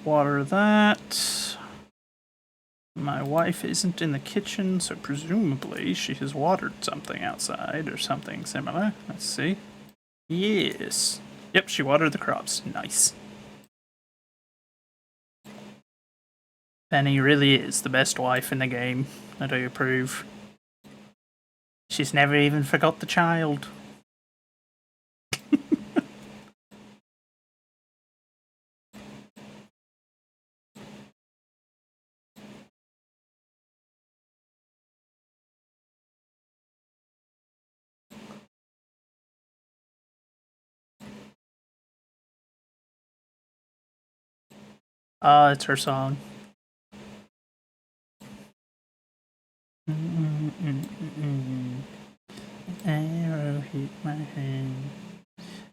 A: Water that. My wife isn't in the kitchen, so presumably she has watered something outside or something similar. Let's see. Yes. Yep, she watered the crops. Nice. Penny really is the best wife in the game. I do approve. She's never even forgot the child. Ah, it's her song. Arrow hit my hand.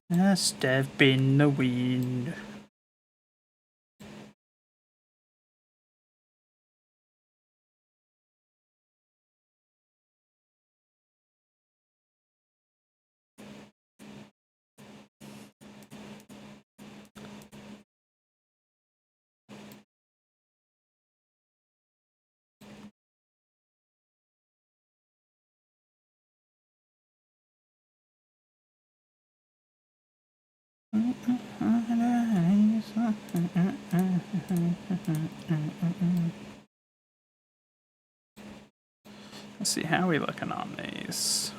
A: Must have been the wind. Let's see, how are we looking on these?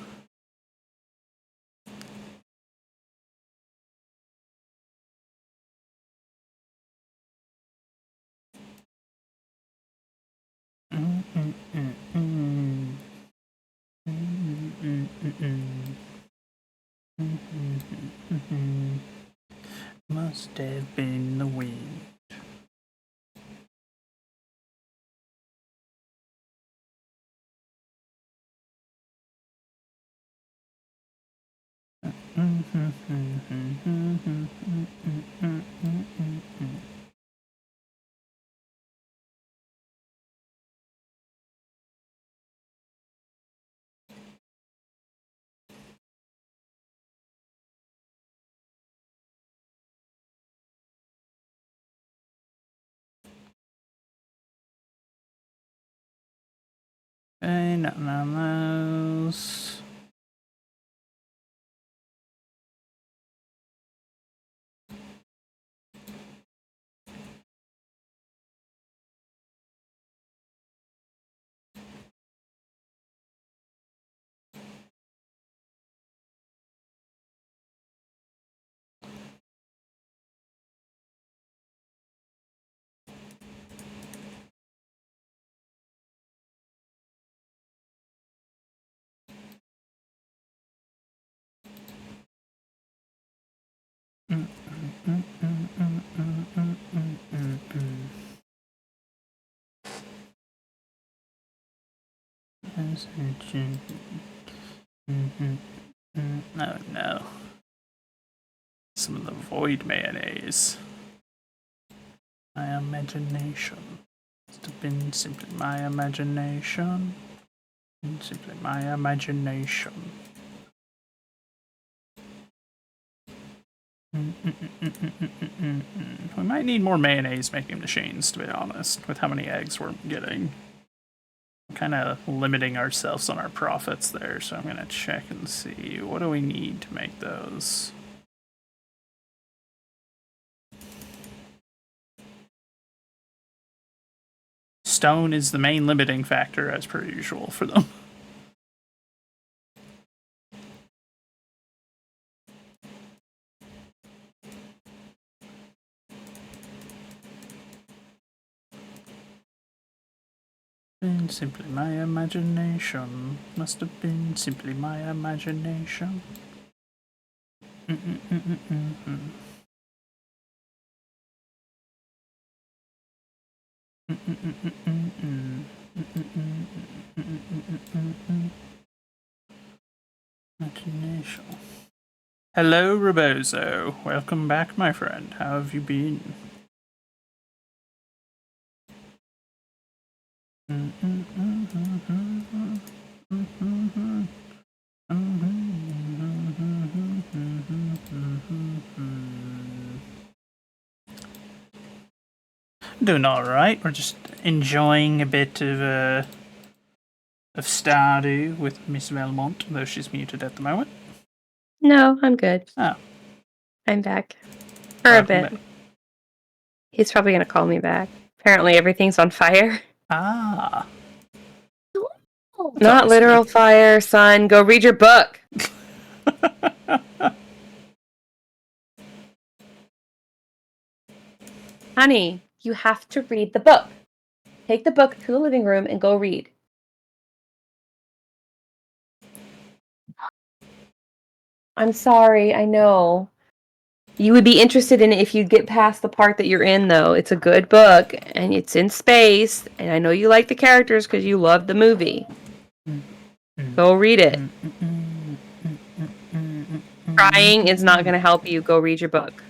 A: Must have been the wind. Okay, nothing on those. Oh no. Some of the void mayonnaise. My imagination. Must have been simply my imagination. Simply my imagination. We might need more mayonnaise making machines, to be honest, with how many eggs we're getting. Kind of limiting ourselves on our profits there, so I'm going to check and see what do we need to make those. Stone is the main limiting factor, as per usual, for them. Been simply my imagination. Must have been simply my imagination. Imagination. Hello, Rebozo. Welcome back, my friend. How have you been? Doing all right. We're just enjoying a bit of Stardew with Miss Belmont, though she's muted at the moment.
D: No, I'm good.
A: Oh,
D: I'm back. For a
A: welcome
D: bit.
A: back.
D: He's probably going to call me back. Apparently everything's on fire.
A: Ah,
D: Not
A: always
D: literal
A: good.
D: fire, son. Go read your book. Honey, you have to read the book. Take the book to the living room and go read. I'm sorry, I know. You would be interested in it if you get past the part that you're in, though. It's a good book, and it's in space, and I know you like the characters because you love the movie. Go read it. Crying is not going to help you. Go read your book.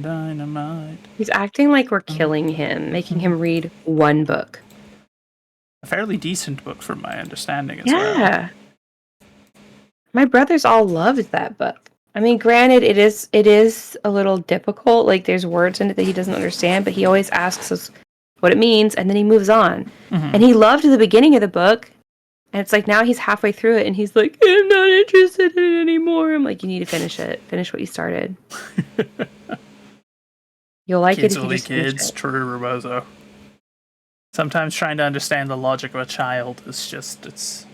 A: Dynamite.
D: He's acting like we're killing him, making him read one book.
A: A fairly decent book, from my understanding, as well.
D: Yeah. My brothers all loved that book. I mean, granted, it is a little difficult. Like, there's words in it that he doesn't understand, but he always asks us what it means, and then he moves on.
A: Mm-hmm.
D: And he loved the beginning of the book, and it's like now he's halfway through it, and he's like, I'm not interested in it anymore. I'm like, you need to finish it. Finish what you started. You'll like
A: Kids
D: it if
A: will
D: you
A: be
D: just finish
A: kids,
D: it.
A: true, Rebozo. Sometimes trying to understand the logic of a child is just, it's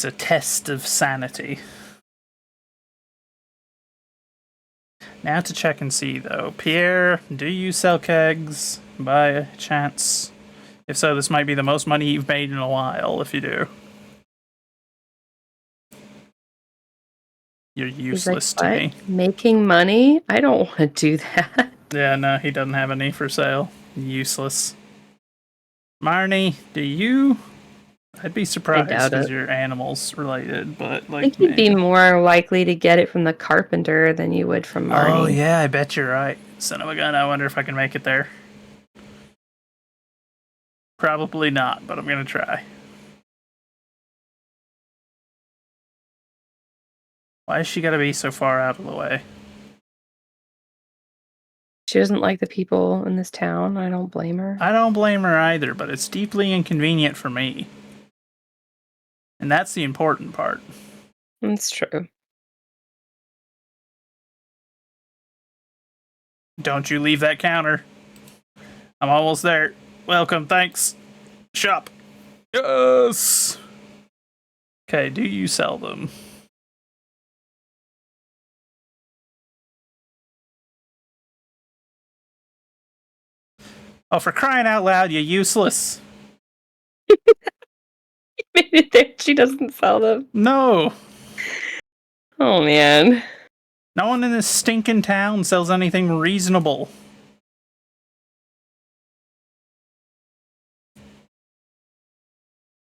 A: a test of sanity. Now to check and see, though. Pierre, do you sell kegs by chance? If so, this might be the most money you've made in a while, if you do. You're
D: He's like,
A: useless to
D: what?
A: me.
D: Making money? I don't want to do that.
A: Yeah, no, he doesn't have any for sale. Useless. Marnie, do you? I'd be surprised
D: doubt
A: because
D: it.
A: you're animals related, but
D: I
A: like
D: think you'd be
A: maybe.
D: more likely to get it from the carpenter than you would from Marnie.
A: Oh yeah, I bet you're right. Son of a gun, I wonder if I can make it there. Probably not, but I'm gonna try. Why is she gotta be so far out of the way?
D: She doesn't like the people in this town. I don't blame her.
A: I don't blame her either, but it's deeply inconvenient for me. And that's the important part.
D: That's true.
A: Don't you leave that counter. I'm almost there. Welcome, thanks. Shop. Yes! Okay, do you sell them? Oh, for crying out loud, you useless.
D: Made it there. She doesn't sell them.
A: No.
D: Oh man.
A: No one in this stinking town sells anything reasonable.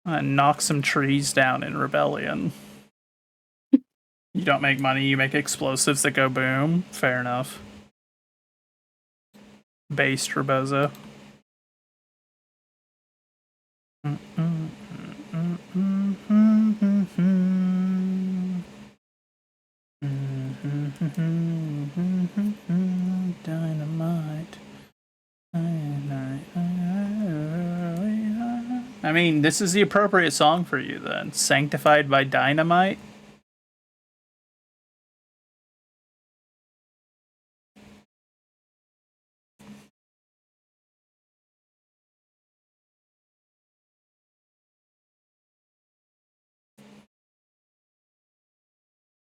A: Knock some trees down in rebellion. You don't make money, you make explosives that go boom. Fair enough. Based Rebozo. Dynamite. I mean, this is the appropriate song for you then. Sanctified by Dynamite.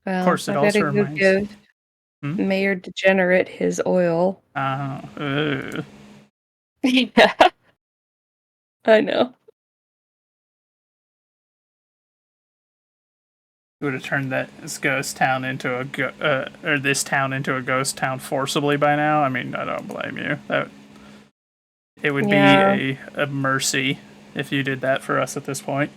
D: Well,
A: Of course, it
D: I
A: also
D: gotta go
A: reminds.
D: give
A: Hmm?
D: Mayor Degenerate his oil.
A: Yeah,
D: I know.
A: would have turned this ghost town into or this town into a ghost town forcibly by now. I mean, I don't blame you. It would
D: Yeah.
A: be a mercy if you did that for us at this point.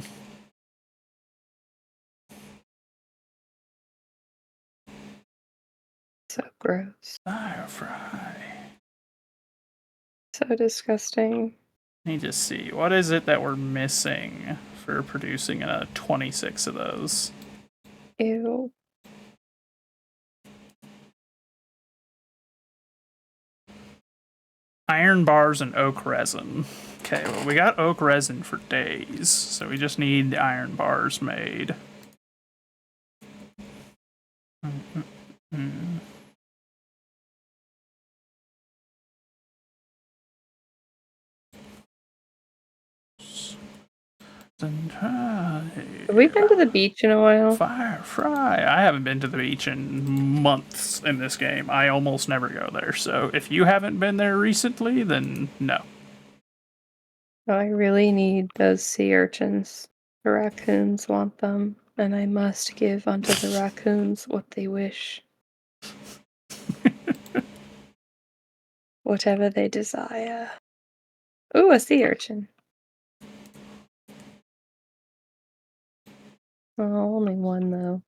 D: So gross.
A: Firefly.
D: So disgusting.
A: Let me just see. What is it that we're missing for producing 26 of those?
D: Ew.
A: Iron bars and oak resin. Okay, well, we got oak resin for days, so we just need the iron bars made.
D: Have we been to the beach in a while?
A: Fire fry. I haven't been to the beach in months in this game. I almost never go there. So if you haven't been there recently, then no.
D: Oh, I really need those sea urchins. The raccoons want them, and I must give unto the raccoons what they wish. Whatever they desire. Ooh, a sea urchin. Oh, only one though.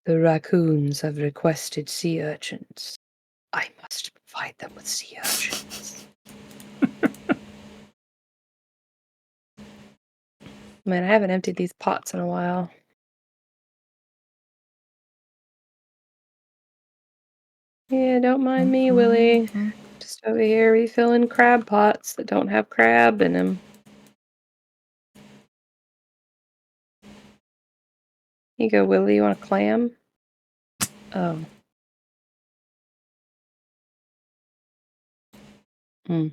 D: The raccoons have requested sea urchins. I must provide them with sea urchins. Man, I haven't emptied these pots in a while. Yeah, don't mind me, Willie. Just over here refilling crab pots that don't have crab in them. Here you go, Willie. You want a clam? Oh. Hmm.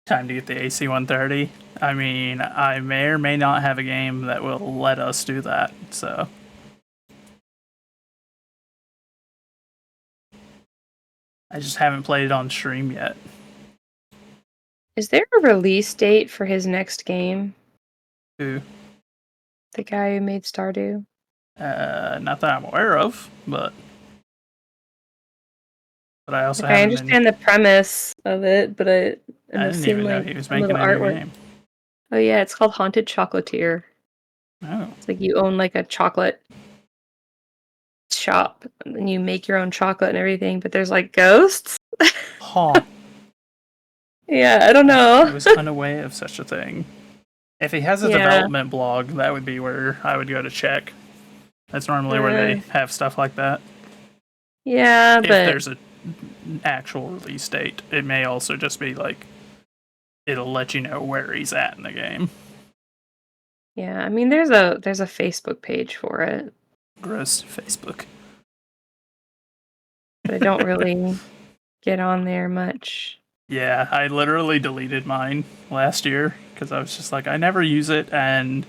A: Time to get the AC 130. I mean, I may or may not have a game that will let us do that, so. I just haven't played it on stream yet.
D: Is there a release date for his next game?
A: Who?
D: The guy who made Stardew?
A: Not that I'm aware of, but I also
D: Like, I
A: haven't
D: understand the premise of it, but
A: I didn't even know he was
D: some of
A: making
D: the
A: a new
D: artwork.
A: game.
D: Oh yeah, it's called Haunted Chocolatier.
A: Oh,
D: It's like you own like a chocolate shop and you make your own chocolate and everything, but there's like ghosts.
A: huh.
D: Yeah, I don't
A: I
D: know.
A: was unaware of such a thing. If he has a
D: Yeah.
A: development blog, that would be where I would go to check. That's normally where they have stuff like that.
D: Yeah,
A: If
D: but
A: there's an actual release date, it may also just be like it'll let you know where he's at in the game.
D: yeah, I mean there's a Facebook page for it,
A: Gross Facebook.
D: but I don't really get on there much.
A: Yeah, I literally deleted mine last year because I was just like, I never use it, and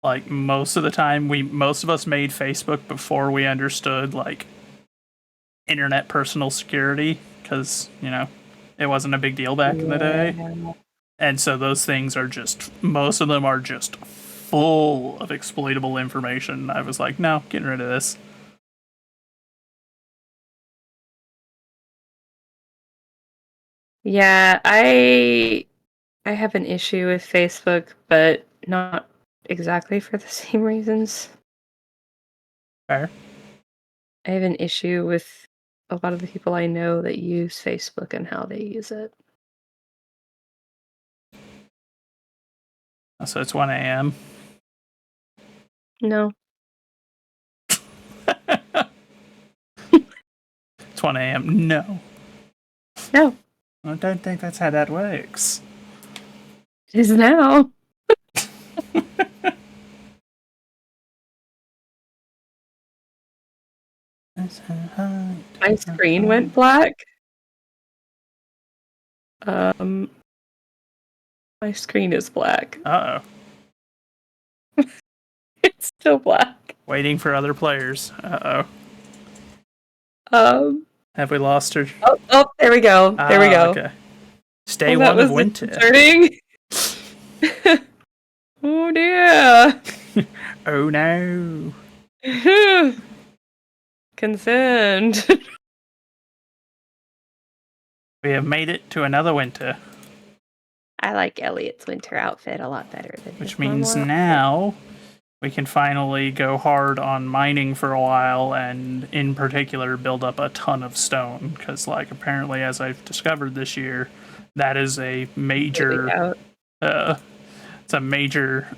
A: like most of the time, most of us made Facebook before we understood like internet personal security because it wasn't a big deal back in the day, and so those things are just most of them are just full of exploitable information. I was like, no, getting rid of this.
D: Yeah, I have an issue with Facebook, but not exactly for the same reasons.
A: Fair.
D: I have an issue with a lot of the people I know that use Facebook and how they use it.
A: So it's 1 a.m.
D: No.
A: It's 1 a.m. No.
D: No.
A: I don't think that's how that works.
D: It is now. My screen went black. My screen is black.
A: Uh-oh.
D: It's still black.
A: Waiting for other players. Uh-oh. Have we lost her?
D: Oh, there we go. There we go.
A: Okay. Stay one of winter.
D: Oh dear.
A: Oh no.
D: Concerned.
A: We have made it to another winter.
D: I like Elliot's winter outfit a lot better than
A: Which
D: his
A: means
D: normal outfit.
A: now we can finally go hard on mining for a while, and in particular build up a ton of stone, because like apparently, as I've discovered this year, that is a major it's a major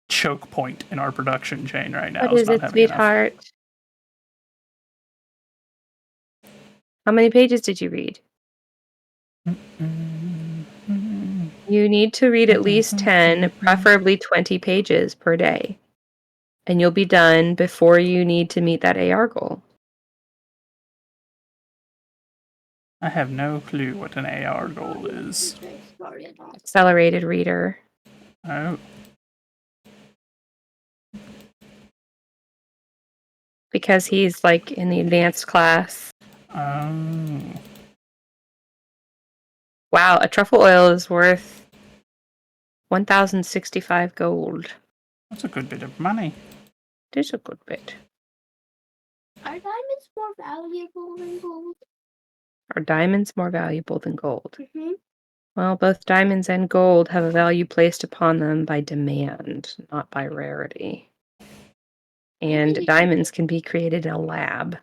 A: choke point in our production chain right now.
D: What is
A: not
D: it,
A: having enough.
D: sweetheart? How many pages did you read? You need to read at least 10, preferably 20 pages per day. And you'll be done before you need to meet that AR goal.
A: I have no clue what an AR goal is.
D: Accelerated reader.
A: Oh,
D: Because he's like in the advanced class.
A: oh.
D: Wow, a truffle oil is worth 1,065 gold.
A: That's a good bit of money.
D: It is a good bit.
E: Are diamonds more valuable than gold?
D: Are diamonds more valuable than gold?
E: Mm-hmm.
D: Well, both diamonds and gold have a value placed upon them by demand, not by rarity. And diamonds can be created in a lab.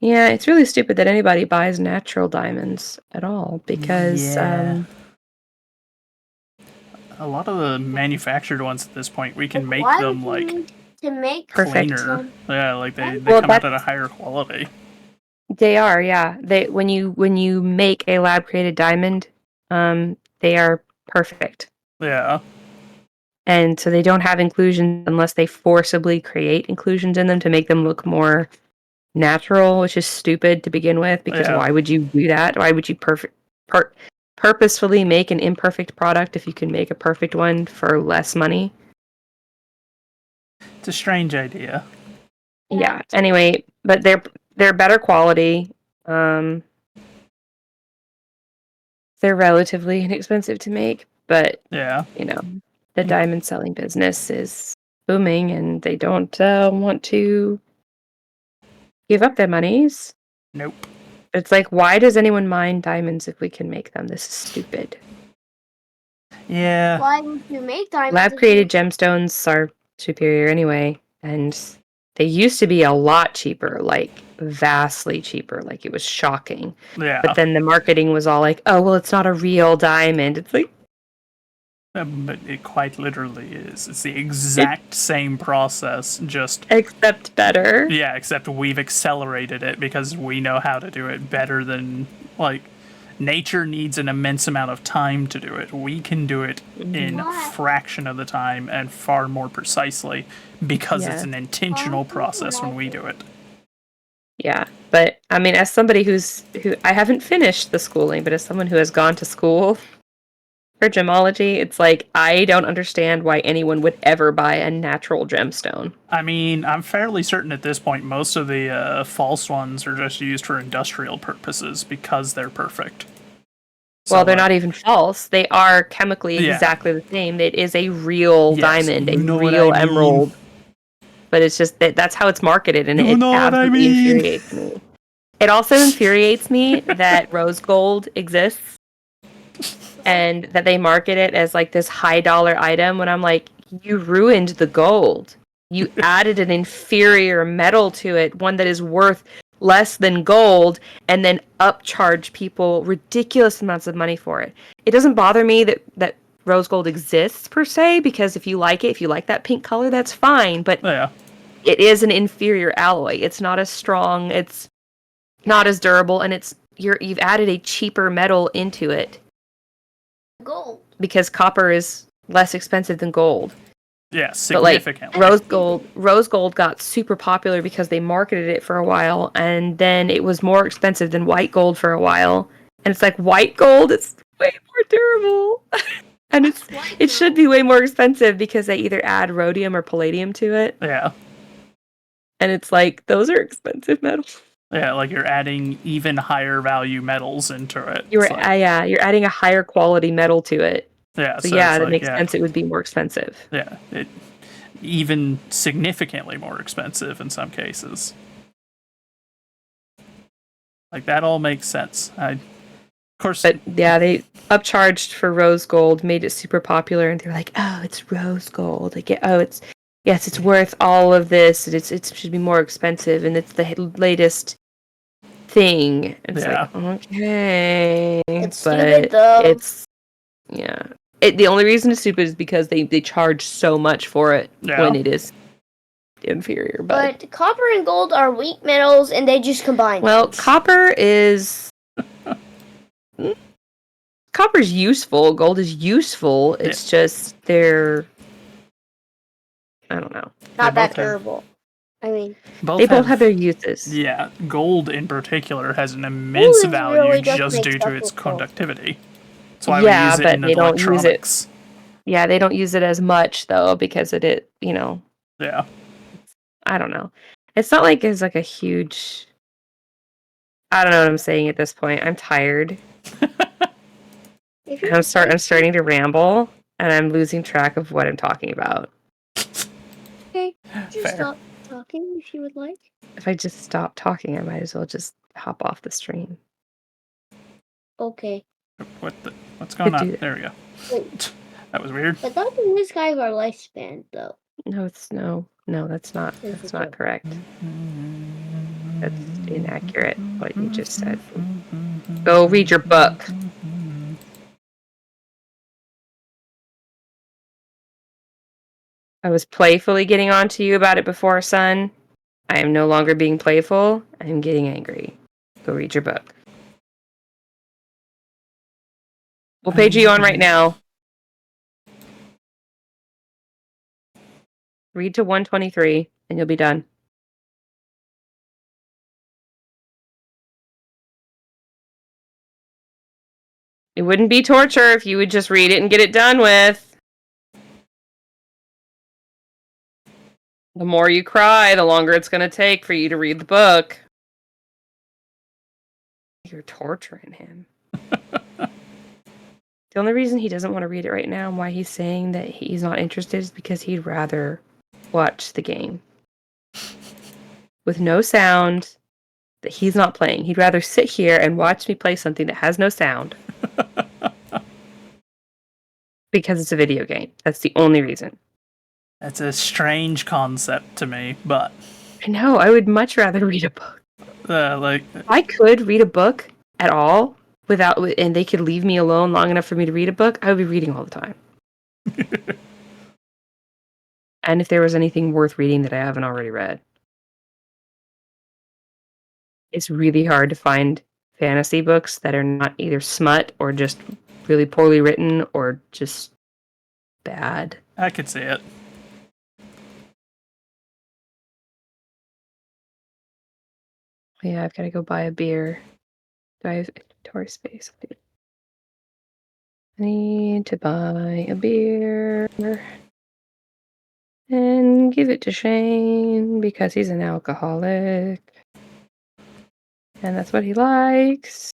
D: Yeah, it's really stupid that anybody buys natural diamonds at all, because
A: Yeah. A lot of the manufactured ones at this point, we can make
E: Why
A: them
E: would you
A: like
E: need to make
D: Perfect.
A: cleaner. Yeah, like they
D: Well,
A: come out at a higher quality.
D: they are, yeah. They when you make a lab created diamond, they are perfect.
A: Yeah.
D: And so they don't have inclusions unless they forcibly create inclusions in them to make them look more natural, which is stupid to begin with, because
A: Yeah.
D: why would you do that? Why would you purposefully make an imperfect product if you can make a perfect one for less money?
A: It's a strange idea.
D: Yeah. Anyway, but they're better quality. They're relatively inexpensive to make, but
A: Yeah.
D: the diamond selling business is booming, and they don't want to give up their monies.
A: Nope.
D: It's like, why does anyone mine diamonds if we can make them? This is stupid.
A: Yeah.
E: Why would you make diamonds?
D: Lab created gemstones are superior anyway, and they used to be a lot cheaper, like vastly cheaper. Like it was shocking.
A: Yeah.
D: But then the marketing was all like, "Oh, well, it's not a real diamond." It's like,
A: But it quite literally is. It's the exact same process, just
D: except better.
A: yeah, except we've accelerated it because we know how to do it better than like nature needs an immense amount of time to do it. We can do it in a fraction of the time and far more precisely because it's an intentional process when we do it.
D: Yeah, but I mean, as somebody who I haven't finished the schooling, but as someone who has gone to school for gemology, it's like I don't understand why anyone would ever buy a natural gemstone.
A: I mean, I'm fairly certain at this point most of the false ones are just used for industrial purposes because they're perfect.
D: Well, they're not even false. They are chemically exactly the same. It is a real diamond, a real emerald. But it's just that's how it's marketed, and it absolutely infuriates me. It also infuriates me that rose gold exists and that they market it as like this high dollar item when I'm like, you ruined the gold. You added an inferior metal to it, one that is worth less than gold, and then upcharge people ridiculous amounts of money for it. It doesn't bother me that rose gold exists per se, because if you like that pink color, that's fine, but it is an inferior alloy. It's not as strong, it's not as durable, and you've added a cheaper metal into it.
E: Gold.
D: Because copper is less expensive than gold.
A: Yeah, significantly.
D: But rose gold got super popular because they marketed it for a while, and then it was more expensive than white gold for a while. And it's like, white gold is way more durable. And it should be way more expensive because they either add rhodium or palladium to it.
A: Yeah.
D: And it's like, those are expensive metals.
A: Yeah, like you're adding even higher value metals into it.
D: You're adding a higher quality metal to it.
A: Yeah,
D: so that makes sense. It would be more expensive.
A: Yeah, even significantly more expensive in some cases. Like that all makes sense. Of course.
D: But yeah, upcharged for rose gold, made it super popular, and they're like, "Oh, it's rose gold. Like, it's worth all of this. It should be more expensive, and it's the latest thing." It's
A: Yeah.
D: like, okay,
E: It's
D: but
E: stupid, though.
D: it's the only reason it's stupid is because they charge so much for it when it is inferior.
E: But copper and gold are weak metals, and they just combine.
D: Well, copper's useful. Gold is useful. It's just they're, I don't know.
E: Not that durable. I mean,
D: they both have their uses.
A: Yeah, gold in particular has an immense value
E: really
A: just due to its conductivity. That's why we use it
D: but
A: in
D: they don't use it.
A: electronics.
D: Yeah, they don't use it as much though because
A: Yeah.
D: I don't know. It's not like it's like a huge. I don't know what I'm saying at this point. I'm tired. I'm starting to ramble, and I'm losing track of what I'm talking about.
E: Okay, just stop talking if you would like.
D: If I just stop talking, I might as well just hop off the stream.
E: Okay.
A: What's going on? There we go.
E: Wait.
A: That was weird.
E: But that was this guy's our lifespan, though.
D: No, that's not. That's not correct. That's inaccurate. What you just said. Go read your book. I was playfully getting on to you about it before, son. I am no longer being playful. I am getting angry. Go read your book. What page are you on right now? Read to 123, and you'll be done. It wouldn't be torture if you would just read it and get it done with. The more you cry, the longer it's going to take for you to read the book. You're torturing him. The only reason he doesn't want to read it right now and why he's saying that he's not interested is because he'd rather watch the game. With no sound that he's not playing. He'd rather sit here and watch me play something that has no sound. Because it's a video game. That's the only reason.
A: That's a strange concept to me, but...
D: I know, I would much rather read a book.
A: If
D: I could read a book at all, and they could leave me alone long enough for me to read a book, I would be reading all the time. And if there was anything worth reading that I haven't already read. It's really hard to find fantasy books that are not either smut or just really poorly written or just bad.
A: I could see it.
D: Yeah, I've got to go buy a beer. Do I have inventory space? I need to buy a beer and give it to Shane because he's an alcoholic. And that's what he likes.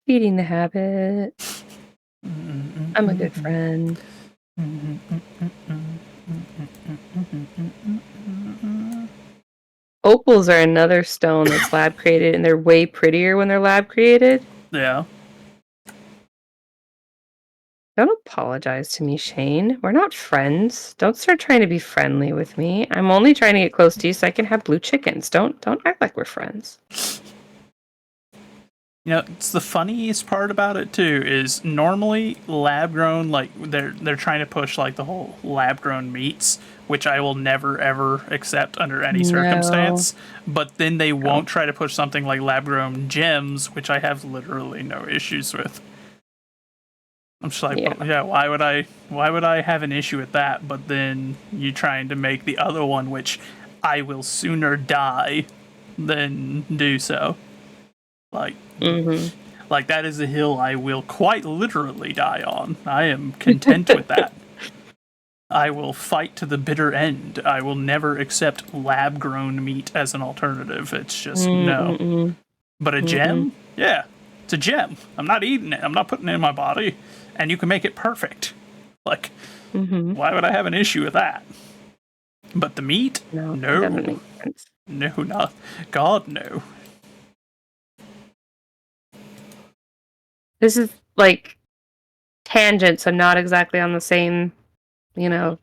D: Feeding the habit. I'm a good friend. Opals are another stone that's lab created, and they're way prettier when they're lab created.
A: Yeah.
D: Don't apologize to me, Shane. We're not friends. Don't start trying to be friendly with me. I'm only trying to get close to you so I can have blue chickens. Don't act like we're friends.
A: You know, it's the funniest part about it too is normally lab grown, like they're trying to push like the whole lab grown meats, which I will never ever accept under any circumstance. But then they won't try to push something like lab grown gems, which I have literally no issues with. I'm just like, why would I have an issue with that? But then you trying to make the other one, which I will sooner die than do so. Like, like that is a hill I will quite literally die on. I am content with that. I will fight to the bitter end. I will never accept lab-grown meat as an alternative. It's just no. But a gem? Yeah, it's a gem. I'm not eating it. I'm not putting it in my body. And you can make it perfect. Like, why would I have an issue with that? But the meat?
D: No.
A: No, not. God, no.
D: This is like tangent, so not exactly on the same, not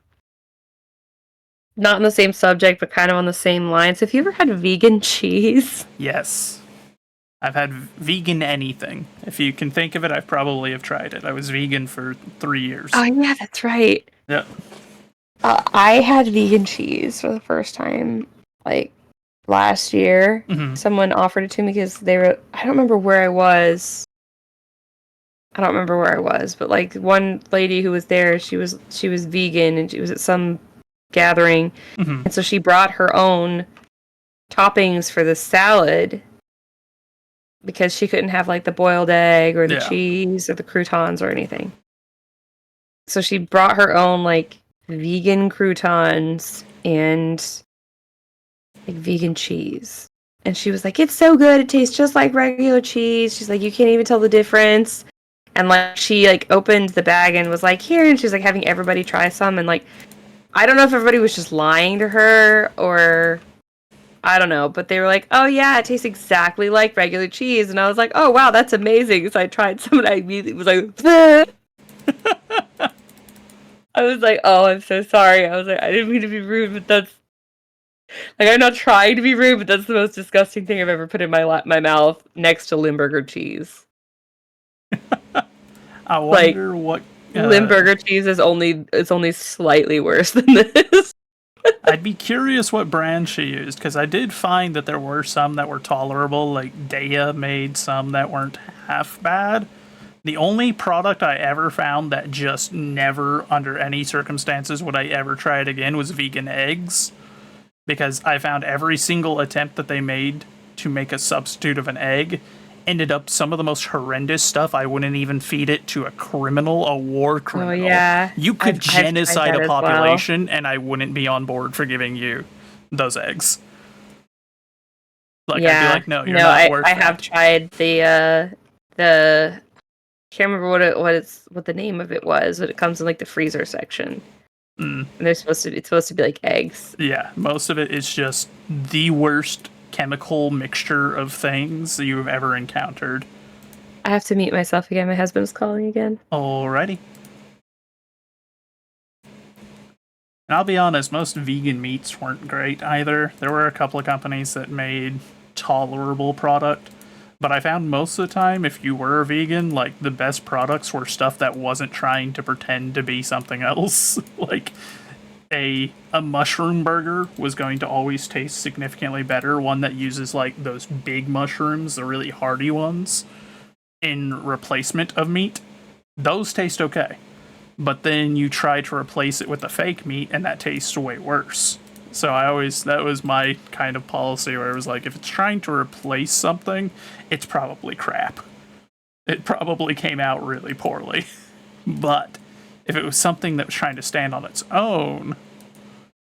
D: on the same subject, but kind of on the same lines. Have you ever had vegan cheese?
A: Yes. I've had vegan anything. If you can think of it, I probably have tried it. I was vegan for 3 years.
D: Oh yeah, that's right.
A: Yeah.
D: I had vegan cheese for the first time, like last year.
A: Mm-hmm.
D: Someone offered it to me because they were. I don't remember where I was. But like one lady who was there, she was vegan and she was at some gathering,
A: Mm-hmm.
D: and so she brought her own toppings for the salad because she couldn't have like the boiled egg or the cheese or the croutons or anything. So she brought her own like vegan croutons and like vegan cheese. And she was like, "It's so good. It tastes just like regular cheese." She's like, "You can't even tell the difference." And like she like opened the bag and was like, "Here," and she's like having everybody try some, and like I don't know if everybody was just lying to her or I don't know, but they were like, "Oh yeah, it tastes exactly like regular cheese." And I was like, "Oh wow, that's amazing." So I tried some and I immediately was like, I was like, "Oh, I'm so sorry." I was like, "I didn't mean to be rude, but that's like I'm not trying to be rude, but that's the most disgusting thing I've ever put in my mouth next to Limburger cheese."
A: I
D: Like
A: wonder what...
D: Limburger cheese is only slightly worse than this.
A: I'd be curious what brand she used, because I did find that there were some that were tolerable, like Daya made some that weren't half bad. The only product I ever found that just never, under any circumstances, would I ever try it again was vegan eggs. Because I found every single attempt that they made to make a substitute of an egg ended up some of the most horrendous stuff. I wouldn't even feed it to a criminal, a war criminal.
D: Oh yeah,
A: You could
D: I've tried
A: genocide
D: that
A: a
D: as well.
A: population, and I wouldn't be on board for giving you those eggs. Like, I'd be like, no, you're not worth
D: I
A: that.
D: have tried the can't remember what the name of it was, but it comes in like the freezer section. And it's supposed to be like eggs.
A: Yeah, most of it is just the worst chemical mixture of things that you've ever encountered.
D: I have to mute myself again. My husband's calling again.
A: Alrighty. And I'll be honest, most vegan meats weren't great either. There were a couple of companies that made tolerable product, but I found most of the time, if you were a vegan, like, the best products were stuff that wasn't trying to pretend to be something else. Like, a mushroom burger was going to always taste significantly better. One that uses, like, those big mushrooms, the really hearty ones, in replacement of meat. Those taste okay. But then you try to replace it with a fake meat, and that tastes way worse. So that was my kind of policy where it was like, if it's trying to replace something, it's probably crap. It probably came out really poorly. But if it was something that was trying to stand on its own,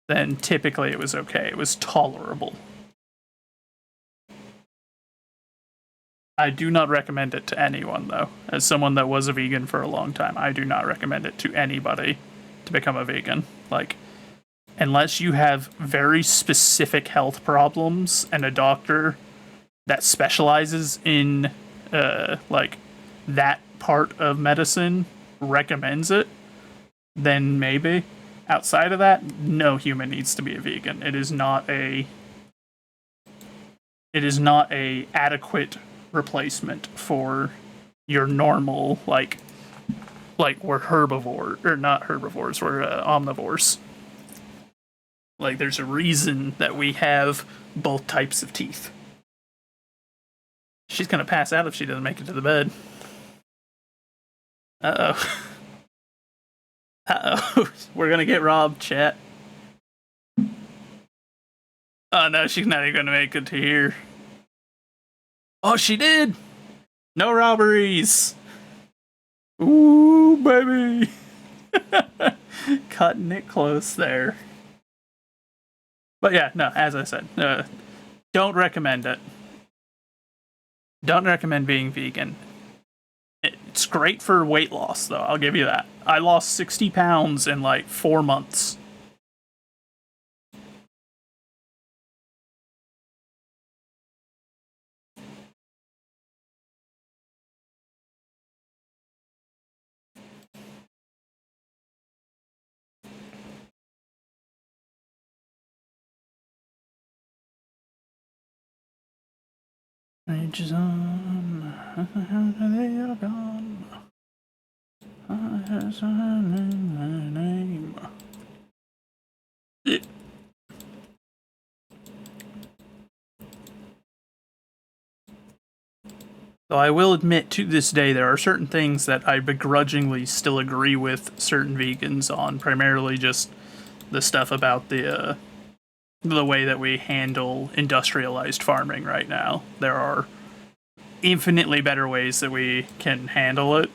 A: then typically it was okay. It was tolerable. I do not recommend it to anyone, though. As someone that was a vegan for a long time, I do not recommend it to anybody to become a vegan. Like, unless you have very specific health problems and a doctor that specializes in, like, that part of medicine recommends it, then maybe. Outside of that, no human needs to be a vegan. It is not a adequate replacement for your normal, like we're herbivore, or not herbivores, we're omnivores. Like, there's a reason that we have both types of teeth. She's gonna pass out if she doesn't make it to the bed. Uh-oh. Uh-oh. We're gonna get robbed, chat. Oh no, she's not even gonna make it to here. Oh, she did! No robberies! Ooh, baby! Cutting it close there. But yeah, no, as I said, don't recommend it. Don't recommend being vegan. It's great for weight loss, though, I'll give you that. I lost 60 pounds in like 4 months. Ages on, they are gone. Has a name. Though I will admit, to this day, there are certain things that I begrudgingly still agree with certain vegans on. Primarily, just the stuff about the way that we handle industrialized farming right now. There are infinitely better ways that we can handle it,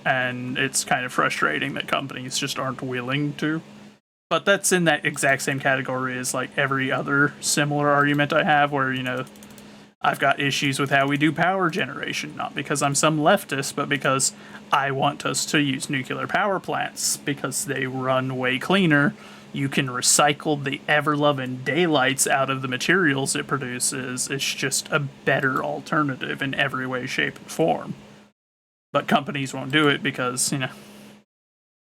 A: and it's kind of frustrating that companies just aren't willing to. But that's in that exact same category as like every other similar argument I have, where, you know, I've got issues with how we do power generation, not because I'm some leftist, but because I want us to use nuclear power plants because they run way cleaner. You can recycle the ever-loving daylights out of the materials it produces. It's just a better alternative in every way, shape, and form. But companies won't do it because, you know,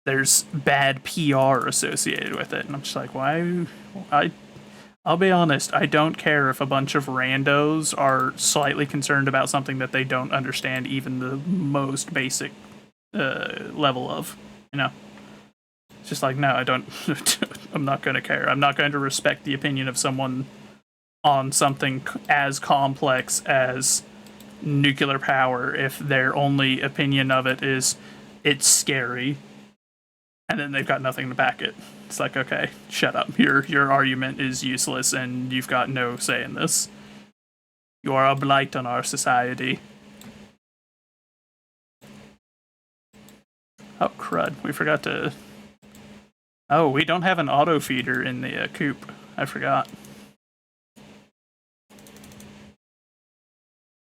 A: there's bad PR associated with it. And I'm just like, why? I'll be honest, I don't care if a bunch of randos are slightly concerned about something that they don't understand even the most basic level of, you know? It's just like, no, I don't, I'm not going to care. I'm not going to respect the opinion of someone on something as complex as nuclear power if their only opinion of it is it's scary and then they've got nothing to back it. It's like, okay, shut up. Your argument is useless and you've got no say in this. You are a blight on our society. Oh, crud. We forgot to... Oh, we don't have an auto feeder in the coop. I forgot.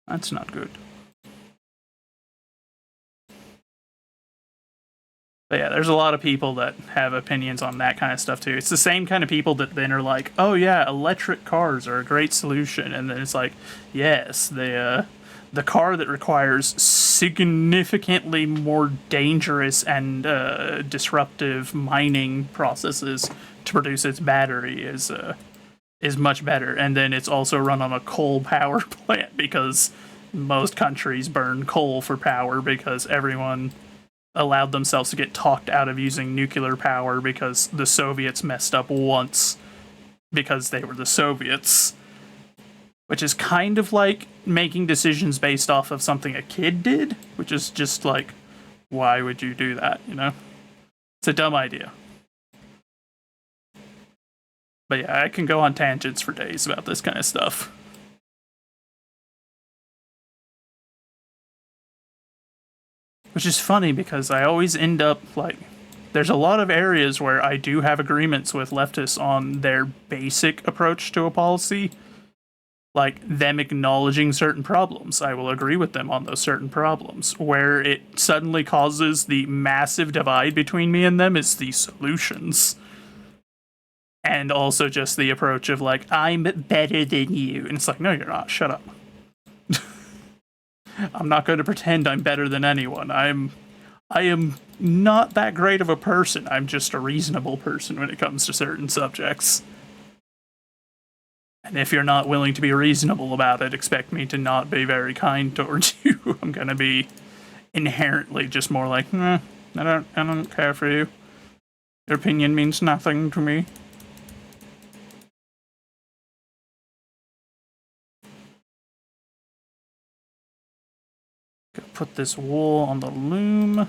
A: That's not good. But yeah, there's a lot of people that have opinions on that kind of stuff too. It's the same kind of people that then are like, "Oh yeah, electric cars are a great solution," and then it's like, "Yes, the car that requires significantly more dangerous and disruptive mining processes to produce its battery is much better." And then it's also run on a coal power plant because most countries burn coal for power because everyone allowed themselves to get talked out of using nuclear power because the Soviets messed up once because they were the Soviets. Which is kind of like making decisions based off of something a kid did, which is just like, why would you do that, you know? It's a dumb idea. But yeah, I can go on tangents for days about this kind of stuff. Which is funny because I always end up like, there's a lot of areas where I do have agreements with leftists on their basic approach to a policy, like them acknowledging certain problems. I will agree with them on those certain problems. Where it suddenly causes the massive divide between me and them is the solutions. And also just the approach of like, I'm better than you. And it's like, no, you're not. Shut up. I'm not going to pretend I'm better than anyone. I am not that great of a person. I'm just a reasonable person when it comes to certain subjects. And if you're not willing to be reasonable about it, expect me to not be very kind towards you. I'm gonna be inherently just more like, I don't care for you. Your opinion means nothing to me. Gonna put this wool on the loom.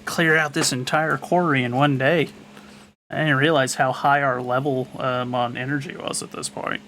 A: Clear out this entire quarry in one day. I didn't realize how high our level on energy was at this point.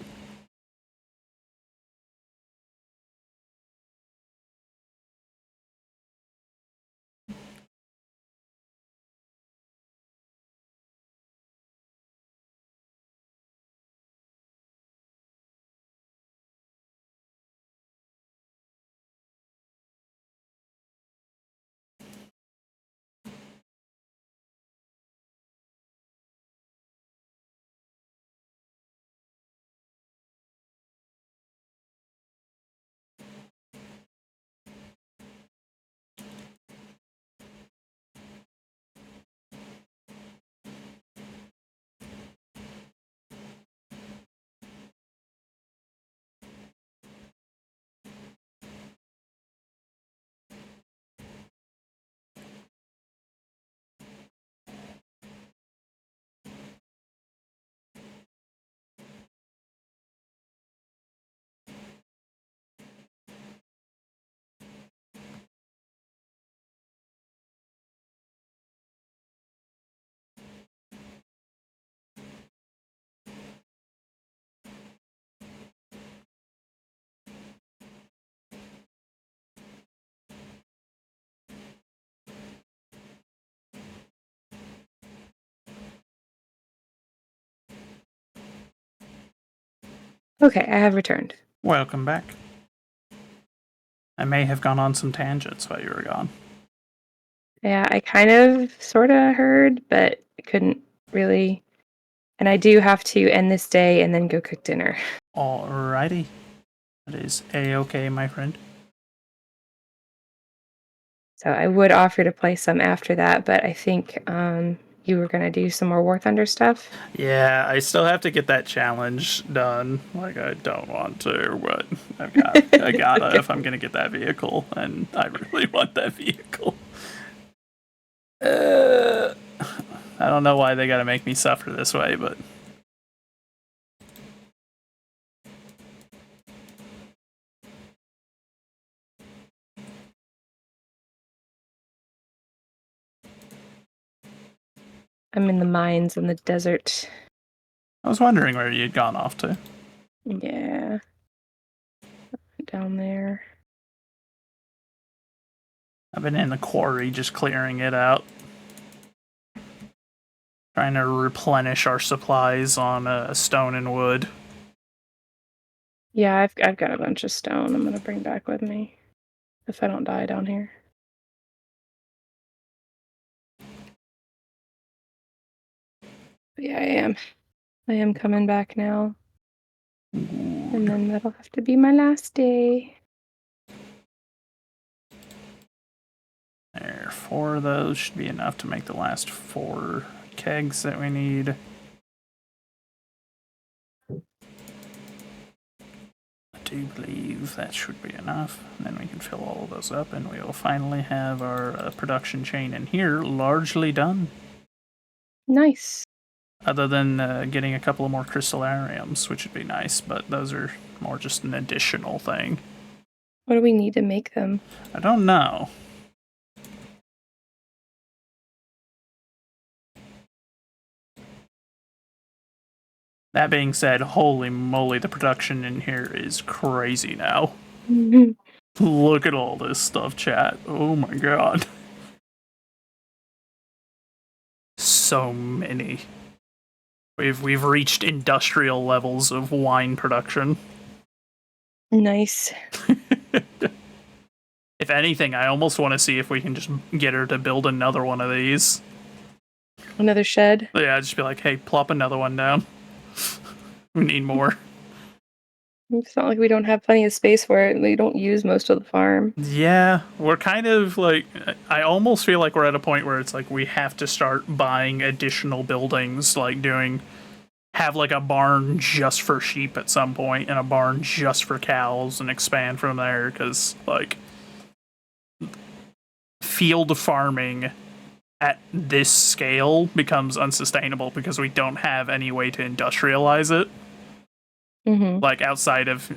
D: Okay, I have returned.
A: Welcome back. I may have gone on some tangents while you were gone.
D: Yeah, I kind of sort of heard, but couldn't really. And I do have to end this day and then go cook dinner.
A: Alrighty. That is A-okay, my friend.
D: So I would offer to play some after that, but I think you were going to do some more War Thunder stuff.
A: Yeah, I still have to get that challenge done. Like, I don't want to, but I gotta if I'm gonna get that vehicle, and I really want that vehicle. I don't know why they gotta make me suffer this way, but...
D: I'm in the mines in the desert.
A: I was wondering where you'd gone off to.
D: Yeah. Down there.
A: I've been in the quarry just clearing it out. Trying to replenish our supplies on stone and wood.
D: Yeah, I've got a bunch of stone I'm going to bring back with me if I don't die down here. But yeah, I am coming back now. And then that'll have to be my last day.
A: There, 4 of those should be enough to make the last 4 kegs that we need. I do believe that should be enough. And then we can fill all of those up, and we will finally have our production chain in here largely done.
D: Nice.
A: Other than getting a couple of more crystallariums, which would be nice, but those are more just an additional thing.
D: What do we need to make them?
A: I don't know. That being said, holy moly, the production in here is crazy now. Look at all this stuff, chat. Oh my god. So many. We've reached industrial levels of wine production.
D: Nice.
A: If anything, I almost want to see if we can just get her to build another one of these.
D: Another shed?
A: Yeah, just be like, hey, plop another one down. We need more.
D: It's not like we don't have plenty of space for it. We don't use most of the farm.
A: Yeah, we're kind of like, I almost feel like we're at a point where it's like we have to start buying additional buildings, like have like a barn just for sheep at some point and a barn just for cows and expand from there, because like field farming at this scale becomes unsustainable because we don't have any way to industrialize it.
D: Mm-hmm.
A: Like outside of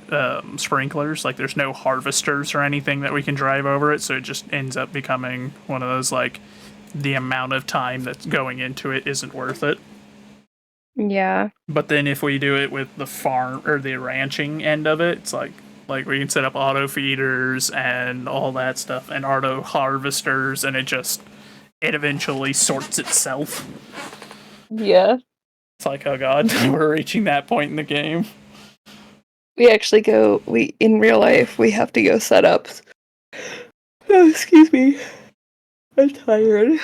A: sprinklers, like there's no harvesters or anything that we can drive over it, so it just ends up becoming one of those like the amount of time that's going into it isn't worth it.
D: Yeah.
A: But then if we do it with the farm or the ranching end of it, it's like we can set up auto feeders and all that stuff and auto harvesters, and it eventually sorts itself.
D: Yeah.
A: It's like, oh god, we're reaching that point in the game.
D: We actually in real life, we have to go set up. Oh, excuse me. I'm tired.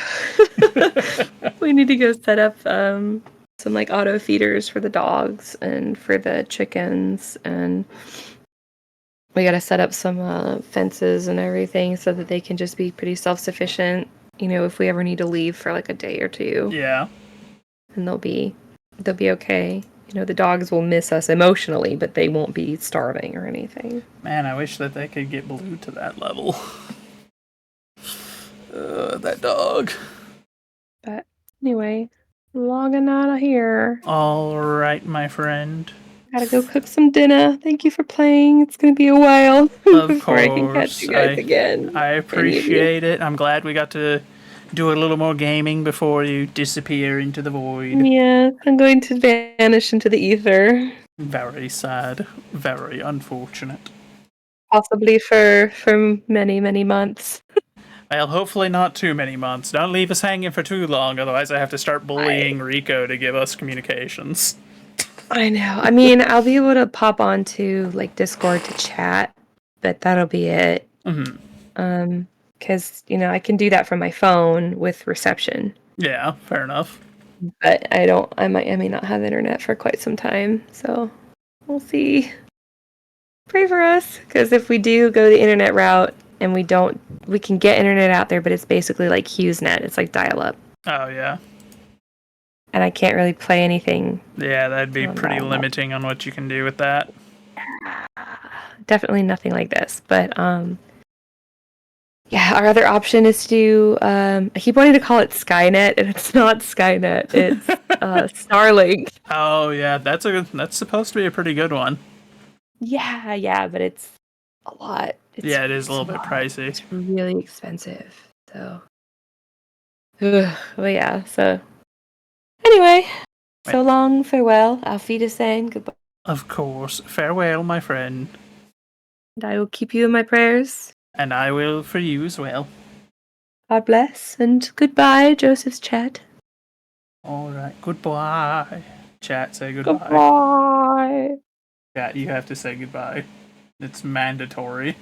D: We need to go set up some like auto feeders for the dogs and for the chickens, and we got to set up some fences and everything so that they can just be pretty self-sufficient, if we ever need to leave for like a day or two.
A: Yeah.
D: And they'll be okay. The dogs will miss us emotionally, but they won't be starving or anything.
A: Man, I wish that they could get Blue to that level. That dog.
D: But anyway, logging out of here.
A: All right, my friend.
D: Gotta go cook some dinner. Thank you for playing. It's gonna be a while
A: Of
D: before I can catch
A: course,
D: you guys again.
A: I appreciate it. I'm glad we got to do a little more gaming before you disappear into the void.
D: Yeah, I'm going to vanish into the ether.
A: Very sad. Very unfortunate.
D: Possibly for many, many months.
A: Well, hopefully not too many months. Don't leave us hanging for too long, otherwise I have to start bullying Rico to give us communications.
D: I know. I mean, I'll be able to pop onto like Discord to chat, but that'll be it.
A: Mm-hmm.
D: Because I can do that from my phone with reception.
A: Yeah, fair enough.
D: But I may not have internet for quite some time, so we'll see. Pray for us, because if we do go the internet route and we can get internet out there, but it's basically like HughesNet. It's like dial-up.
A: Oh, yeah.
D: And I can't really play anything.
A: Yeah, that'd be pretty limiting on what you can do with that.
D: Definitely nothing like this, but yeah, our other option is to do, I keep wanting to call it Skynet, and it's not Skynet, it's Starlink.
A: Oh, yeah, that's supposed to be a pretty good one.
D: Yeah, but it's a lot.
A: It is a little bit pricey.
D: It's really expensive, so. But yeah, so. Anyway, so long, farewell, auf Wiedersehen, goodbye.
A: Of course, farewell, my friend.
D: And I will keep you in my prayers.
A: And I will for you as well.
D: God bless, and goodbye, Joseph's chat.
A: Alright, goodbye. Chat, say goodbye.
D: Goodbye.
A: Chat, you have to say goodbye. It's mandatory.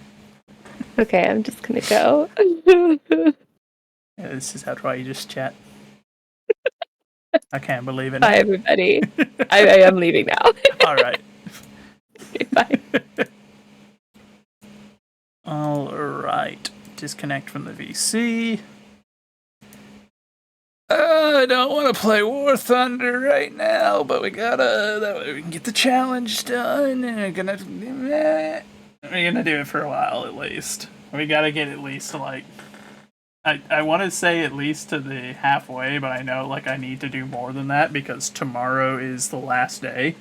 D: Okay, I'm just gonna go.
A: Yeah, this is how do I just chat. I can't believe it.
D: Bye, everybody. I am leaving now.
A: Alright.
D: Okay, bye.
A: Alright. Disconnect from the VC. I don't want to play War Thunder right now, but we gotta, that way we can get the challenge done, and we're gonna do it for a while at least. We gotta get at least to like, I want to say at least to the halfway, but I know like I need to do more than that because tomorrow is the last day.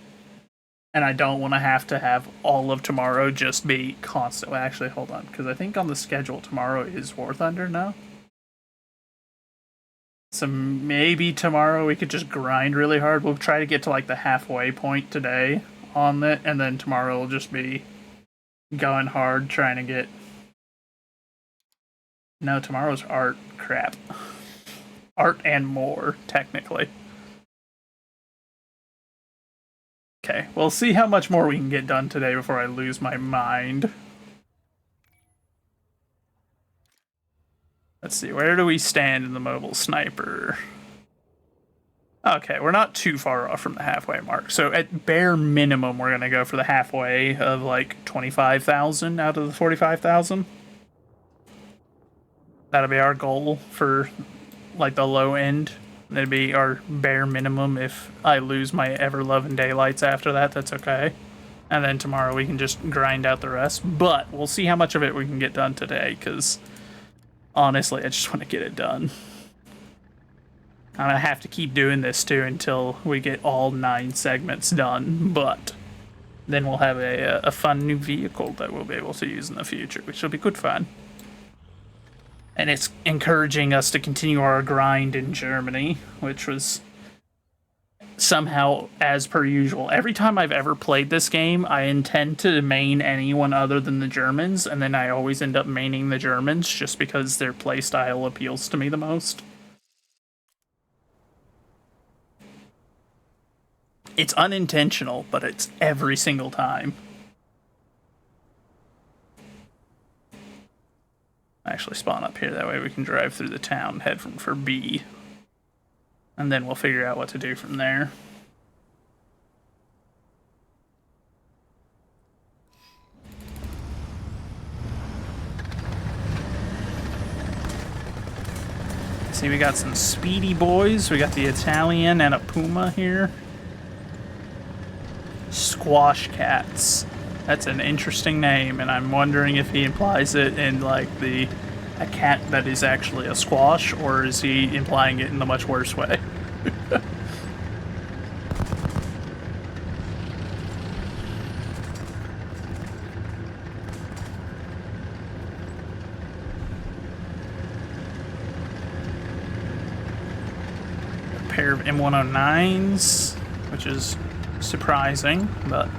A: And I don't want to have all of tomorrow just be constant. Well, actually, hold on, because I think on the schedule tomorrow is War Thunder now. So maybe tomorrow we could just grind really hard. We'll try to get to like the halfway point today on it, and then tomorrow will just be going hard trying to get... No, tomorrow's art crap. Art and more, technically. Okay, we'll see how much more we can get done today before I lose my mind. Let's see, where do we stand in the mobile sniper? Okay, we're not too far off from the halfway mark. So at bare minimum, we're going to go for the halfway of like 25,000 out of the 45,000. That'll be our goal for like the low end. That'd be our bare minimum. If I lose my ever-loving daylights after that, that's okay. And then tomorrow we can just grind out the rest. But we'll see how much of it we can get done today, because honestly, I just want to get it done. I'm going to have to keep doing this too until we get all 9 segments done, but then we'll have a fun new vehicle that we'll be able to use in the future, which will be good fun. And it's encouraging us to continue our grind in Germany, which was somehow, as per usual, every time I've ever played this game, I intend to main anyone other than the Germans, and then I always end up maining the Germans just because their playstyle appeals to me the most. It's unintentional, but it's every single time. Actually spawn up here, that way we can drive through the town, head for B. And then we'll figure out what to do from there. See, we got some speedy boys. We got the Italian and a Puma here. Squash Cats. That's an interesting name, and I'm wondering if he implies it in, like, a cat that is actually a squash, or is he implying it in the much worse way? A pair of M109s, which is surprising, but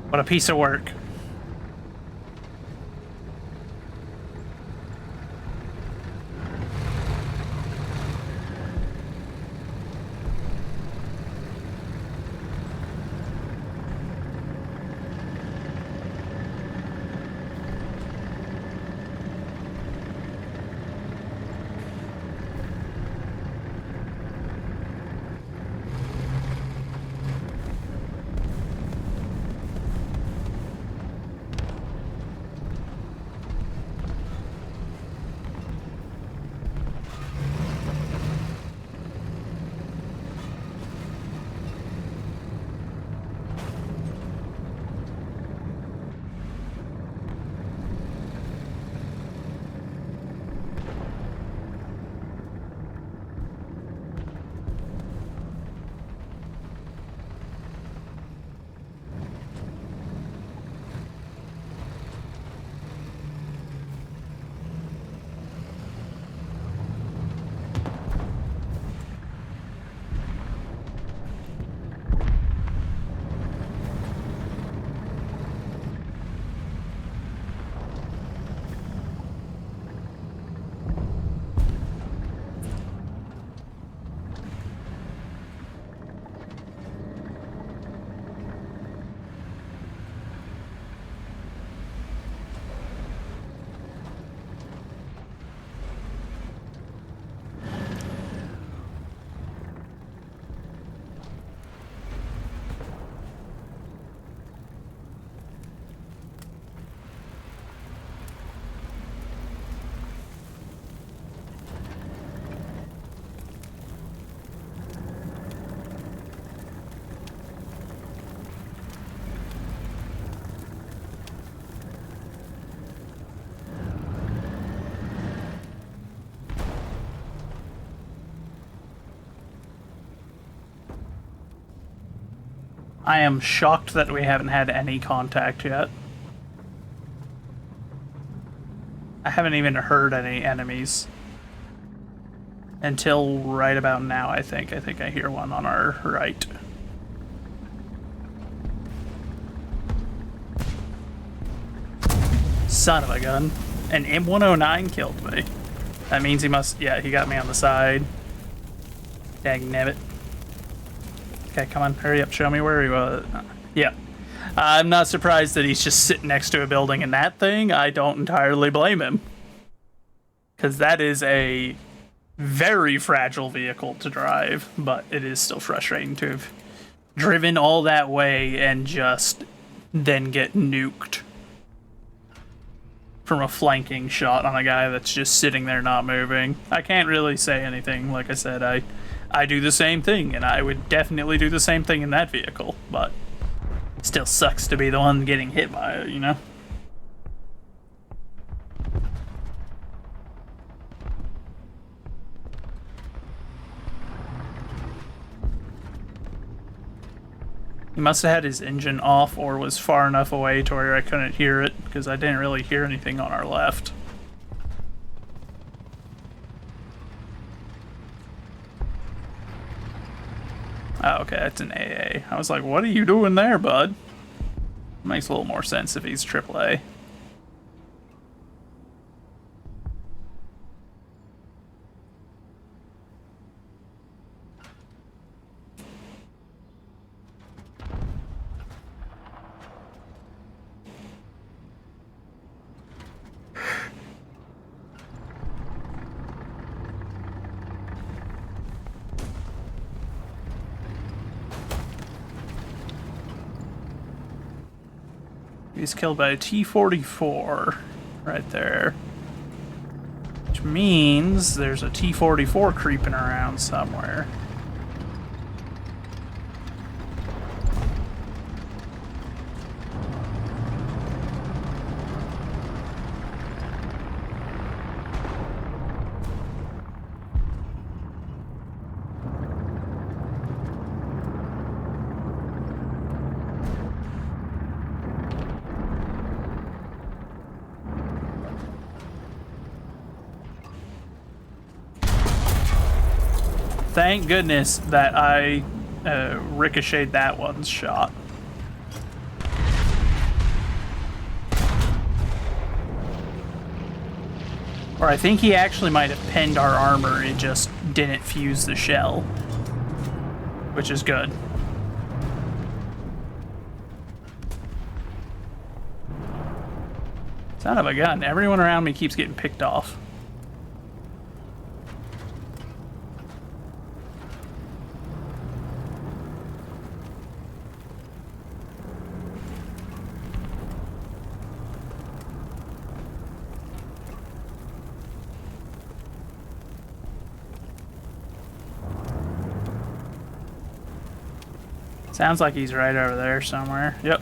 A: what a piece of work. I am shocked that we haven't had any contact yet. I haven't even heard any enemies. Until right about now, I think. I think I hear one on our right. Son of a gun. An M109 killed me. That means he must... Yeah, he got me on the side. Dagnabbit. Okay, come on, hurry up, show me where he was. Yeah. I'm not surprised that he's just sitting next to a building in that thing. I don't entirely blame him. Because that is a very fragile vehicle to drive, but it is still frustrating to have driven all that way and just then get nuked from a flanking shot on a guy that's just sitting there not moving. I can't really say anything. Like I said, I do the same thing, and I would definitely do the same thing in that vehicle, but it still sucks to be the one getting hit by it, you know? He must have had his engine off or was far enough away to where I couldn't hear it, because I didn't really hear anything on our left. Oh, okay, that's an AA. I was like, what are you doing there, bud? Makes a little more sense if he's AAA. He's killed by a T-44 right there. Which means there's a T-44 creeping around somewhere. Thank goodness that I ricocheted that one's shot. Or I think he actually might have pinned our armor, it just didn't fuse the shell. Which is good. Son of a gun, everyone around me keeps getting picked off. Sounds like he's right over there somewhere. Yep.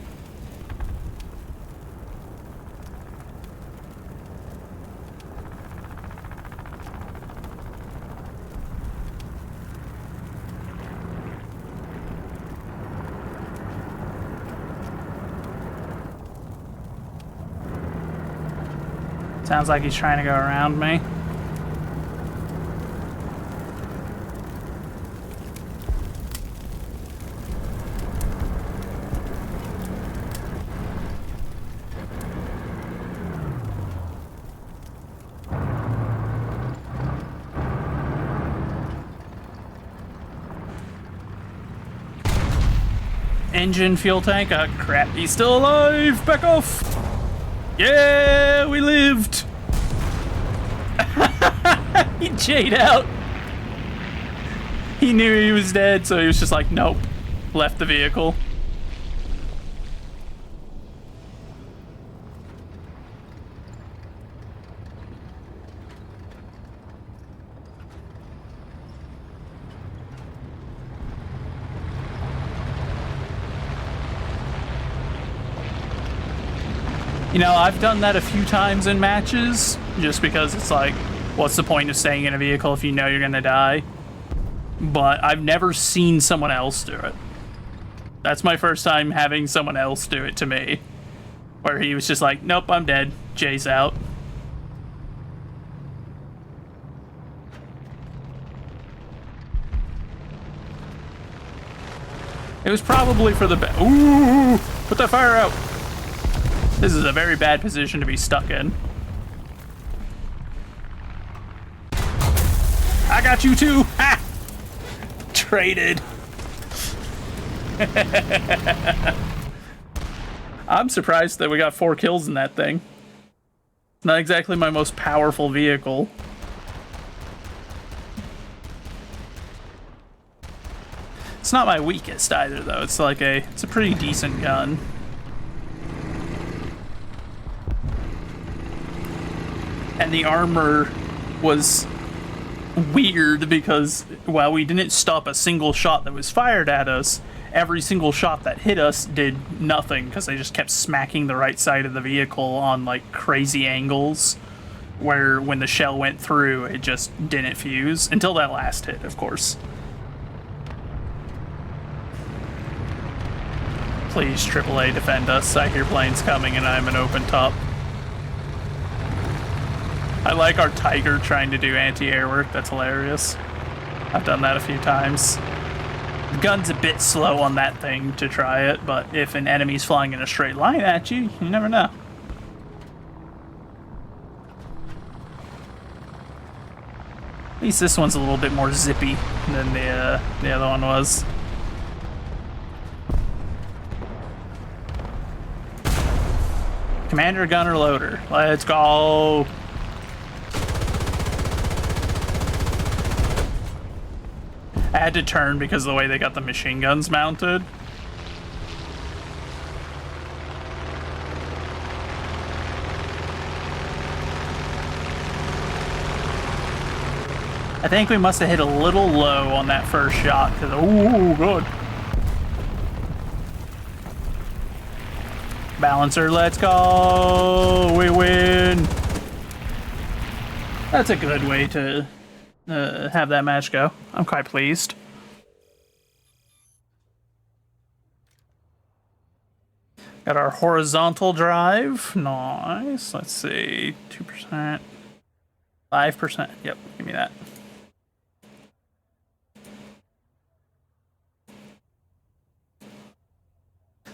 A: Sounds like he's trying to go around me. Engine, fuel tank, oh crap, he's still alive! Back off! Yeah, we lived! He J'd out! He knew he was dead, so he was just like, nope. Left the vehicle. You know, I've done that a few times in matches, just because it's like, what's the point of staying in a vehicle if you know you're gonna die? But I've never seen someone else do it. That's my first time having someone else do it to me. Where he was just like, nope, I'm dead. Jay's out. It was probably for the best. Ooh! Put that fire out! This is a very bad position to be stuck in. I got you too! Ha! Traded. I'm surprised that we got 4 kills in that thing. It's not exactly my most powerful vehicle. It's not my weakest either, though. It's like it's a pretty decent gun. And the armor was weird because while we didn't stop a single shot that was fired at us, every single shot that hit us did nothing because they just kept smacking the right side of the vehicle on like crazy angles where when the shell went through it just didn't fuse until that last hit, of course. Please, AAA, defend us. I hear planes coming and I'm an open top. I like our Tiger trying to do anti-air work. That's hilarious. I've done that a few times. The gun's a bit slow on that thing to try it, but if an enemy's flying in a straight line at you, you never know. At least this one's a little bit more zippy than the other one was. Commander, gunner, loader. Let's go. I had to turn because of the way they got the machine guns mounted. I think we must have hit a little low on that first shot because, oh, good. Balancer, let's go. We win. That's a good way to have that match go. I'm quite pleased. Got our horizontal drive. Nice. Let's see. 2%. 5%. Yep, give me that.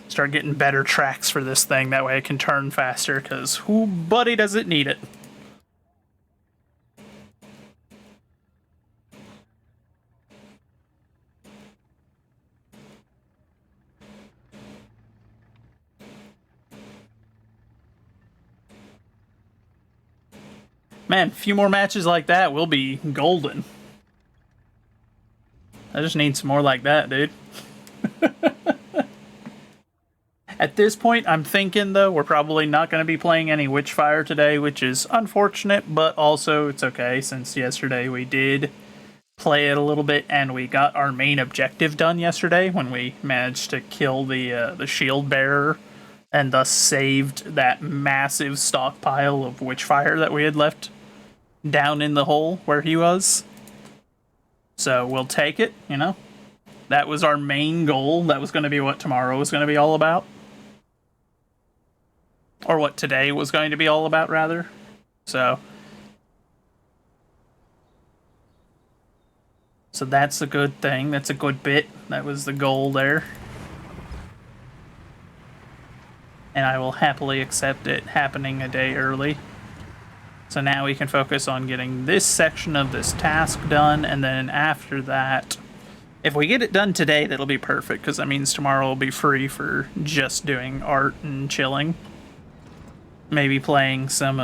A: Start getting better tracks for this thing. That way I can turn faster, because who buddy does it need it? Man, a few more matches like that, we'll be golden. I just need some more like that, dude. At this point, I'm thinking, though, we're probably not going to be playing any Witchfire today, which is unfortunate, but also it's okay, since yesterday we did play it a little bit, and we got our main objective done yesterday when we managed to kill the shield bearer, and thus saved that massive stockpile of Witchfire that we had left down in the hole where he was. So we'll take it, you know? That was our main goal. That was going to be what tomorrow was going to be all about. Or what today was going to be all about, rather. So that's a good thing. That's a good bit. That was the goal there. And I will happily accept it happening a day early. So now we can focus on getting this section of this task done, and then after that, if we get it done today, that'll be perfect, because that means tomorrow will be free for just doing art and chilling. Maybe playing some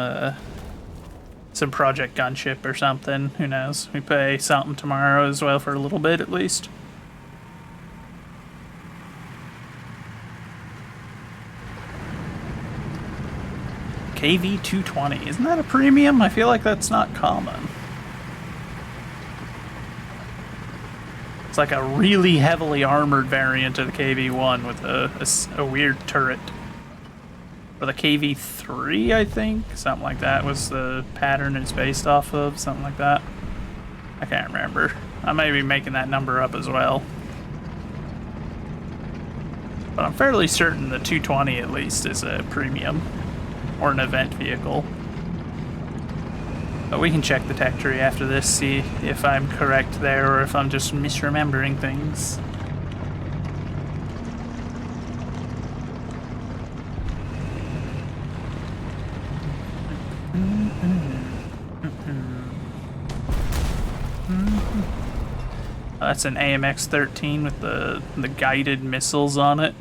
A: Project Gunship or something. Who knows? We play something tomorrow as well for a little bit at least. KV-220. Isn't that a premium? I feel like that's not common. It's like a really heavily armored variant of the KV-1 with a weird turret. Or the KV-3, I think? Something like that was the pattern it's based off of. Something like that. I can't remember. I may be making that number up as well. But I'm fairly certain the 220 at least is a premium. Or an event vehicle. But we can check the tech tree after this, see if I'm correct there or if I'm just misremembering things. That's an AMX-13 with the guided missiles on it.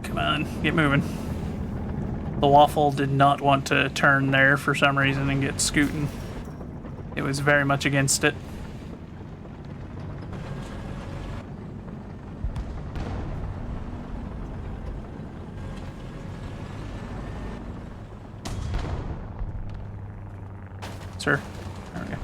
A: Come on, get moving. The waffle did not want to turn there for some reason and get scooting. It was very much against it. Sir, there we go.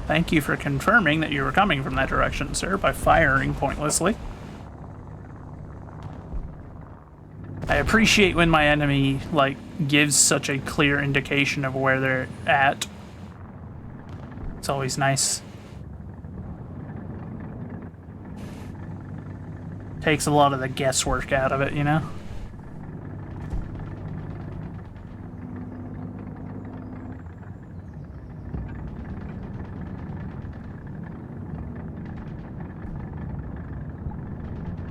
A: Thank you for confirming that you were coming from that direction, sir, by firing pointlessly. I appreciate when my enemy, like, gives such a clear indication of where they're at. It's always nice. Takes a lot of the guesswork out of it, you know?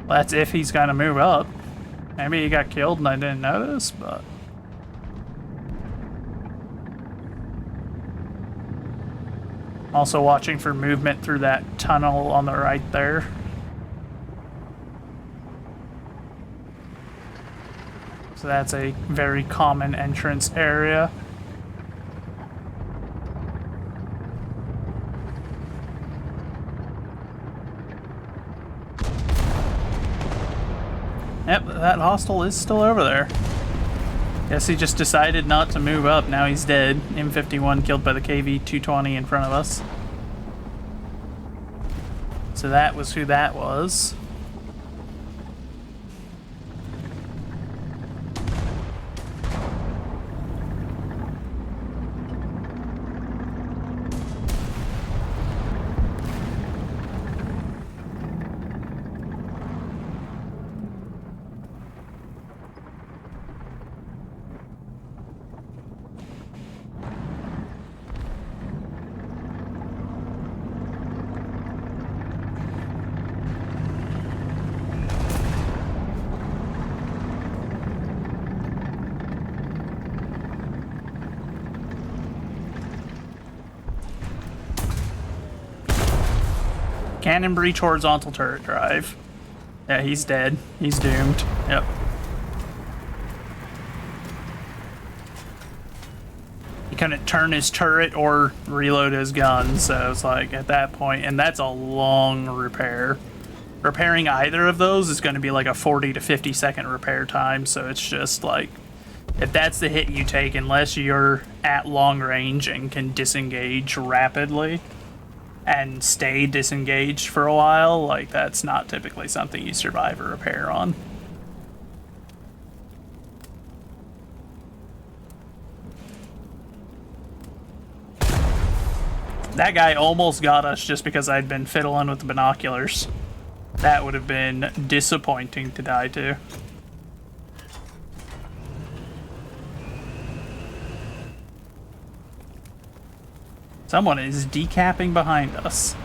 A: That's if he's gonna move up. Maybe he got killed and I didn't notice, but... Also watching for movement through that tunnel on the right there. So that's a very common entrance area. Yep, that hostile is still over there. Guess he just decided not to move up. Now he's dead. M51 killed by the KV-220 in front of us. So that was who that was. Cannon breach horizontal turret drive. Yeah, he's dead. He's doomed. Yep. He couldn't turn his turret or reload his gun, so it's like at that point, and that's a long repair. Repairing either of those is going to be like a 40 to 50 second repair time, so it's just like, if that's the hit you take, unless you're at long range and can disengage rapidly and stay disengaged for a while, like that's not typically something you survive a repair on. That guy almost got us just because I'd been fiddling with the binoculars. That would have been disappointing to die to. Someone is decapping behind us.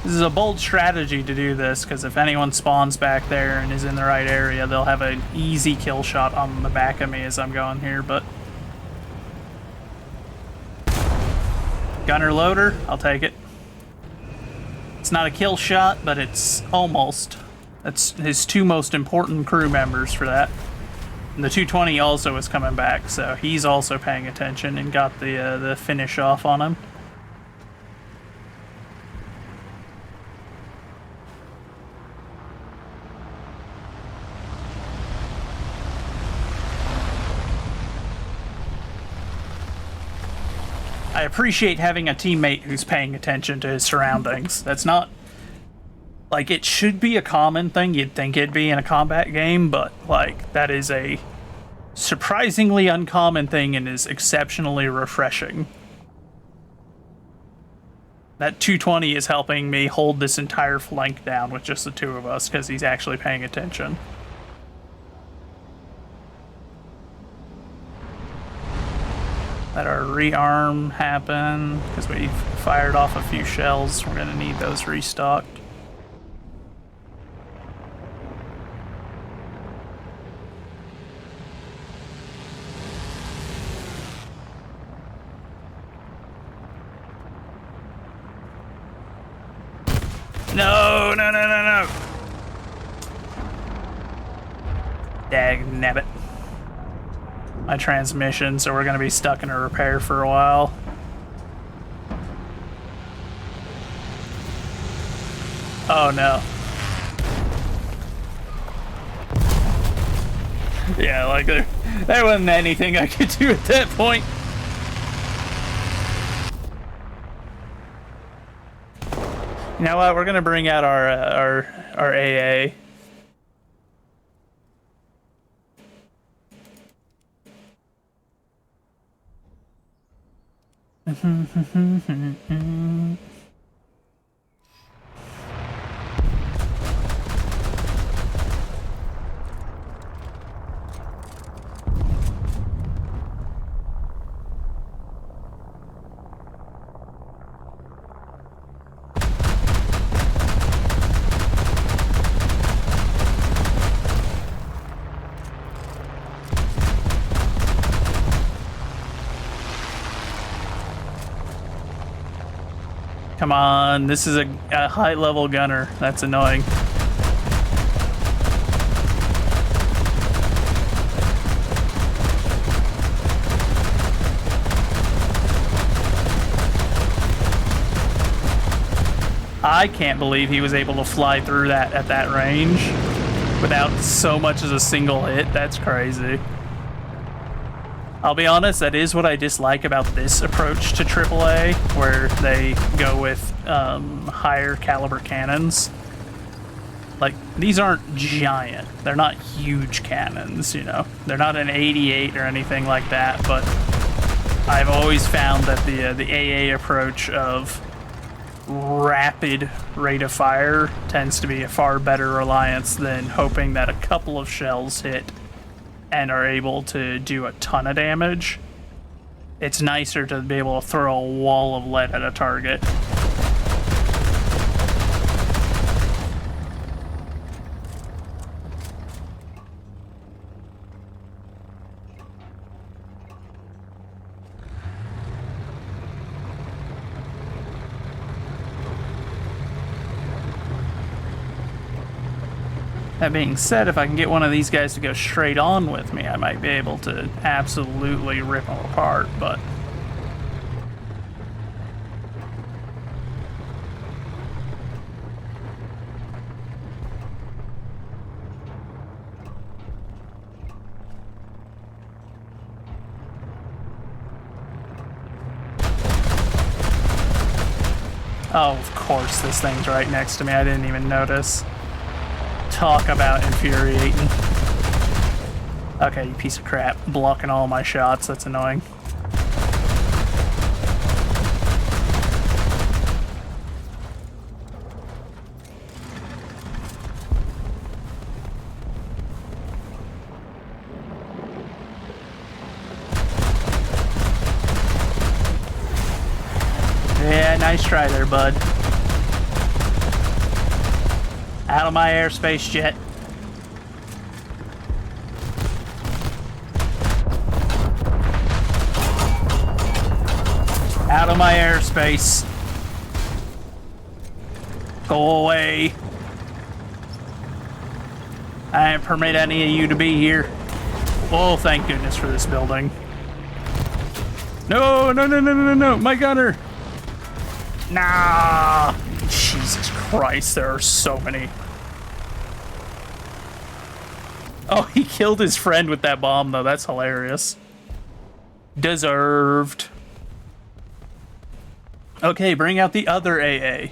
A: This is a bold strategy to do this, because if anyone spawns back there and is in the right area, they'll have an easy kill shot on the back of me as I'm going here, but... Gunner loader, I'll take it. It's not a kill shot, but it's almost. That's his two most important crew members for that. And the 220 also is coming back, so he's also paying attention and got the finish off on him. I appreciate having a teammate who's paying attention to his surroundings. That's not... Like, it should be a common thing. You'd think it'd be in a combat game, but, like, that is a surprisingly uncommon thing and is exceptionally refreshing. That 220 is helping me hold this entire flank down with just the two of us, because he's actually paying attention. let our rearm happen, because we've fired off a few shells. We're gonna need those restocked. No, no, no, no, no. Dagnabbit. My transmission, so we're gonna be stuck in a repair for a while. Oh no. Yeah, like there wasn't anything I could do at that point. You know what? We're gonna bring out our AA. Come on, this is a high-level gunner. That's annoying. I can't believe he was able to fly through that at that range without so much as a single hit. That's crazy. I'll be honest, that is what I dislike about this approach to AAA, where they go with higher caliber cannons. Like, these aren't giant. They're not huge cannons, you know. They're not an 88 or anything like that, but I've always found that the AA approach of rapid rate of fire tends to be a far better reliance than hoping that a couple of shells hit and are able to do a ton of damage. It's nicer to be able to throw a wall of lead at a target. That being said, if I can get one of these guys to go straight on with me, I might be able to absolutely rip them apart, but... Oh, of course, this thing's right next to me. I didn't even notice. Talk about infuriating. Okay, you piece of crap. Blocking all my shots. That's annoying. Yeah, nice try there, bud. Out of my airspace, jet. Out of my airspace. Go away. I didn't permit any of you to be here. Oh, thank goodness for this building. No, no, no, no, no, no, no, my gunner. Nah. Jesus Christ, there are so many. Oh, he killed his friend with that bomb, though. That's hilarious. Deserved. Okay, bring out the other AA.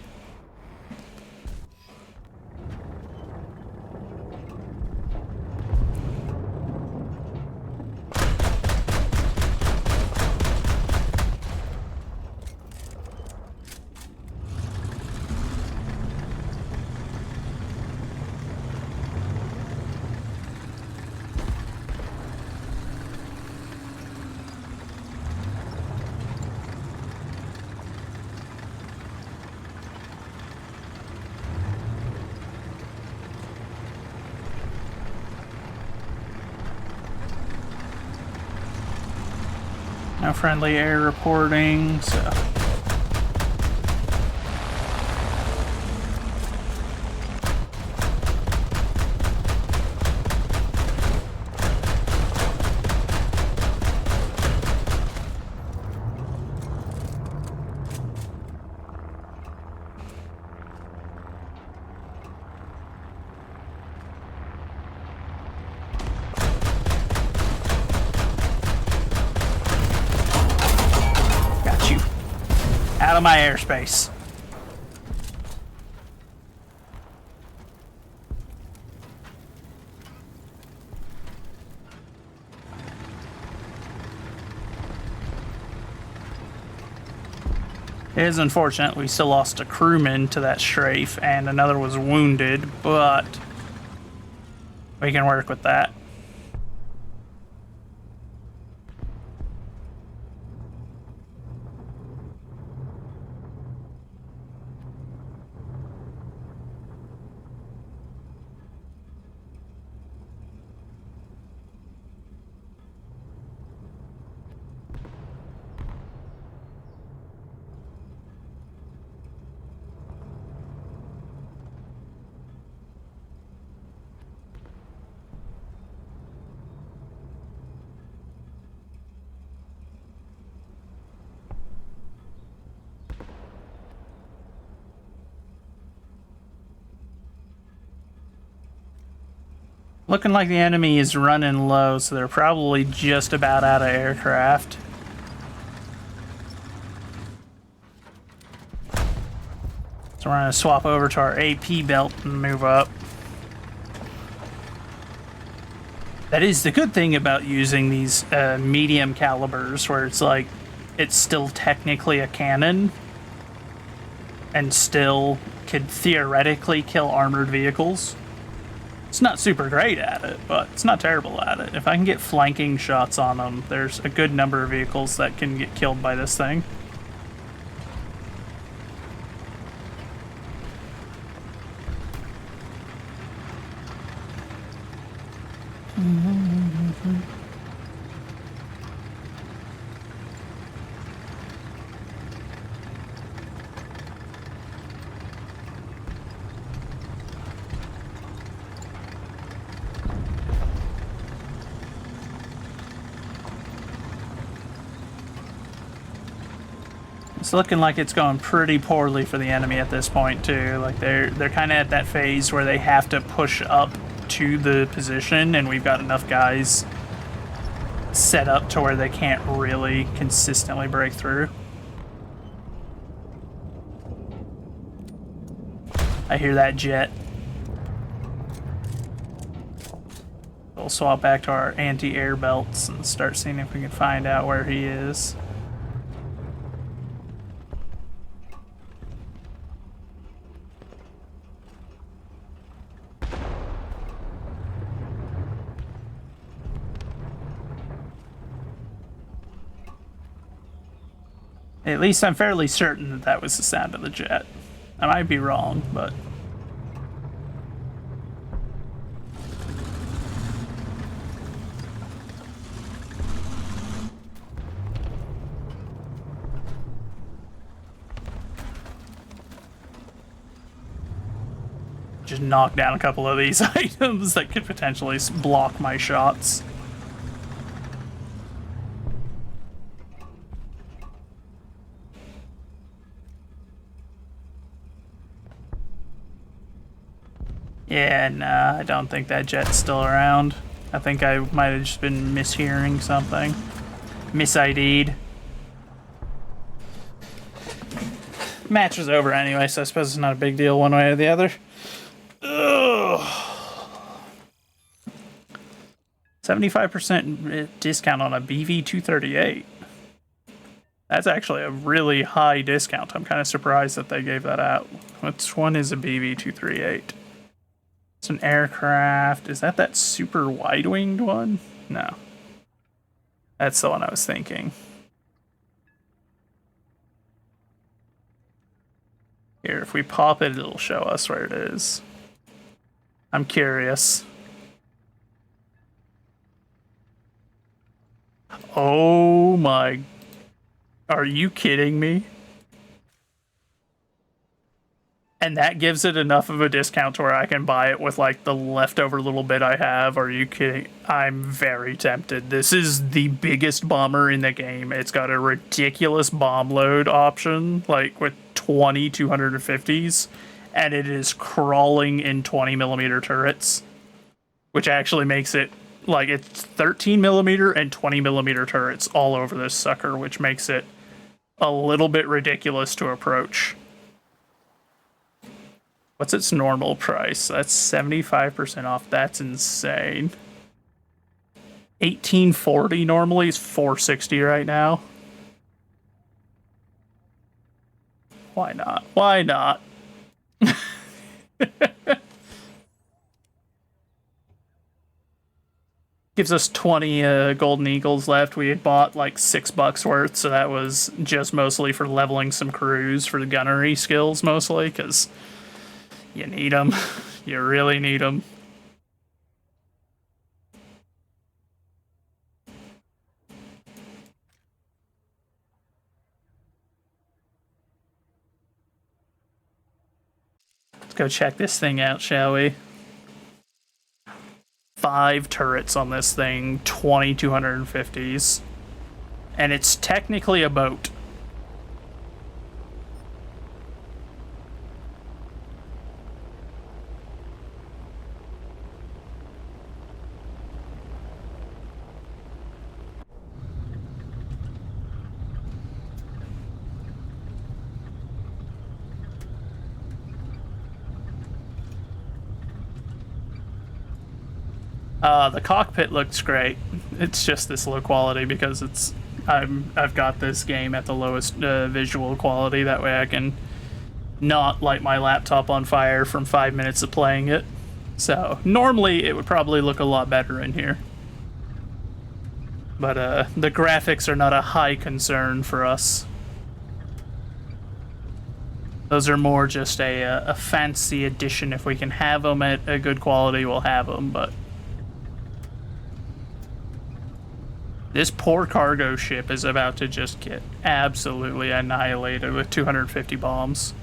A: No friendly air reporting, so... Got you. Out of my airspace. It is unfortunate we still lost a crewman to that strafe and another was wounded, but we can work with that. Looking like the enemy is running low, so they're probably just about out of aircraft. So we're going to swap over to our AP belt and move up. That is the good thing about using these medium calibers, where it's like, it's still technically a cannon and still could theoretically kill armored vehicles. It's not super great at it, but it's not terrible at it. If I can get flanking shots on them, there's a good number of vehicles that can get killed by this thing. It's looking like it's going pretty poorly for the enemy at this point too. Like they're kind of at that phase where they have to push up to the position, and we've got enough guys set up to where they can't really consistently break through. I hear that jet. We'll swap back to our anti-air belts and start seeing if we can find out where he is. At least I'm fairly certain that that was the sound of the jet. I might be wrong, but... just knock down a couple of these items that could potentially block my shots. Yeah, nah, I don't think that jet's still around. I think I might have just been mishearing something. Mis-ID'd. Match was over anyway, so I suppose it's not a big deal one way or the other. Ugh. 75% discount on a BV-238. That's actually a really high discount. I'm kind of surprised that they gave that out. Which one is a BV-238? It's an aircraft. Is that super wide-winged one? No. That's the one I was thinking. Here, if we pop it, it'll show us where it is. I'm curious. Oh my... Are you kidding me? And that gives it enough of a discount to where I can buy it with, like, the leftover little bit I have. Are you kidding? I'm very tempted. This is the biggest bomber in the game. It's got a ridiculous bomb load option, like, with 20 250s. And it is crawling in 20mm turrets. Which actually makes it, like, it's 13mm and 20mm turrets all over this sucker, which makes it a little bit ridiculous to approach. What's its normal price? That's 75% off. That's insane. 1840 normally is 460 right now. Why not? Why not? Gives us 20 golden eagles left. We had bought like $6 worth, so that was just mostly for leveling some crews for the gunnery skills mostly, because you need them. You really need them. Let's go check this thing out, shall we? 5 turrets on this thing, 20 250s. And it's technically a boat. The cockpit looks great. It's just this low quality because I've got this game at the lowest visual quality. That way I can not light my laptop on fire from 5 minutes of playing it. So normally it would probably look a lot better in here. But the graphics are not a high concern for us. Those are more just a fancy addition. If we can have them at a good quality, we'll have them, but this poor cargo ship is about to just get absolutely annihilated with 250 bombs.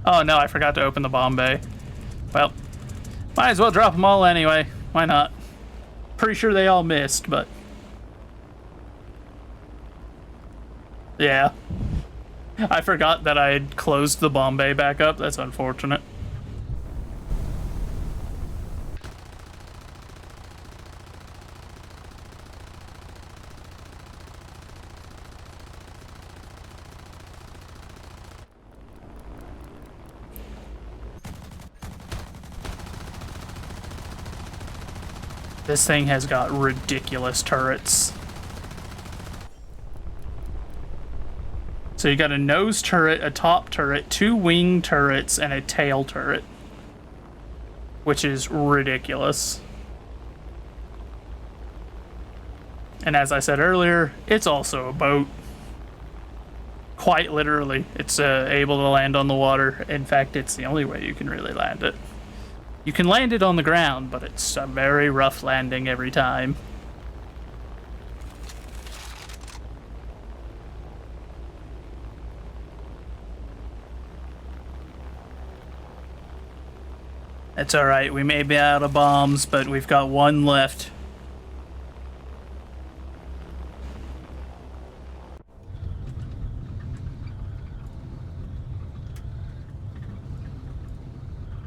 A: Oh no, I forgot to open the bomb bay. Well, might as well drop them all anyway. Why not? Pretty sure they all missed, but yeah. I forgot that I had closed the bomb bay back up. That's unfortunate. This thing has got ridiculous turrets. So you got a nose turret, a top turret, 2 wing turrets, and a tail turret. Which is ridiculous. And as I said earlier, it's also a boat. Quite literally. It's able to land on the water. In fact, it's the only way you can really land it. You can land it on the ground, but it's a very rough landing every time. It's alright, we may be out of bombs, but we've got 1 left.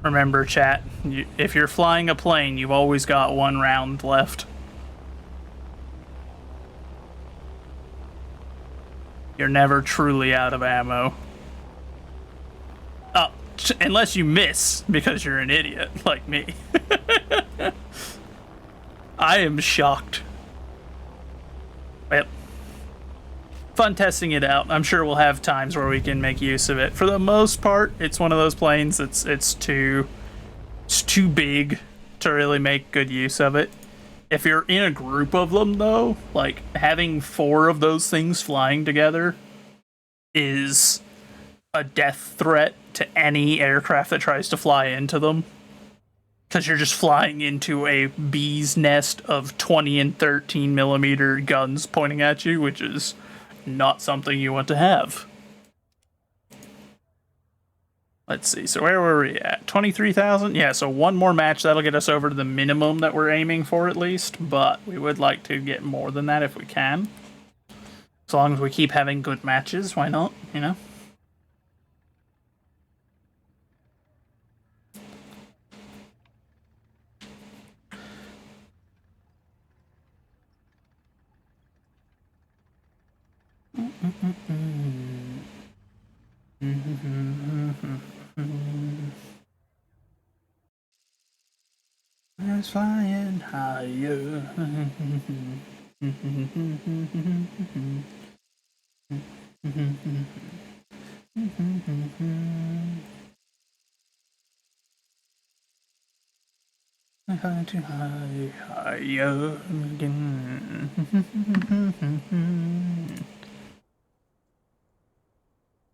A: Remember, chat, if you're flying a plane, you've always got 1 round left. You're never truly out of ammo. Oh, unless you miss, because you're an idiot, like me. I am shocked. Yep. Fun testing it out. I'm sure we'll have times where we can make use of it. For the most part, it's one of those planes that's it's too big to really make good use of it. If you're in a group of them, though, like having 4 of those things flying together is a death threat to any aircraft that tries to fly into them. Because you're just flying into a bee's nest of 20 and 13 millimeter guns pointing at you, which is not something you want to have. Let's see, so where were we at? 23,000? Yeah, so one more match, that'll get us over to the minimum that we're aiming for at least, but we would like to get more than that if we can. As long as we keep having good matches, why not, you know? I was flying higher. I fly too high, higher again.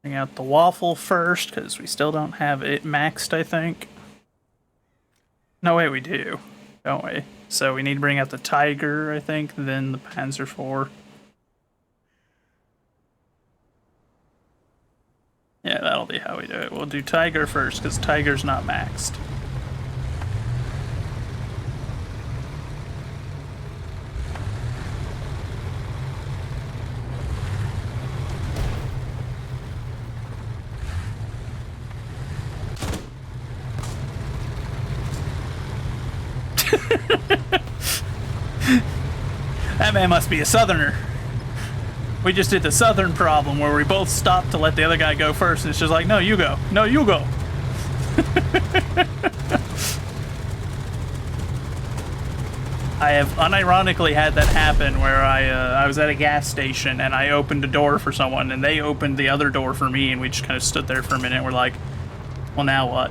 A: Bring out the waffle first, because we still don't have it maxed, I think. No, wait, we do, don't we? So we need to bring out the Tiger, I think, then the Panzer IV. Yeah, that'll be how we do it. We'll do Tiger first, because Tiger's not maxed. That man must be a southerner. We just did the southern problem where we both stopped to let the other guy go first, and it's just like, no, you go. No, you go. I have unironically had that happen where I was at a gas station and I opened a door for someone and they opened the other door for me, and we just kind of stood there for a minute and we're like, well, now what?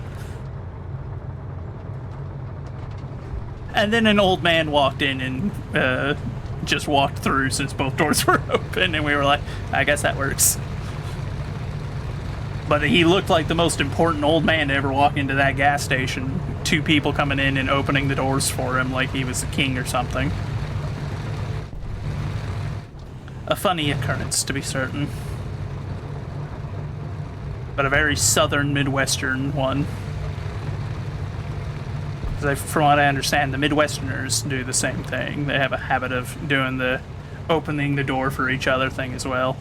A: And then an old man walked in and just walked through since both doors were open, and we were like, I guess that works. But he looked like the most important old man to ever walk into that gas station. Two people coming in and opening the doors for him like he was a king or something. A funny occurrence, to be certain. But a very southern Midwestern one. From what I understand, the Midwesterners do the same thing. They have a habit of doing the opening the door for each other thing as well.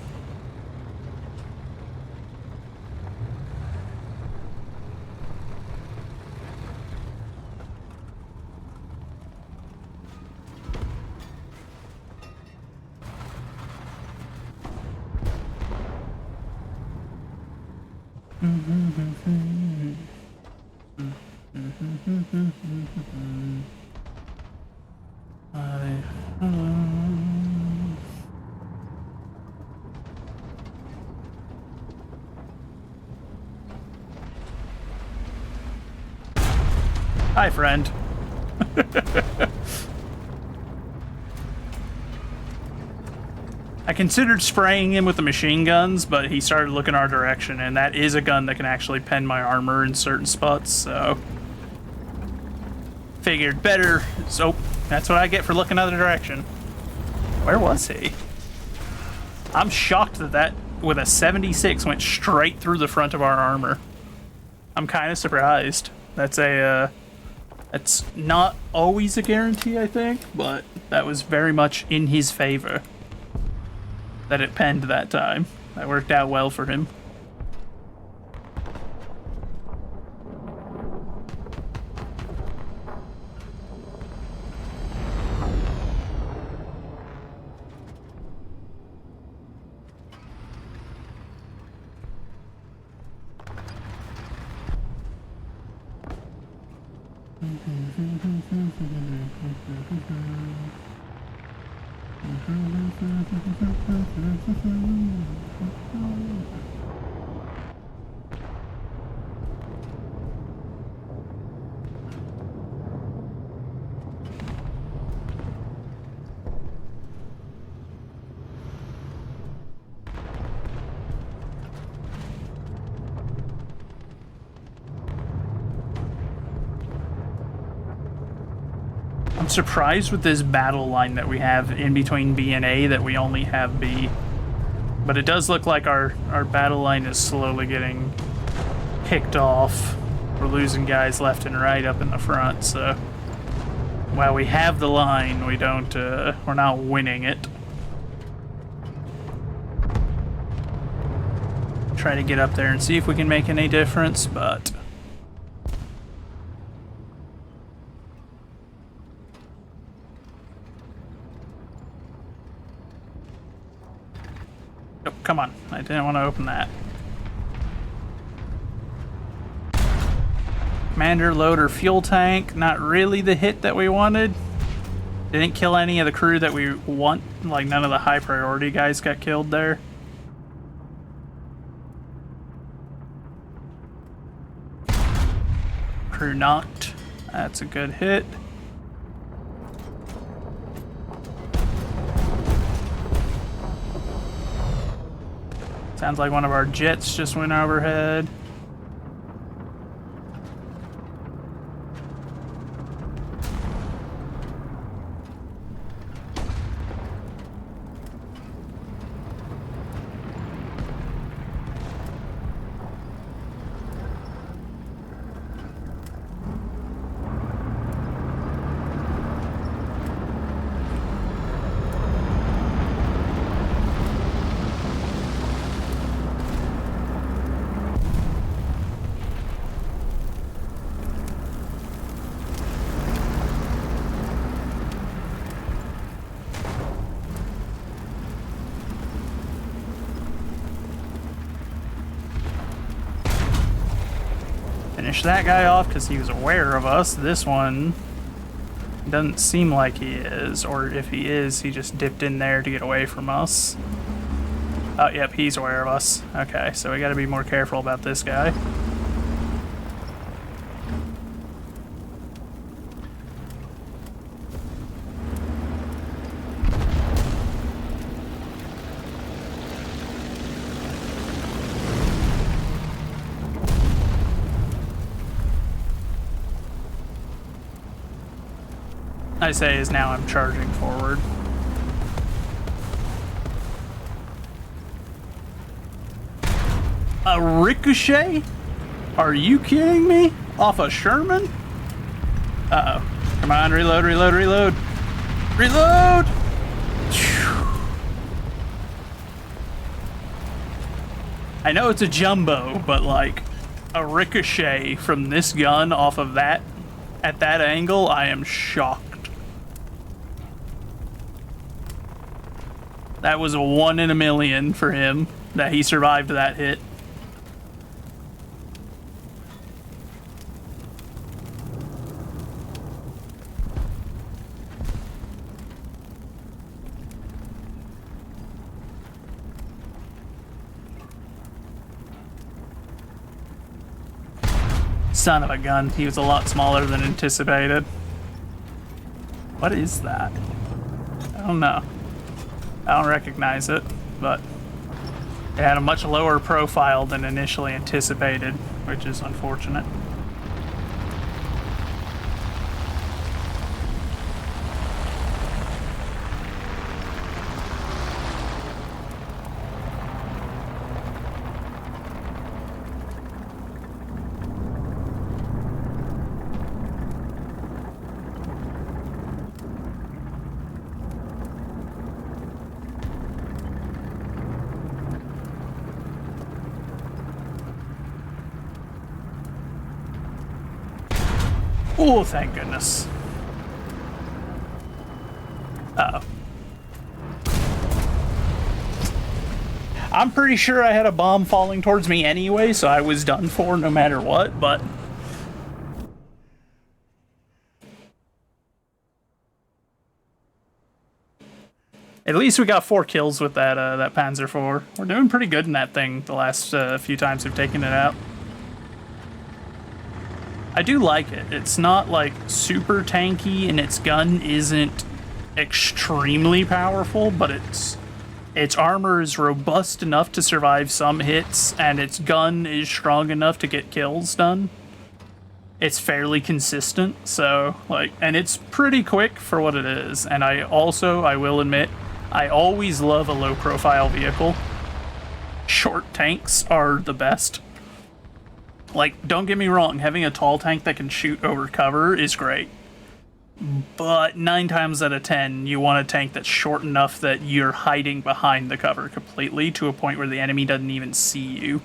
A: Hi, friend. I considered spraying him with the machine guns, but he started looking our direction, and that is a gun that can actually pen my armor in certain spots, so... Figured better. So, that's what I get for looking other direction. Where was he? I'm shocked that that, with a 76, went straight through the front of our armor. I'm kind of surprised. That's a, It's not always a guarantee, I think, but that was very much in his favor that it penned that time. That worked out well for him. I'm surprised with this battle line that we have in between B and A that we only have B. But it does look like our battle line is slowly getting picked off. We're losing guys left and right up in the front, so while we have the line, we're not winning it. Try to get up there and see if we can make any difference, but oh, come on. I didn't want to open that. Commander, loader, fuel tank. Not really the hit that we wanted. Didn't kill any of the crew that we want. Like, none of the high priority guys got killed there. Crew knocked. That's a good hit. Sounds like one of our jets just went overhead. Finish that guy off because he was aware of us. This one doesn't seem like he is, or if he is, he just dipped in there to get away from us. Oh, yep, he's aware of us. Okay, so we gotta be more careful about this guy. I say is now I'm charging forward. A ricochet? Are you kidding me? Off a Sherman? Uh-oh. Come on, reload, reload, reload. Reload! Phew. I know it's a jumbo, but like a ricochet from this gun off of that at that angle, I am shocked. That was a 1 in a million for him that he survived that hit. Son of a gun, he was a lot smaller than anticipated. What is that? I don't know. I don't recognize it, but it had a much lower profile than initially anticipated, which is unfortunate. Oh, thank goodness. Uh-oh. I'm pretty sure I had a bomb falling towards me anyway, so I was done for no matter what, but at least we got 4 kills with that Panzer IV. We're doing pretty good in that thing the last few times we've taken it out. I do like it. It's not like super tanky and its gun isn't extremely powerful, but its armor is robust enough to survive some hits and its gun is strong enough to get kills done. it's fairly consistent, so, like, and it's pretty quick for what it is. And I will admit, I always love a low-profile vehicle. Short tanks are the best. Like, don't get me wrong, having a tall tank that can shoot over cover is great. But 9 times out of 10, you want a tank that's short enough that you're hiding behind the cover completely to a point where the enemy doesn't even see you.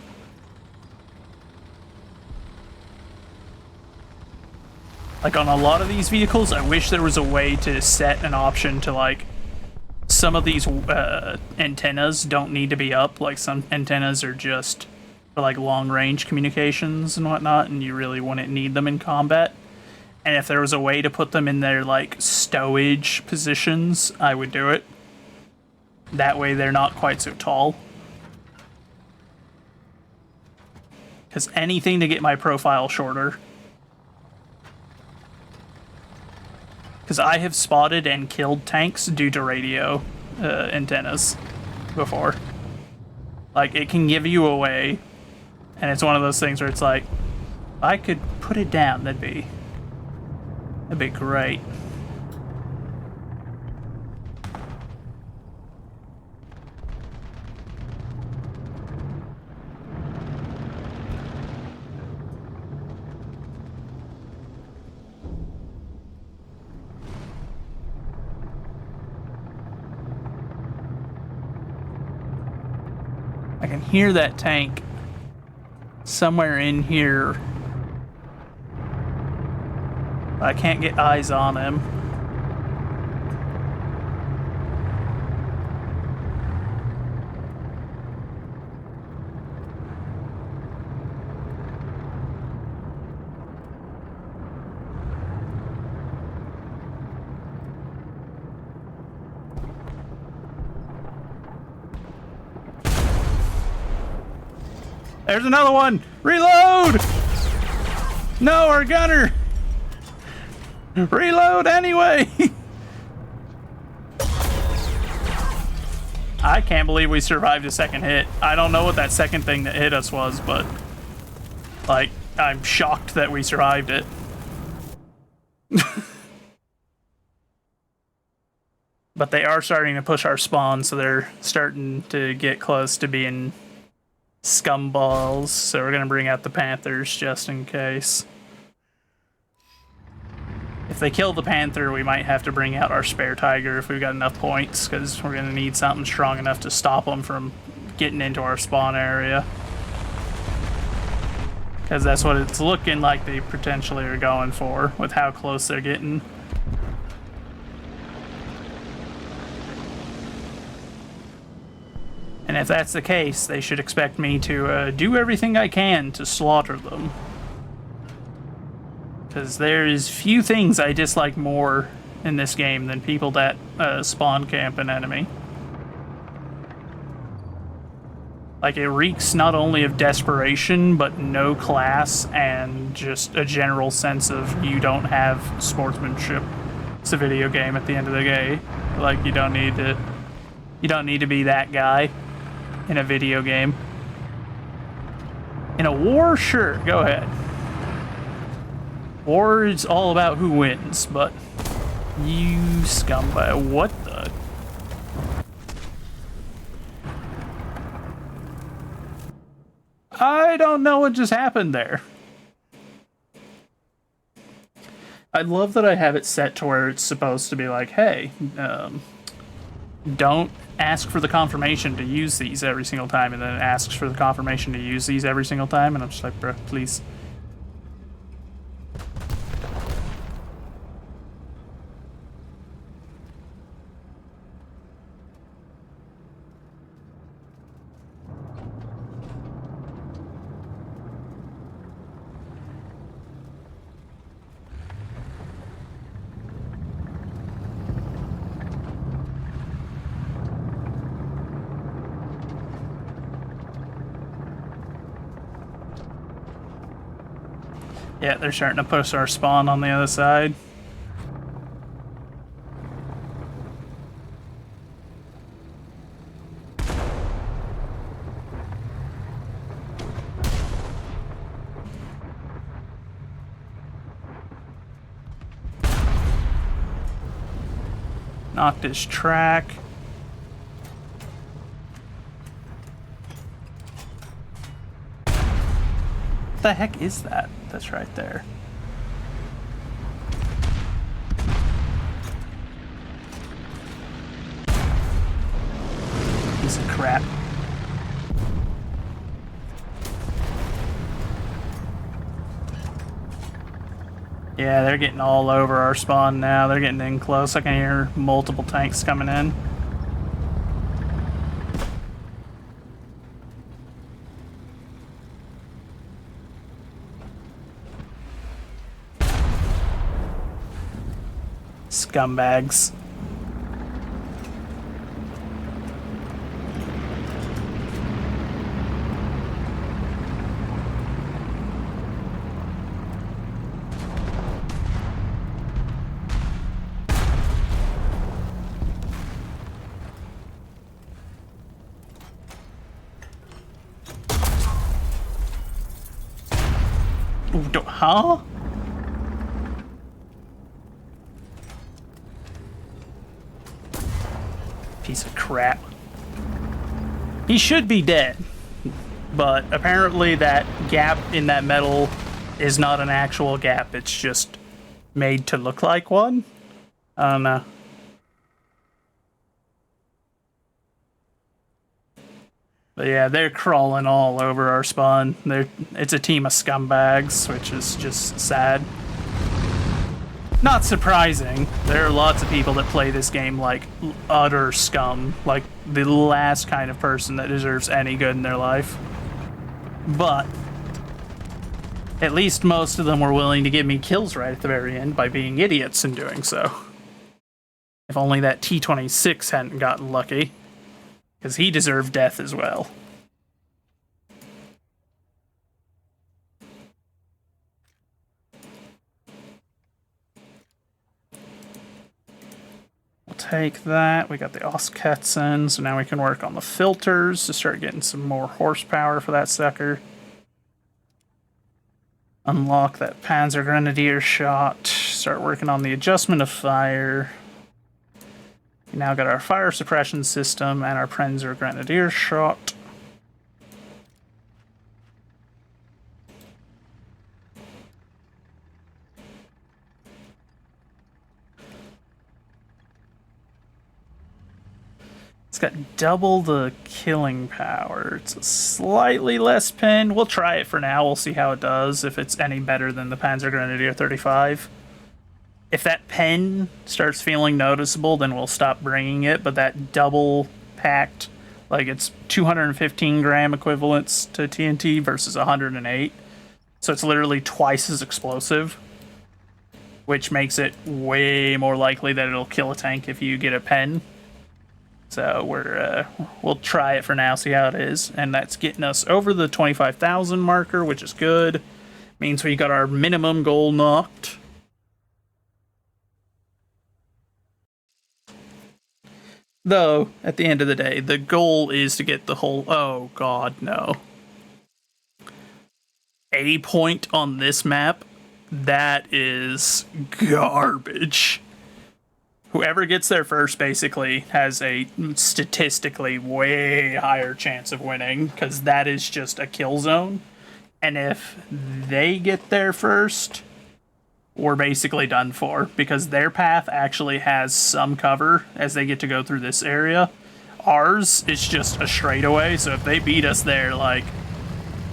A: Like, on a lot of these vehicles, I wish there was a way to set an option to, like, some of these antennas don't need to be up. Like, some antennas are just for, like, long-range communications and whatnot, and you really wouldn't need them in combat. And if there was a way to put them in their, like, stowage positions, I would do it. That way they're not quite so tall. Because anything to get my profile shorter. Because I have spotted and killed tanks due to radio antennas before. Like, it can give you away, and it's one of those things where it's like, I could put it down, that'd be great. I can hear that tank somewhere in here. But I can't get eyes on him. There's another one! Reload! No, our gunner! Reload anyway! I can't believe we survived a second hit. I don't know what that second thing that hit us was, but, like, I'm shocked that we survived it. But they are starting to push our spawn, so they're starting to get close to being scumballs, so we're gonna bring out the Panthers just in case. If they kill the Panther, we might have to bring out our spare Tiger if we've got enough points, because we're gonna need something strong enough to stop them from getting into our spawn area. Because that's what it's looking like they potentially are going for, with how close they're getting. And if that's the case, they should expect me to do everything I can to slaughter them. Because there's few things I dislike more in this game than people that spawn camp an enemy. Like, it reeks not only of desperation, but no class and just a general sense of you don't have sportsmanship. It's a video game at the end of the day. Like, you don't need to be that guy in a video game. In a war, sure, go ahead. War is all about who wins, but you scumbag, what the? I don't know what just happened there. I love that I have it set to where it's supposed to be like, hey, don't ask for the confirmation to use these every single time, and then it asks for the confirmation to use these every single time, and I'm just like, bro, please. Yeah, they're starting to push our spawn on the other side. Knocked his track. What the heck is that? That's right there. Piece of crap. Yeah, they're getting all over our spawn now. They're getting in close. I can hear multiple tanks coming in. Scumbags. Huh? Piece of crap. He should be dead. But apparently that gap in that metal is not an actual gap. It's just made to look like one. I don't know. But yeah, they're crawling all over our spawn. It's a team of scumbags, which is just sad. Not surprising. There are lots of people that play this game like utter scum. Like the last kind of person that deserves any good in their life. But at least most of them were willing to give me kills right at the very end by being idiots in doing so. If only that T-26 hadn't gotten lucky. Because he deserved death as well. We'll take that. We got the Osketsen, so now we can work on the filters to start getting some more horsepower for that sucker. Unlock that Panzer Grenadier shot. Start working on the adjustment of fire. We now got our fire suppression system and our Panzer Grenadier shot. It's got double the killing power. It's a slightly less pen. We'll try it for now. We'll see how it does, if it's any better than the Panzer Grenadier 35. If that pen starts feeling noticeable, then we'll stop bringing it, but that double packed, like it's 215 gram equivalents to TNT versus 108. So it's literally twice as explosive, which makes it way more likely that it'll kill a tank if you get a pen. So we'll try it for now, see how it is. And that's getting us over the 25,000 marker, which is good. Means we got our minimum goal knocked. Though, at the end of the day, the goal is to get the whole... Oh, God, no. A point on this map? That is garbage. Whoever gets there first, basically, has a statistically way higher chance of winning, because that is just a kill zone. And if they get there first, we're basically done for, because their path actually has some cover as they get to go through this area. Ours is just a straightaway, so if they beat us there, like,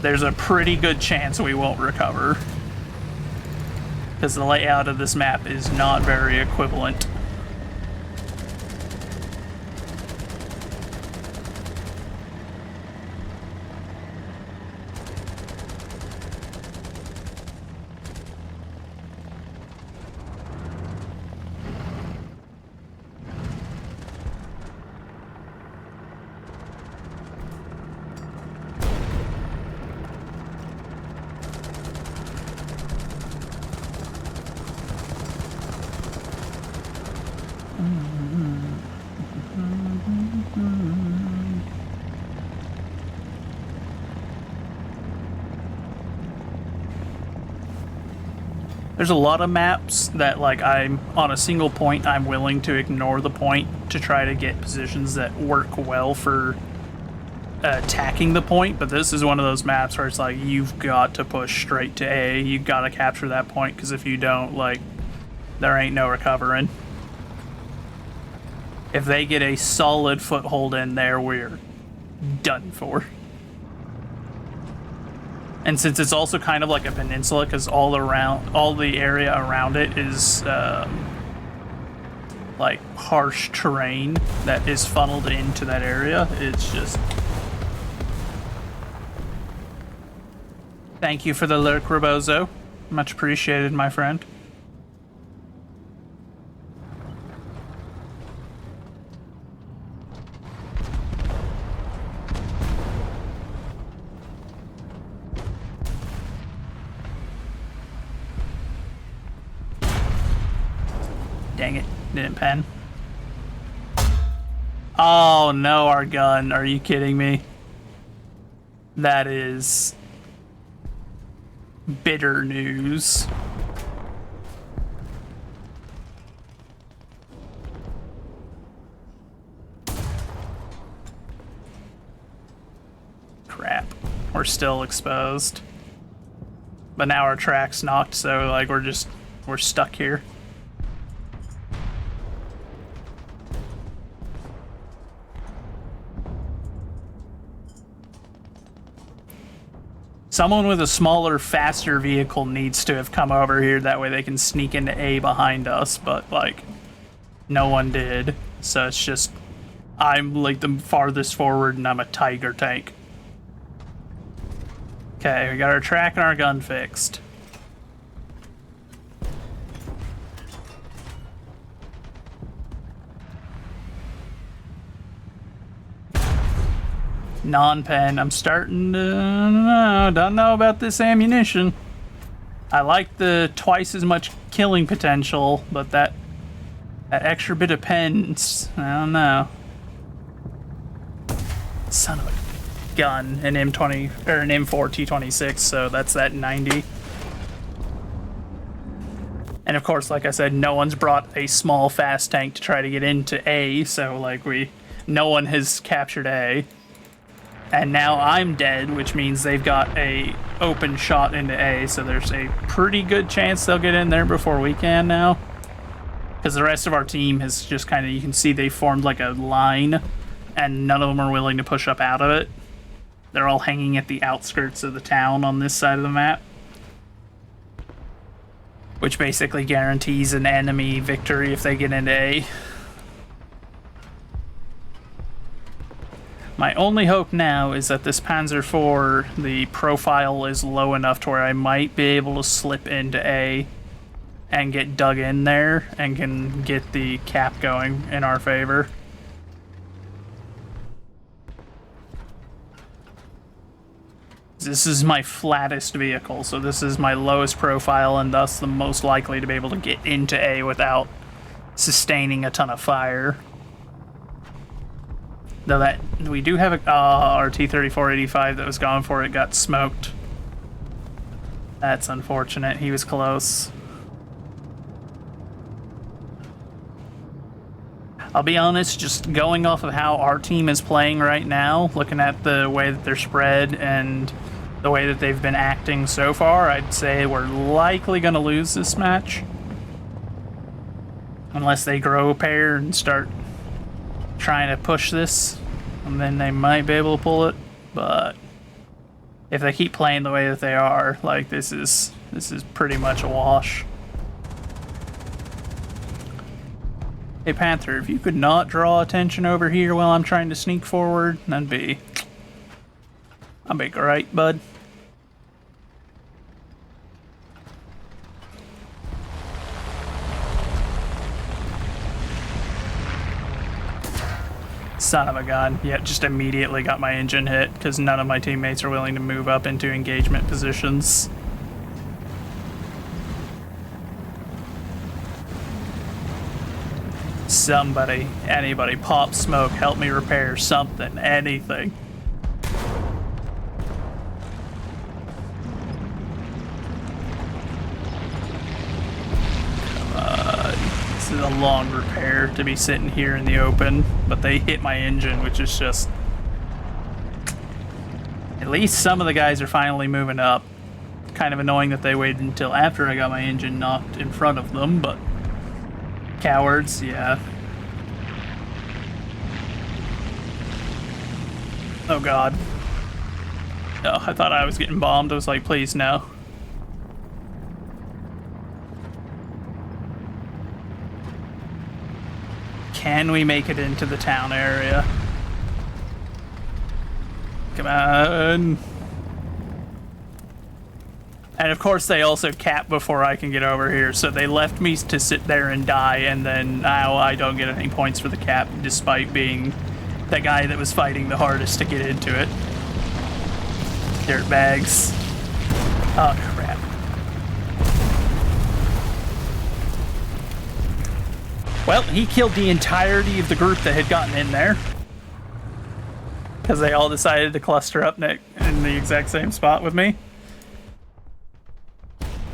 A: there's a pretty good chance we won't recover. Because the layout of this map is not very equivalent. There's a lot of maps that, like, I'm on a single point, I'm willing to ignore the point to try to get positions that work well for attacking the point, but this is one of those maps where it's like, you've got to push straight to A, you've got to capture that point, because if you don't, like, there ain't no recovering. If they get a solid foothold in there, we're done for. And since it's also kind of like a peninsula, because all the area around it is like harsh terrain that is funneled into that area, it's just... Thank you for the lurk, Rebozo. Much appreciated, my friend. Dang it, didn't pen. Oh no, our gun. Are you kidding me? That is bitter news. Crap. We're still exposed. But now our track's knocked, so like we're stuck here. Someone with a smaller, faster vehicle needs to have come over here. That way they can sneak into A behind us, but, like, no one did. So it's just, I'm, like, the farthest forward, and I'm a Tiger tank. Okay, we got our track and our gun fixed. Non-pen. I'm starting to don't know about this ammunition. I like the twice as much killing potential, but that extra bit of pens, I don't know. Son of a gun, an M20 or an M4 T26, so that's that 90. And of course, like I said, no one's brought a small fast tank to try to get into A, so like no one has captured A. And now I'm dead, which means they've got a open shot into A, so there's a pretty good chance they'll get in there before we can now. Because the rest of our team has just kind of, you can see they formed like a line, and none of them are willing to push up out of it. They're all hanging at the outskirts of the town on this side of the map. Which basically guarantees an enemy victory if they get into A. My only hope now is that this Panzer IV, the profile is low enough to where I might be able to slip into A and get dug in there and can get the cap going in our favor. This is my flattest vehicle, so this is my lowest profile and thus the most likely to be able to get into A without sustaining a ton of fire. Though that, we do have our T-34-85 that was going for it got smoked. That's unfortunate. He was close. I'll be honest, just going off of how our team is playing right now, looking at the way that they're spread and the way that they've been acting so far, I'd say we're likely going to lose this match. Unless they grow a pair and start trying to push this, and then they might be able to pull it. But if they keep playing the way that they are, like, this is pretty much a wash. Hey Panther, if you could not draw attention over here while I'm trying to sneak forward, that'd be great, bud. Son of a gun. Yeah, just immediately got my engine hit because none of my teammates are willing to move up into engagement positions. Somebody, anybody, pop smoke, help me repair something, anything. a long repair to be sitting here in the open, but they hit my engine, which is just... At least some of the guys are finally moving up. Kind of annoying that they waited until after I got my engine knocked in front of them, but... Cowards, yeah. Oh god. Oh, I thought I was getting bombed. I was like, please, no. Can we make it into the town area? Come on. And of course they also cap before I can get over here, so they left me to sit there and die, and then now I don't get any points for the cap, despite being the guy that was fighting the hardest to get into it. Dirtbags. Oh, crap. Well, he killed the entirety of the group that had gotten in there. Because they all decided to cluster up in the exact same spot with me.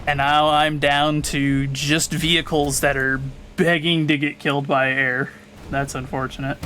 A: And now I'm down to just vehicles that are begging to get killed by air. That's unfortunate.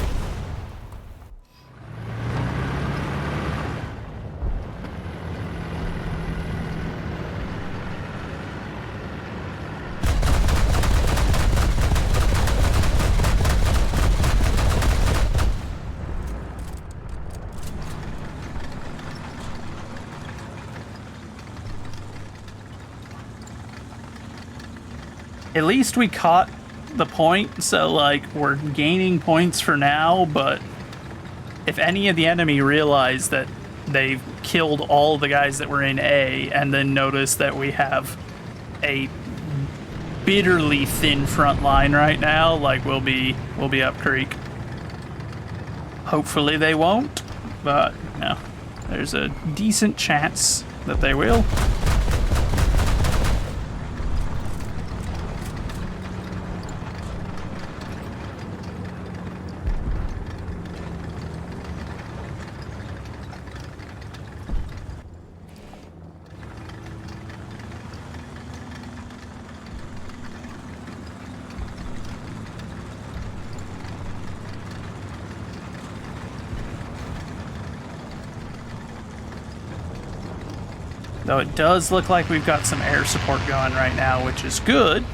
A: At least we caught the point, so like we're gaining points for now, but if any of the enemy realize that they've killed all the guys that were in A and then notice that we have a bitterly thin front line right now, like we'll be up creek. Hopefully they won't, but no, there's a decent chance that they will. Though it does look like we've got some air support going right now, which is good.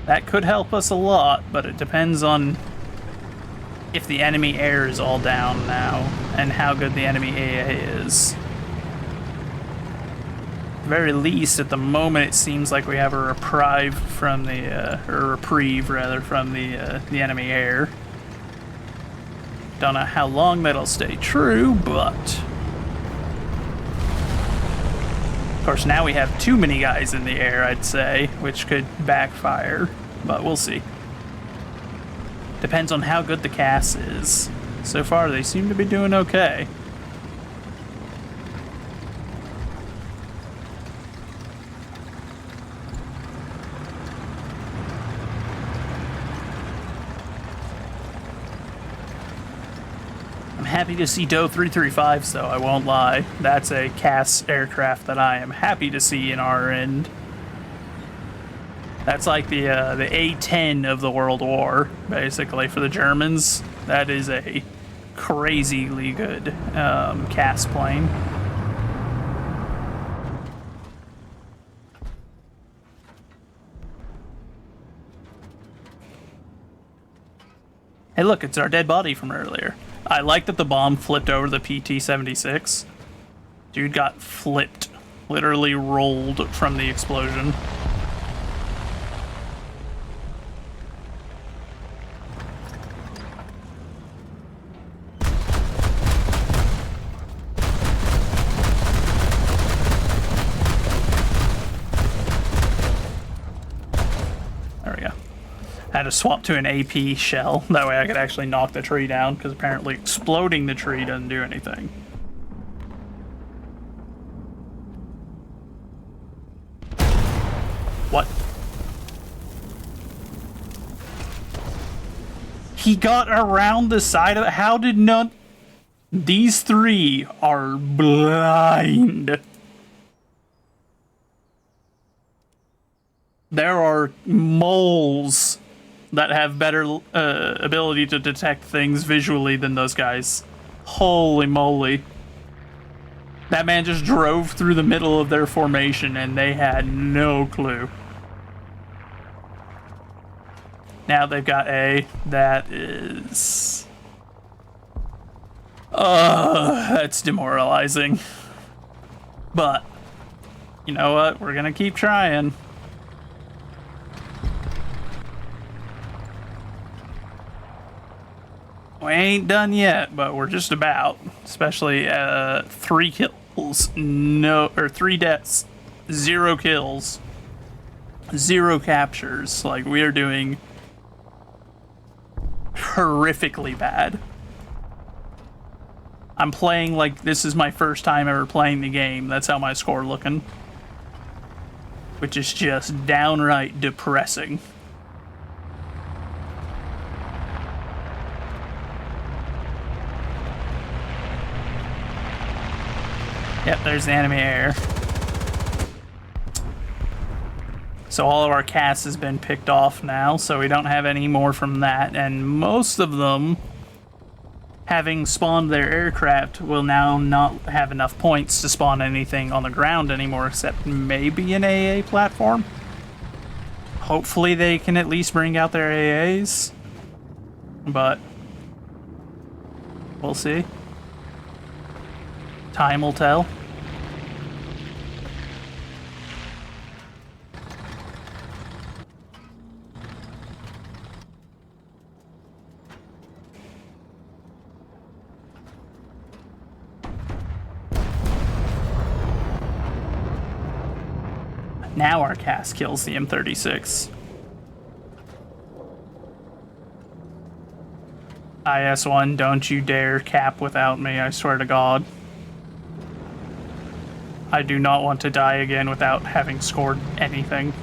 A: That could help us a lot, but it depends on if the enemy air is all down now and how good the enemy AA is. At the very least, at the moment, it seems like we have a reprieve from the, or reprieve rather, from the enemy air. Don't know how long that'll stay true, but... Of course, now we have too many guys in the air, I'd say, which could backfire, but we'll see. Depends on how good the CAS is. So far, they seem to be doing okay. Happy to see Doe 335s, though, I won't lie. That's a CAS aircraft that I am happy to see in our end. That's like the A-10 of the World War, basically, for the Germans. That is a crazily good CAS plane. Hey look, it's our dead body from earlier. I like that the bomb flipped over the PT-76. Dude got flipped. Literally rolled from the explosion. There we go. I had to swap to an AP shell. That way I could actually knock the tree down, because apparently exploding the tree doesn't do anything. What? He got around the side of it? How did none... These three are blind. There are moles that have better ability to detect things visually than those guys. Holy moly. That man just drove through the middle of their formation and they had no clue. Now they've got A. That is... that's demoralizing. But, you know what? We're gonna keep trying. We ain't done yet, but we're just about. Especially 3 kills, 3 deaths, 0 kills, 0 captures. Like, we are doing horrifically bad. I'm playing like this is my first time ever playing the game. That's how my score looking. Which is just downright depressing. Yep, there's the enemy air. So all of our cast has been picked off now, so we don't have any more from that. And most of them, having spawned their aircraft, will now not have enough points to spawn anything on the ground anymore, except maybe an AA platform. Hopefully they can at least bring out their AAs. But we'll see. Time will tell. Now our cast kills the M36. IS-1, don't you dare cap without me, I swear to God. I do not want to die again without having scored anything.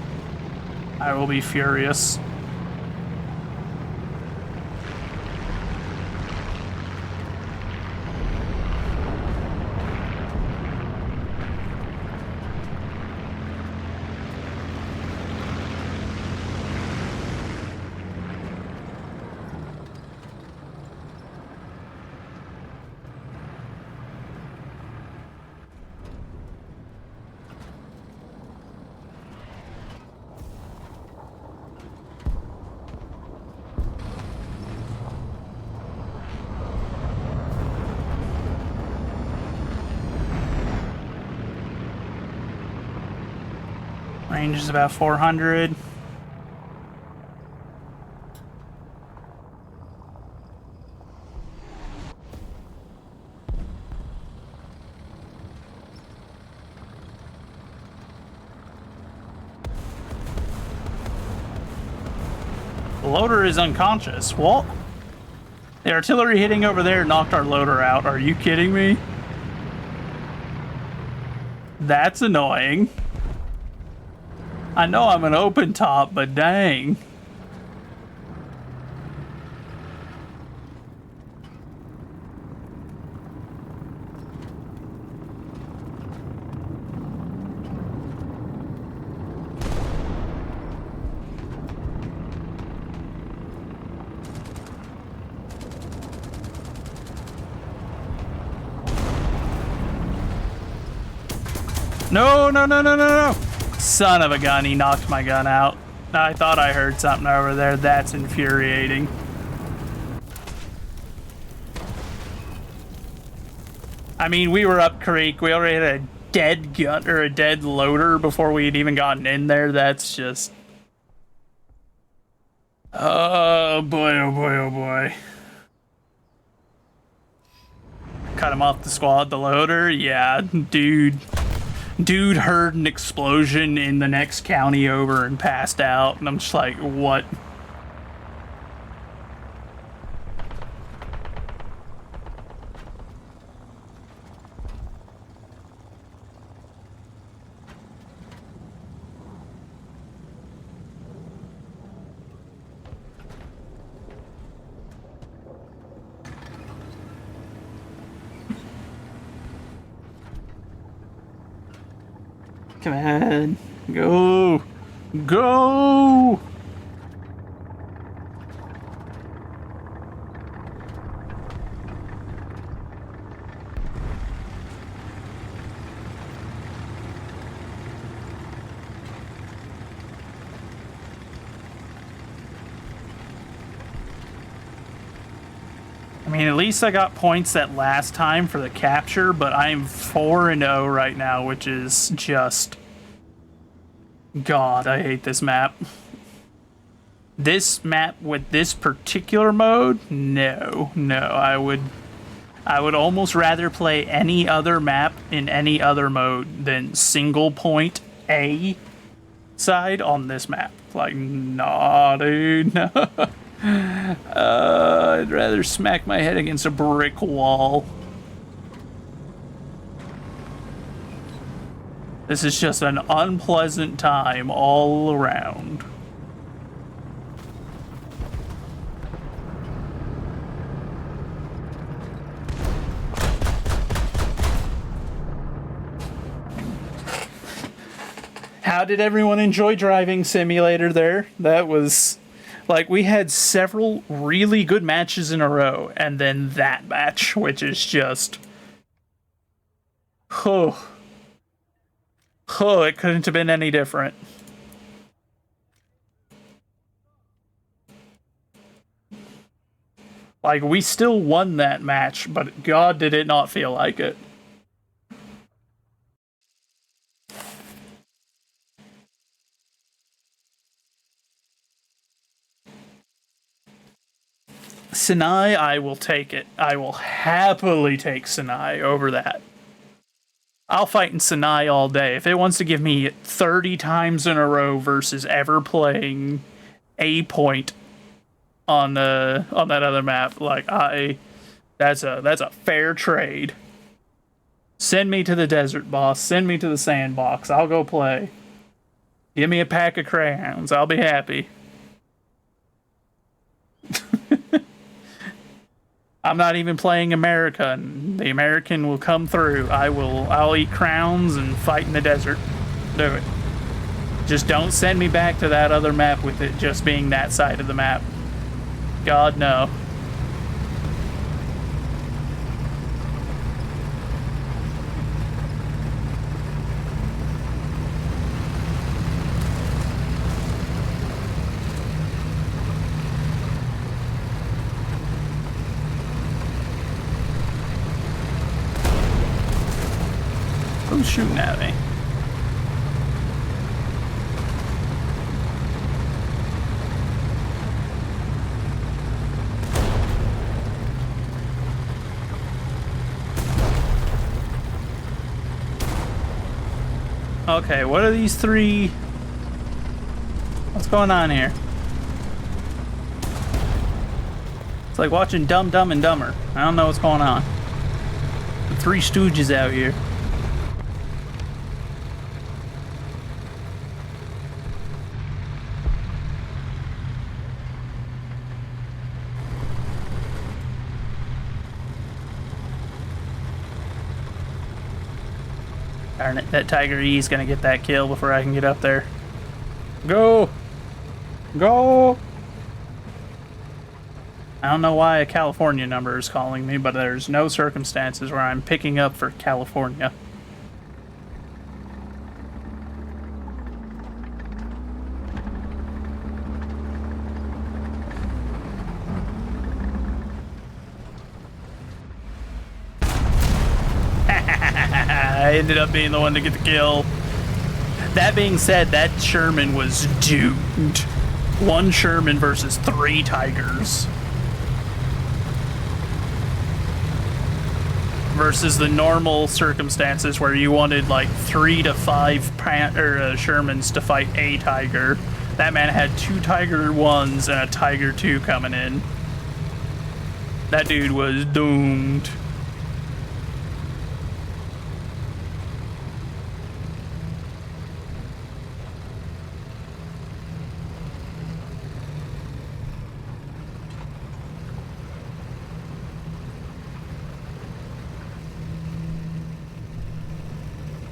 A: I will be furious. Range is about 400. The loader is unconscious. What? The artillery hitting over there knocked our loader out. Are you kidding me? That's annoying. I know I'm an open top, but dang. No, no, no, no, no, no. Son of a gun, he knocked my gun out. I thought I heard something over there. That's infuriating. I mean, we were up creek. We already had a dead gun or a dead loader before we had even gotten in there. That's just... Oh boy, oh boy, oh boy. Cut him off the squad, the loader? Yeah, dude. Dude heard an explosion in the next county over and passed out, and I'm just like, what? Come on. Go. Go! I mean, at least I got points that last time for the capture, but I'm 4-0 right now, which is just... God, I hate this map. This map with this particular mode? No. I would almost rather play any other map in any other mode than single point A side on this map. Like, nah, dude, no. I'd rather smack my head against a brick wall. This is just an unpleasant time all around. How did everyone enjoy Driving Simulator there? That was... Like, we had several really good matches in a row, and then that match, which is just... Oh, it couldn't have been any different. Like, we still won that match, but God, did it not feel like it. Sinai, I will take it. I will happily take Sinai over that. I'll fight in Sinai all day. If it wants to give me 30 times in a row versus ever playing a point on that other map, like that's a fair trade. Send me to the desert, boss. Send me to the sandbox. I'll go play. Give me a pack of crayons. I'll be happy. I'm not even playing America, and the American will come through. I'll eat crowns and fight in the desert. Do it. Just don't send me back to that other map with it just being that side of the map. God, no. Who's shooting at me? Okay, what are these three? What's going on here? It's like watching Dumb and Dumber. I don't know what's going on. The Three Stooges out here. Darn it, that Tiger E is gonna get that kill before I can get up there. Go! Go! I don't know why a California number is calling me, but there's no circumstances where I'm picking up for California. I ended up being the one to get the kill. That being said, that Sherman was doomed. One Sherman versus 3 Tigers. Versus the normal circumstances where you wanted like 3 to 5 Shermans to fight a Tiger. That man had 2 Tiger 1s and a Tiger 2 coming in. That dude was doomed.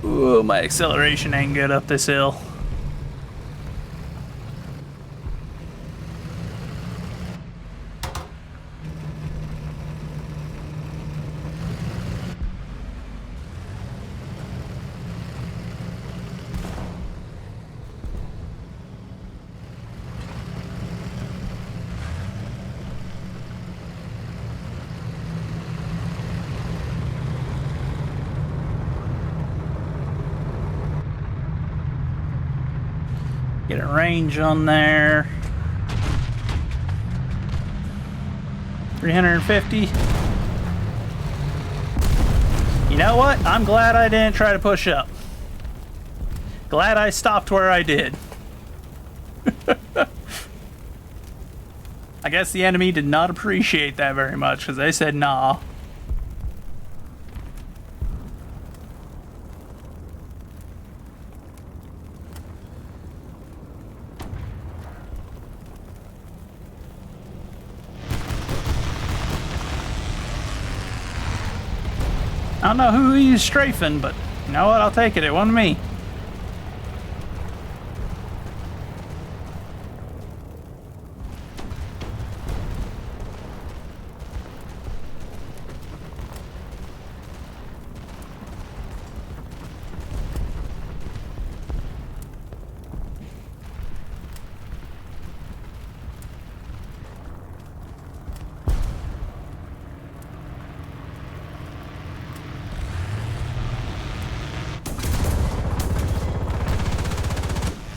A: Ooh, my acceleration ain't good up this hill. Get a range on there. 350. You know what? I'm glad I didn't try to push up. Glad I stopped where I did. I guess the enemy did not appreciate that very much because they said nah. I don't know who he's strafing, but you know what? I'll take it. It wasn't me.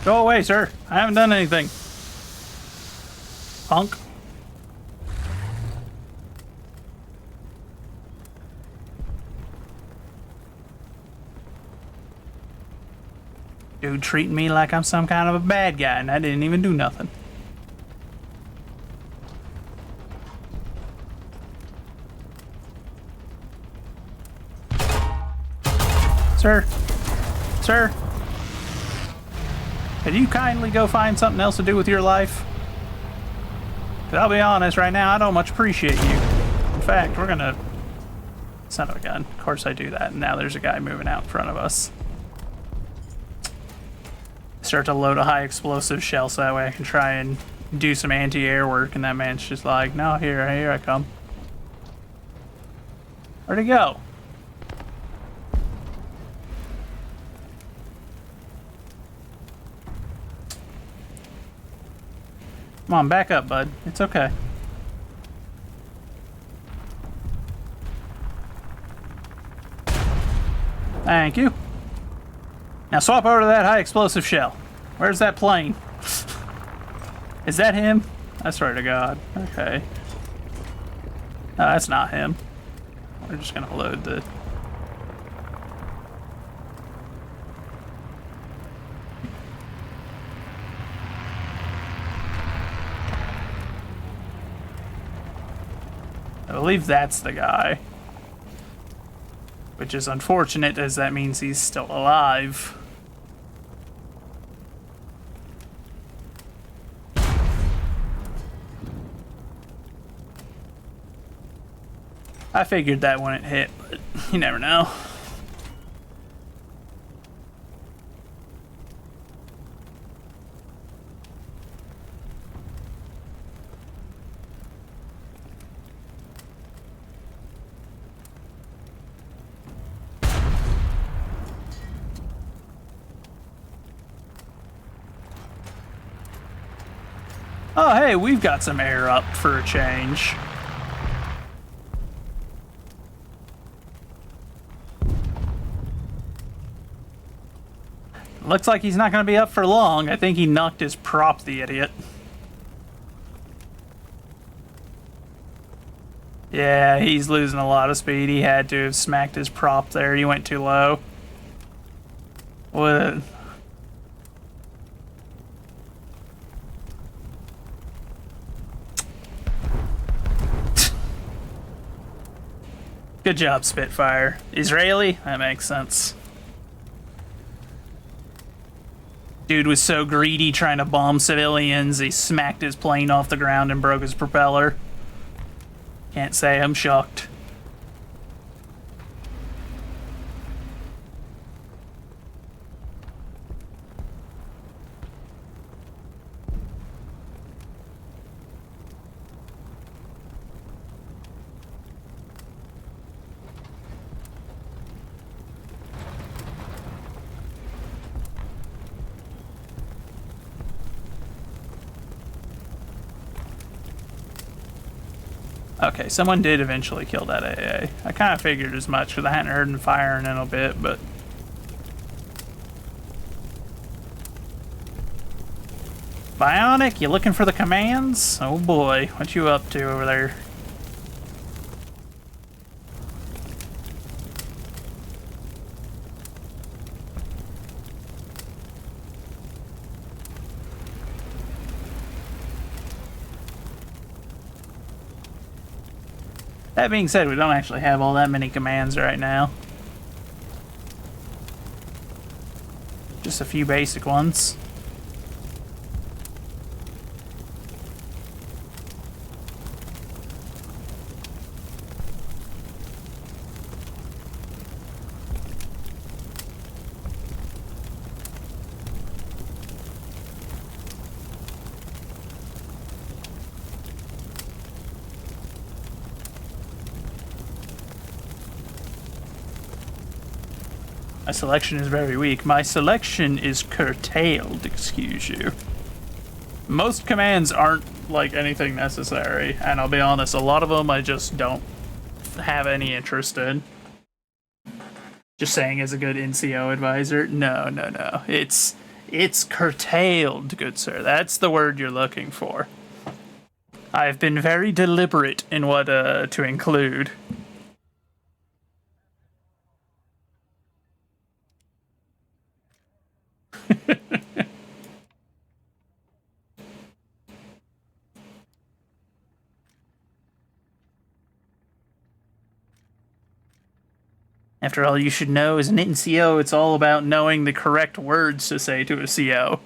A: Go away, sir. I haven't done anything. Punk. Dude treating me like I'm some kind of a bad guy, and I didn't even do nothing. Sir. Sir. Could you kindly go find something else to do with your life? 'Cause I'll be honest, right now, I don't much appreciate you. In fact, we're gonna... Son of a gun. Of course I do that, and now there's a guy moving out in front of us. Start to load a high explosive shell so that way I can try and do some anti-air work, and that man's just like, no, here I come. Where'd he go? Come on, back up, bud. It's okay. Thank you. Now swap over to that high explosive shell. Where's that plane? Is that him? I swear to God. Okay. No, that's not him. We're just gonna load the... I believe that's the guy. Which is unfortunate, as that means he's still alive. I figured that wouldn't hit, but you never know. Oh, hey, we've got some air up for a change. Looks like he's not going to be up for long. I think he knocked his prop, the idiot. Yeah, he's losing a lot of speed. He had to have smacked his prop there. He went too low. What? Good job, Spitfire. Israeli? That makes sense. Dude was so greedy trying to bomb civilians, he smacked his plane off the ground and broke his propeller. Can't say I'm shocked. Okay, someone did eventually kill that AA. I kind of figured as much because I hadn't heard him firing in a bit, but... Bionic, you looking for the commands? Oh boy, what you up to over there? That being said, we don't actually have all that many commands right now. Just a few basic ones. My selection is very weak. My selection is curtailed, excuse you. Most commands aren't like anything necessary, and I'll be honest, a lot of them I just don't have any interest in. Just saying as a good NCO advisor, no. It's curtailed, good sir. That's the word you're looking for. I've been very deliberate in what to include. After all, you should know as an NCO, it's all about knowing the correct words to say to a CO.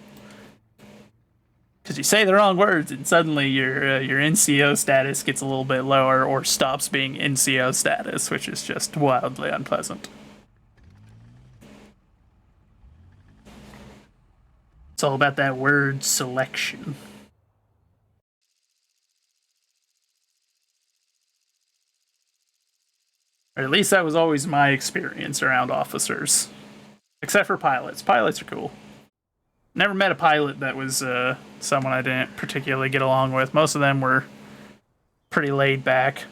A: Because you say the wrong words, and suddenly your NCO status gets a little bit lower, or stops being NCO status, which is just wildly unpleasant. It's all about that word selection. Or at least that was always my experience around officers. Except for pilots. Pilots are cool. Never met a pilot that was someone I didn't particularly get along with. Most of them were pretty laid back.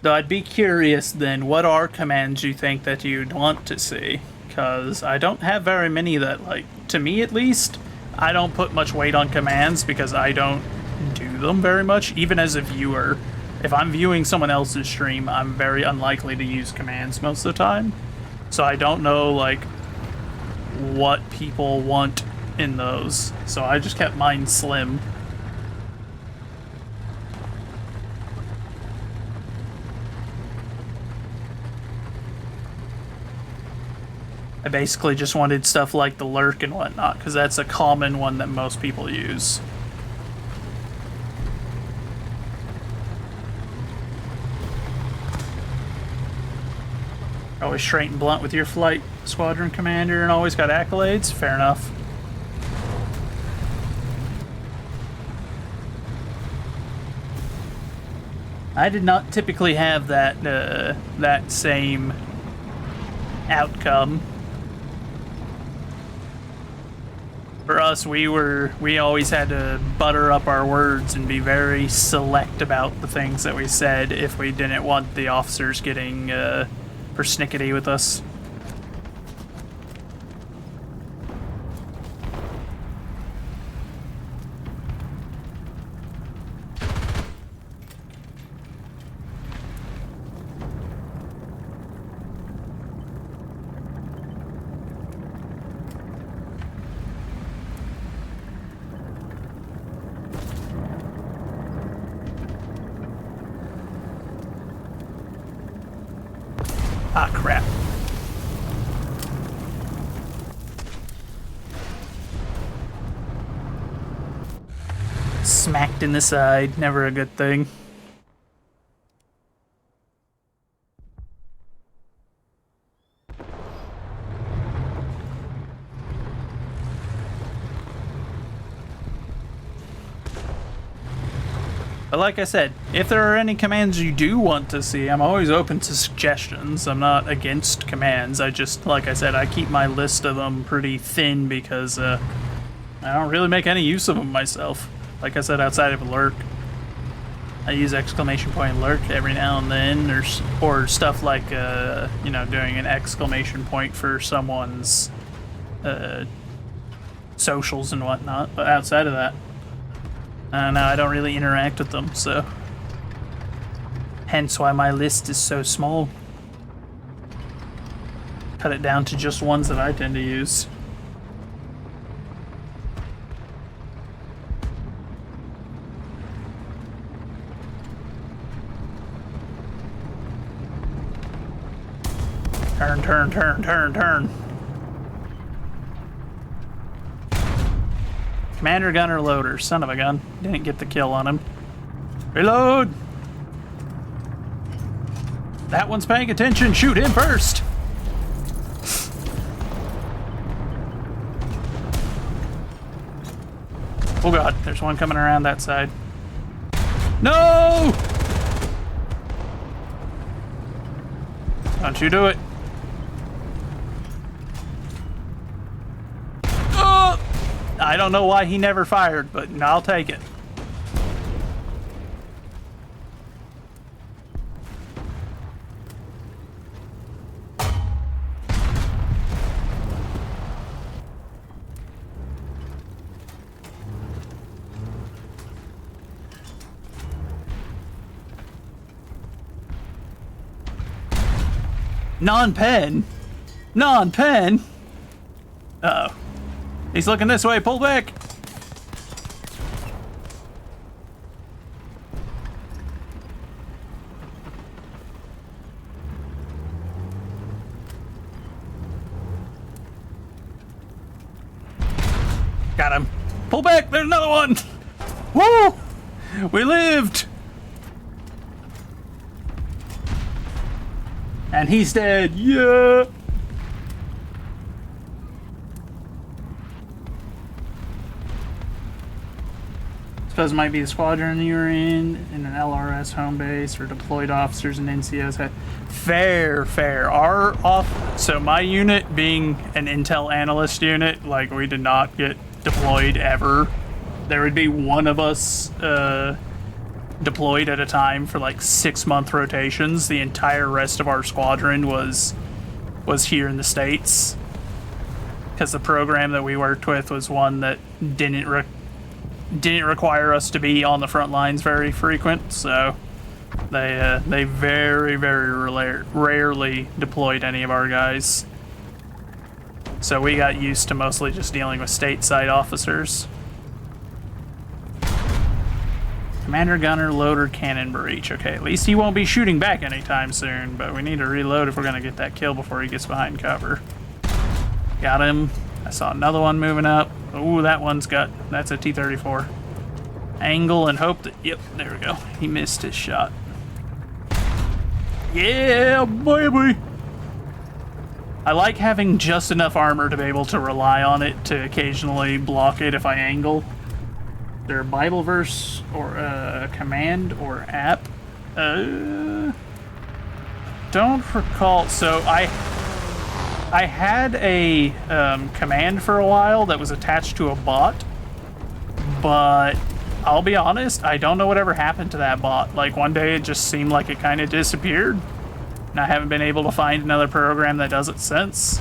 A: Though I'd be curious then, what are commands you think that you'd want to see? Because I don't have very many that, like, to me at least, I don't put much weight on commands because I don't do them very much, even as a viewer. If I'm viewing someone else's stream, I'm very unlikely to use commands most of the time. So I don't know, like, what people want in those. So I just kept mine slim. I basically just wanted stuff like the lurk and whatnot, because that's a common one that most people use. Always straight and blunt with your flight squadron commander and always got accolades? Fair enough. I did not typically have that that same outcome. For us, we always had to butter up our words and be very select about the things that we said if we didn't want the officers getting persnickety with us. Ah, crap. Smacked in the side, never a good thing. But like I said, if there are any commands you do want to see, I'm always open to suggestions. I'm not against commands. I just, like I said, I keep my list of them pretty thin because I don't really make any use of them myself. Like I said, outside of lurk. I use exclamation point lurk every now and then, or stuff like, you know, doing an exclamation point for someone's socials and whatnot. But outside of that, no, I don't really interact with them, so hence why my list is so small. Cut it down to just ones that I tend to use. Turn, turn, turn, turn, turn. Commander, gunner, loader. Son of a gun. Didn't get the kill on him. Reload! That one's paying attention. Shoot him first! Oh god, there's one coming around that side. No! Don't you do it. I don't know why he never fired, but I'll take it. Non-pen? Non-pen? Uh-oh. He's looking this way, pull back! Got him. Pull back, there's another one! Woo! We lived! And he's dead, yeah! Suppose it might be the squadron you're in an LRS home base, or deployed officers and NCOs. Fair. So my unit being an intel analyst unit, like, we did not get deployed ever. There would be one of us deployed at a time for like 6-month rotations. The entire rest of our squadron was here in the States, because the program that we worked with was one that didn't require us to be on the front lines very frequent, so they very rarely deployed any of our guys. So we got used to mostly just dealing with stateside officers. Commander, gunner, loader, cannon, breach. Okay, at least he won't be shooting back anytime soon, but we need to reload if we're gonna get that kill before he gets behind cover. Got him. I saw another one moving up. Ooh, that's a T-34. Angle and hope that, yep, there we go. He missed his shot. Yeah, baby! I like having just enough armor to be able to rely on it to occasionally block it if I angle. Is there a Bible verse or a command or app? Don't recall. So I had a command for a while that was attached to a bot, but I'll be honest, I don't know whatever happened to that bot. Like, one day it just seemed like it kind of disappeared, and I haven't been able to find another program that does it since.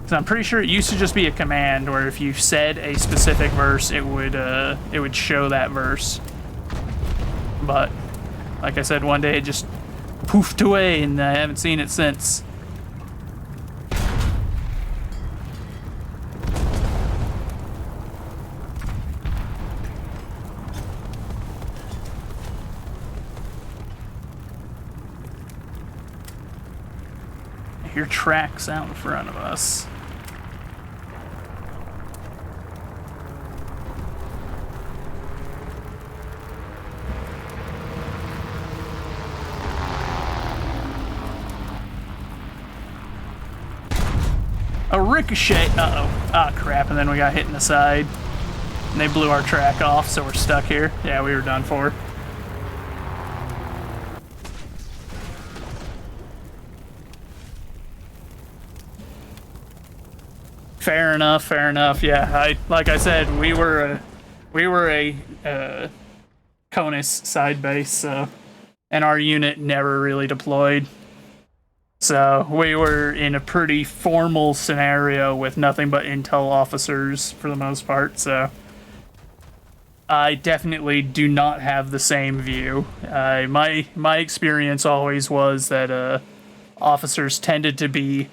A: So I'm pretty sure it used to just be a command where if you said a specific verse, it would show that verse. But like I said, one day it just poofed away, and I haven't seen it since. I hear tracks out in front of us. A ricochet. Uh-oh. Ah, crap. And then we got hit in the side. And they blew our track off, so we're stuck here. Yeah, we were done for. Fair enough, fair enough. Yeah, like I said, we were a CONUS side base, so, and our unit never really deployed. So we were in a pretty formal scenario with nothing but intel officers for the most part, so I definitely do not have the same view. My experience always was that officers tended to be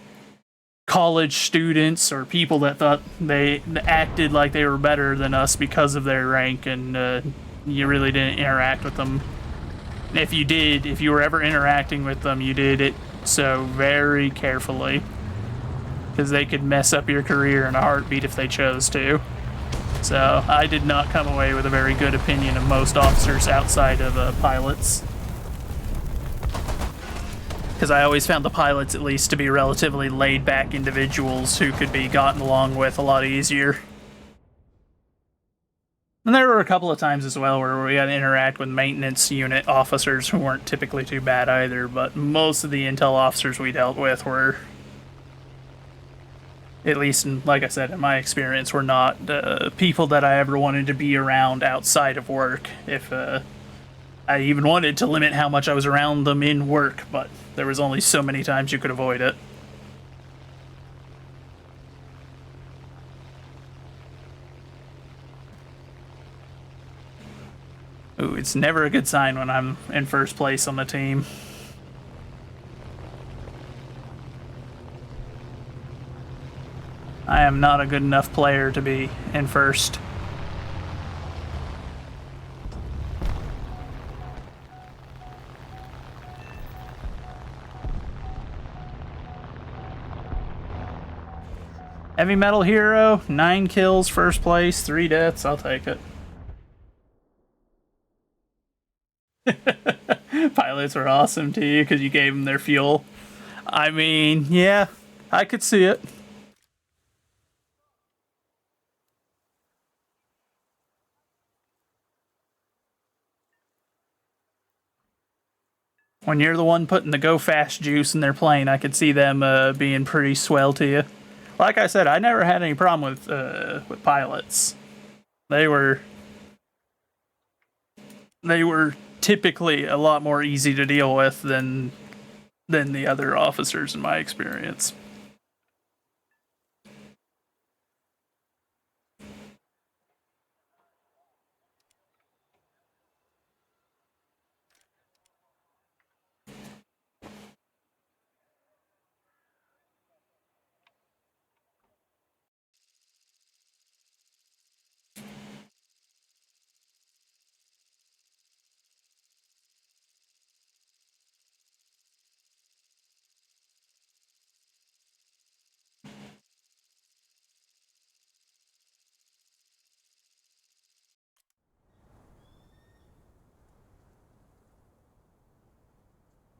A: college students or people that thought they acted like they were better than us because of their rank, and you really didn't interact with them. If you did, if you were ever interacting with them, you did it so very carefully, because they could mess up your career in a heartbeat if they chose to. So I did not come away with a very good opinion of most officers outside of pilots, because I always found the pilots at least to be relatively laid-back individuals who could be gotten along with a lot easier. And there were a couple of times as well where we had to interact with maintenance unit officers who weren't typically too bad either, but most of the intel officers we dealt with were, at least like I said, in my experience, were not people that I ever wanted to be around outside of work. If I even wanted to limit how much I was around them in work, but there was only so many times you could avoid it. Ooh, it's never a good sign when I'm in first place on the team. I am not a good enough player to be in first. Heavy Metal Hero, 9 kills, first place, 3 deaths, I'll take it. Pilots were awesome to you because you gave them their fuel. I mean, yeah, I could see it. When you're the one putting the go fast juice in their plane, I could see them being pretty swell to you. Like I said, I never had any problem with pilots. They were typically a lot more easy to deal with than the other officers in my experience.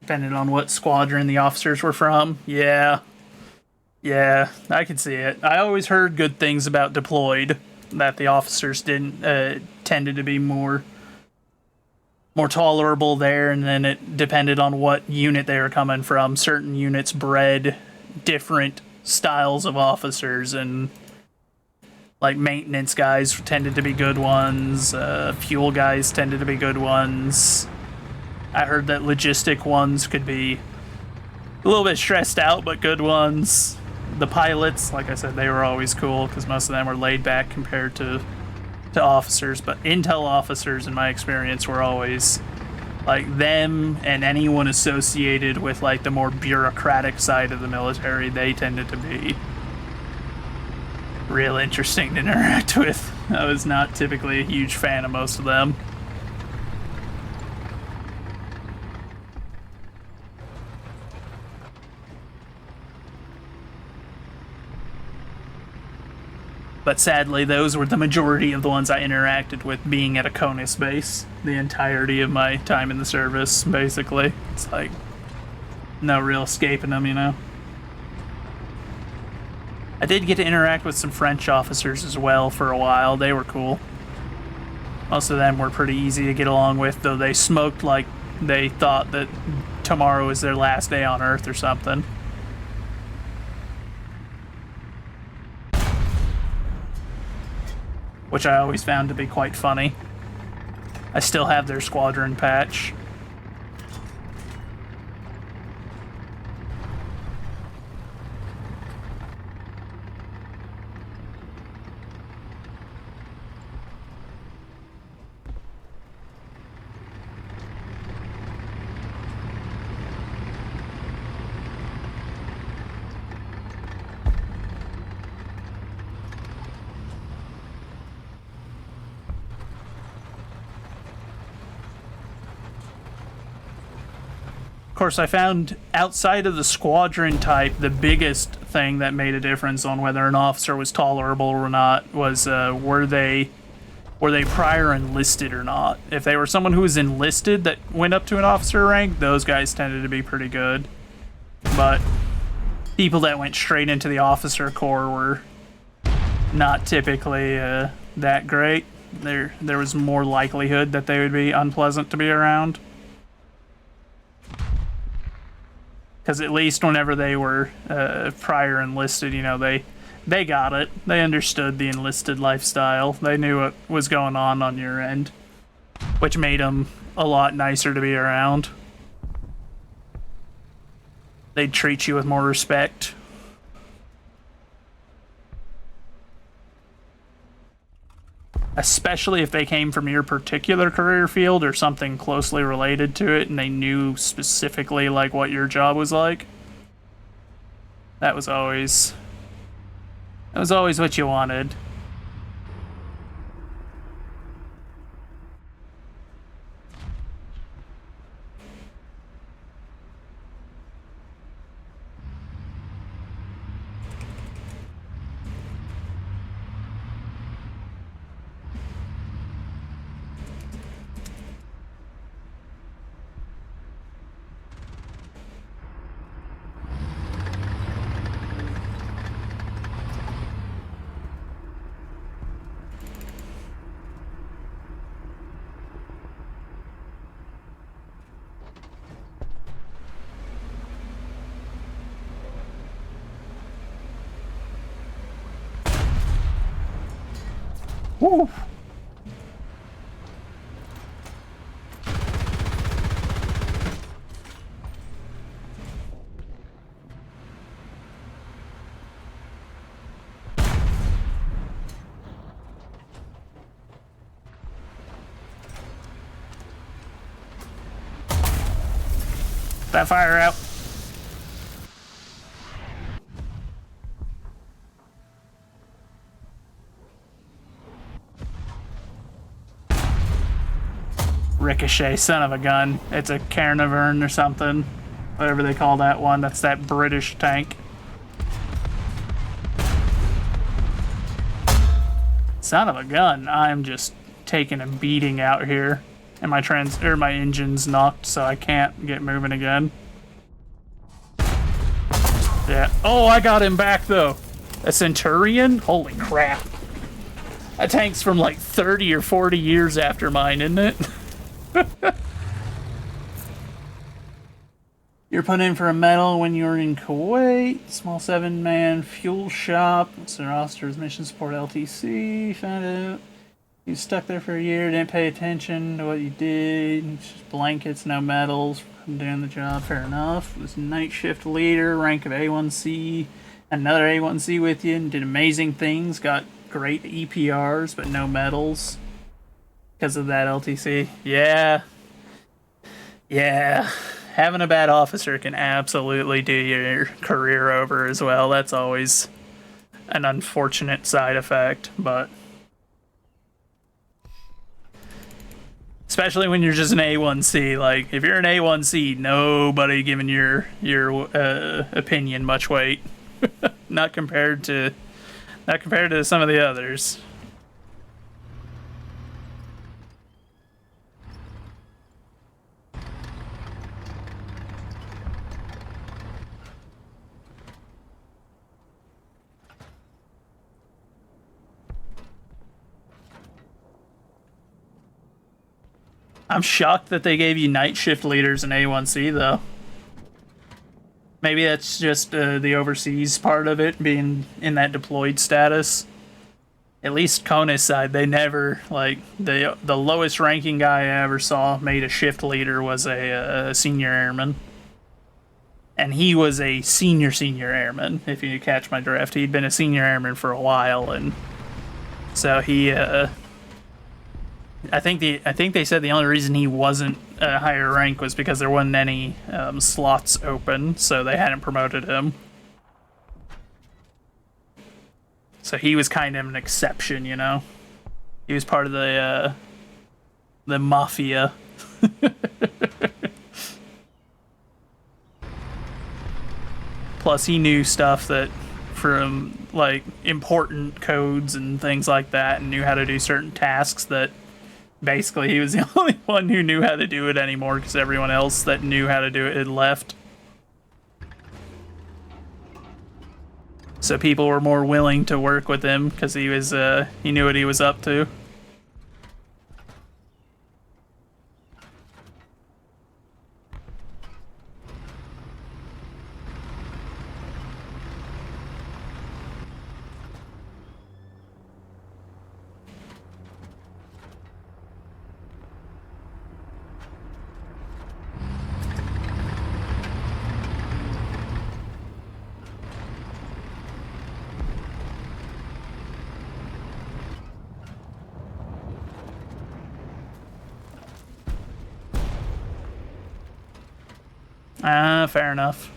A: Depending on what squadron the officers were from. Yeah, I can see it. I always heard good things about Deployed, that the officers didn't tended to be more tolerable there, and then it depended on what unit they were coming from. Certain units bred different styles of officers, and like maintenance guys tended to be good ones, fuel guys tended to be good ones. I heard that logistic ones could be a little bit stressed out, but good ones. The pilots, like I said, they were always cool because most of them were laid back compared to officers. But intel officers, in my experience, were always like them, and anyone associated with like the more bureaucratic side of the military. They tended to be real interesting to interact with. I was not typically a huge fan of most of them. But sadly, those were the majority of the ones I interacted with being at a CONUS base the entirety of my time in the service, basically. It's like no real escaping them, you know? I did get to interact with some French officers as well for a while. They were cool. Most of them were pretty easy to get along with, though they smoked like they thought that tomorrow was their last day on Earth or something. Which I always found to be quite funny. I still have their squadron patch. Of course, I found outside of the squadron type, the biggest thing that made a difference on whether an officer was tolerable or not was were they prior enlisted or not. If they were someone who was enlisted that went up to an officer rank, those guys tended to be pretty good. But people that went straight into the officer corps were not typically that great. There was more likelihood that they would be unpleasant to be around. Because at least whenever they were prior enlisted, you know, they got it. They understood the enlisted lifestyle. They knew what was going on your end, which made them a lot nicer to be around. They'd treat you with more respect. Especially if they came from your particular career field or something closely related to it and they knew specifically like what your job was like. That was always what you wanted. Woo! That fire out. Ricochet, son of a gun. It's a Carnivern or something. Whatever they call that one. That's that British tank. Son of a gun. I'm just taking a beating out here. And my engine's knocked, so I can't get moving again. Yeah. Oh, I got him back though. A Centurion? Holy crap. That tank's from like 30 or 40 years after mine, isn't it? You're put in for a medal when you're in Kuwait. Small 7-man fuel shop. What's the roster's mission support LTC? Found out. You stuck there for a year, didn't pay attention to what you did. Just blankets, no medals. I'm doing the job, fair enough. Was night shift leader, rank of A1C. Another A1C with you, and did amazing things. Got great EPRs, but no medals. Because of that LTC. Yeah. Yeah. Having a bad officer can absolutely do your career over as well. That's always an unfortunate side effect, but especially when you're just an A1C. Like, if you're an A1C, nobody giving your opinion much weight. Not compared to some of the others. I'm shocked that they gave you night shift leaders in A1C, though. Maybe that's just the overseas part of it, being in that deployed status. At least Kona's side, they never, like, the lowest ranking guy I ever saw made a shift leader was a senior airman. And he was a senior airman, if you catch my drift. He'd been a senior airman for a while, and so he, I think they said the only reason he wasn't a higher rank was because there wasn't any slots open, so they hadn't promoted him. So he was kind of an exception, you know. He was part of the mafia. Plus, he knew stuff that from like important codes and things like that, and knew how to do certain tasks that. Basically, he was the only one who knew how to do it anymore because everyone else that knew how to do it had left. So people were more willing to work with him because he knew what he was up to. Fair enough.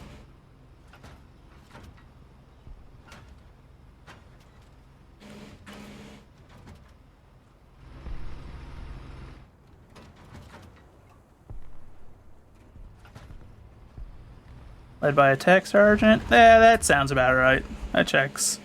A: Led by a tech sergeant? Yeah, that sounds about right. That checks.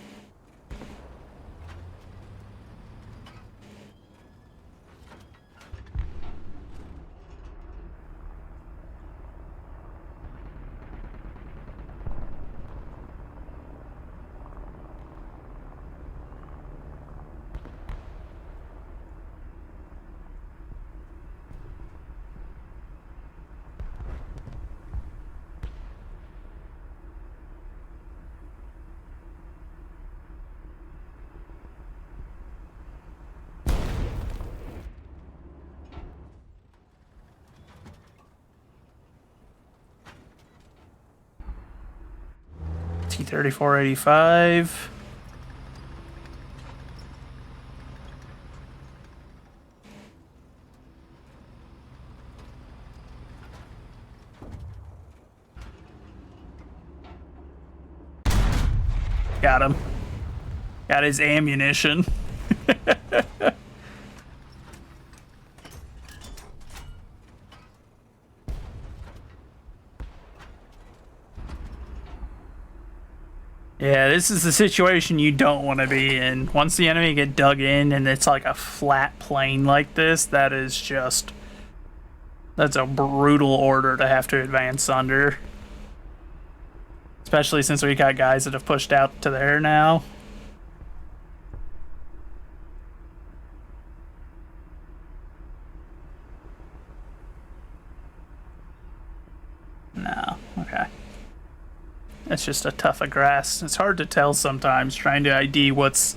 A: T-3485. Got him. Got his ammunition. Yeah, this is the situation you don't want to be in. Once the enemy get dug in and it's like a flat plane like this, that's a brutal order to have to advance under. Especially since we got guys that have pushed out to there now. No, okay. It's just a tuft of grass. It's hard to tell sometimes, trying to ID what's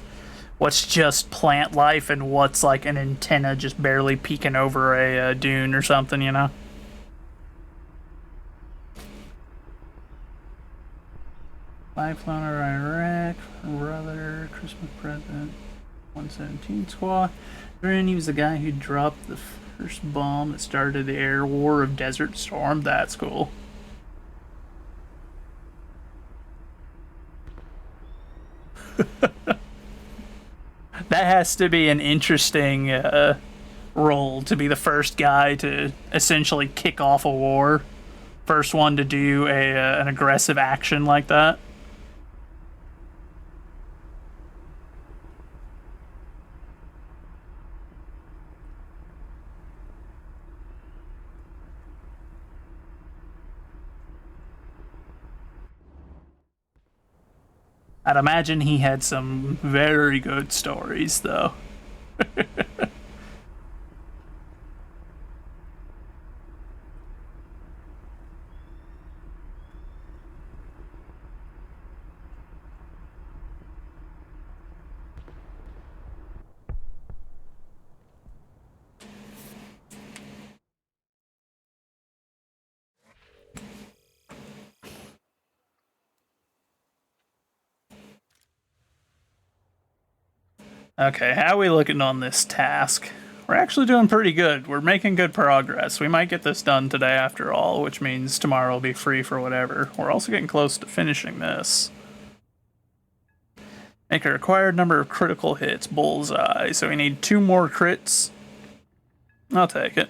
A: just plant life and what's like an antenna just barely peeking over a dune or something, you know? Flag flown over Iraq, brother, Christmas present, 117 squad. Then he was the guy who dropped the first bomb that started the air war of Desert Storm. That's cool. That has to be an interesting role, to be the first guy to essentially kick off a war. First one to do an aggressive action like that. I'd imagine he had some very good stories, though. Okay, how are we looking on this task? We're actually doing pretty good. We're making good progress. We might get this done today after all, which means tomorrow will be free for whatever. We're also getting close to finishing this. Make a required number of critical hits, bullseye. So we need 2 more crits. I'll take it.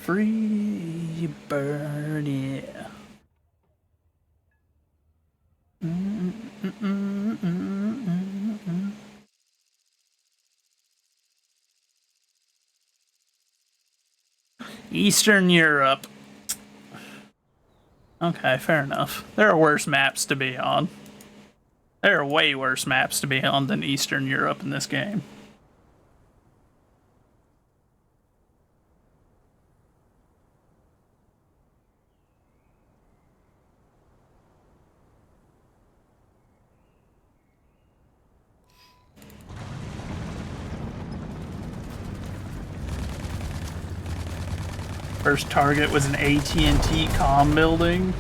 A: Free bird, yeah. Eastern Europe. Okay, fair enough. There are worse maps to be on. There are way worse maps to be on than Eastern Europe in this game. First target was an AT&T comm building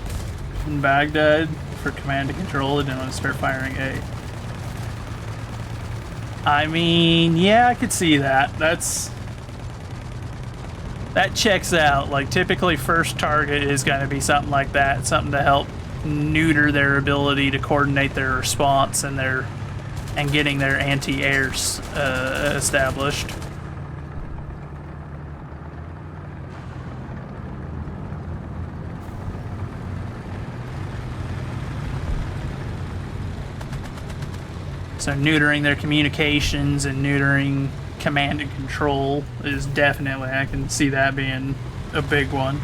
A: in Baghdad for command and control. They didn't want to start firing A. I mean, yeah, I could see that. That checks out. Like, typically first target is going to be something like that, something to help neuter their ability to coordinate their response and getting their anti-airs established. So neutering their communications and neutering command and control is definitely, I can see that being a big one.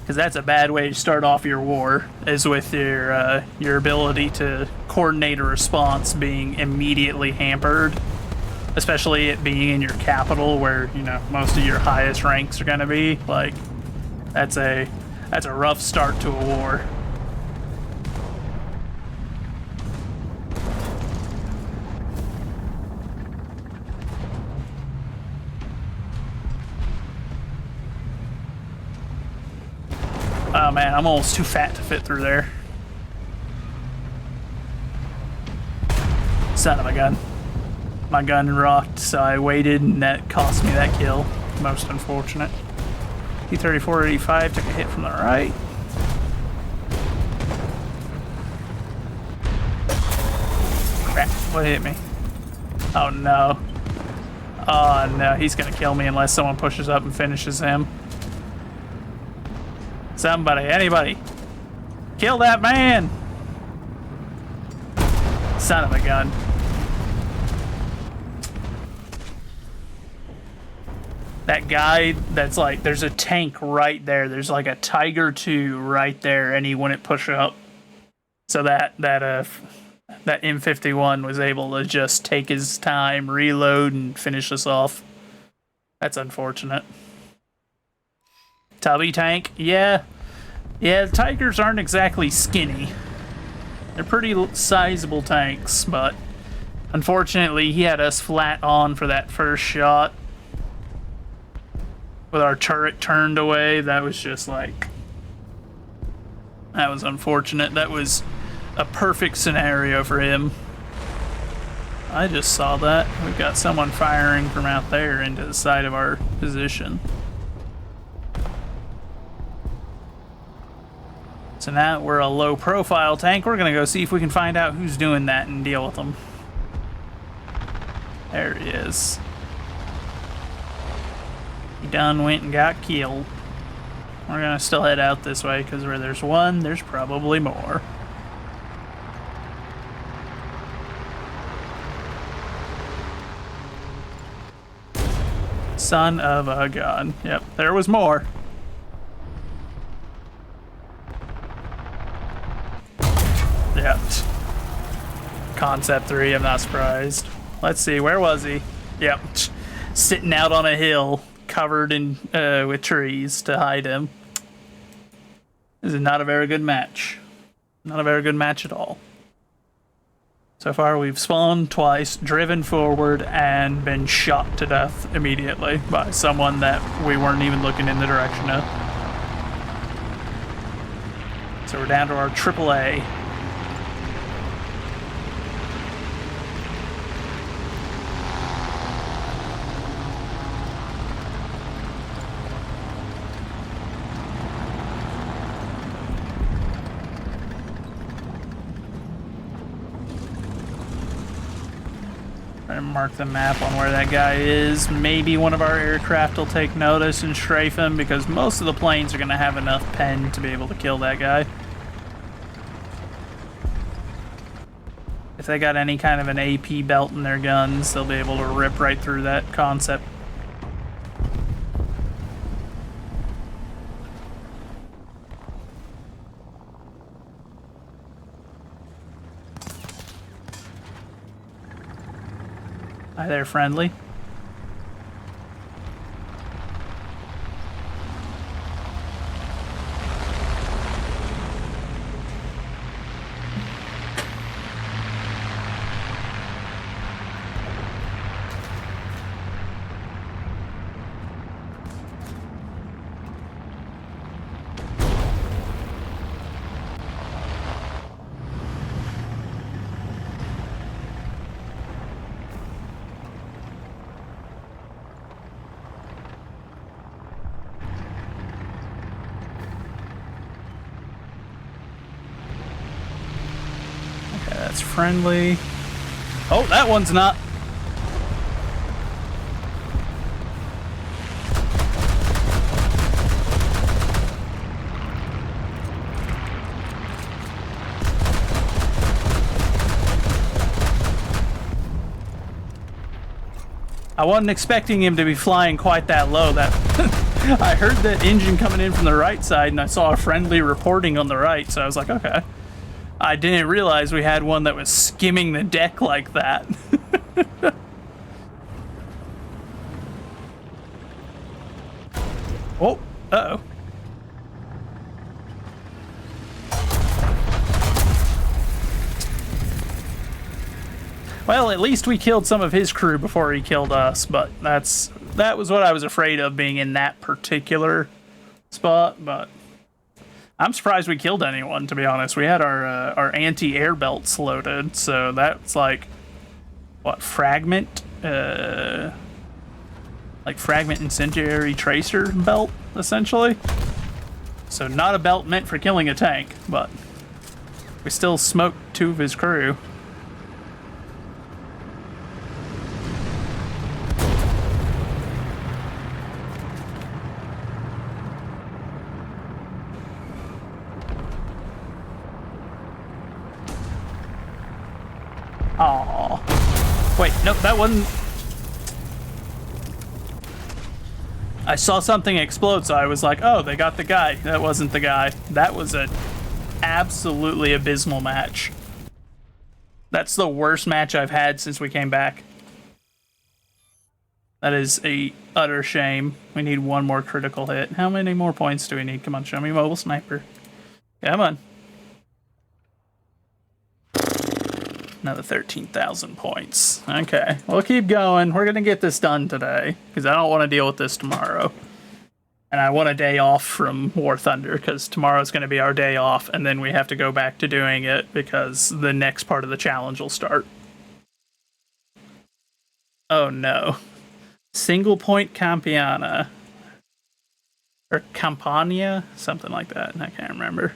A: Because that's a bad way to start off your war, is with your ability to coordinate a response being immediately hampered. Especially it being in your capital where, you know, most of your highest ranks are going to be. Like, that's a rough start to a war. Oh man, I'm almost too fat to fit through there. Son of a gun. My gun rocked, so I waited, and that cost me that kill. Most unfortunate. T-34-85 took a hit from the right. Crap, what hit me? Oh no. Oh no, he's gonna kill me unless someone pushes up and finishes him. Somebody, anybody. Kill that man! Son of a gun. That guy that's like, there's a tank right there. There's like a Tiger 2 right there, and he wouldn't push up. So that M51 was able to just take his time, reload, and finish us off. That's unfortunate. Tubby tank, yeah. Yeah, the Tigers aren't exactly skinny. They're pretty sizable tanks, but unfortunately he had us flat on for that first shot. With our turret turned away, that was just like... That was unfortunate. That was a perfect scenario for him. I just saw that. We've got someone firing from out there into the side of our position. So now we're a low profile tank. We're gonna go see if we can find out who's doing that and deal with them. There he is. He done went and got killed. We're gonna still head out this way because where there's one, there's probably more. Son of a gun. Yep, there was more. Yep. Concept 3, I'm not surprised. Let's see, where was he? Yep. Sitting out on a hill, covered in with trees to hide him. This is not a very good match. Not a very good match at all. So far, we've spawned twice, driven forward, and been shot to death immediately by someone that we weren't even looking in the direction of. So we're down to our AAA. And mark the map on where that guy is. Maybe one of our aircraft will take notice and strafe him, because most of the planes are going to have enough pen to be able to kill that guy. If they got any kind of an AP belt in their guns, they'll be able to rip right through that concept. Hi there, friendly. That's friendly. Oh, that one's not. I wasn't expecting him to be flying quite that low. That I heard that engine coming in from the right side, and I saw a friendly reporting on the right, so I was like, okay. I didn't realize we had one that was skimming the deck like that. Oh, uh-oh. Well, at least we killed some of his crew before he killed us, but that was what I was afraid of, being in that particular spot, but I'm surprised we killed anyone, to be honest. We had our anti-air belts loaded, so that's like, what, fragment? Like fragment incendiary tracer belt, essentially. So not a belt meant for killing a tank, but we still smoked 2 of his crew. Aww. Wait, nope, that wasn't... I saw something explode, so I was like, oh, they got the guy. That wasn't the guy. That was an absolutely abysmal match. That's the worst match I've had since we came back. That is a utter shame. We need 1 more critical hit. How many more points do we need? Come on, show me mobile sniper. Come on. Another 13,000 points. Okay, we'll keep going. We're gonna get this done today, because I don't want to deal with this tomorrow. And I want a day off from War Thunder, because tomorrow's gonna be our day off, and then we have to go back to doing it, because the next part of the challenge will start. Oh no. Single point Campiana. Or Campania? Something like that. I can't remember.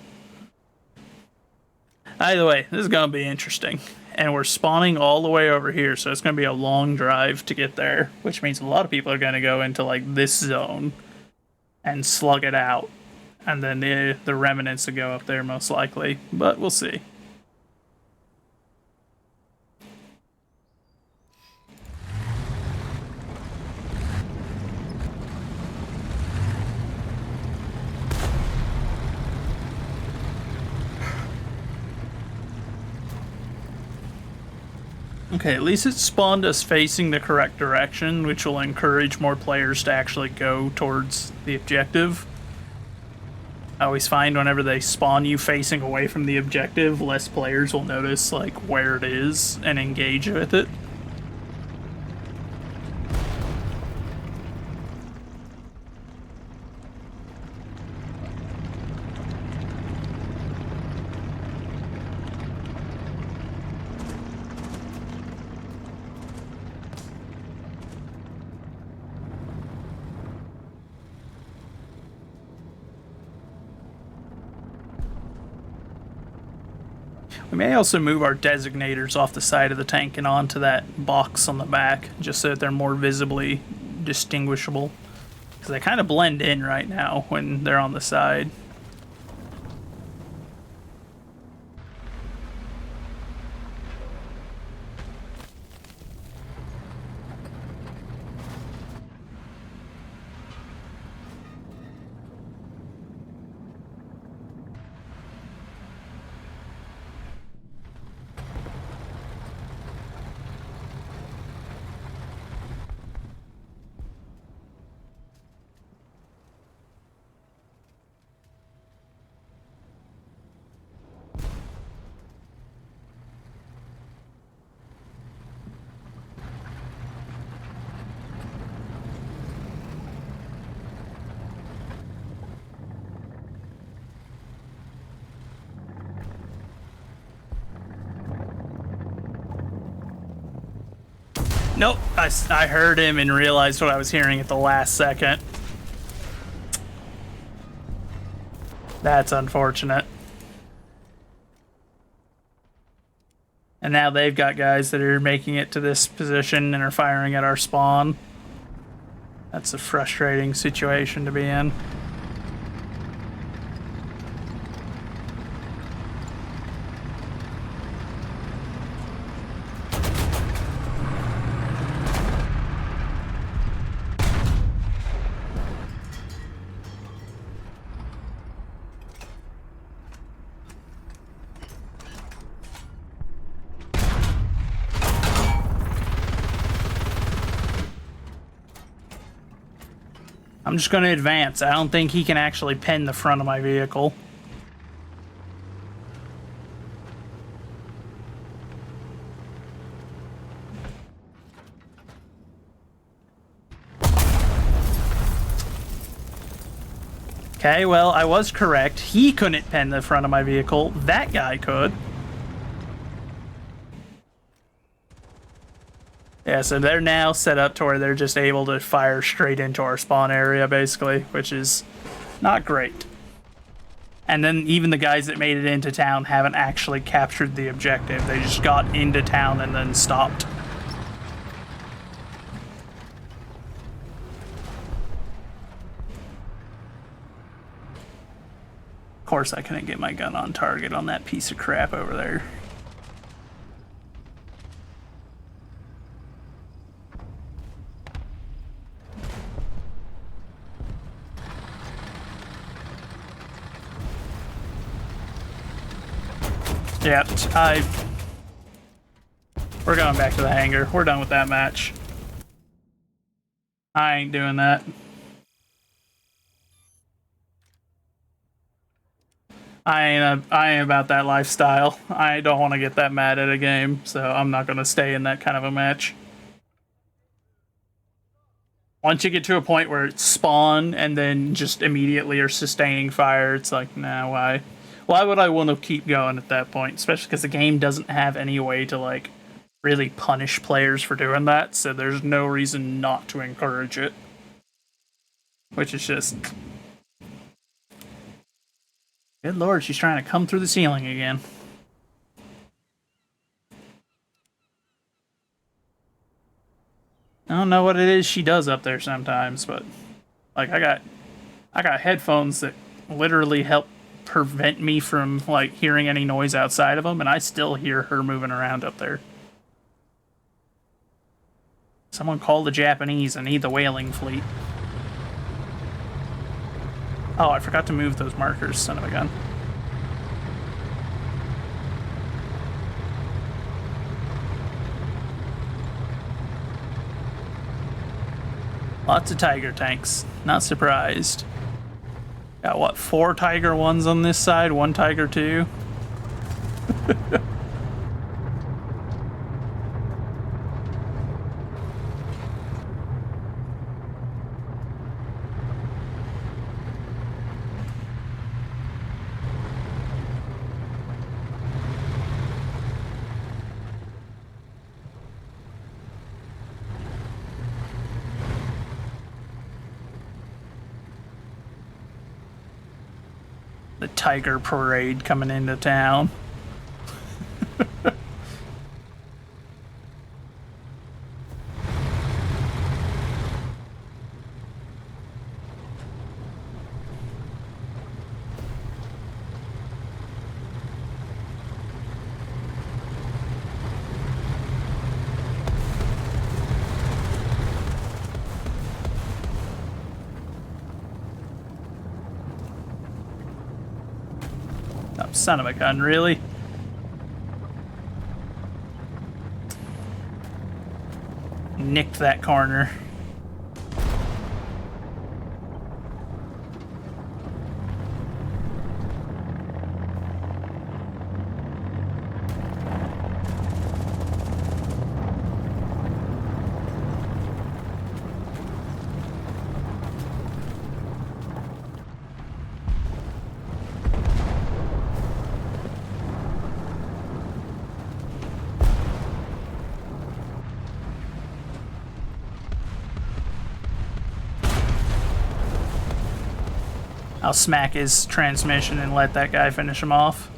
A: Either way, this is gonna be interesting. And we're spawning all the way over here, so it's going to be a long drive to get there, which means a lot of people are going to go into, like, this zone and slug it out. And then the remnants will go up there, most likely. But we'll see. Okay, at least it spawned us facing the correct direction, which will encourage more players to actually go towards the objective. I always find whenever they spawn you facing away from the objective, less players will notice like where it is and engage with it. We may also move our designators off the side of the tank and onto that box on the back, just so that they're more visibly distinguishable. Because they kind of blend in right now when they're on the side. Nope, I heard him and realized what I was hearing at the last second. That's unfortunate. And now they've got guys that are making it to this position and are firing at our spawn. That's a frustrating situation to be in. I'm just going to advance. I don't think he can actually pin the front of my vehicle. Okay, well, I was correct. He couldn't pin the front of my vehicle. That guy could. Yeah, so they're now set up to where they're just able to fire straight into our spawn area, basically, which is not great. And then even the guys that made it into town haven't actually captured the objective. They just got into town and then stopped. Of course, I couldn't get my gun on target on that piece of crap over there. Yep, we're going back to the hangar. We're done with that match. I ain't doing that. I ain't about that lifestyle. I don't want to get that mad at a game, so I'm not going to stay in that kind of a match. Once you get to a point where it's spawn and then just immediately are sustaining fire, it's like, nah, why? Why would I want to keep going at that point? Especially because the game doesn't have any way to, like, really punish players for doing that, so there's no reason not to encourage it. Which is just... Good lord, she's trying to come through the ceiling again. I don't know what it is she does up there sometimes, but... Like, I got headphones that literally help prevent me from, like, hearing any noise outside of them, and I still hear her moving around up there. Someone call the Japanese. I need the whaling fleet. Oh, I forgot to move those markers, son of a gun. Lots of Tiger tanks. Not surprised. Got what, 4 Tiger 1s on this side, 1 Tiger 2? The Tiger Parade coming into town. Oh, son of a gun, really? Nicked that corner. I'll smack his transmission and let that guy finish him off.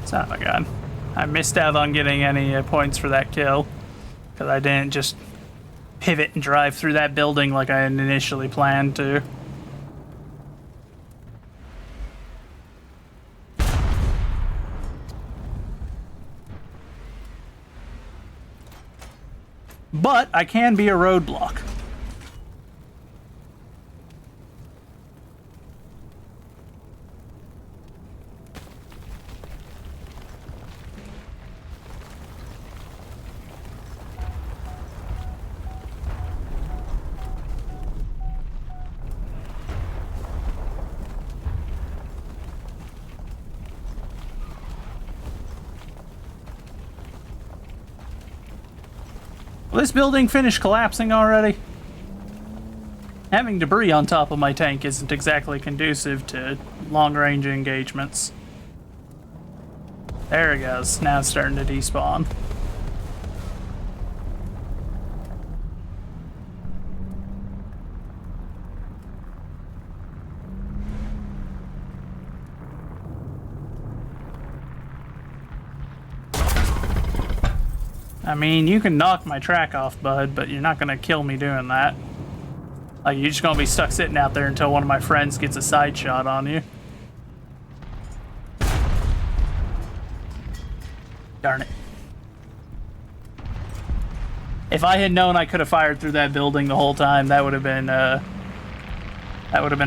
A: Son of a gun. I missed out on getting any points for that kill because I didn't just pivot and drive through that building like I had initially planned to. But I can be a roadblock. Will this building finish collapsing already? Having debris on top of my tank isn't exactly conducive to long-range engagements. There it goes. Now it's starting to despawn. I mean, you can knock my track off, bud, but you're not gonna kill me doing that. Like, you're just gonna be stuck sitting out there until one of my friends gets a side shot on you. Darn it. If I had known I could have fired through that building the whole time, that would have been a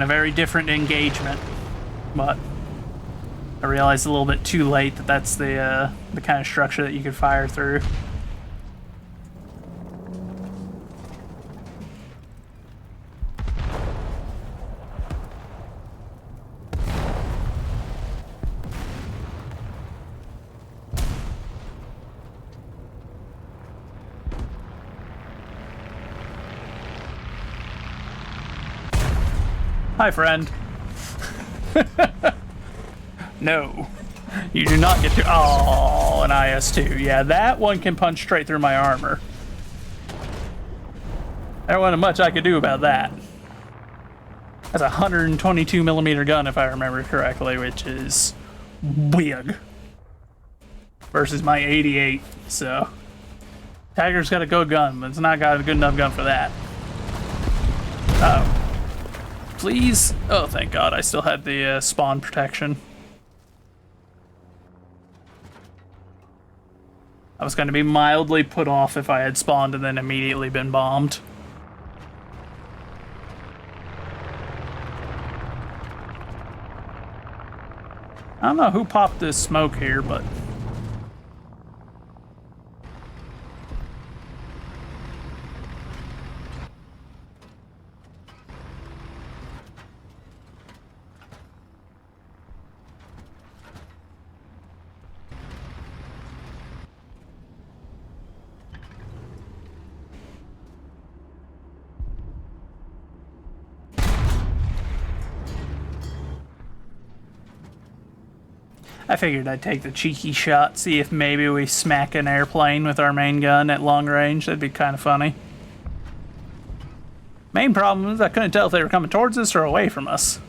A: very different engagement. But I realized a little bit too late that that's the kind of structure that you could fire through. Hi, friend. No. You do not get to. Oh, an IS-2. Yeah, that one can punch straight through my armor. There wasn't much I could do about that. That's a 122 millimeter gun, if I remember correctly, which is big. Versus my 88, so. Tiger's got a good gun, but it's not got a good enough gun for that. Oh. Please? Oh, thank God, I still had the spawn protection. I was going to be mildly put off if I had spawned and then immediately been bombed. I don't know who popped this smoke here, but... I figured I'd take the cheeky shot, see if maybe we smack an airplane with our main gun at long range. That'd be kind of funny. Main problem is I couldn't tell if they were coming towards us or away from us.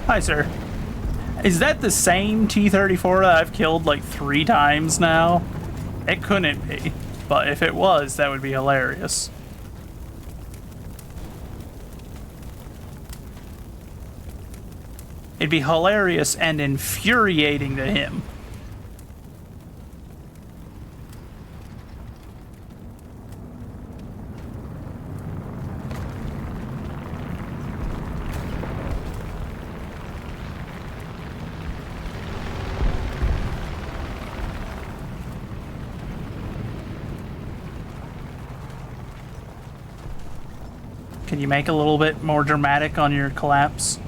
A: Hi, sir. Is that the same T-34 that I've killed like 3 times now? It couldn't be, but if it was, that would be hilarious. It'd be hilarious and infuriating to him. Can you make a little bit more dramatic on your collapse?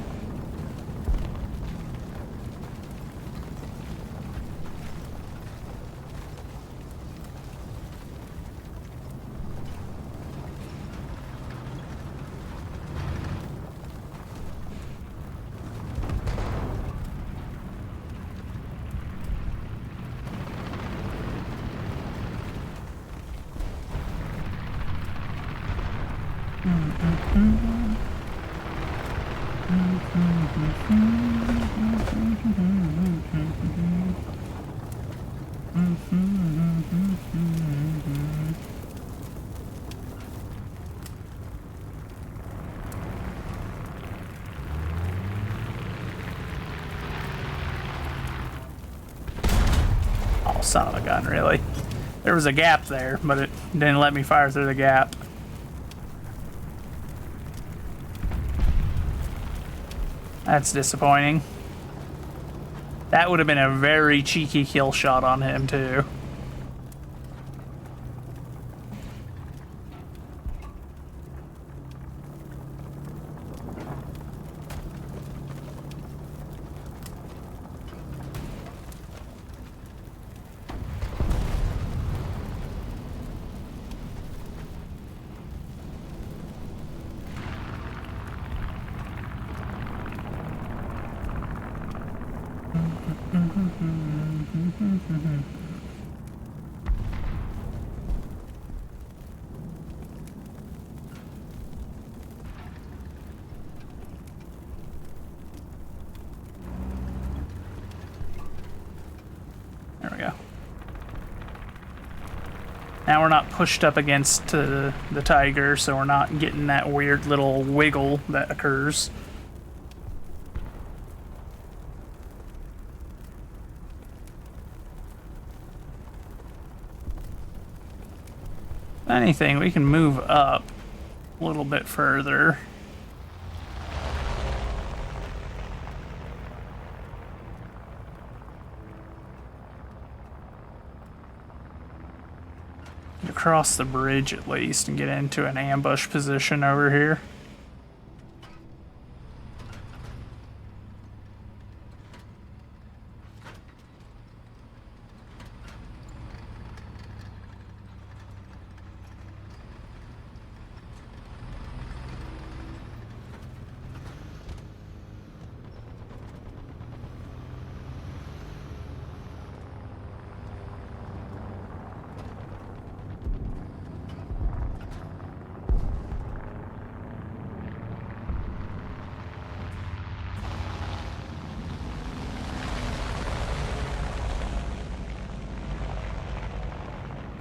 A: Oh, son of a gun, really. There was a gap there, but it didn't let me fire through the gap. That's disappointing. That would have been a very cheeky kill shot on him, too. Now we're not pushed up against the tiger, so we're not getting that weird little wiggle that occurs. If anything, we can move up a little bit further. Across the bridge at least and get into an ambush position over here.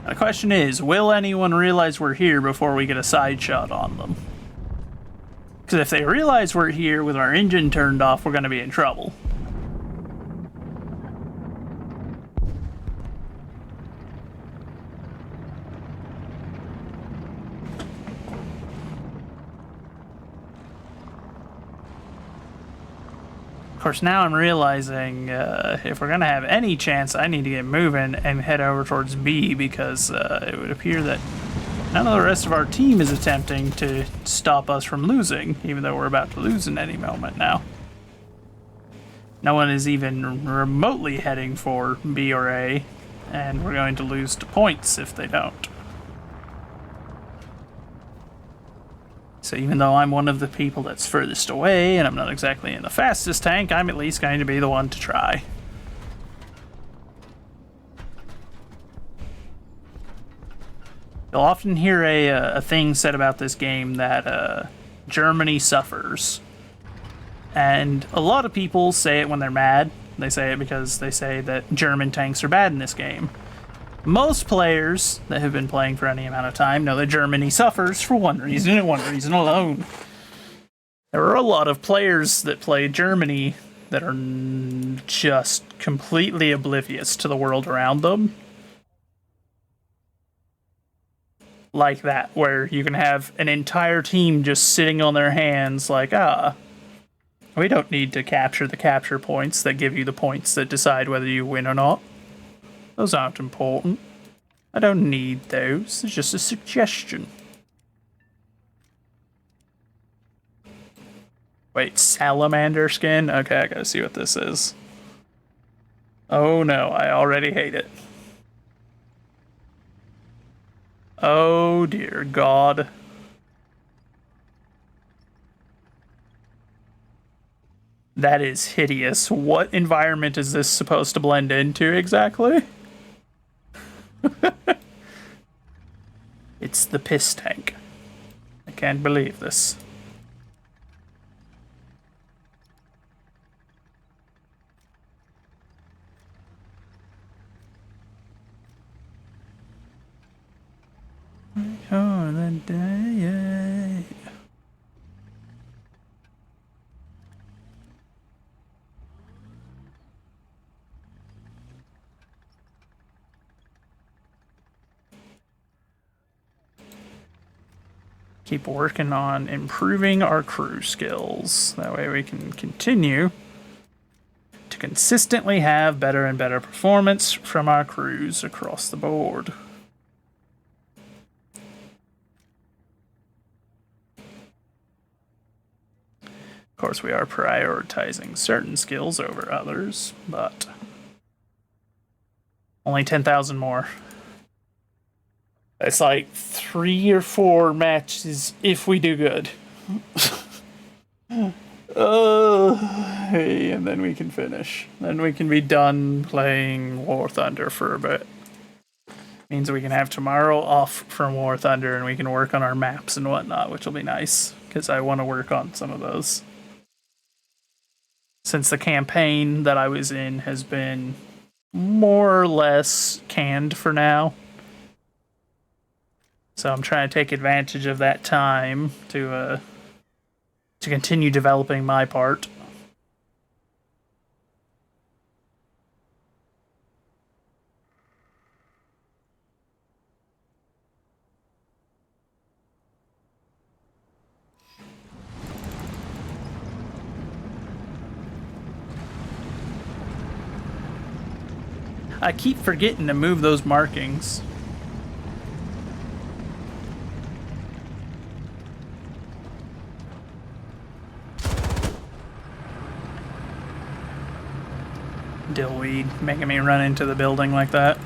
A: The question is, will anyone realize we're here before we get a side shot on them? Because if they realize we're here with our engine turned off, we're going to be in trouble. Of course, now I'm realizing if we're going to have any chance, I need to get moving and head over towards B, because it would appear that none of the rest of our team is attempting to stop us from losing, even though we're about to lose in any moment now. No one is even remotely heading for B or A, and we're going to lose to points if they don't. So even though I'm one of the people that's furthest away, and I'm not exactly in the fastest tank, I'm at least going to be the one to try. You'll often hear a thing said about this game that Germany suffers. And a lot of people say it when they're mad. They say it because they say that German tanks are bad in this game. Most players that have been playing for any amount of time know that Germany suffers for one reason and one reason alone. There are a lot of players that play Germany that are just completely oblivious to the world around them. Like that, where you can have an entire team just sitting on their hands like, we don't need to capture the capture points that give you the points that decide whether you win or not. Those aren't important. I don't need those. It's just a suggestion. Wait, salamander skin? Okay, I gotta see what this is. Oh no, I already hate it. Oh dear God. That is hideous. What environment is this supposed to blend into exactly? It's the piss tank. I can't believe this. Oh, the day. Keep working on improving our crew skills. That way we can continue to consistently have better and better performance from our crews across the board. Of course, we are prioritizing certain skills over others, but only 10,000 more. It's like 3 or 4 matches if we do good. Hey, and then we can finish. Then we can be done playing War Thunder for a bit. Means we can have tomorrow off from War Thunder and we can work on our maps and whatnot, which will be nice, because I want to work on some of those. Since the campaign that I was in has been more or less canned for now. So I'm trying to take advantage of that time to continue developing my part. I keep forgetting to move those markings. Dillweed, making me run into the building like that.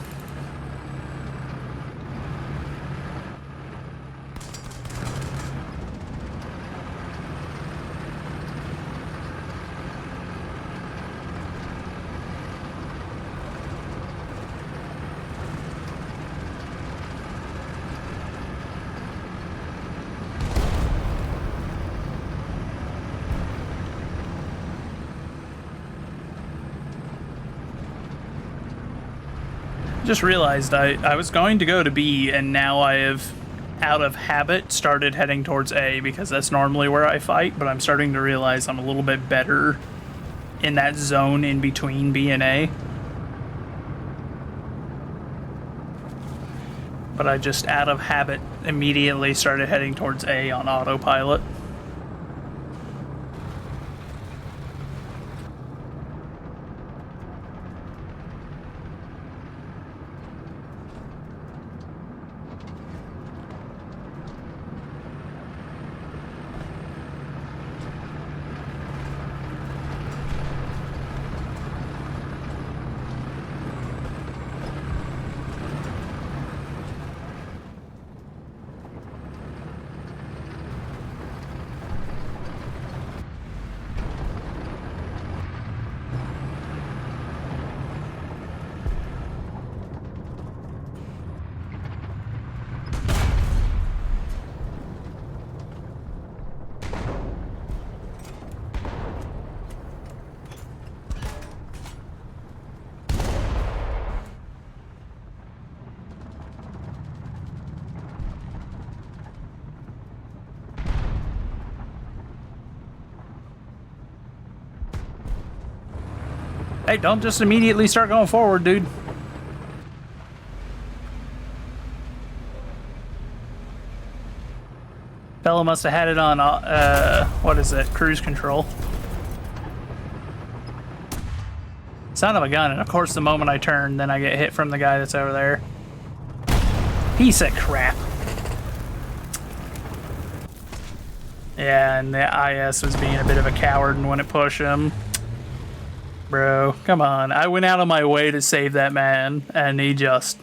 A: Just realized I was going to go to B, and now I have, out of habit, started heading towards A, because that's normally where I fight, but I'm starting to realize I'm a little bit better in that zone in between B and A. But I just, out of habit, immediately started heading towards A on autopilot. Hey, don't just immediately start going forward, dude. Fella must have had it on, what is it, cruise control. Son of a gun, and of course the moment I turn, then I get hit from the guy that's over there. Piece of crap. Yeah, and the IS was being a bit of a coward and wouldn't push him. Bro, come on. I went out of my way to save that man, and he just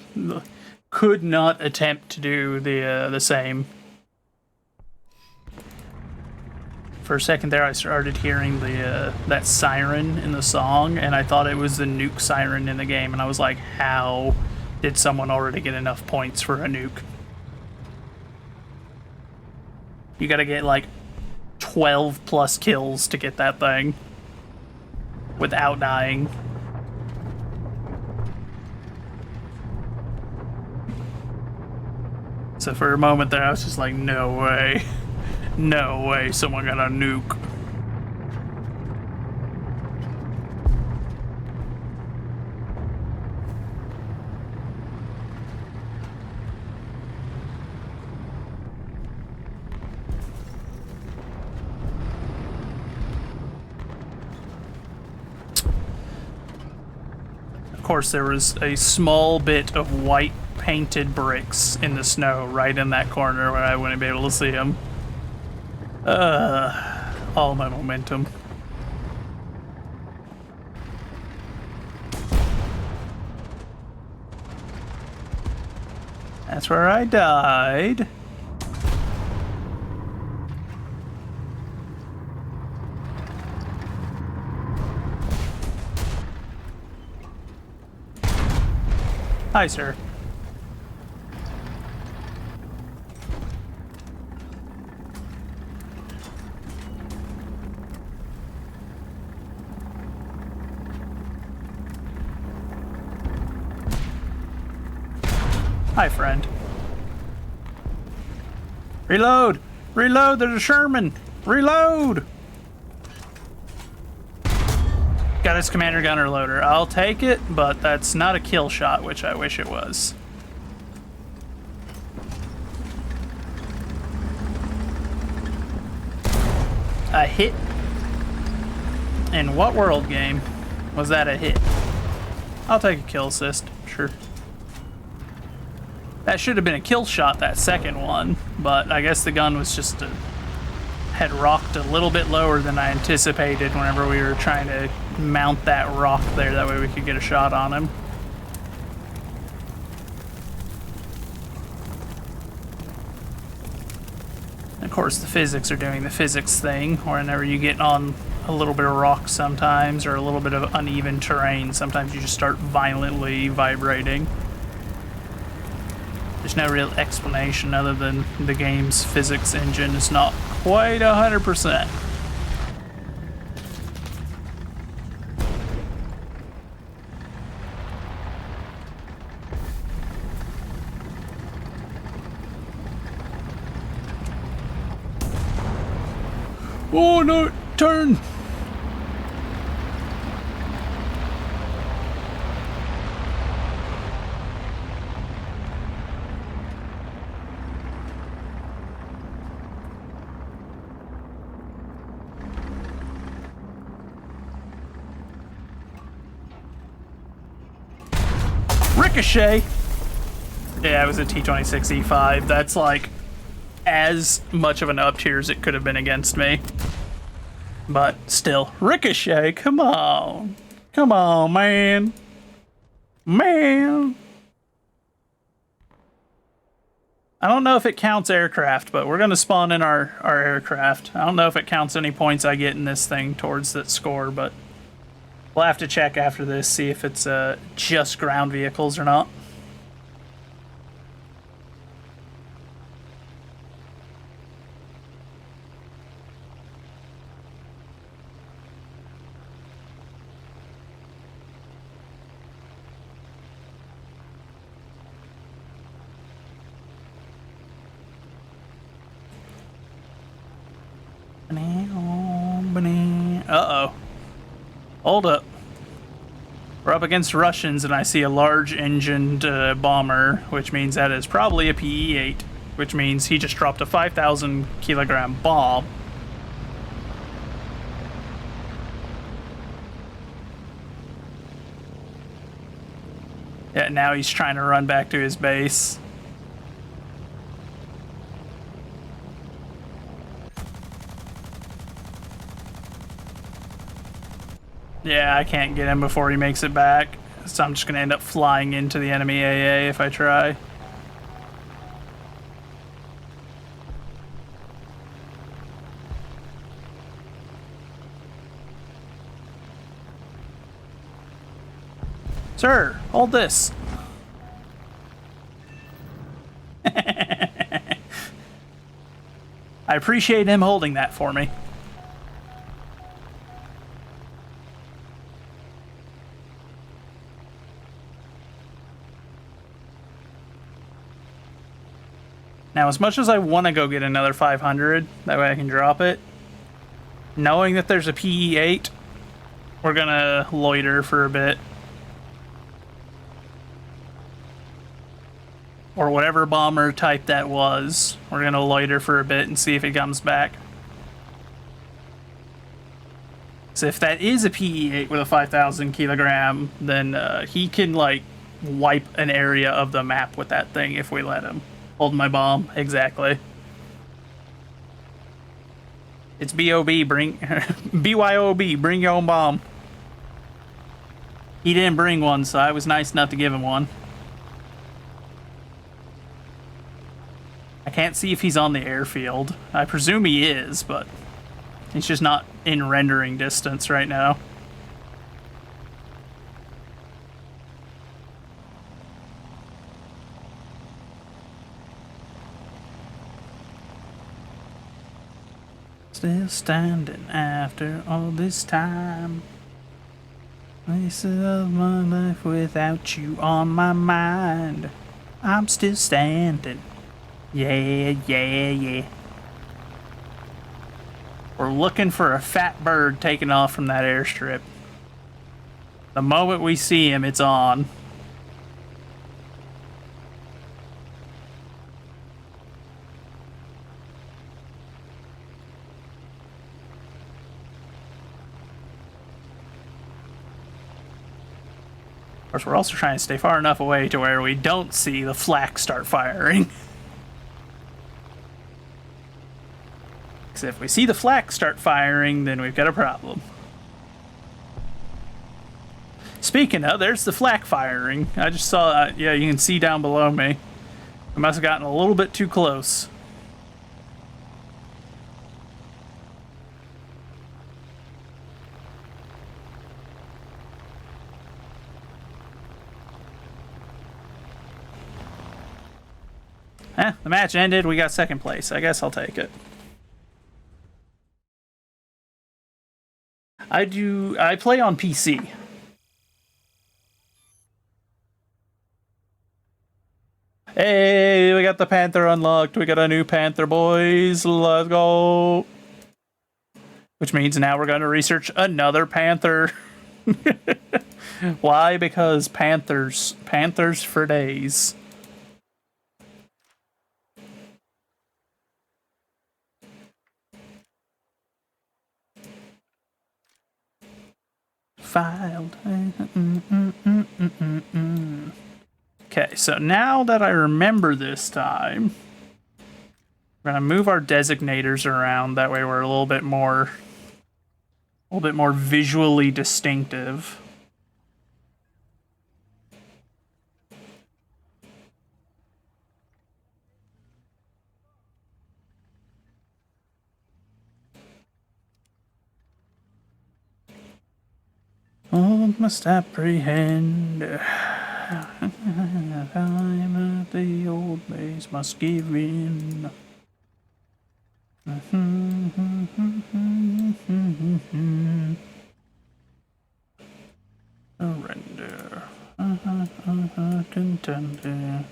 A: could not attempt to do the same. For a second there, I started hearing that siren in the song, and I thought it was the nuke siren in the game, and I was like, how did someone already get enough points for a nuke? You gotta get like 12 plus kills to get that thing without dying. So for a moment there, I was just like, no way. No way someone got a nuke. Of course, there was a small bit of white painted bricks in the snow right in that corner where I wouldn't be able to see them. All my momentum. That's where I died. Hi, sir. Hi, friend. Reload! Reload! There's a Sherman! Reload! Got his commander gunner loader. I'll take it, but that's not a kill shot, which I wish it was. A hit? In what world game was that a hit? I'll take a kill assist, sure. That should have been a kill shot, that second one, but I guess the gun was just had rocked a little bit lower than I anticipated whenever we were trying to mount that rock there. That way we could get a shot on him. Of course, the physics are doing the physics thing. Whenever you get on a little bit of rock sometimes, or a little bit of uneven terrain, sometimes you just start violently vibrating. There's no real explanation other than the game's physics engine is not quite 100%. Oh no, turn! Ricochet! Yeah, it was a T-26E5. That's like as much of an up tier as it could have been against me. But still, Ricochet, come on. Come on, man. Man. I don't know if it counts aircraft, but we're going to spawn in our aircraft. I don't know if it counts any points I get in this thing towards that score, but we'll have to check after this, see if it's just ground vehicles or not. Uh-oh. Hold up. We're up against Russians, and I see a large-engined bomber, which means that is probably a PE-8, which means he just dropped a 5,000-kilogram bomb. Yeah, now he's trying to run back to his base. Yeah, I can't get him before he makes it back, so I'm just going to end up flying into the enemy AA if I try. Sir, hold this. I appreciate him holding that for me. Now, as much as I want to go get another 500, that way I can drop it, knowing that there's a PE-8, we're going to loiter for a bit. Or whatever bomber type that was. We're going to loiter for a bit and see if it comes back. So if that is a PE-8 with a 5,000 kilogram, then he can, like, wipe an area of the map with that thing if we let him. Hold my bomb, exactly. It's B.O.B. bring... B.Y.O.B. bring your own bomb. He didn't bring one, so I was nice enough to give him one. I can't see if he's on the airfield. I presume he is, but he's just not in rendering distance right now. Still standing after all this time. Wasted of my life without you on my mind. I'm still standing. Yeah. We're looking for a fat bird taking off from that airstrip. The moment we see him, it's on. Of course, we're also trying to stay far enough away to where we don't see the flak start firing. Because if we see the flak start firing, then we've got a problem. Speaking of, there's the flak firing. I just saw, yeah, you can see down below me. I must have gotten a little bit too close. The match ended. We got second place. I guess I'll take it. I play on PC. Hey, we got the Panther unlocked. We got a new Panther, boys. Let's go. Which means now we're going to research another Panther. Why? Because Panthers for days. Filed. Okay, so now that I remember this time, we're gonna move our designators around. That way, we're a little bit more visually distinctive. All must apprehend. Time at the old base must give in. Surrender. Contender.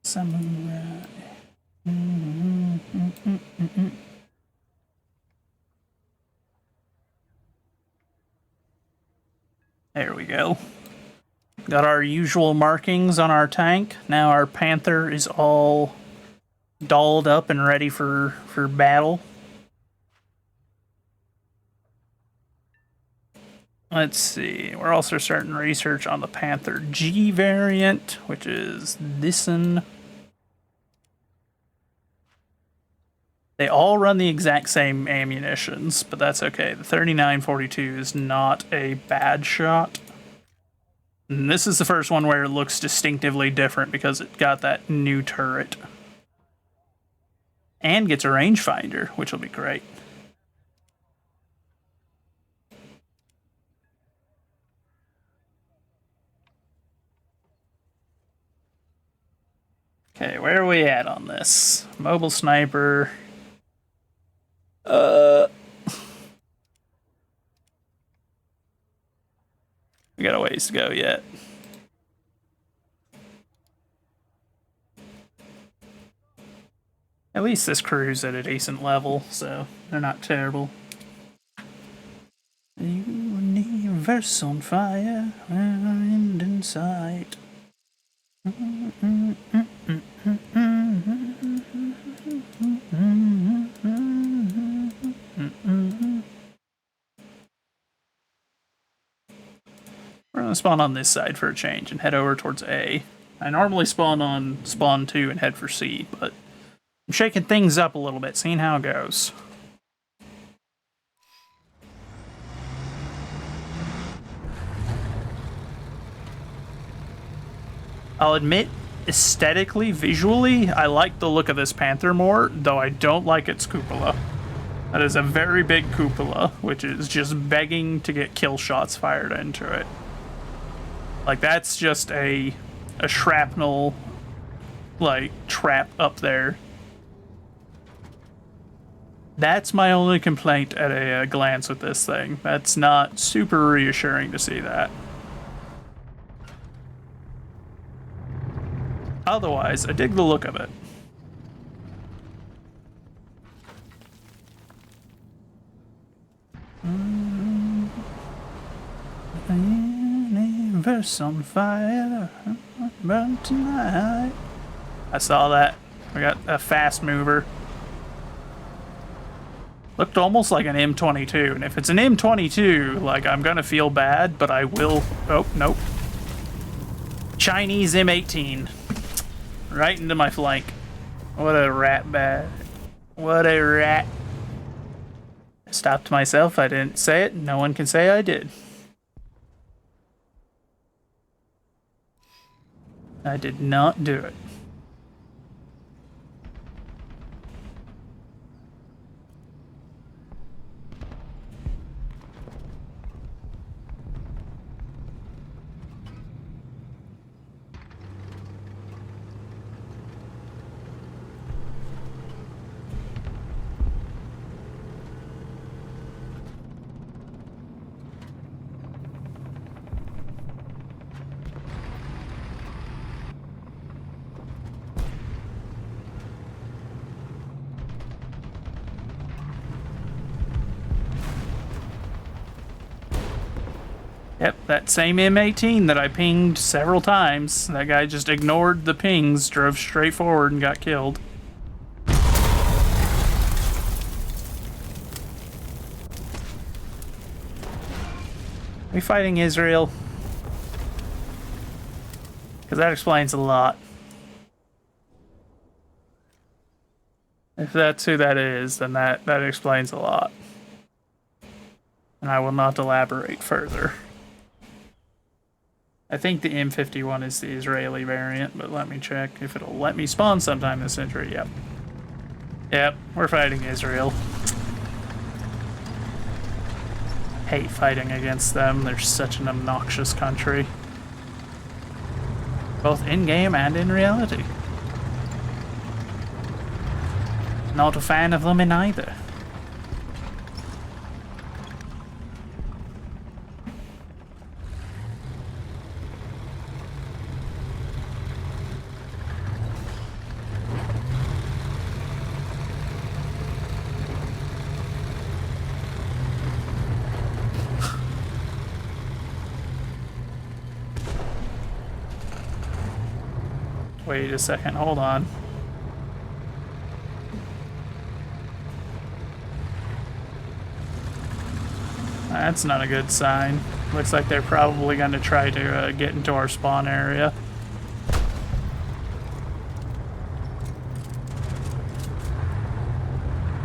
A: Samurai. There we go. Got our usual markings on our tank. Now our Panther is all dolled up and ready for battle. Let's see. We're also starting research on the Panther G variant, which is this one. They all run the exact same ammunitions, but that's okay. The 3942 is not a bad shot. And this is the first one where it looks distinctively different because it got that new turret. And gets a rangefinder, which will be great. Okay, where are we at on this? Mobile sniper. We got a ways to go yet. At least this crew's at a decent level, so they're not terrible. The universe on fire, and in sight. We're going to spawn on this side for a change and head over towards A. I normally spawn on spawn 2 and head for C, but I'm shaking things up a little bit, seeing how it goes. I'll admit, aesthetically, visually, I like the look of this Panther more, though I don't like its cupola. That is a very big cupola, which is just begging to get kill shots fired into it. Like, that's just a shrapnel, like, trap up there. That's my only complaint at a glance with this thing. That's not super reassuring to see that. Otherwise, I dig the look of it. Universe on fire, burn tonight. I saw that. We got a fast mover. Looked almost like an M22, and if it's an M22, like, I'm gonna feel bad, but I will. Oh, nope. Chinese M18. Right into my flank. What a rat bag. What a rat. I stopped myself. I didn't say it. No one can say I did. I did not do it. Yep, that same M18 that I pinged several times. That guy just ignored the pings, drove straight forward, and got killed. We fighting Israel? Because that explains a lot. If that's who that is, then that explains a lot. And I will not elaborate further. I think the M51 is the Israeli variant, but let me check if it'll let me spawn sometime this century. Yep. Yep, we're fighting Israel. Hate fighting against them. They're such an obnoxious country. Both in-game and in reality. Not a fan of them in either. Wait a second, hold on. That's not a good sign. Looks like they're probably going to try to get into our spawn area.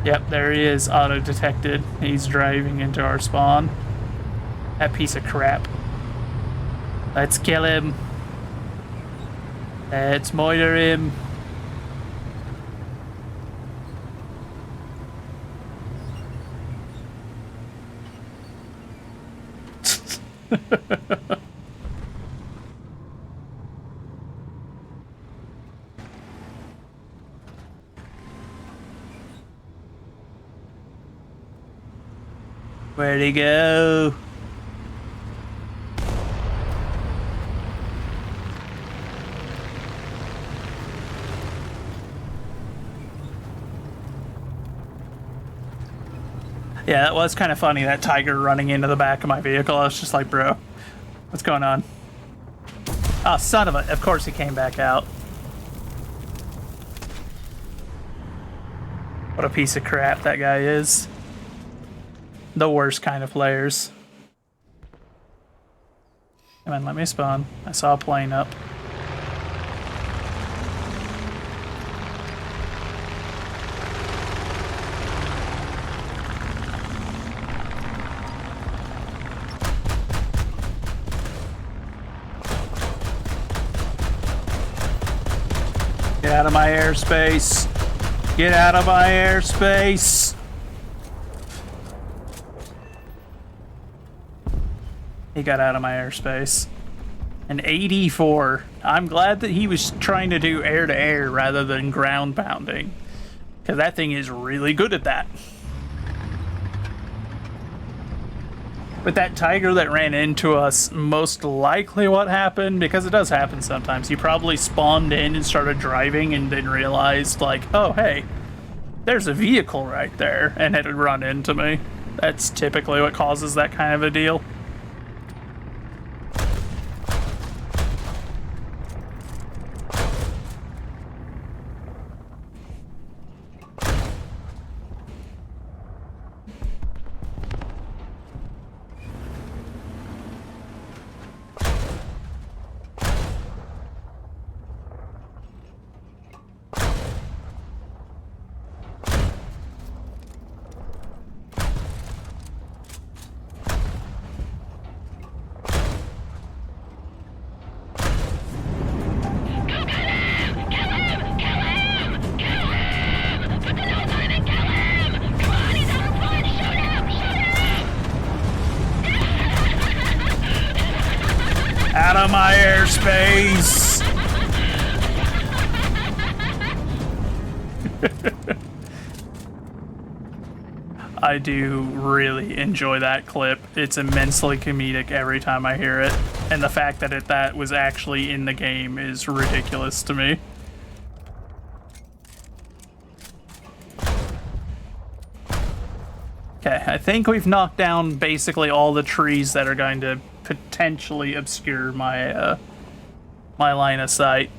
A: Yep, there he is, auto-detected. He's driving into our spawn. That piece of crap. Let's kill him. Let's murder him. Where'd he go? Yeah, that was kind of funny, that tiger running into the back of my vehicle. I was just like, bro, what's going on? Oh, son of a... Of course he came back out. What a piece of crap that guy is. The worst kind of players. Come on, let me spawn. I saw a plane up. Get out of my airspace. Get out of my airspace. He got out of my airspace. An 84. I'm glad that he was trying to do air-to-air rather than ground pounding. Because that thing is really good at that. With that tiger that ran into us, most likely what happened, because it does happen sometimes, he probably spawned in and started driving and then realized, like, oh, hey, there's a vehicle right there, and it had run into me. That's typically what causes that kind of a deal. Out of my airspace! I do really enjoy that clip. It's immensely comedic every time I hear it. And the fact that that was actually in the game is ridiculous to me. Okay, I think we've knocked down basically all the trees that are going to potentially obscure my my line of sight.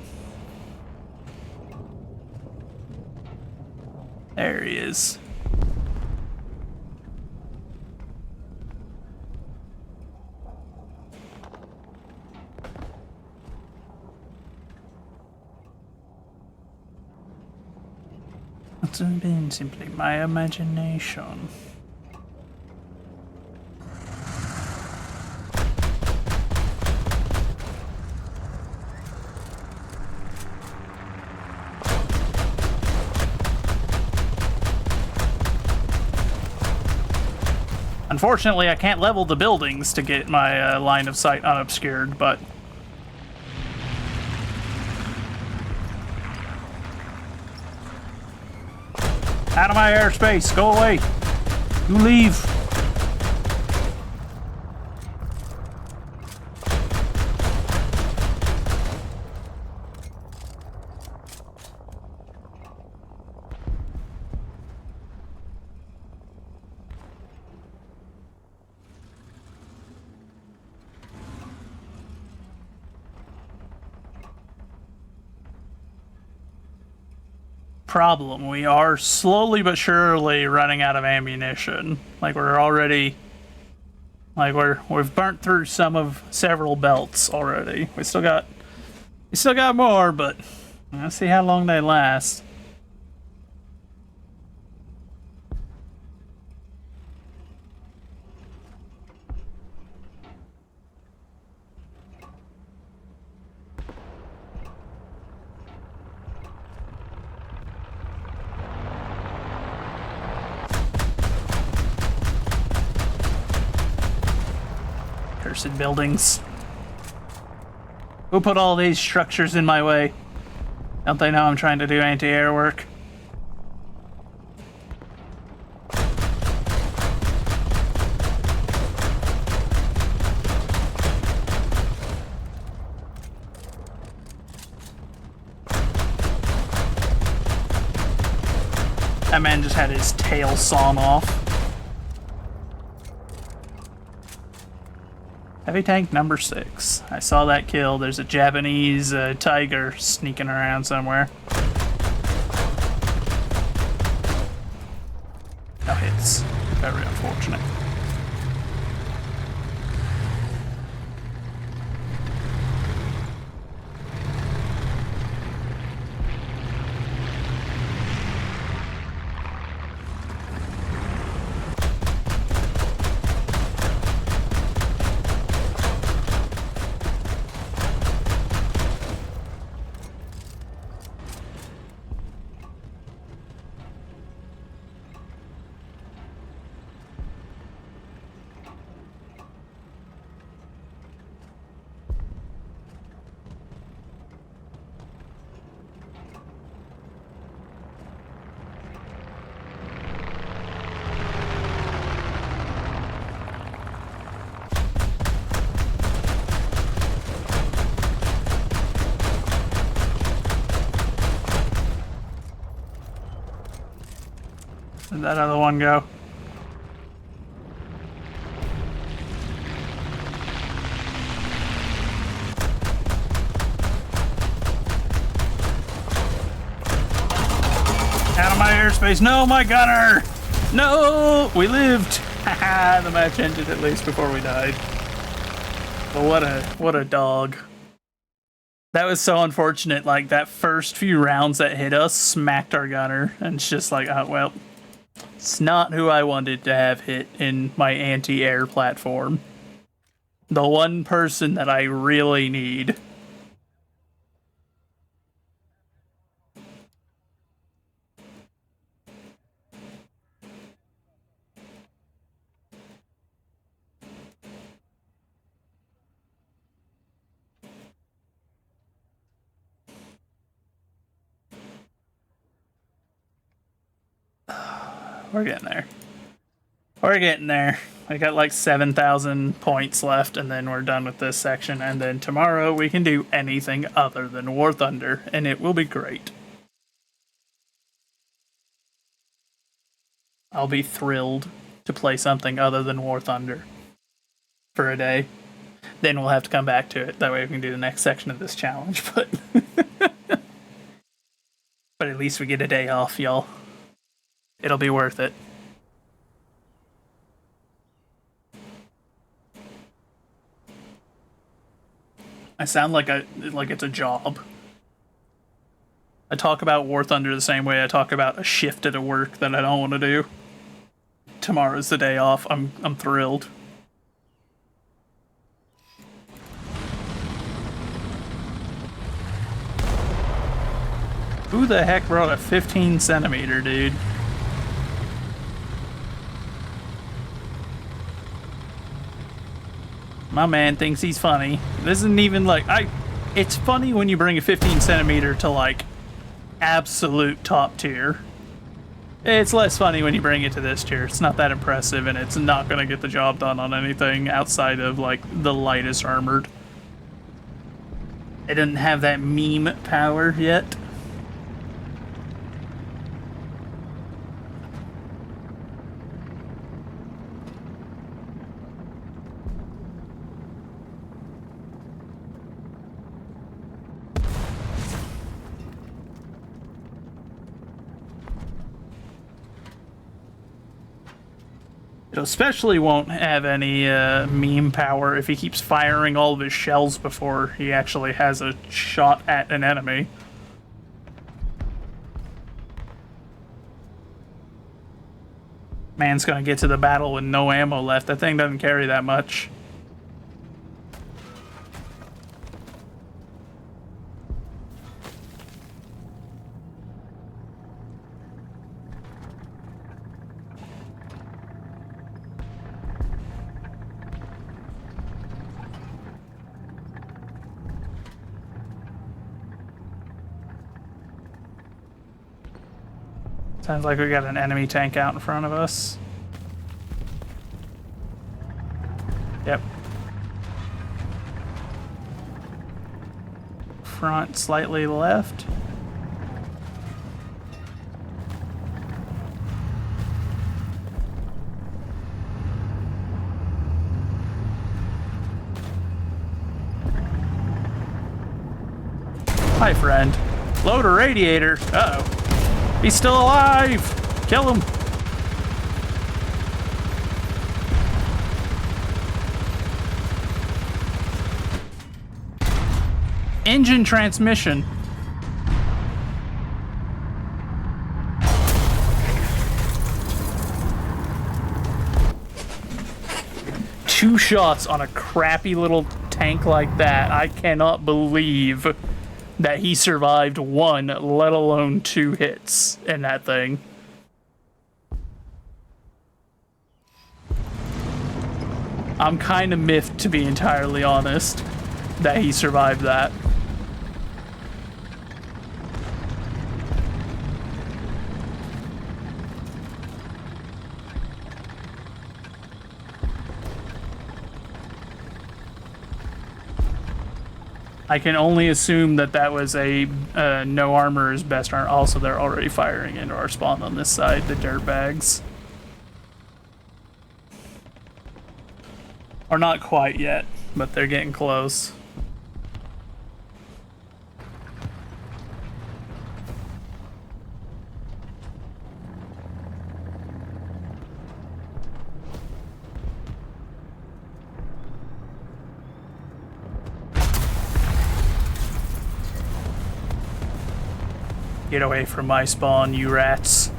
A: There he is. It's been simply my imagination. Unfortunately, I can't level the buildings to get my line of sight unobscured, but... Out of my airspace! Go away! You leave! Problem. We are slowly but surely running out of ammunition. Like we're already, like we've burnt through several belts already. We still got more, but let's see how long they last. Cursed buildings. Who put all these structures in my way? Don't they know I'm trying to do anti-air work? That man just had his tail sawn off. Heavy tank number 6. I saw that kill. There's a Japanese tiger sneaking around somewhere. No hits. Very unfortunate. Where'd that other one go? Out of my airspace. No, my gunner! No! We lived! Haha, the match ended at least before we died. But what a dog. That was so unfortunate. Like, that first few rounds that hit us smacked our gunner. And it's just like, oh, well, it's not who I wanted to have hit in my anti-air platform. The one person that I really need. We're getting there. We're getting there. I got like 7,000 points left, and then we're done with this section. And then tomorrow we can do anything other than War Thunder, and it will be great. I'll be thrilled to play something other than War Thunder for a day. Then we'll have to come back to it. That way we can do the next section of this challenge. But but at least we get a day off, y'all. It'll be worth it. I sound like it's a job. I talk about War Thunder the same way I talk about a shift at a work that I don't want to do. Tomorrow's the day off. I'm thrilled. Who the heck brought a 15 centimeter, dude? My man thinks he's funny. This isn't even like, it's funny when you bring a 15 centimeter to like absolute top tier. It's less funny when you bring it to this tier. It's not that impressive, and it's not gonna get the job done on anything outside of like the lightest armored. It doesn't have that meme power yet. It especially won't have any meme power if he keeps firing all of his shells before he actually has a shot at an enemy. Man's gonna get to the battle with no ammo left. That thing doesn't carry that much. Sounds like we got an enemy tank out in front of us. Yep. Front slightly left. Hi, friend. Load a radiator. Uh-oh. He's still alive! Kill him! Engine transmission. Two shots on a crappy little tank like that. I cannot believe that he survived one, let alone two hits in that thing. I'm kind of miffed, to be entirely honest, that he survived that. I can only assume that that was a no armor is best armor. Also, they're already firing into our spawn on this side, the dirtbags. Or not quite yet, but they're getting close. Get away from my spawn, you rats.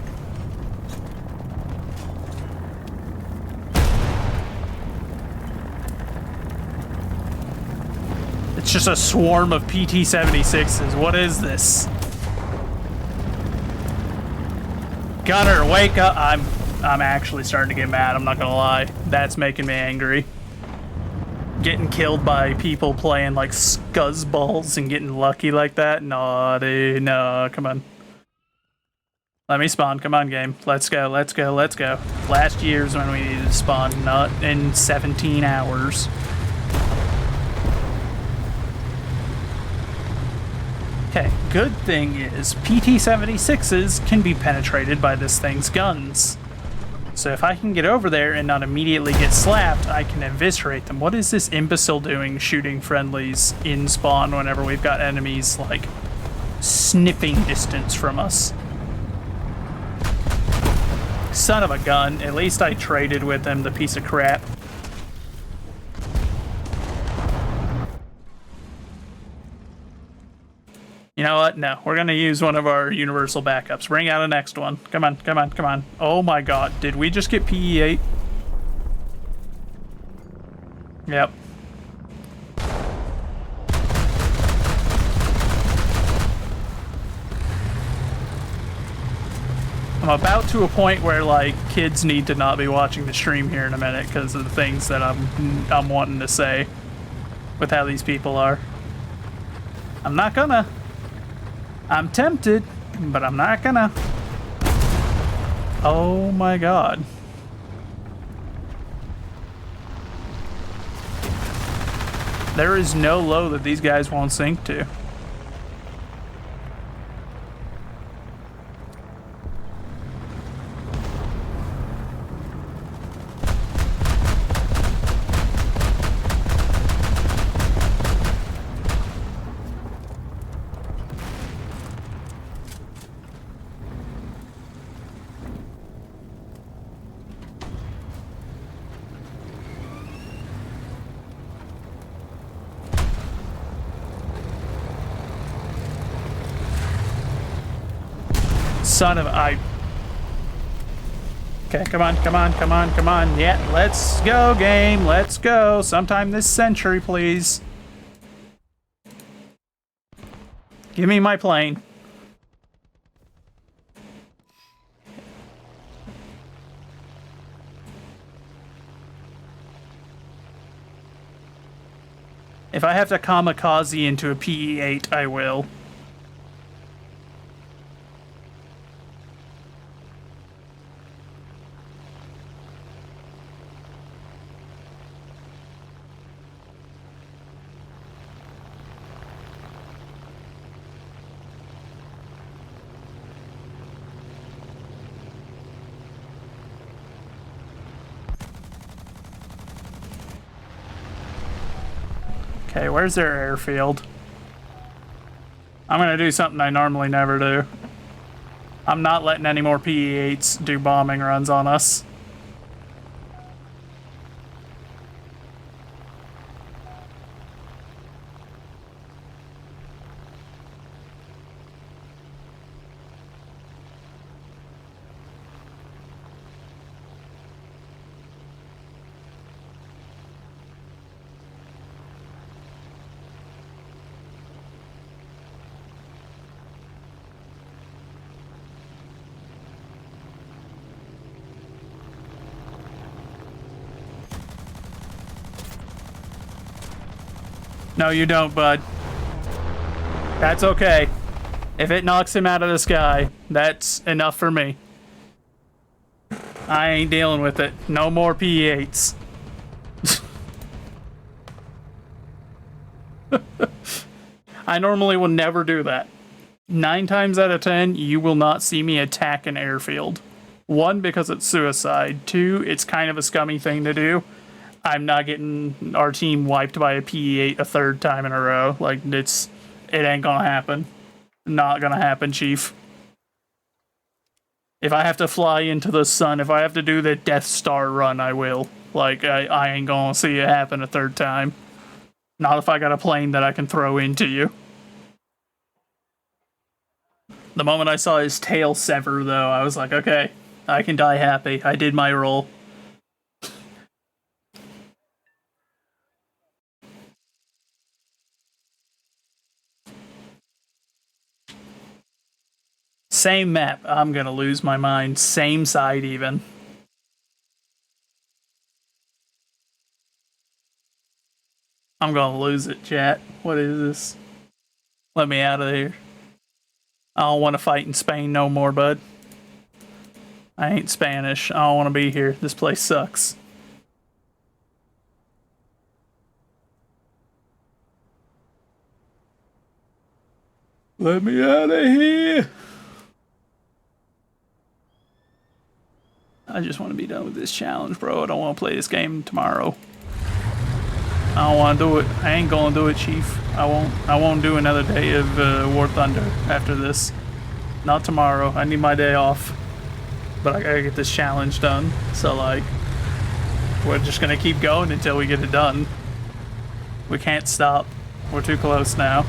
A: It's just a swarm of PT-76s. What is this? Gunner, wake up. I'm actually starting to get mad, I'm not gonna lie. That's making me angry. Getting killed by people playing like scuzzballs and getting lucky like that? No, dude, no, come on. Let me spawn, come on game. Let's go, let's go, let's go. Last year's when we needed to spawn, not in 17 hours. Okay, good thing is PT-76s can be penetrated by this thing's guns. So if I can get over there and not immediately get slapped, I can eviscerate them. What is this imbecile doing shooting friendlies in spawn whenever we've got enemies, like, sniffing distance from us? Son of a gun. At least I traded with him, the piece of crap. You know what? No, we're gonna use one of our universal backups. Bring out a next one. Come on, come on, come on. Oh my god, did we just get PE8? Yep. I'm about to a point where, like, kids need to not be watching the stream here in a minute because of the things that I'm wanting to say with how these people are. I'm not gonna. I'm tempted, but I'm not gonna. Oh my god. There is no low that these guys won't sink to. Son of I. Okay, come on, come on, come on, come on. Yeah, let's go, game. Let's go. Sometime this century, please. Give me my plane. If I have to kamikaze into a PE-8, I will. Okay, where's their airfield? I'm gonna do something I normally never do. I'm not letting any more PE-8s do bombing runs on us. No, you don't, bud. That's okay. If it knocks him out of the sky, that's enough for me. I ain't dealing with it. No more PE-8s. I normally will never do that. 9 times out of 10, you will not see me attack an airfield. 1, because it's suicide. 2, it's kind of a scummy thing to do. I'm not getting our team wiped by a PE8 a 3rd time in a row. Like, it ain't gonna happen. Not gonna happen, Chief. If I have to fly into the sun, if I have to do the Death Star run, I will. Like, I ain't gonna see it happen a 3rd time. Not if I got a plane that I can throw into you. The moment I saw his tail sever, though, I was like, okay, I can die happy. I did my role. Same map. I'm gonna lose my mind. Same side, even. I'm gonna lose it, chat. What is this? Let me out of here. I don't want to fight in Spain no more, bud. I ain't Spanish. I don't want to be here. This place sucks. Let me out of here. I just want to be done with this challenge, bro. I don't want to play this game tomorrow. I don't want to do it. I ain't gonna do it, Chief. I won't do another day of War Thunder after this. Not tomorrow. I need my day off. But I gotta get this challenge done. So, like, we're just gonna keep going until we get it done. We can't stop. We're too close now.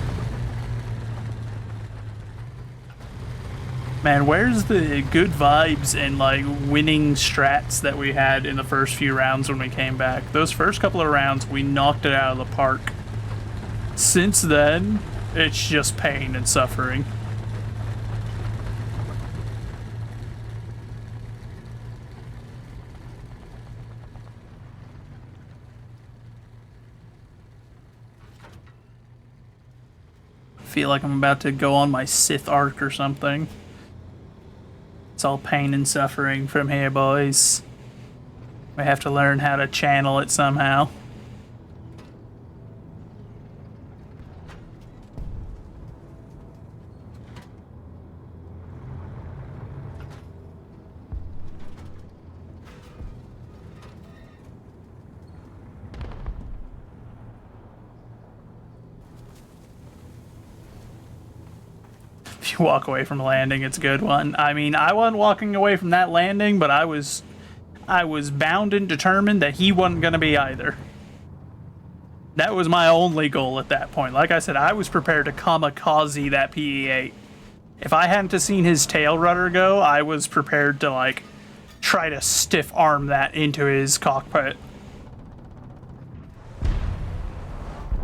A: Man, where's the good vibes and, like, winning strats that we had in the first few rounds when we came back? Those first couple of rounds, we knocked it out of the park. Since then, it's just pain and suffering. I feel like I'm about to go on my Sith arc or something. It's all pain and suffering from here, boys. We have to learn how to channel it somehow. If you walk away from landing, it's a good one. I mean, I wasn't walking away from that landing, but I was bound and determined that he wasn't going to be either. That was my only goal at that point. Like I said, I was prepared to kamikaze that PE8. If I hadn't seen his tail rudder go, I was prepared to, like, try to stiff arm that into his cockpit.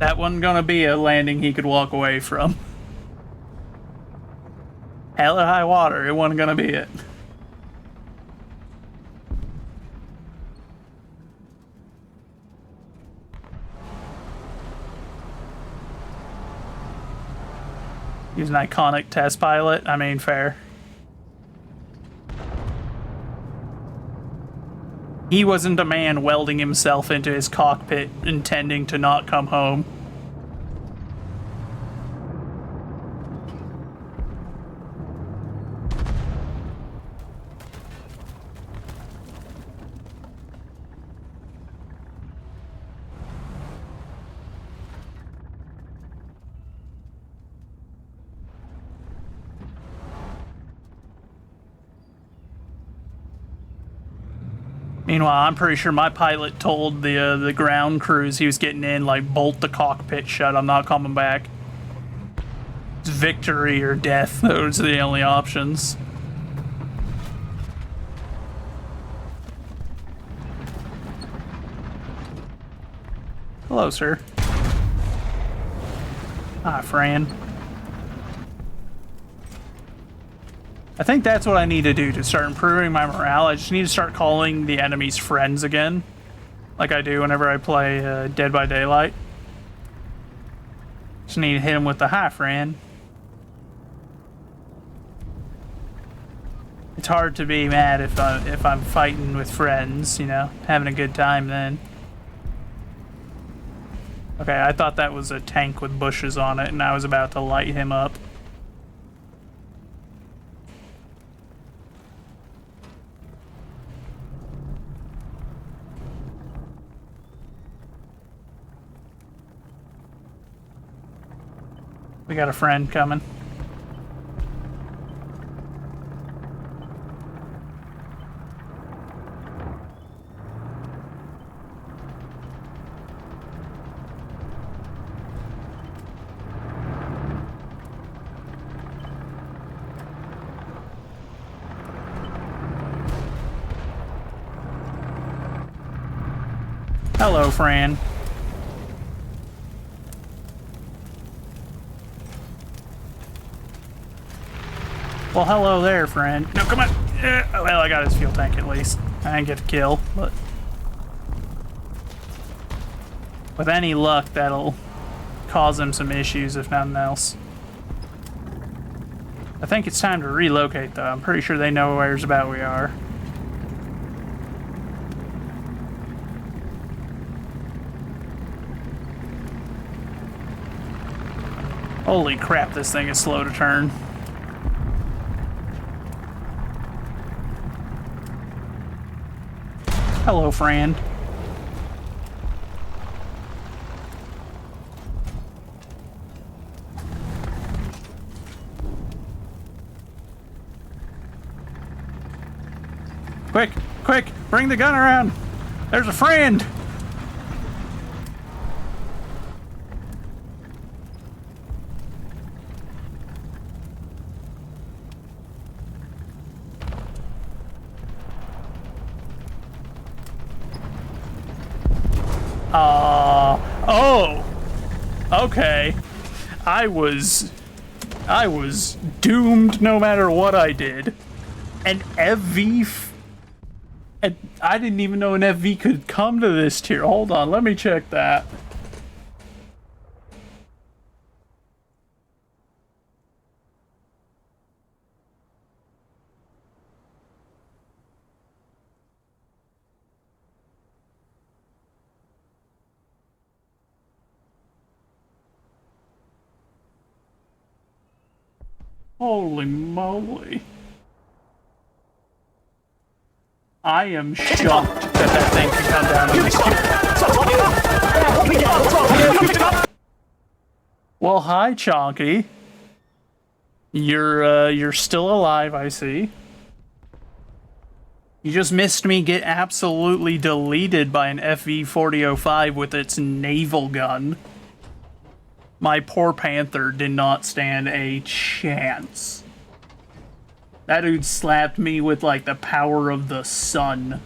A: That wasn't going to be a landing he could walk away from. Hell or high water, it wasn't gonna be it. He's an iconic test pilot. I mean, fair. He wasn't a man welding himself into his cockpit intending to not come home. Meanwhile, I'm pretty sure my pilot told the ground crews he was getting in, like, bolt the cockpit shut. I'm not coming back. It's victory or death. Those are the only options. Hello, sir. Hi, Fran. I think that's what I need to do to start improving my morale. I just need to start calling the enemies friends again, like I do whenever I play Dead by Daylight. Just need to hit him with the hi, friend. It's hard to be mad if I'm fighting with friends, you know, having a good time then. Okay, I thought that was a tank with bushes on it, and I was about to light him up. We got a friend coming. Hello, Fran. Well, hello there, friend. No, come on. Well, I got his fuel tank at least. I didn't get to kill, but with any luck, that'll cause him some issues, if nothing else. I think it's time to relocate, though. I'm pretty sure they know where's about we are. Holy crap, this thing is slow to turn. Hello, friend. Quick, quick, bring the gun around. There's a friend. Oh, okay. I was doomed no matter what I did. An FV, and I didn't even know an FV could come to this tier. Hold on, let me check that. Holy moly. I am shocked that that thing can come down to this. Well, hi, Chonky. You're still alive, I see. You just missed me get absolutely deleted by an FV-4005 with its naval gun. My poor Panther did not stand a chance. That dude slapped me with, like, the power of the sun.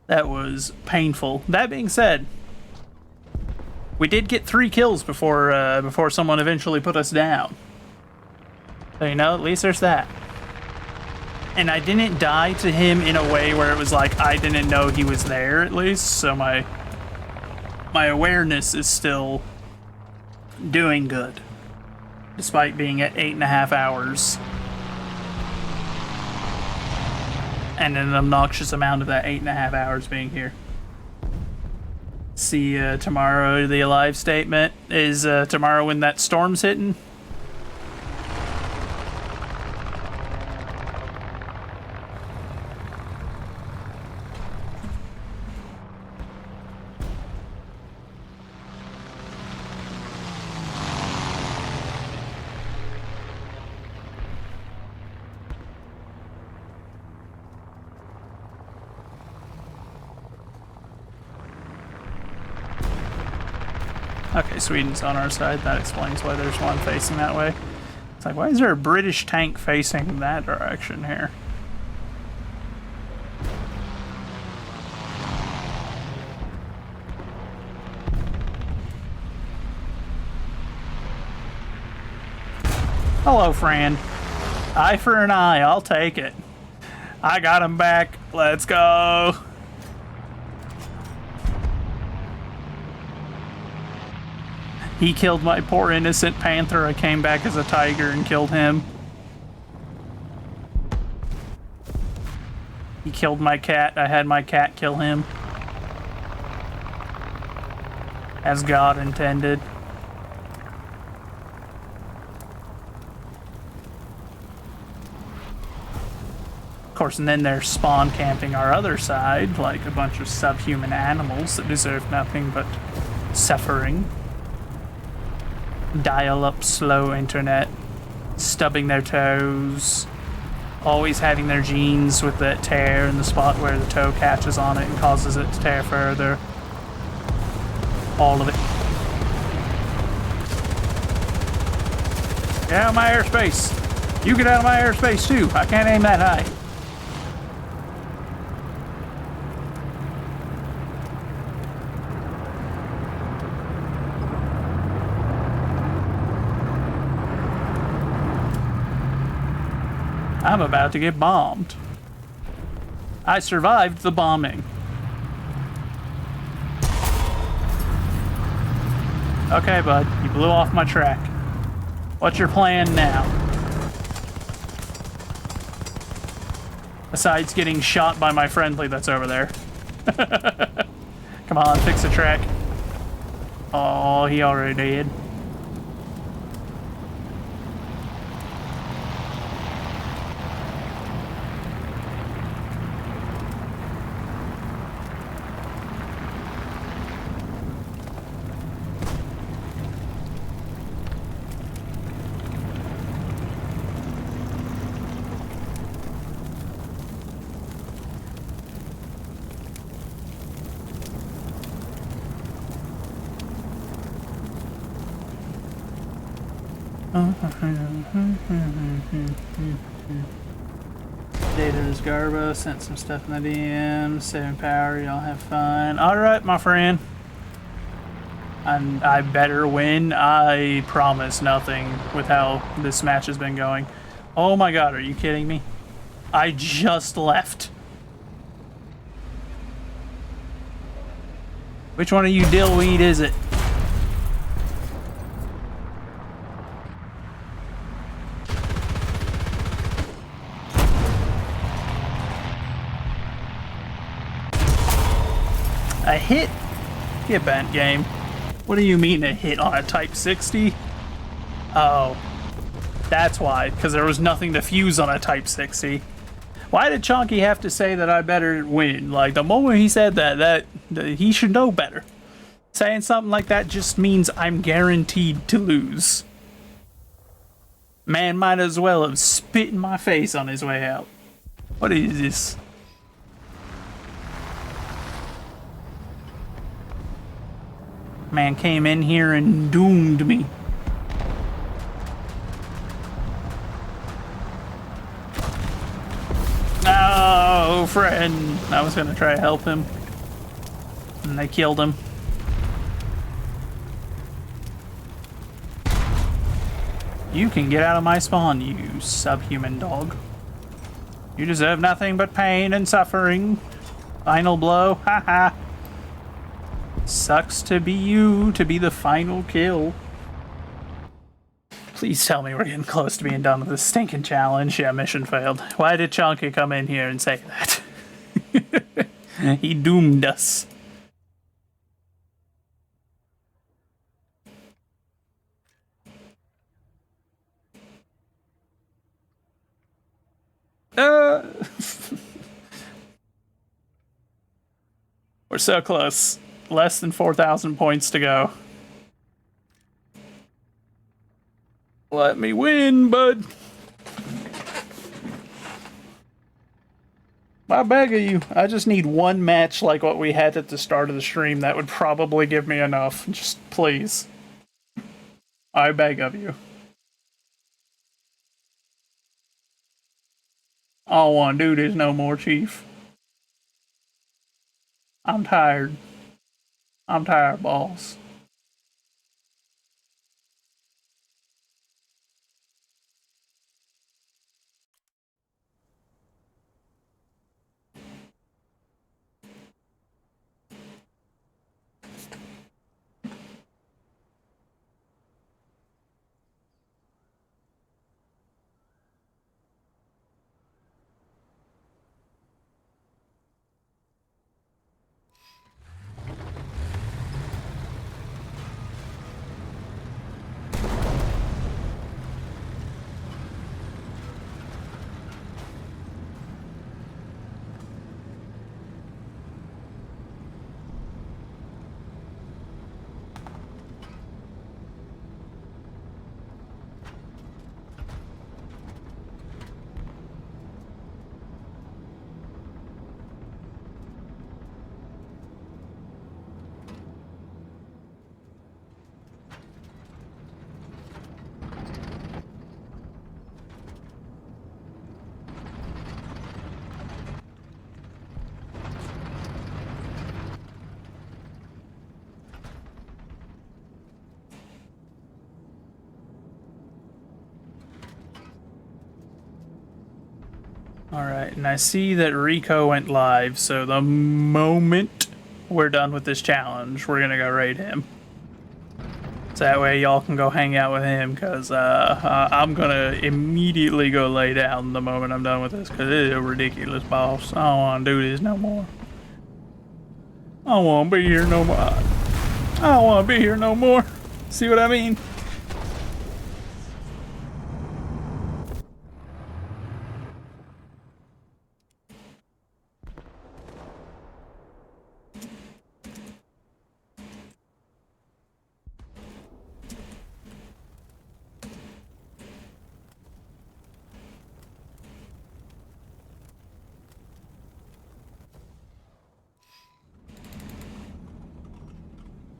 A: That was painful. That being said, we did get 3 kills before someone eventually put us down. So, you know, at least there's that. And I didn't die to him in a way where it was like I didn't know he was there, at least. So my awareness is still doing good, despite being at 8.5 hours. And an obnoxious amount of that 8.5 hours being here. See, tomorrow the alive statement is tomorrow when that storm's hitting. Okay, Sweden's on our side. That explains why there's one facing that way. It's like, why is there a British tank facing that direction here? Hello, Fran. Eye for an eye. I'll take it. I got him back. Let's go. He killed my poor innocent panther. I came back as a tiger and killed him. He killed my cat. I had my cat kill him. As God intended. Of course, and then they're spawn camping our other side, like a bunch of subhuman animals that deserve nothing but suffering. Dial-up slow internet, stubbing their toes, always having their jeans with that tear in the spot where the toe catches on it and causes it to tear further. All of it. Get out of my airspace! You get out of my airspace too! I can't aim that high. I'm about to get bombed. I survived the bombing. Okay, bud, you blew off my track. What's your plan now? Besides getting shot by my friendly that's over there. Come on, fix the track. Oh, he already did. Data's Garbo sent some stuff in the DM. Saving power, y'all have fun. Alright, my friend. And I better win. I promise nothing with how this match has been going. Oh my god, are you kidding me? I just left. Which one of you dillweed is it? A hit? Get bent, game. What do you mean a hit on a Type 60? Oh. That's why, because there was nothing to fuse on a Type 60. Why did Chonky have to say that I better win? Like, the moment he said that he should know better. Saying something like that just means I'm guaranteed to lose. Man might as well have spit in my face on his way out. What is this? Man came in here and doomed me. Oh, friend. I was gonna try to help him. And they killed him. You can get out of my spawn, you subhuman dog. You deserve nothing but pain and suffering. Final blow. Haha. Sucks to be you, to be the final kill. Please tell me we're getting close to being done with this stinking challenge. Yeah, mission failed. Why did Chonky come in here and say that? He doomed us. We're so close. Less than 4,000 points to go. Let me win, bud. I beg of you. I just need one match like what we had at the start of the stream. That would probably give me enough. Just please. I beg of you. All I want to do is no more, Chief. I'm tired. I'm tired, boss. Alright, and I see that Rico went live, so the moment we're done with this challenge, we're gonna go raid him. So that way y'all can go hang out with him, because I'm gonna immediately go lay down the moment I'm done with this, because it is ridiculous, boss. I don't want to do this no more. I don't want to be here no more. I don't want to be here no more. See what I mean?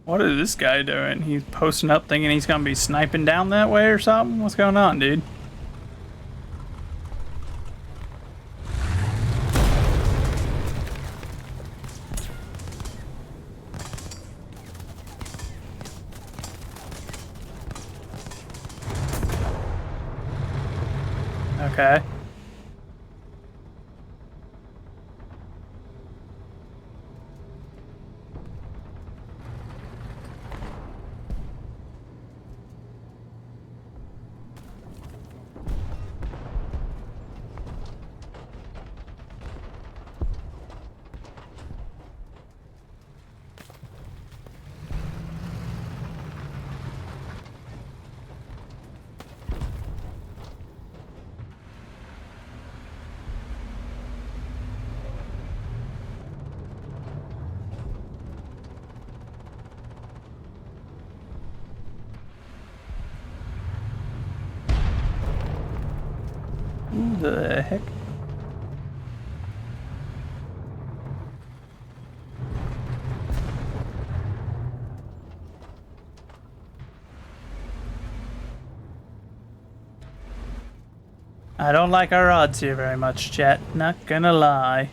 A: What is this guy doing? He's posting up thinking he's gonna be sniping down that way or something? What's going on, dude? Okay. Who the heck? I don't like our odds here very much, chat. Not gonna lie.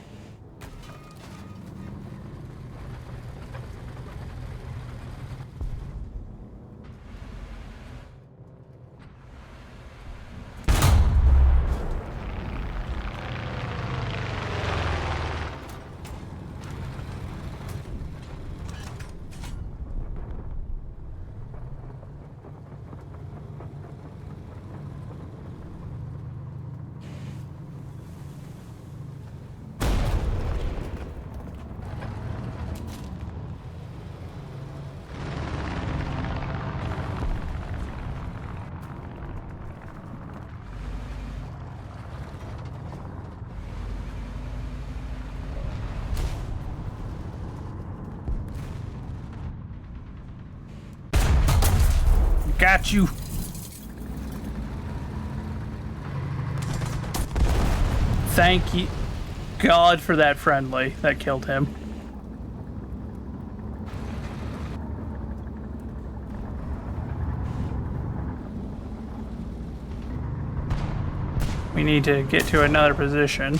A: Got you. Thank you, God, for that friendly that killed him. We need to get to another position.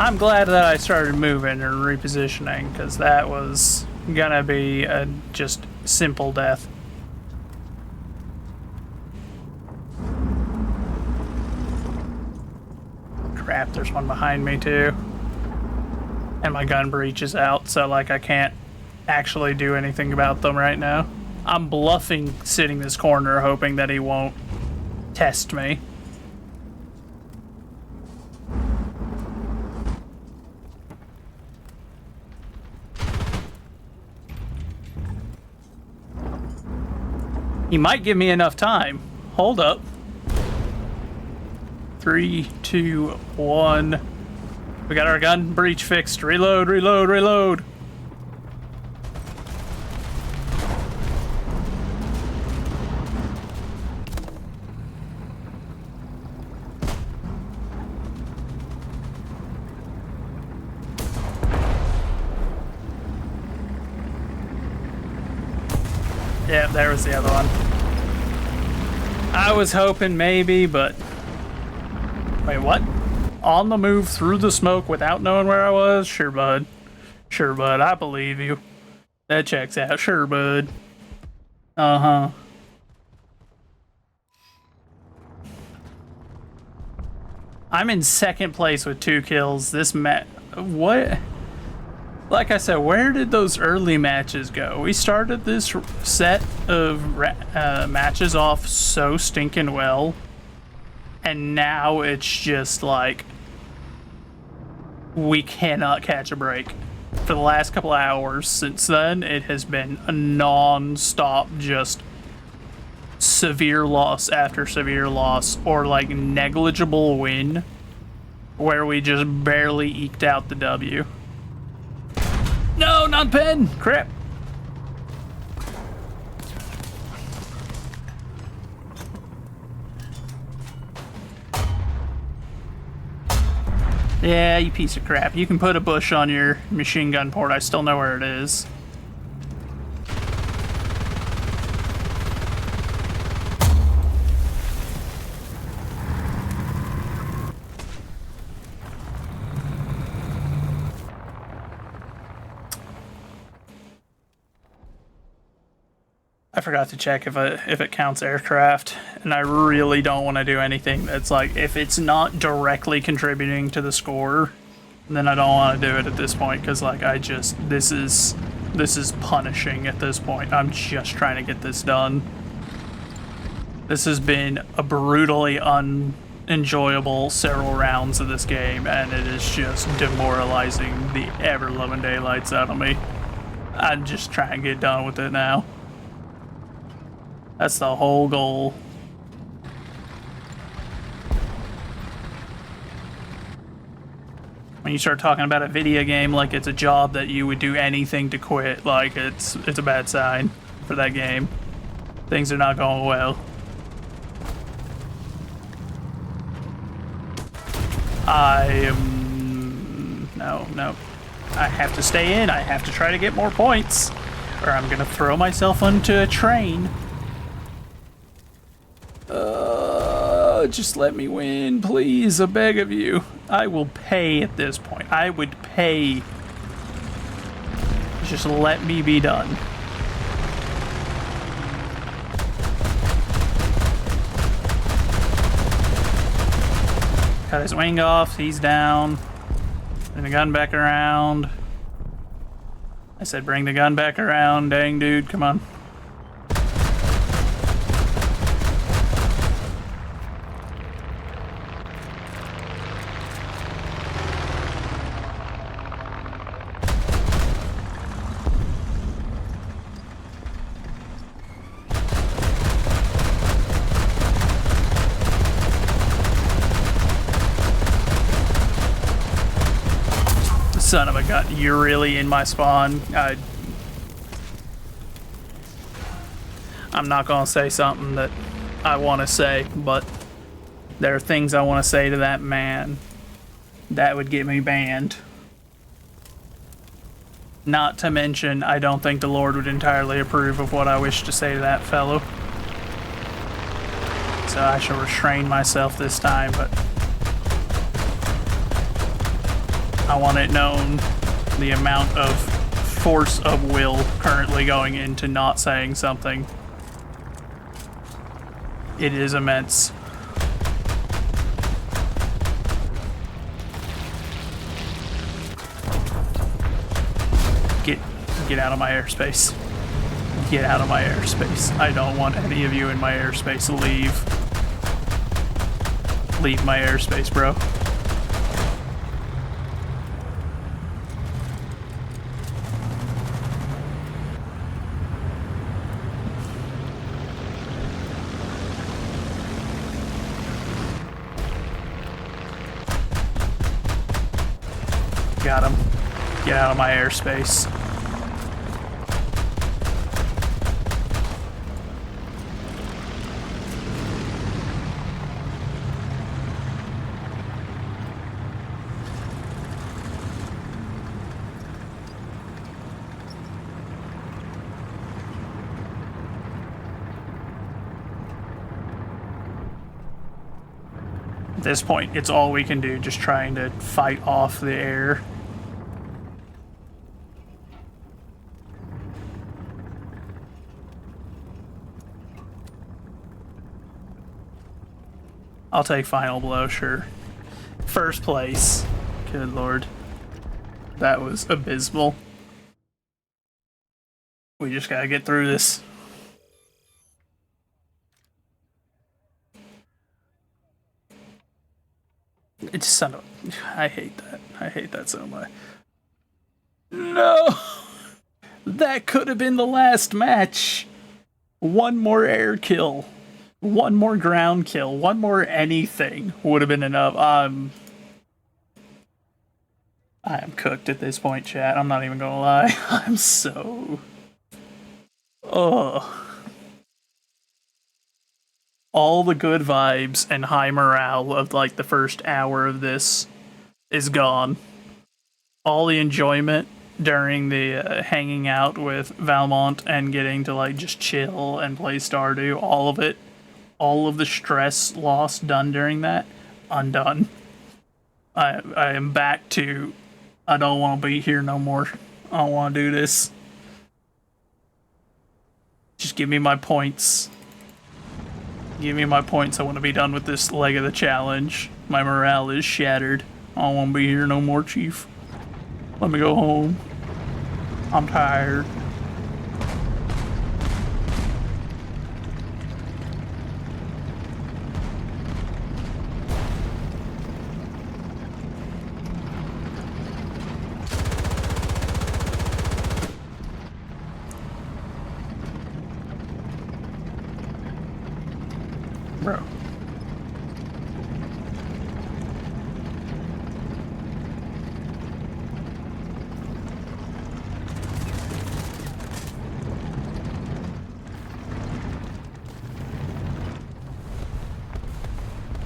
A: I'm glad that I started moving and repositioning, because that was gonna be a just simple death. Crap, there's one behind me too. And my gun breech is out, so like I can't actually do anything about them right now. I'm bluffing sitting this corner, hoping that he won't test me. He might give me enough time. Hold up. 3, 2, 1. We got our gun breech fixed. Reload, reload, reload. Yeah, there was the other one. I was hoping maybe, but... Wait, what? On the move through the smoke without knowing where I was? Sure, bud. Sure, bud. I believe you. That checks out. Sure, bud. Uh-huh. I'm in second place with 2 kills. This what? Like I said, where did those early matches go? We started this set of matches off so stinking well, and now it's just like we cannot catch a break. For the last couple of hours since then, it has been a non-stop just severe loss after severe loss, or like negligible win where we just barely eked out the W. No, not pen! Crap. Yeah, you piece of crap. You can put a bush on your machine gun port. I still know where it is. I forgot to check if it counts aircraft, and I really don't want to do anything that's like, if it's not directly contributing to the score, then I don't want to do it at this point, because like this is punishing at this point. I'm just trying to get this done. This has been a brutally unenjoyable several rounds of this game, and it is just demoralizing the ever-loving daylights out of me. I'm just trying to get done with it now. That's the whole goal. When you start talking about a video game like it's a job that you would do anything to quit, like it's a bad sign for that game. Things are not going well. No. I have to stay in. I have to try to get more points, or I'm gonna throw myself onto a train. Just let me win, please. I beg of you. I will pay at this point. I would pay. Just let me be done. Cut his wing off. He's down. Bring the gun back around. I said bring the gun back around. Dang, dude. Come on. Son of a gun, you're really in my spawn. I'm not gonna say something that I want to say, but there are things I want to say to that man that would get me banned. Not to mention, I don't think the Lord would entirely approve of what I wish to say to that fellow. So I shall restrain myself this time, but I want it known the amount of force of will currently going into not saying something. It is immense. Get out of my airspace. Get out of my airspace. I don't want any of you in my airspace. Leave. Leave my airspace, bro. Got him. Get out of my airspace. this point, it's all we can do, just trying to fight off the air. I'll take final blow, sure. First place. Good lord. That was abysmal. We just gotta get through this. It's son of... I hate that. I hate that so much. No! That could have been the last match. One more air kill. One more ground kill. One more anything would have been enough. I am cooked at this point, chat. I'm not even gonna lie. I'm so... Ugh. All the good vibes and high morale of like the first hour of this is gone. All the enjoyment during the hanging out with Valmont and getting to like just chill and play Stardew, all of it, all of the stress lost done during that, undone. I am back to, I don't want to be here no more. I don't want to do this. Just give me my points. Give me my points. I want to be done with this leg of the challenge. My morale is shattered. I don't want to be here no more, Chief. Let me go home. I'm tired. Bro.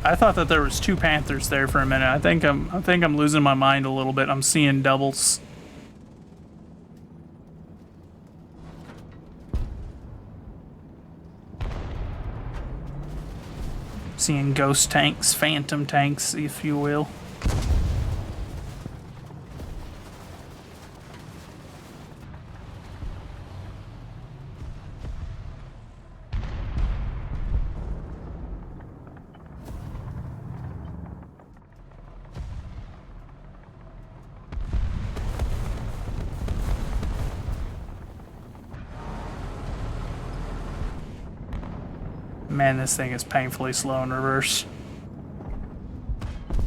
A: I thought that there was two panthers there for a minute. I think I'm losing my mind a little bit. I'm seeing doubles. Seeing ghost tanks, phantom tanks, if you will. Man, this thing is painfully slow in reverse.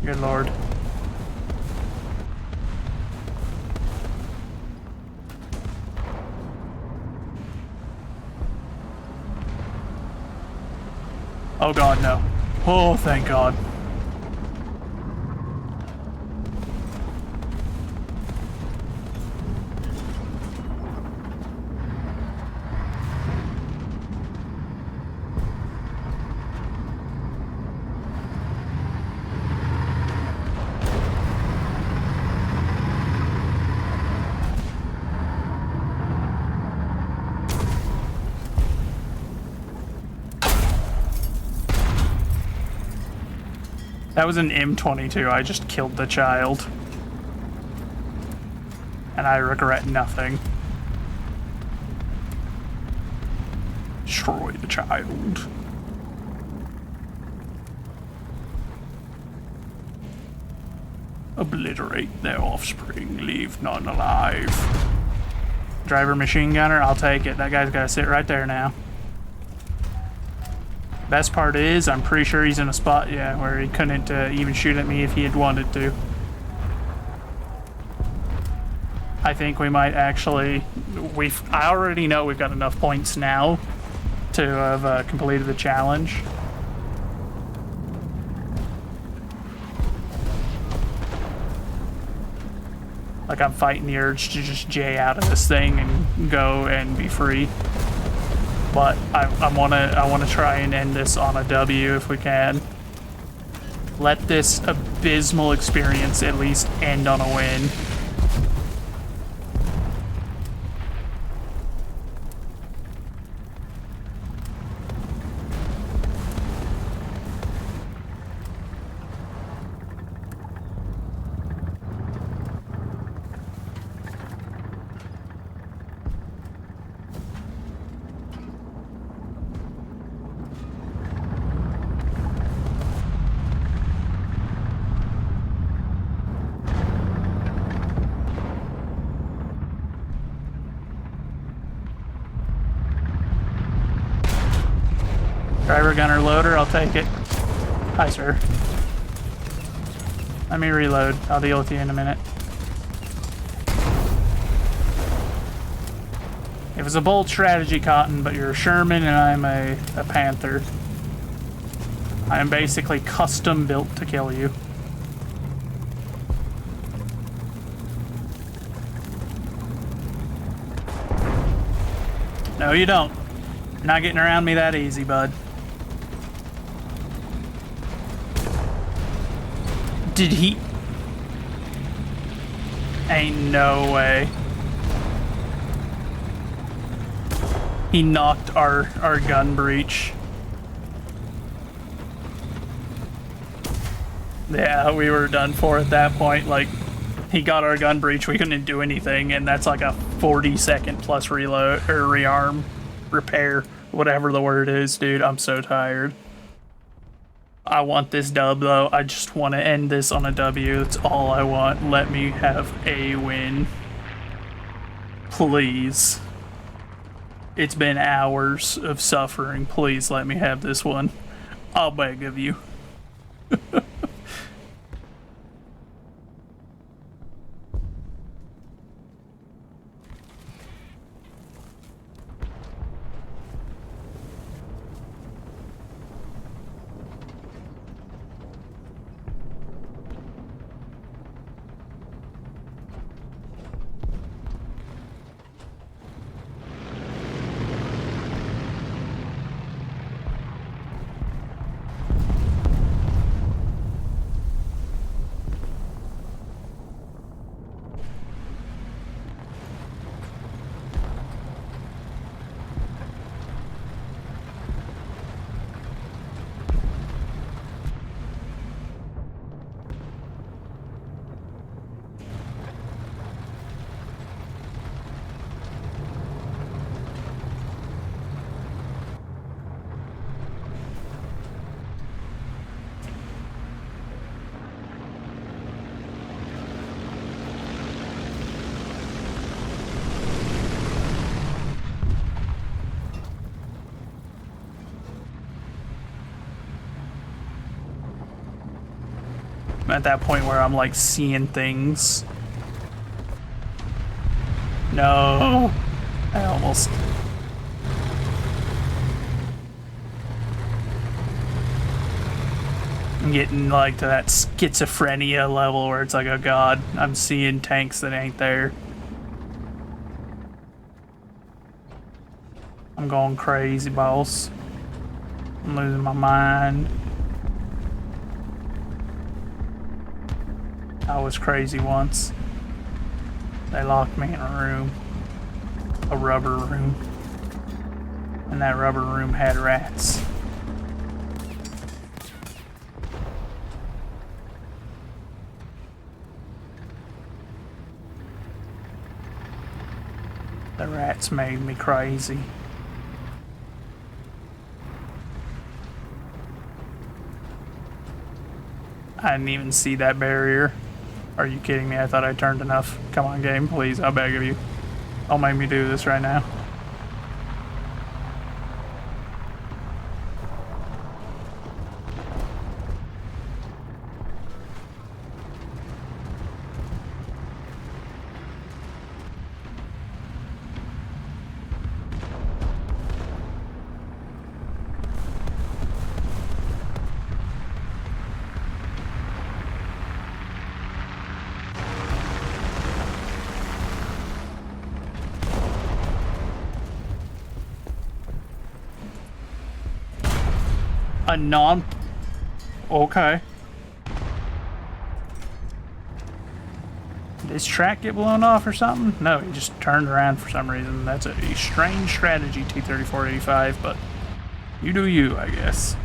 A: Good lord. Oh god, no. Oh, thank god. That was an M22. I just killed the child. And I regret nothing. Destroy the child. Obliterate their offspring. Leave none alive. Driver machine gunner, I'll take it. That guy's gotta sit right there now. Best part is, I'm pretty sure he's in a spot, yeah, where he couldn't even shoot at me if he had wanted to. I think we might actually... I already know we've got enough points now to have completed the challenge. Like, I'm fighting the urge to just jay out of this thing and go and be free. But I wanna try and end this on a W if we can. Let this abysmal experience at least end on a win. Driver, gunner, loader, I'll take it. Hi, sir. Let me reload. I'll deal with you in a minute. It was a bold strategy, Cotton, but you're a Sherman and I'm a Panther. I am basically custom built to kill you. No, you don't. You're not getting around me that easy, bud. Did he? Ain't no way. He knocked our gun breach. Yeah, we were done for at that point. Like, he got our gun breach, we couldn't do anything, and that's like a 40-second plus reload, or rearm, repair, whatever the word is, dude. I'm so tired. I want this dub, though. I just want to end this on a W. That's all I want. Let me have a win. Please. It's been hours of suffering. Please let me have this one. I'll beg of you. I'm at that point where I'm like seeing things. No, I almost. I'm getting like to that schizophrenia level where it's like, oh god, I'm seeing tanks that ain't there. I'm going crazy, boss. I'm losing my mind. I was crazy once. They locked me in a room. A rubber room. And that rubber room had rats. The rats made me crazy. I didn't even see that barrier. Are you kidding me? I thought I turned enough. Come on, game, please. I beg of you. Don't make me do this right now. A non... Okay. Did his track get blown off or something? No, he just turned around for some reason. That's a strange strategy, T-3485, but you do you, I guess.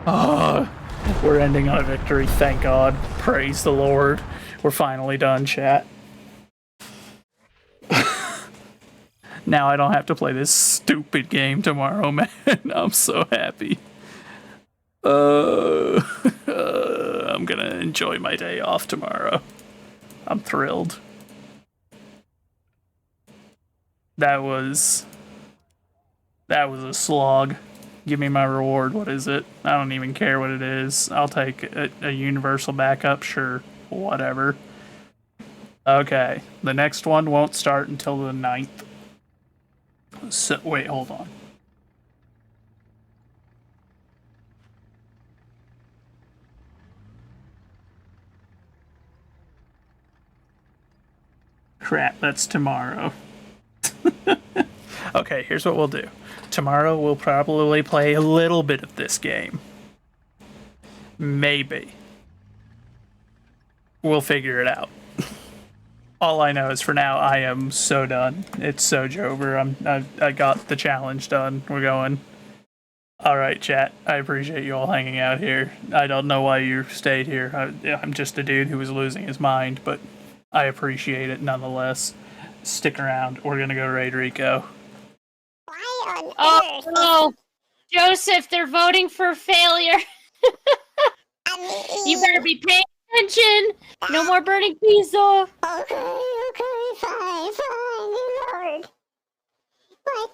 A: Oh, we're ending on a victory, thank God. Praise the Lord. We're finally done, chat. Now I don't have to play this stupid game tomorrow, man. I'm so happy. I'm gonna enjoy my day off tomorrow. I'm thrilled. That was a slog. Give me my reward. What is it? I don't even care what it is. I'll take a universal backup. Sure. Whatever. Okay. The next one won't start until the 9th. So, wait, hold on. Crap, that's tomorrow. Okay, here's what we'll do. Tomorrow we'll probably play a little bit of this game. Maybe. We'll figure it out. All I know is for now I am so done. It's so over. I got the challenge done. We're going. All right, chat. I appreciate you all hanging out here. I don't know why you stayed here. I'm just a dude who was losing his mind, but I appreciate it nonetheless. Stick around. We're gonna go raid Rico.
G: Oh, no. Joseph, they're voting for failure. You better be paying attention. No more burning pizza.
H: Okay, fine, Lord. But